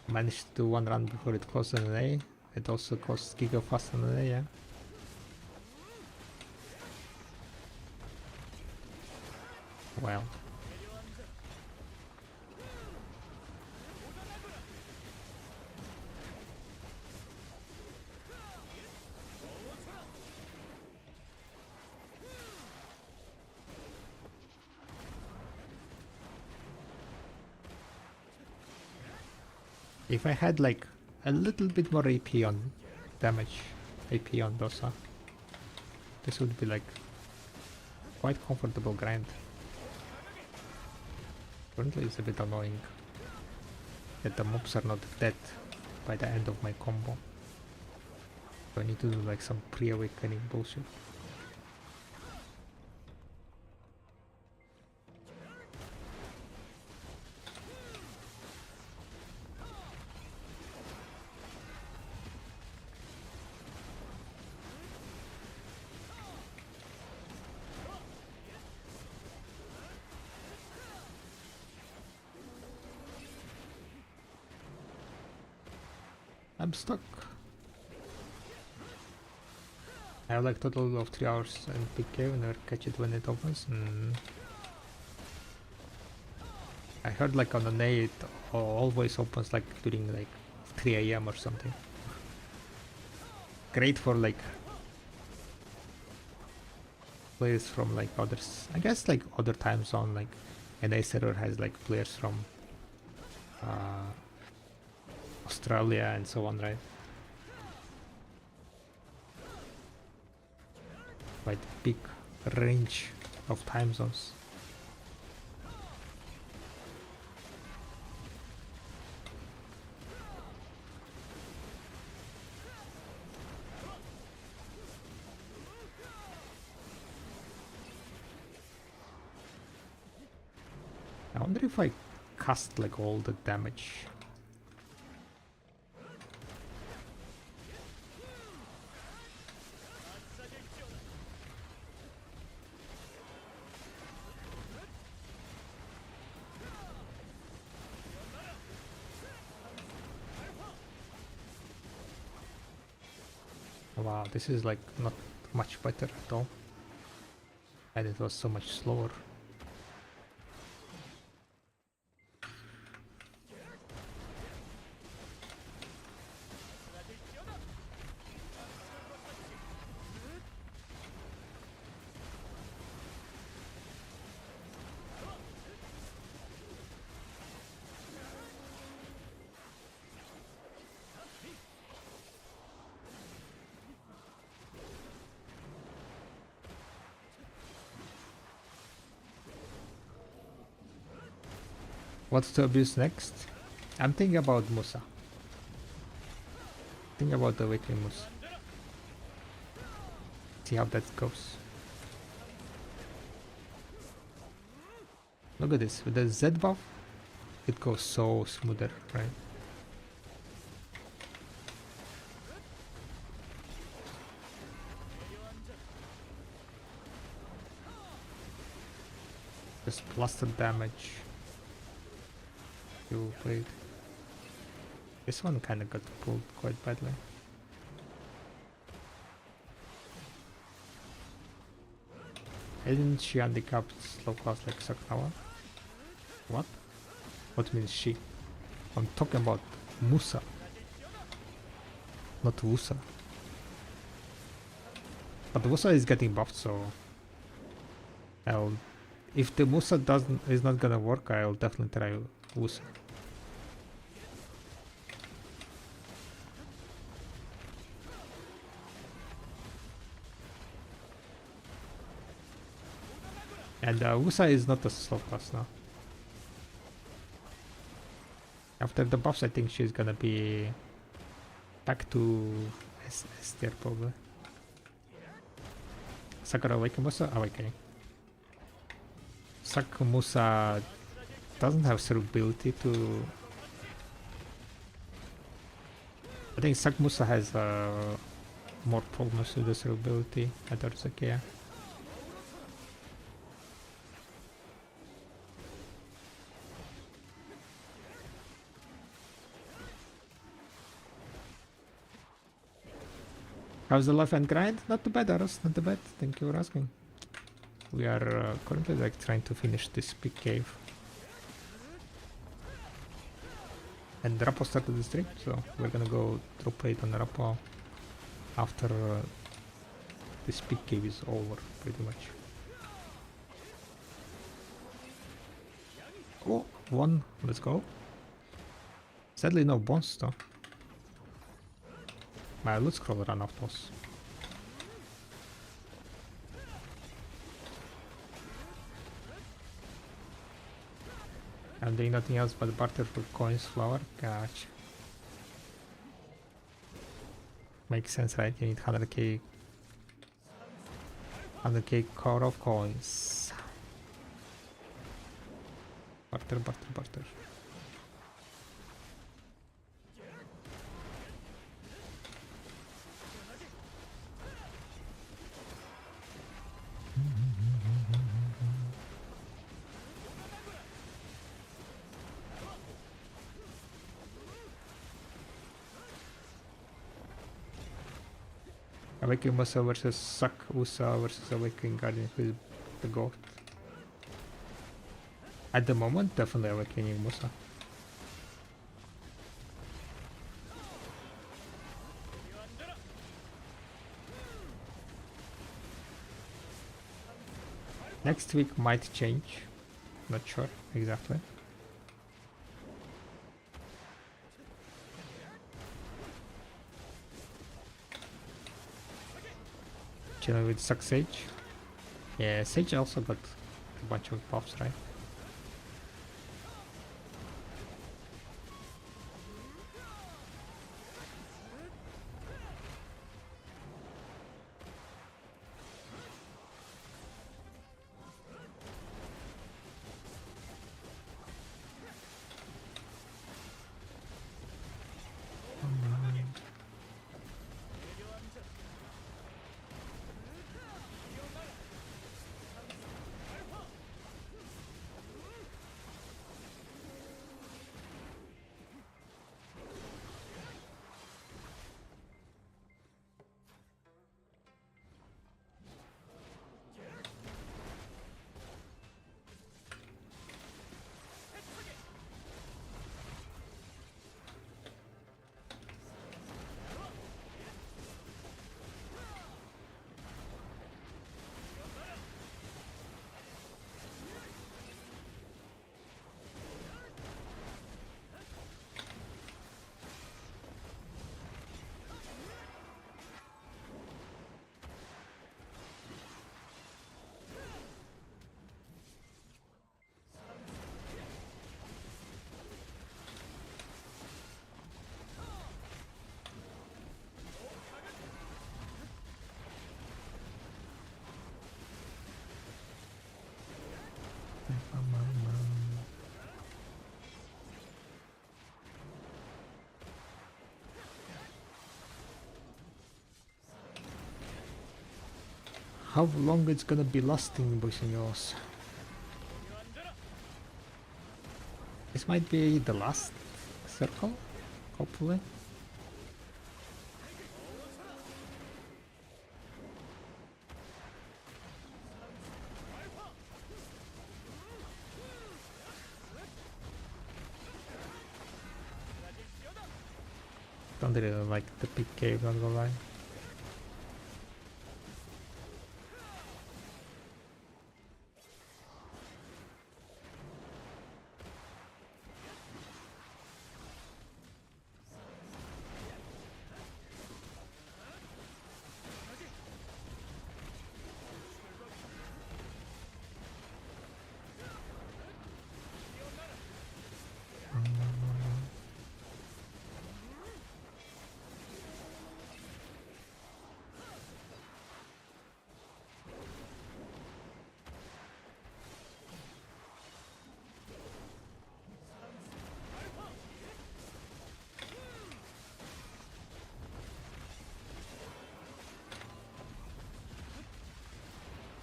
Managed to do 1 run before it closed on an A. It also costs Giga fast on an A, yeah. Well. If I had like a little bit more AP on damage, AP on Dosa, this would be like quite comfortable grind. Currently it's a bit annoying that the mobs are not dead by the end of my combo. So I need to do like some pre-awakening bullshit. I'm stuck. I have like total of 3 hours in Big Cave and never catch it when it opens. I heard like on the day it always opens like during like 3 AM or something. Great for like players from like others, I guess like other time zone, like NA server has like players from Australia and so on, right? quite big range of time zones. I wonder if I cast like all the damage. Wow, this is like not much better at all. And it was so much slower. What to abuse next? I'm thinking about Musa. Think about the weekly Musa. See how that goes. Look at this, with the Z buff, it goes so smoother, right? Just plus the damage. You played. This one kinda got pulled quite badly. Isn't she handicapped slow class like Saknawa? What? What means she? I'm talking about Musa. Not Wusa. But Wusa is getting buffed, so if the Musa is not gonna work, I'll definitely try Wusa. And Wusa is not a slow class now. After the buffs, I think she's gonna be back to S tier probably. Sakura Awakening Musa? Awakening. Musa doesn't have survivability to... I think Musa has more problems with the survivability at Urzakia. How's the life and grind? Not too bad, Aros, not too bad. Thank you for asking. We are currently like trying to finish this big cave. And Rappo started the stream, so we're gonna go drop raid on Rappo after this big cave is over, pretty much. Oh, one, let's go. Sadly no bones though. My loot scroll ran off those. I'm doing nothing else but barter for coins, flour. Gotcha. Makes sense, right? You need 100k core of coins. Barter, barter, barter. Awakening Musa versus Usa versus Awakening Guardian, who is the GOAT? At the moment, definitely Awakening Musa. Next week might change, not sure exactly. Chilling with Suck Sage. Yeah, Sage also got a bunch of buffs, right? How long it's gonna be lasting, boys and girls? This might be the last circle, hopefully. Don't really like the big cave, not gonna lie.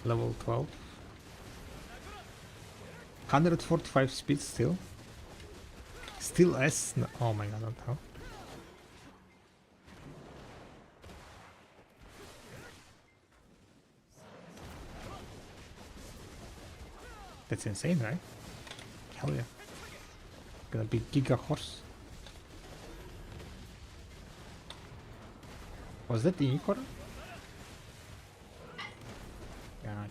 Level 12. 145 speed still. Still S? No, oh my god, I don't know. That's insane, right? Hell yeah. Gonna be Giga Horse. Was that the unicorn? Gotcha.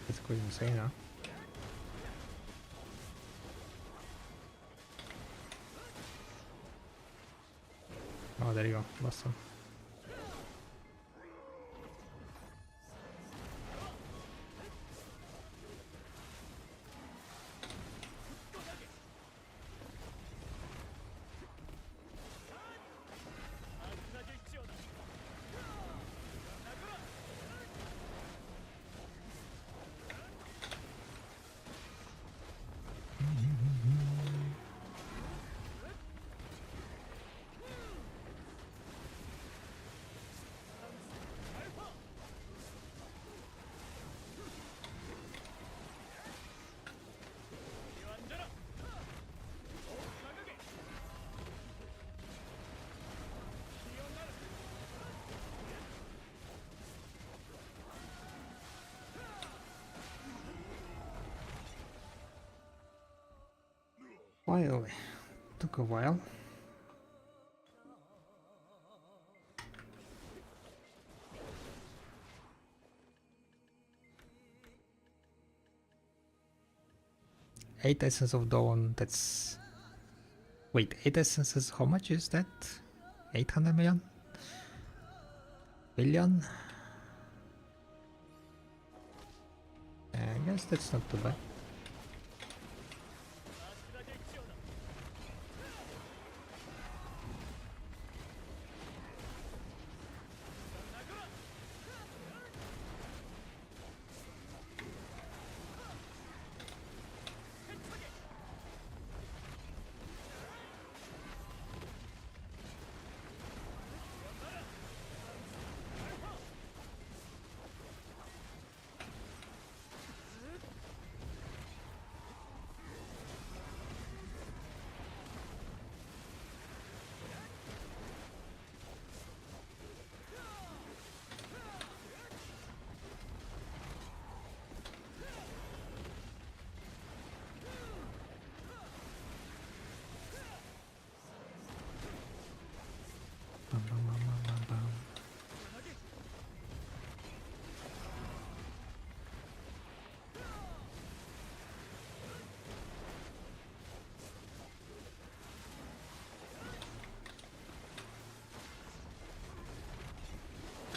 That's quite insane, huh? Oh, there you go. Last one. Finally. Took a while. 8 Essence of Dawn, that's... Wait, 8 Essences, how much is that? 800 million? Billion? I guess that's not too bad.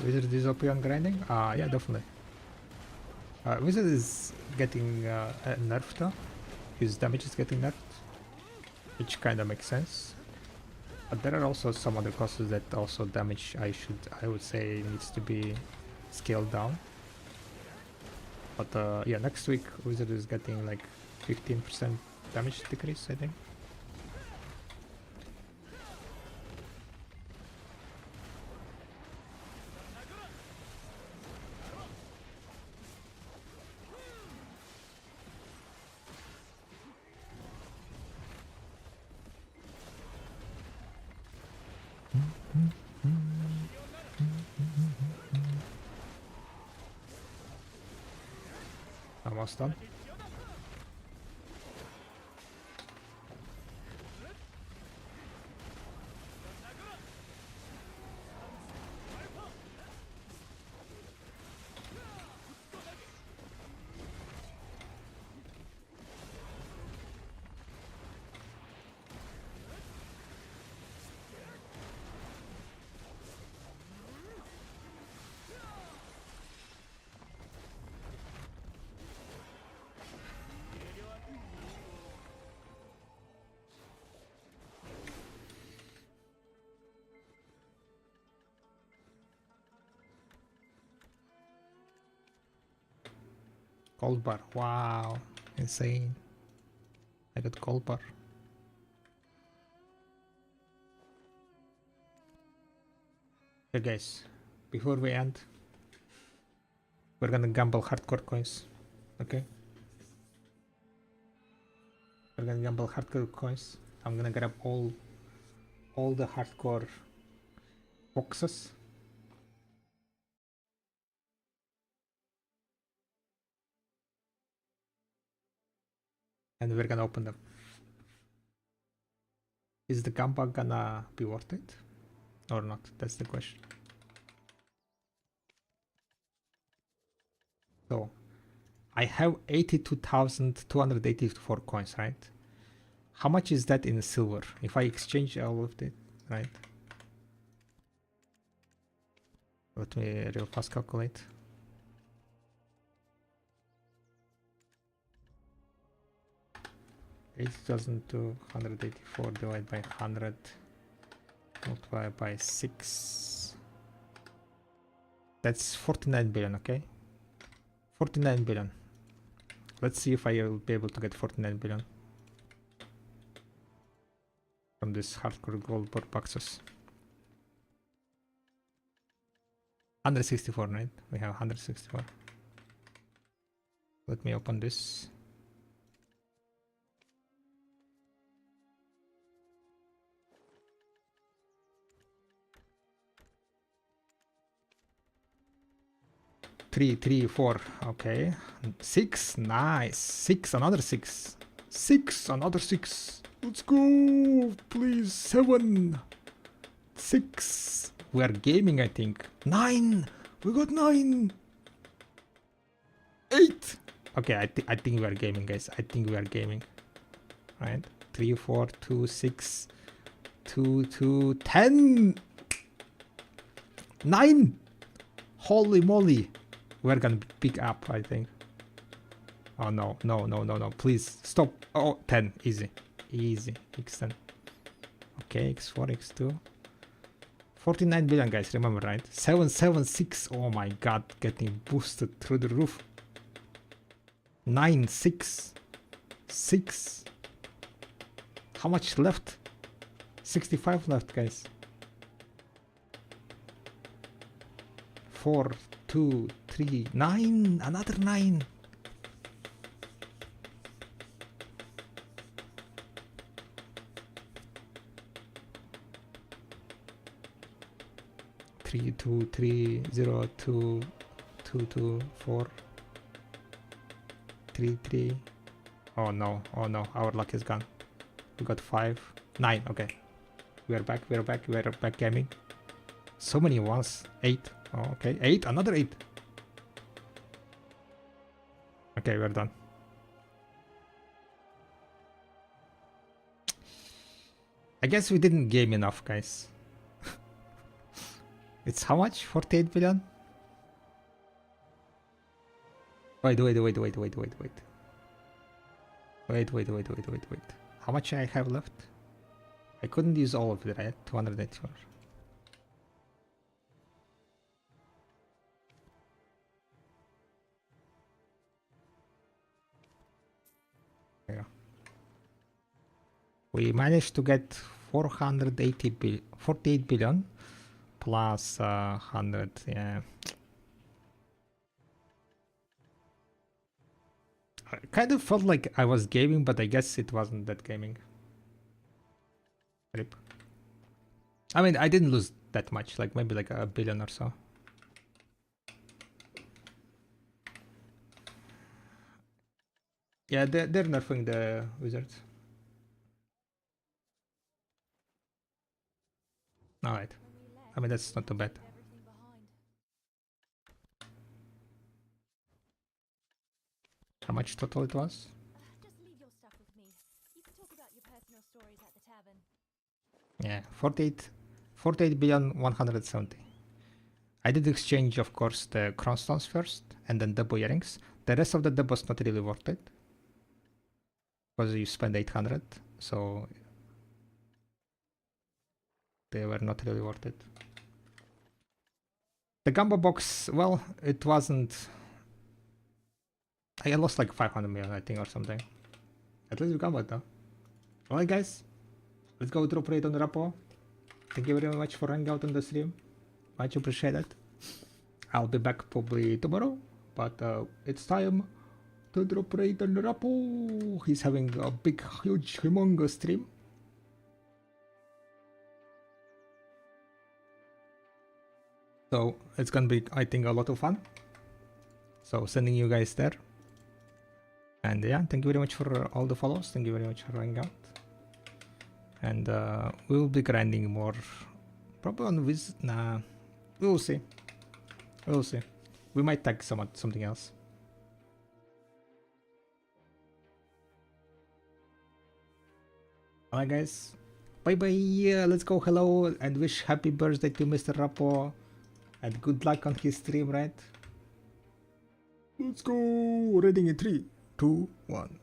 Wizard is OP on grinding? Yeah, definitely. Wizard is getting nerfed though. His damage is getting nerfed, which kind of makes sense. But there are also some other classes that also damage I would say needs to be scaled down. But yeah, next week Wizard is getting like 15% damage decrease, I think. Almost done. Gold bar, wow, insane. I got gold bar. Okay guys, before we end, we're gonna gamble hardcore coins, okay? We're gonna gamble hardcore coins. I'm gonna grab all the hardcore boxes. And we're gonna open them. Is the gamba gonna be worth it or not? That's the question. So I have 82,284 coins, right? How much is that in silver? If I exchange all of it, right? Let me real fast calculate. $8,284 divided by 100 multiplied by 6. That's 49 billion, okay? 49 billion. Let's see if I will be able to get 49 billion from this hardcore gold bar boxes. 164, right? We have 164. Let me open this. Three, 4. Okay. 6. Nice. 6. Another 6. 6. Another 6. Let's go. Please. 7. 6. We are gaming, I think. 9. We got 9. 8. Okay, I think we are gaming, guys. I think we are gaming. Right? 3, 4, 2, 6, 2, 2, 10, 9. Holy moly! We're gonna pick up, I think. Oh no, no, no, no, no! Please stop! Oh, 10, easy, easy. X10. Okay, X4, X2. 49 billion, guys. Remember, right? 776. Oh my god, getting boosted through the roof. 9, 6, 6. How much left? 65 left, guys. 4, 2, 3, 9. Another 9. Three, 2, 3, 0, 2, 2, 2, 4, 3, 3. Oh no, oh no, our luck is gone. We got 5, 9. Okay, we are back, we are back, we are back gaming. So many ones. 8. Oh, okay, 8, another 8. Okay, we're done. I guess we didn't game enough, guys. It's how much? 48 billion? Wait. Wait. How much I have left? I couldn't use all of it, right? 284. Yeah. We managed to get 48 billion plus 100, yeah. I kind of felt like I was gaming, but I guess it wasn't that gaming. Rip. I mean, I didn't lose that much, like maybe like a billion or so. Yeah, they're nerfing the wizards. Alright. I mean, that's not too bad. How much total it was? Just leave your stuff with me. You can talk about your personal stories at the tavern. Yeah, 48 billion 170. I did exchange, of course, the crown stones first, and then double earrings. The rest of the dub was not really worth it, because you spend 800, so they were not really worth it. The Gumbo box, well, it wasn't. I lost like 500 million, I think, or something. At least we got it though. Alright, guys, let's go drop rate on the Rapo. Thank you very much for hanging out on the stream. Much appreciated. I'll be back probably tomorrow, but it's time to drop rate on the Rapo. He's having a big, huge, humongous stream. So it's gonna be, I think, a lot of fun. So sending you guys there. And yeah, thank you very much for all the follows. Thank you very much for hanging out. And we'll be grinding more. Probably on this. Nah, we'll see. We'll see. We might tag something else. Alright, guys. Bye bye. Let's go hello and wish happy birthday to Mr. Rapo. And good luck on his stream, right? Let's go. Reading in 3, 2, 1.